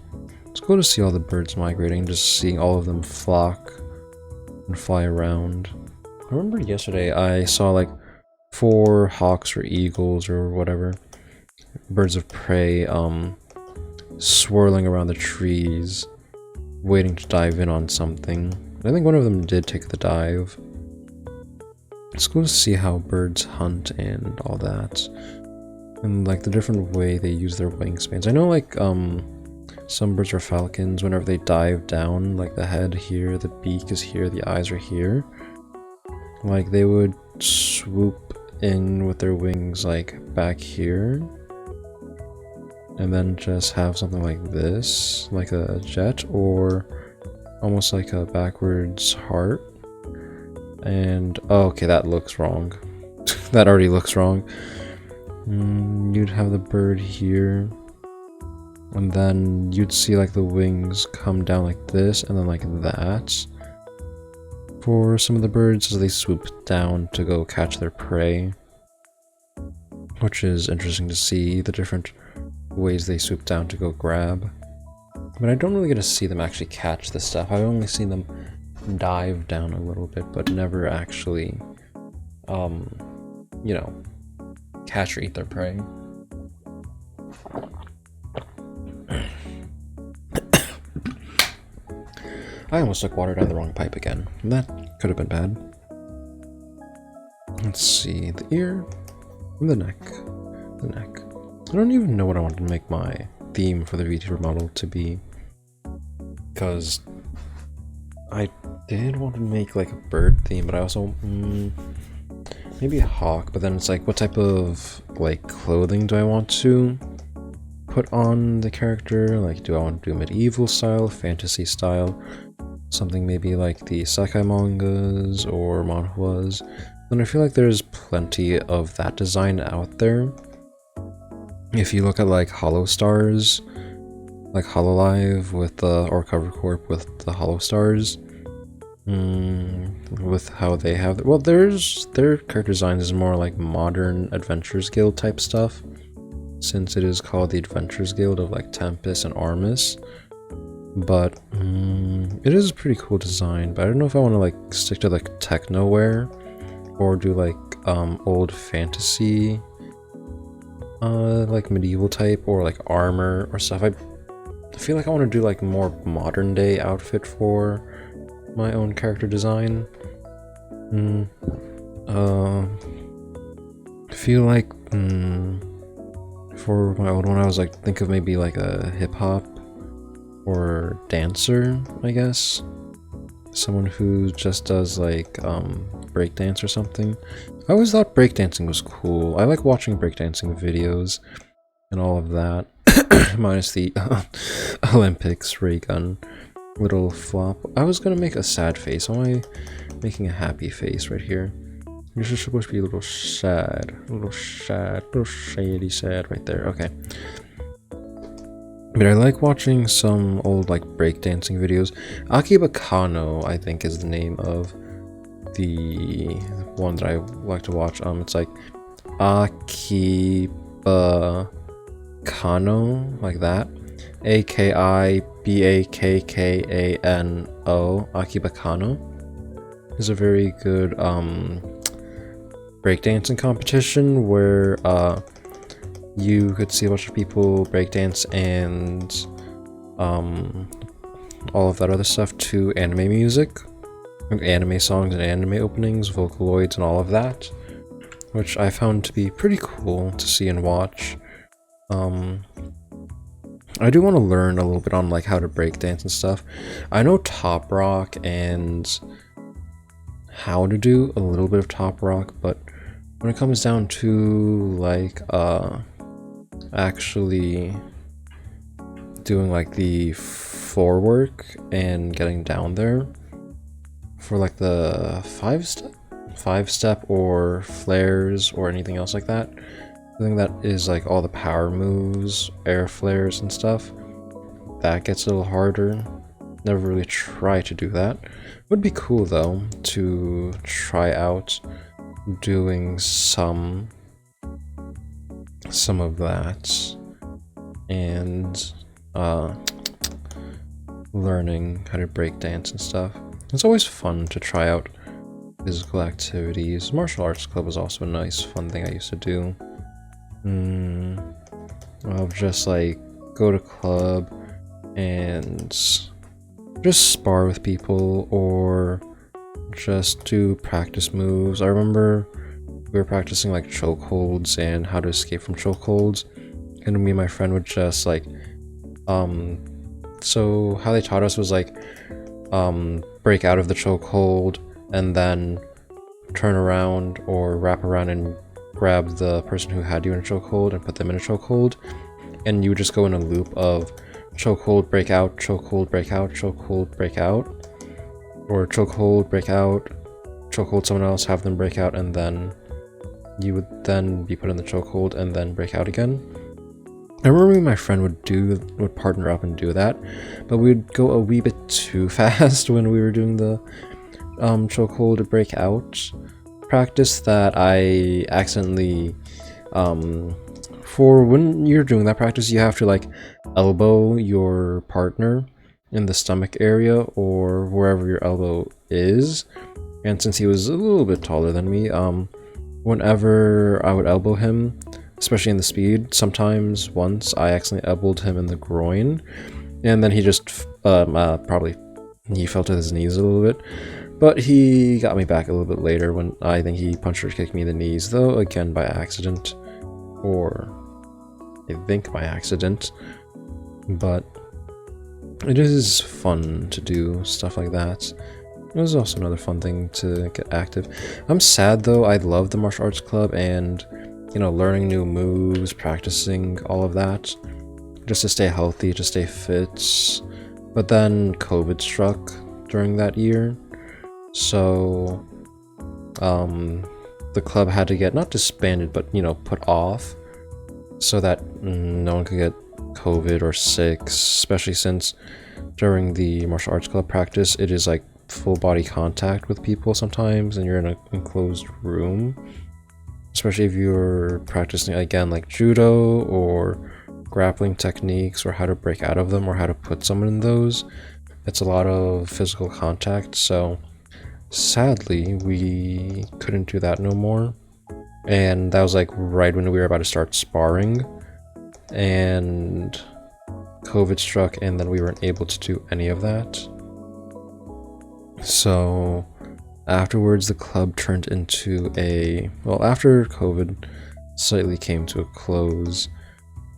it's cool to see all the birds migrating, just seeing all of them flock and fly around. I remember yesterday I saw like 4 hawks or eagles or whatever, birds of prey, swirling around the trees, waiting to dive in on something. I think one of them did take the dive. It's cool to see how birds hunt and all that, and like the different way they use their wingspans. I know like some birds are falcons. Whenever they dive down, like the head here, the beak is here, the eyes are here, like they would swoop in with their wings like back here, and then just have something like this, like a jet, or almost like a backwards heart. And oh, okay, that looks wrong. That already looks wrong. You'd have the bird here, and then you'd see like the wings come down like this and then like that for some of the birds as they swoop down to go catch their prey, which is interesting to see the different ways they swoop down to go grab. But I don't really get to see them actually catch this stuff. I've only seen them dive down a little bit, but never actually, you know, catch or eat their prey. I almost took water down the wrong pipe again. That could have been bad. Let's see, the ear, and the neck. The neck. I don't even know what I want to make my theme for the VTuber model to be, because I did want to make like a bird theme, but I also maybe a hawk. But then it's like, what type of like clothing do I want to put on the character? Like, do I want to do medieval style, fantasy style, something maybe like the Sekai mangas or manhwas? And I feel like there's plenty of that design out there. If you look at like Hollow Stars, like Hololive with the, or Cover Corp with the Hollow Stars, with how they have, well, their character design is more like modern Adventures Guild type stuff, since it is called the Adventures Guild of like Tempest and Armus. But it is a pretty cool design, but I don't know if I want to like stick to like techno wear or do like old fantasy, like medieval type, or like armor or stuff. I feel like I want to do like more modern day outfit for my own character design. I feel like for my old one I was like, think of maybe like a hip hop or dancer, I guess. Someone who just does like breakdance or something. I always thought breakdancing was cool. I like watching breakdancing videos and all of that. Minus the Olympics ray gun little flop. I was gonna make a sad face. Why am I making a happy face right here? This is supposed to be a little sad. A little sad. A little shady sad right there. Okay. But I like watching some old like breakdancing videos. Akiba Kano, I think, is the name of the one that I like to watch. It's like Akiba Kano, like that. Akibakkano. Akiba Kano is a very good breakdancing competition where you could see a bunch of people breakdance and all of that other stuff to anime music, anime songs and anime openings, Vocaloids and all of that, which I found to be pretty cool to see and watch. I do want to learn a little bit on like how to breakdance and stuff. I know top rock and how to do a little bit of top rock, but when it comes down to like actually doing like the floor work and getting down there for like the five step or flares or anything else like that, I think that is like all the power moves, air flares and stuff, that gets a little harder. Never really try to do that. Would be cool though to try out doing some of that, and learning how to break dance and stuff. It's always fun to try out physical activities. Martial arts club was also a nice fun thing I used to do. I'll just like go to club and just spar with people or just do practice moves. I remember we were practicing like chokeholds and how to escape from chokeholds, and me and my friend would just like so how they taught us was like break out of the chokehold and then turn around or wrap around and grab the person who had you in a chokehold and put them in a chokehold, and you would just go in a loop of chokehold, break out, chokehold, break out, chokehold, break out, or chokehold, break out, chokehold someone else, have them break out, and then you would then be put in the chokehold and then break out again. I remember me and my friend would partner up and do that, but we'd go a wee bit too fast when we were doing the chokehold to break out practice that I accidentally for when you're doing that practice, you have to like elbow your partner in the stomach area or wherever your elbow is. And since he was a little bit taller than me, whenever I would elbow him, especially in the speed, sometimes once I accidentally elbowed him in the groin, and then he just probably he fell to his knees a little bit. But he got me back a little bit later when I think he punched or kicked me in the knees, though again by accident, or I think by accident. But it is fun to do stuff like that. It was also another fun thing to get active. I'm sad though, I love the martial arts club and, you know, learning new moves, practicing all of that, just to stay healthy, to stay fit. But then COVID struck during that year, so the club had to get not disbanded, but, you know, put off so that no one could get COVID or sick, especially since during the martial arts club practice, it is like full body contact with people sometimes, and you're in an enclosed room, especially if you're practicing again like judo or grappling techniques or how to break out of them or how to put someone in those. It's a lot of physical contact, so sadly we couldn't do that no more. And that was like right when we were about to start sparring, and COVID struck, and then we weren't able to do any of that. So afterwards the club turned into after COVID slightly came to a close,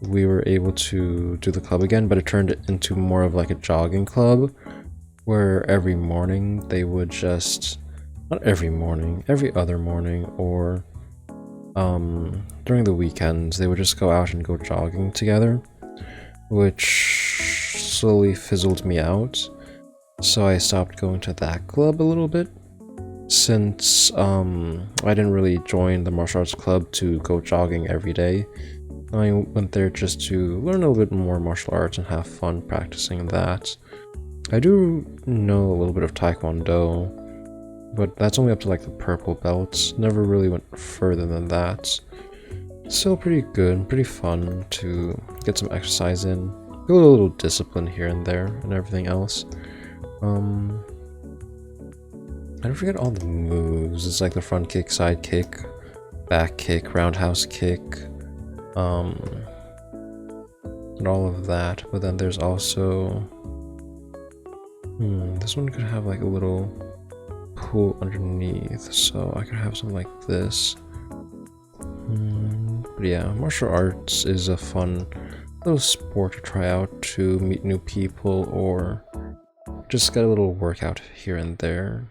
we were able to do the club again, but it turned into more of like a jogging club, where every morning they would just, not every morning, every other morning, or during the weekends, they would just go out and go jogging together, which slowly fizzled me out. So I stopped going to that club a little bit, since I didn't really join the martial arts club to go jogging every day. I went there just to learn a little bit more martial arts and have fun practicing that. I do know a little bit of Taekwondo, but that's only up to like the purple belts. Never really went further than that. Still pretty good, pretty fun to get some exercise in. Feel a little discipline here and there and everything else. I don't forget all the moves. It's like the front kick, side kick, back kick, roundhouse kick, and all of that. But then there's also this one could have like a little pool underneath, so I could have something like this. But yeah, martial arts is a fun little sport to try out, to meet new people or just get a little workout here and there.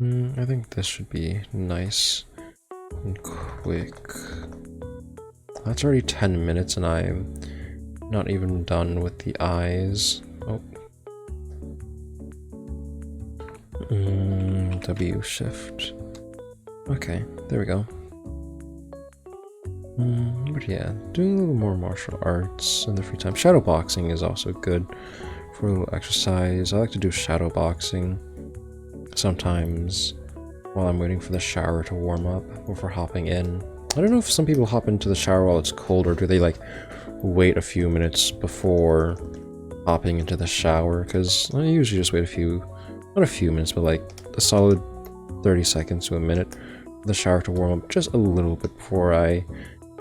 I think this should be nice and quick. That's already 10 minutes and I'm not even done with the eyes. Oh. W shift. Okay, there we go. But yeah, doing a little more martial arts in the free time. Shadow boxing is also good for a little exercise. I like to do shadow boxing sometimes, while I'm waiting for the shower to warm up before hopping in. I don't know if some people hop into the shower while it's cold, or do they like wait a few minutes before hopping into the shower, because I usually just wait not a few minutes, but like a solid 30 seconds to a minute for the shower to warm up just a little bit before I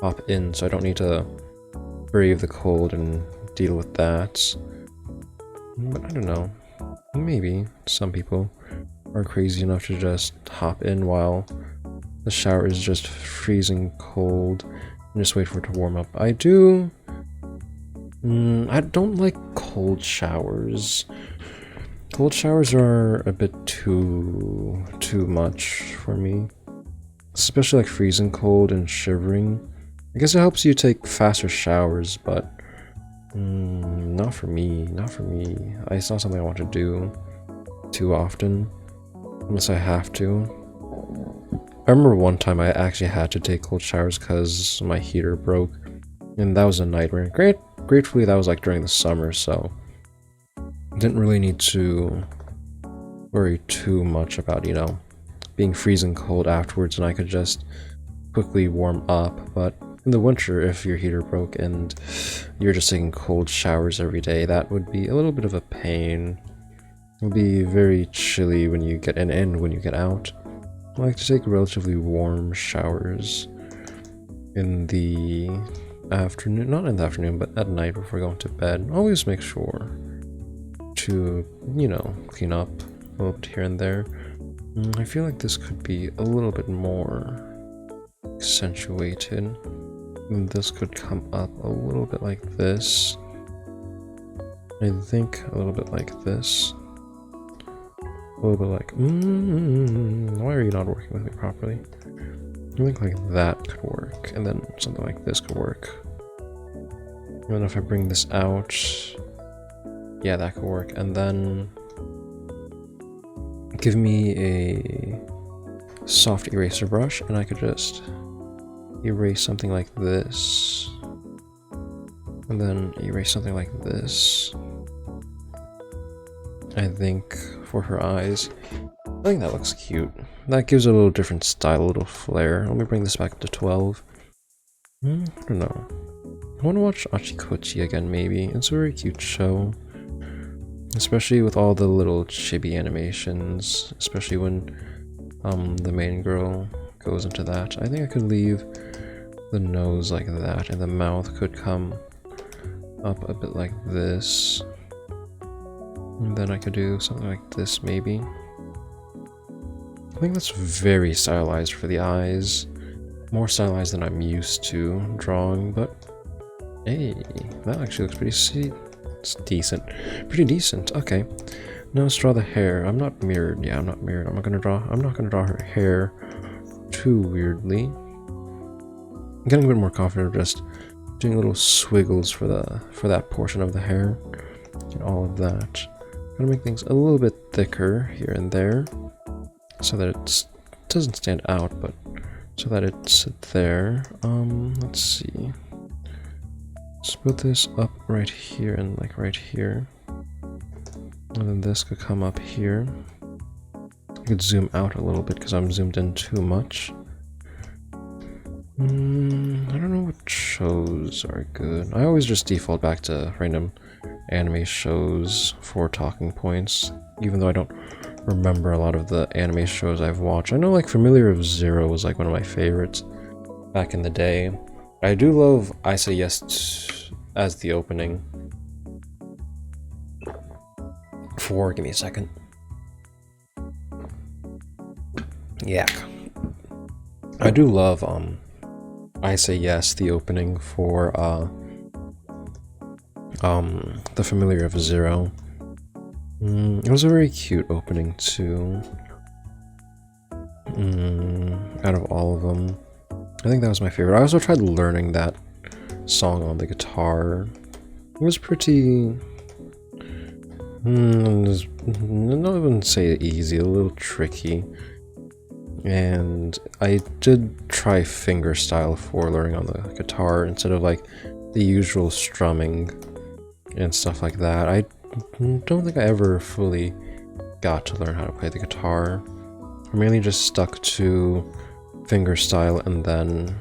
hop in, so I don't need to brave the cold and deal with that. But I don't know, maybe some people are crazy enough to just hop in while the shower is just freezing cold and just wait for it to warm up. I don't like cold showers. Cold showers are a bit too much for me. Especially like freezing cold and shivering. I guess it helps you take faster showers, but not for me. It's not something I want to do too often, unless I have to. I remember one time I actually had to take cold showers because my heater broke, and that was a nightmare. Gratefully that was like during the summer, so I didn't really need to worry too much about, you know, being freezing cold afterwards, and I could just quickly warm up. But in the winter, if your heater broke and you're just taking cold showers every day, that would be a little bit of a pain. It would be very chilly when you get in and when you get out. I like to take relatively warm showers in the afternoon, not in the afternoon, but at night before going to bed. Always make sure to, you know, clean up a little bit here and there. I feel like this could be a little bit more accentuated, and this could come up a little bit like this. I think a little bit like this. A little bit like, why are you not working with me properly? I think like that could work, and then something like this could work. And then if I bring this out, yeah, that could work. And then give me a soft eraser brush, and I could just erase something like this, and then erase something like this. I think for her eyes, I think that looks cute. That gives it a little different style, a little flair. Let me bring this back up to 12. I don't know. I want to watch Achikochi again, maybe. It's a very cute show. Especially with all the little chibi animations. Especially when the main girl goes into that. I think I could leave the nose like that, and the mouth could come up a bit like this. And then I could do something like this, maybe. I think that's very stylized for the eyes. More stylized than I'm used to drawing, but hey, that actually looks pretty sweet. It's decent. Pretty decent. Okay. Now let's draw the hair. I'm not mirrored. Yeah, I'm not mirrored. I'm not gonna draw her hair too weirdly. I'm getting a bit more confident just doing little swiggles for that portion of the hair. And all of that. I'm gonna make things a little bit thicker here and there, so that it doesn't stand out, but so that it's there. Let's see. Let's put this up right here and like right here. And then this could come up here. I could zoom out a little bit because I'm zoomed in too much. I don't know what shows are good. I always just default back to random anime shows for talking points, even though I don't remember a lot of the anime shows I've watched. I know like Familiar of Zero was like one of my favorites back in the day. I do love I Say Yes as the opening. Give me a second. Yeah. I do love I Say Yes, the opening for the Familiar of Zero. It was a very cute opening too. Out of all of them, I think that was my favorite. I also tried learning that song on the guitar. It was pretty, I wouldn't say easy, a little tricky. And I did try fingerstyle for learning on the guitar instead of like the usual strumming and stuff like that. I don't think I ever fully got to learn how to play the guitar I mainly just stuck to fingerstyle and then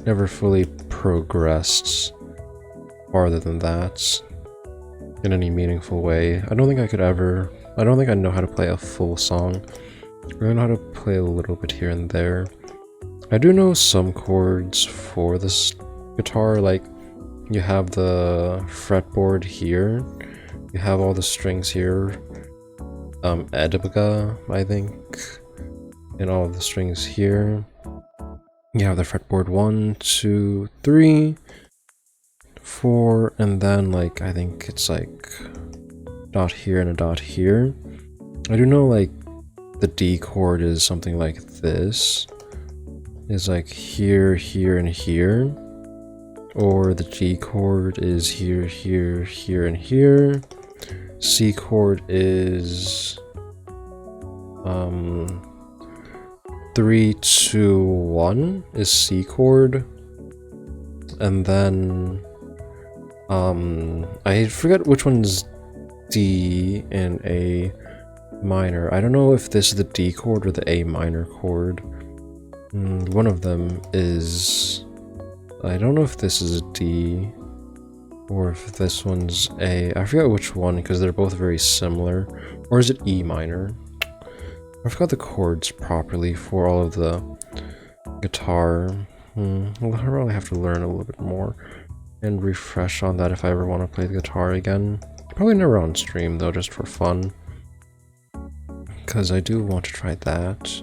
never fully progressed farther than that in any meaningful way. I don't think I know how to play a full song. I know how to play a little bit here and there. I do know some chords for this guitar, like you have the fretboard here, you have all the strings here, Edibga, I think, and all of the strings here. You have the fretboard 1, 2, 3, 4, and then like I think it's like dot here and a dot here. I do know like the D chord is something like this, is like here, here, and here, or the G chord is here, here, here, and here. C chord is 3, 2, 1 is C chord, and then I forget which one's D and A minor. I don't know if this is the D chord or the A minor chord. One of them is, I don't know if this is a D or if this one's A. I forget which one because they're both very similar. Or is it E minor? I forgot the chords properly for all of the guitar. I'll probably have to learn a little bit more and refresh on that if I ever want to play the guitar again. Probably never on stream though, just for fun. Because I do want to try that.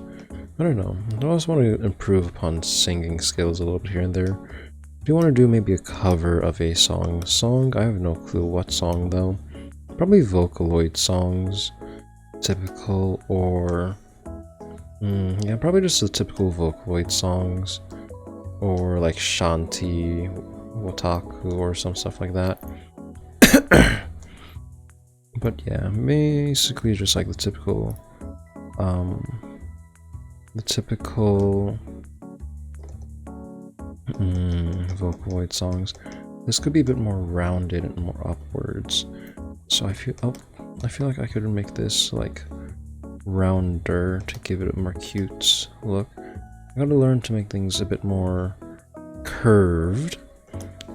I don't know. I also want to improve upon singing skills a little bit here and there. I do want to do maybe a cover of a song. I have no clue what song though. Probably Vocaloid songs. Typical or yeah, probably just the typical Vocaloid songs, or like Shanti, Wataku, or some stuff like that. But yeah, basically just like the typical Vocaloid songs. This could be a bit more rounded and more upwards. So I feel like I could make this like rounder to give it a more cute look. I gotta learn to make things a bit more curved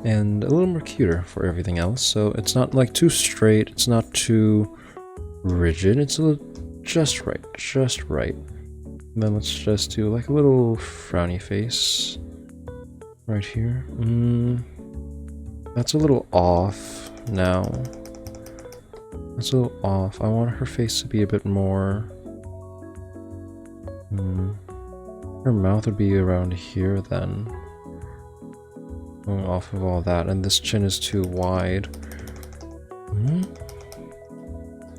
and a little more cuter for everything else. So it's not like too straight, it's not too rigid, it's a little just right. And then let's just do like a little frowny face right here. That's a little off now. That's a little off. I want her face to be a bit more... Her mouth would be around here then. Going off of all that. And this chin is too wide.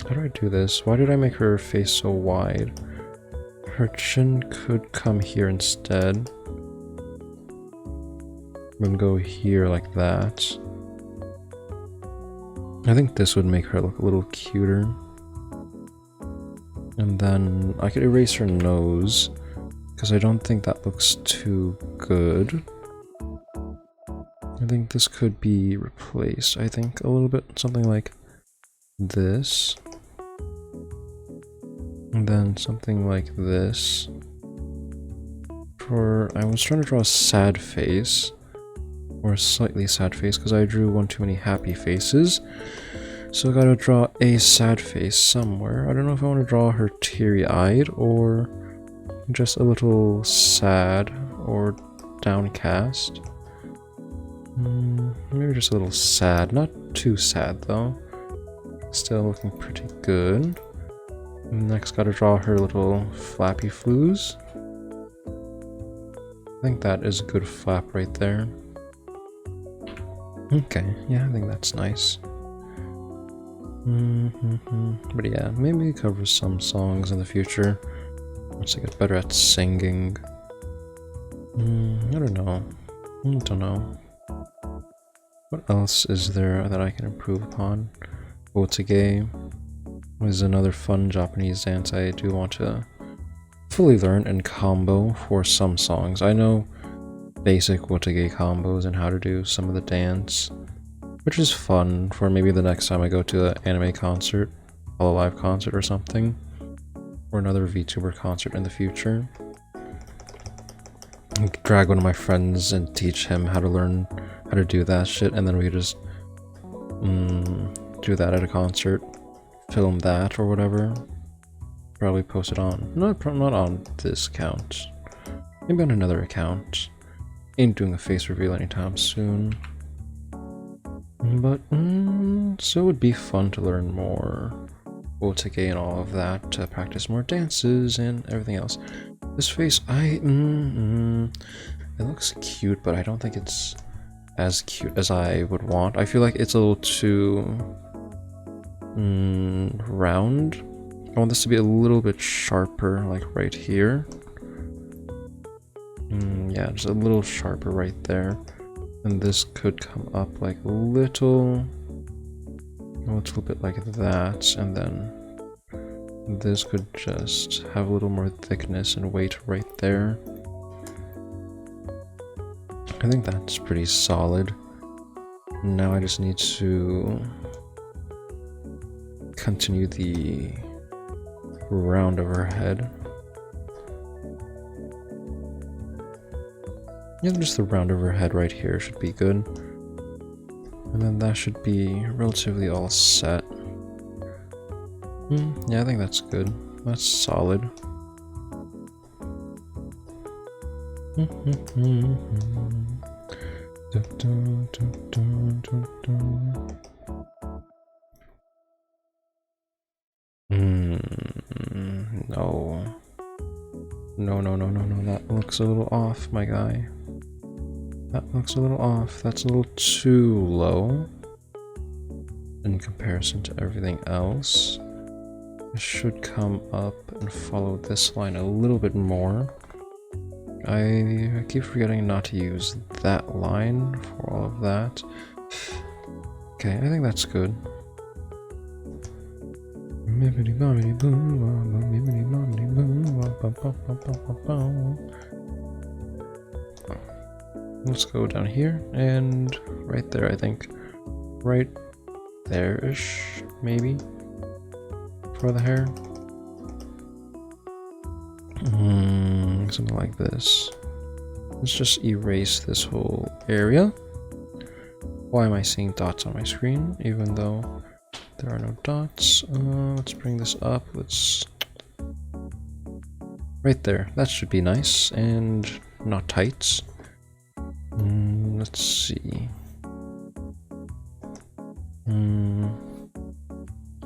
How do I do this? Why did I make her face so wide? Her chin could come here instead. And go here like that. I think this would make her look a little cuter. And then I could erase her nose, because I don't think that looks too good. I think this could be replaced, I think, a little bit, something like this. And then something like this. I was trying to draw a sad face. Or a slightly sad face, because I drew one too many happy faces. So I gotta draw a sad face somewhere. I don't know if I want to draw her teary-eyed, or just a little sad, or downcast. Maybe just a little sad. Not too sad, though. Still looking pretty good. Next, gotta draw her little flappy flues. I think that is a good flap right there. Okay, yeah, I think that's nice. But yeah, maybe cover some songs in the future once I get better at singing. I don't know. What else is there that I can improve upon? Otage is another fun Japanese dance I do want to fully learn and combo for some songs. I know basic Otage combos and how to do some of the dance, which is fun for maybe the next time I go to an anime concert, a live concert or something, or another VTuber concert in the future. Drag one of my friends and teach him how to learn how to do that shit, and then we just do that at a concert, film that or whatever. Probably post it on not on this account, maybe on another account. Ain't doing a face reveal anytime soon, but so it would be fun to learn more Otake and all of that, to practice more dances and everything else. This face, it looks cute, but I don't think it's as cute as I would want. I feel like it's a little too round. I want this to be a little bit sharper, like right here. Yeah, just a little sharper right there. And this could come up like a little bit like that, and then this could just have a little more thickness and weight right there. I think that's pretty solid. Now I just need to continue the round of her head. Yeah, just the round of her head right here should be good. And then that should be relatively all set. Yeah, I think that's good. That's solid. No, that looks a little off, my guy. That looks a little off. That's a little too low in comparison to everything else. It should come up and follow this line a little bit more. I keep forgetting not to use that line for all of that. Okay, I think that's good. Let's go down here and right there, I think. Right there-ish, maybe, for the hair. Something like this. Let's just erase this whole area. Why am I seeing dots on my screen, even though there are no dots? Let's bring this up. Let's... Right there. That should be nice and not tight. Let's see.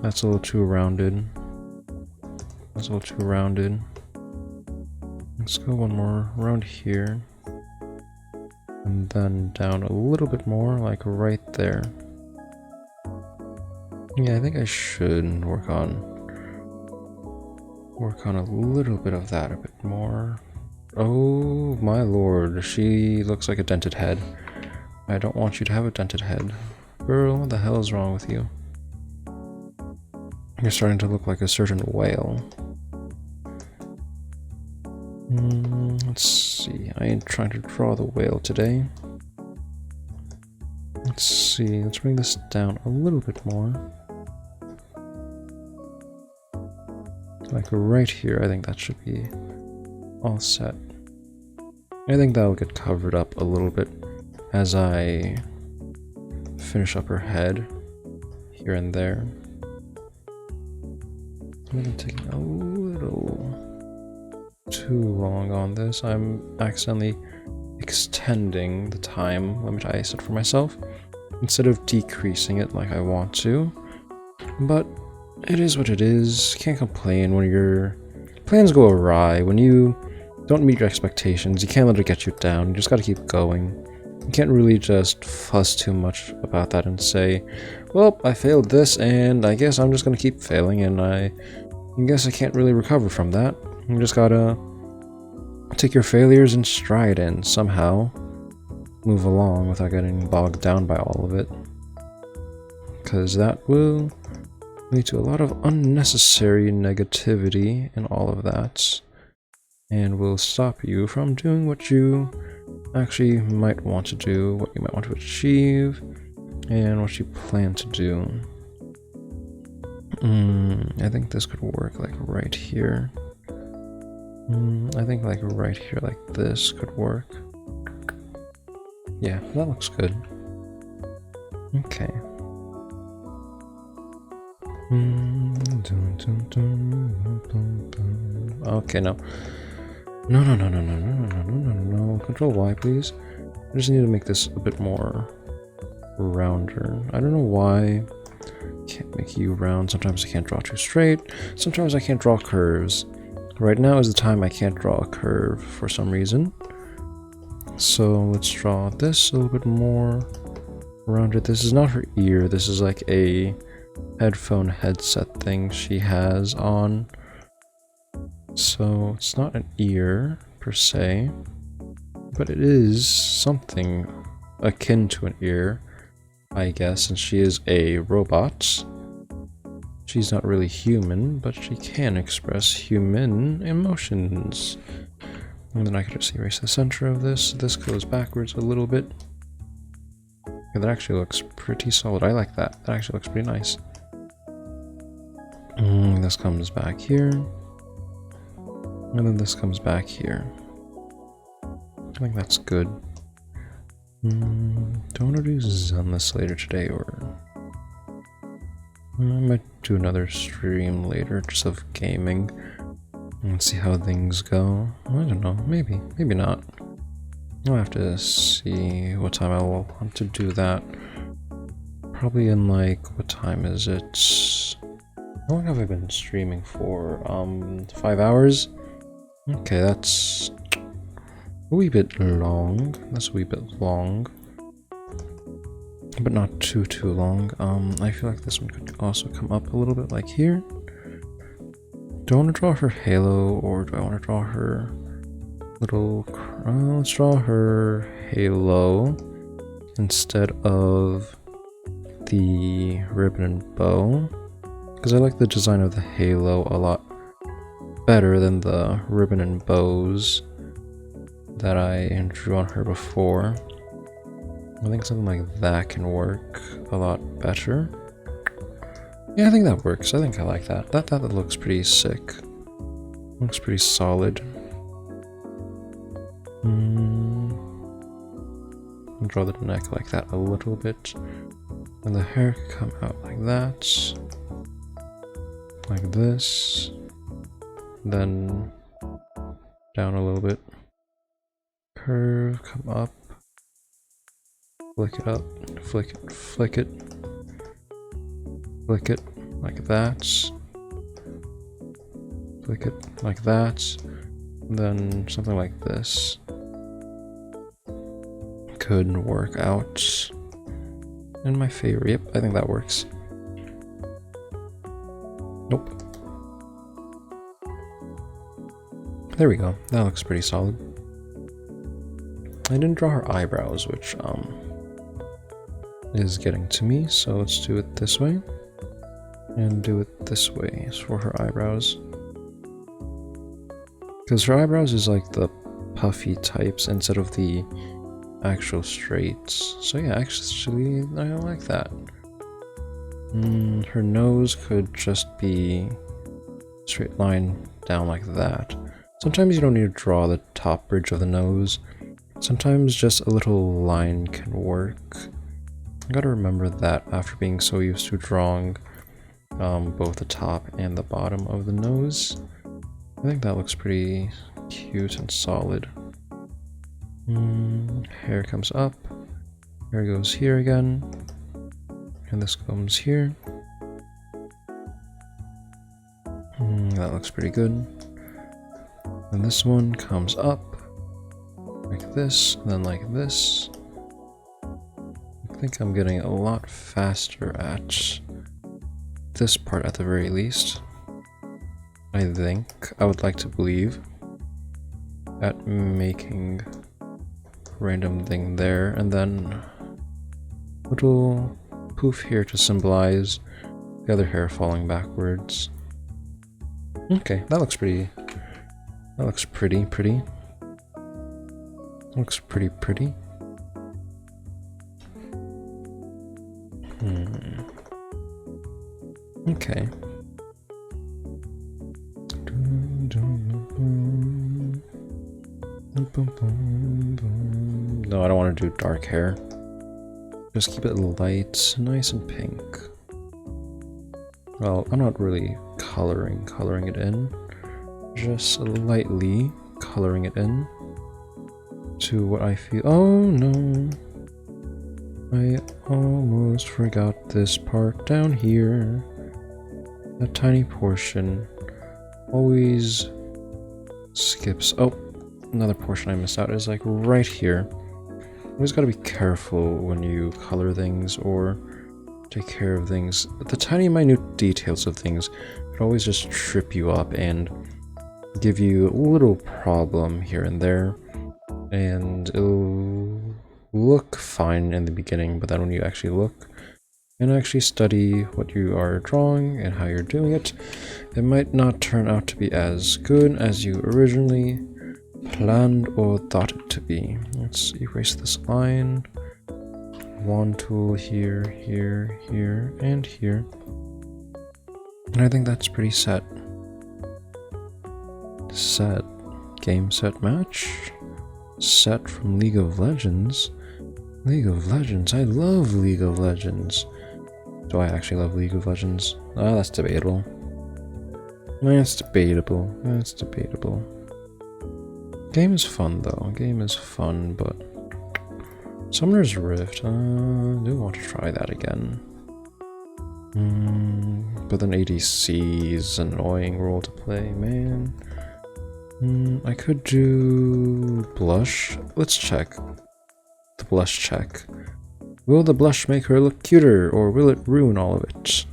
That's a little too rounded. That's a little too rounded. Let's go one more around here. And then down a little bit more, like right there. Yeah, I think I should work on a little bit of that a bit more. Oh my lord, she looks like a dented head. I don't want you to have a dented head. Girl, what the hell is wrong with you? You're starting to look like a certain whale. Let's see, I ain't trying to draw the whale today. Let's see, let's bring this down a little bit more. Like right here, I think that should be all set. I think that'll get covered up a little bit as I finish up her head here and there. I'm gonna take a little too long on this. I'm accidentally extending the time limit I set for myself instead of decreasing it like I want to. But it is what it is. Can't complain when your plans go awry. When you don't meet your expectations, you can't let it get you down. You just gotta keep going. You can't really just fuss too much about that and say, well, I failed this and I guess I'm just gonna keep failing and I guess I can't really recover from that. You just gotta take your failures in stride and somehow move along without getting bogged down by all of it. Because that will lead to a lot of unnecessary negativity and all of that, and will stop you from doing what you actually might want to do, what you might want to achieve, and what you plan to do. I think this could work like right here. I think like right here, like this could work. Yeah, that looks good. Okay. Okay, no. No. Control Y, please. I just need to make this a bit more rounder. I don't know why I can't make you round. Sometimes I can't draw too straight. Sometimes I can't draw curves. Right now is the time I can't draw a curve for some reason. So let's draw this a little bit more rounded. This is not her ear. This is like a headphone headset thing she has on. So it's not an ear per se, but it is something akin to an ear, I guess, and she is a robot. She's not really human, but she can express human emotions. And then I could just erase the center of this. This goes backwards a little bit. Yeah, that actually looks pretty solid. I like that. That actually looks pretty nice. This comes back here. And then this comes back here. I think that's good. Do I want to do Zenless later today, or I might do another stream later just of gaming and see how things go. I don't know, maybe not. I'll have to see what time I will want to do that. Probably in like, what time is it? How long have I been streaming for? 5 hours? Okay, that's a wee bit long. That's a wee bit long. But not too long. I feel like this one could also come up a little bit like here. Do I want to draw her halo, or do I want to draw her little... let's draw her halo instead of the ribbon and bow. Because I like the design of the halo a lot better than the ribbon and bows that I drew on her before. I think something like that can work a lot better. Yeah, I think that works. I think I like that. That looks pretty sick. Looks pretty solid. I'll draw the neck like that a little bit. And the hair can come out like that. Like this. Then down a little bit. Curve, come up. Flick it up, flick it, flick it like that, flick it like that, and then something like this could work out in my favor. Yep, I think that works. Nope. There we go, that looks pretty solid. I didn't draw her eyebrows, which is getting to me, so let's do it this way and do it this way for her eyebrows, because her eyebrows is like the puffy types instead of the actual straights. So yeah, actually I like that. Her nose could just be straight line down like that. Sometimes you don't need to draw the top bridge of the nose. Sometimes just a little line can work. I gotta remember that after being so used to drawing both the top and the bottom of the nose. I think that looks pretty cute and solid. Hair comes up, hair goes here again, and this comes here. That looks pretty good. And this one comes up, like this, and then like this. I think I'm getting a lot faster at this part at the very least. I think, I would like to believe, at making random thing there, and then little poof here to symbolize the other hair falling backwards. Okay, that looks pretty. That looks pretty. Looks pretty. Okay. No, I don't want to do dark hair. Just keep it light, nice and pink. Well, I'm not really coloring it in. Just lightly coloring it in to what I feel. Oh no. I almost forgot this part down here. That tiny portion always skips. Oh, another portion I missed out is like right here. Always gotta be careful when you color things or take care of things. The tiny minute details of things could always just trip you up and give you a little problem here and there. And it'll look fine in the beginning, but then when you actually look and actually study what you are drawing and how you're doing it, it might not turn out to be as good as you originally planned or thought it to be. Let's erase this line. Wand tool here, here, here, and here. And I think that's pretty set. Set. Game, set, match. Set from League of Legends. League of Legends. I love League of Legends. Do I actually love League of Legends? Ah, that's debatable. That's debatable. That's debatable. Game is fun though. Game is fun, but Summoner's Rift. I do want to try that again. But then ADC is an annoying role to play, man. I could do blush. Let's check. The blush check. Will the blush make her look cuter, or will it ruin all of it?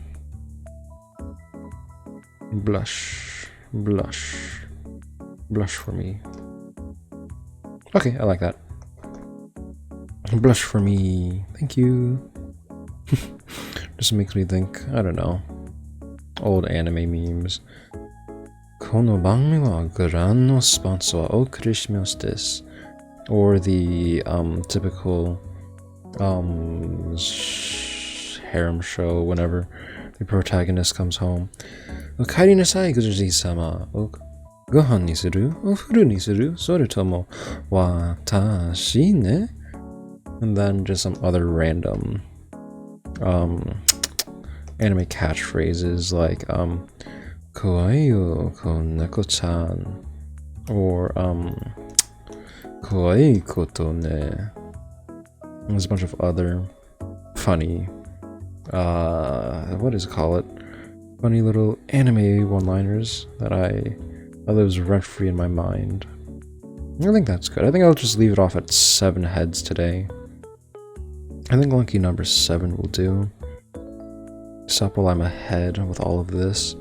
Blush. Blush. Blush for me. Okay, I like that. Blush for me. Thank you. Just makes me think, I don't know, old anime memes. この番組はご覧のスポンサーをお送りしますです。Or the typical harem show whenever the protagonist comes home. お帰りなさい、ご主人様。ご飯にする？お風呂にする？それとも私ね？ And then just some other random anime catchphrases like kawaii yo kon neko-chan or kawaii koto ne. There's a bunch of other funny what does it call it? Funny little anime one-liners that lives rent-free in my mind. I think that's good. I think I'll just leave it off at 7 heads today. I think lucky number 7 will do. Except while I'm ahead with all of this.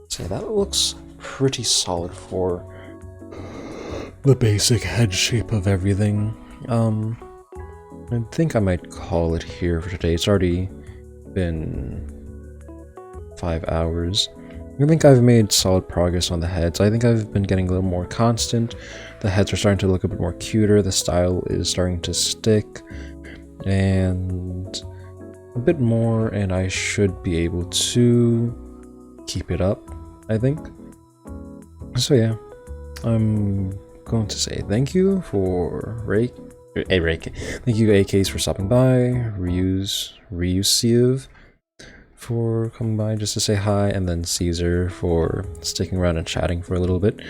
So that looks pretty solid for the basic head shape of everything. I think I might call it here for today. It's already been 5 hours. I think I've made solid progress on the heads. I think I've been getting a little more constant. The heads are starting to look a bit more cuter. The style is starting to stick. And a bit more, and I should be able to keep it up, I think. So yeah, I'm going to say thank you for thank you AKs for stopping by, Ryusiv for coming by just to say hi, and then Caesar for sticking around and chatting for a little bit.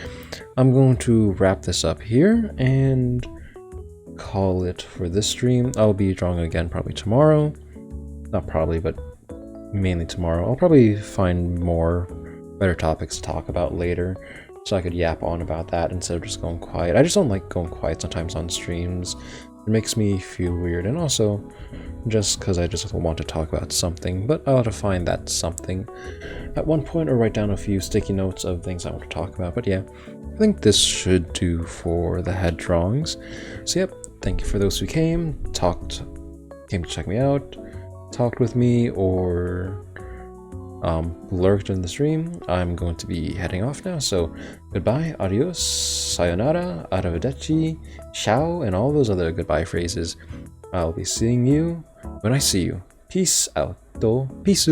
I'm going to wrap this up here and call it for this stream. I'll be drawing again probably tomorrow. Not probably, but mainly tomorrow. I'll probably find more better topics to talk about later, so I could yap on about that instead of just going quiet. I just don't like going quiet sometimes on streams. It makes me feel weird, and also just because I just want to talk about something, but I'll have to find that something at one point or write down a few sticky notes of things I want to talk about. But yeah, I think this should do for the head drawings. So yep, thank you for those who came to check me out, talked with me, or lurked in the stream. I'm going to be heading off now, so goodbye, adios, sayonara, arrivederci, ciao, and all those other goodbye phrases. I'll be seeing you when I see you. Peace out. Peace.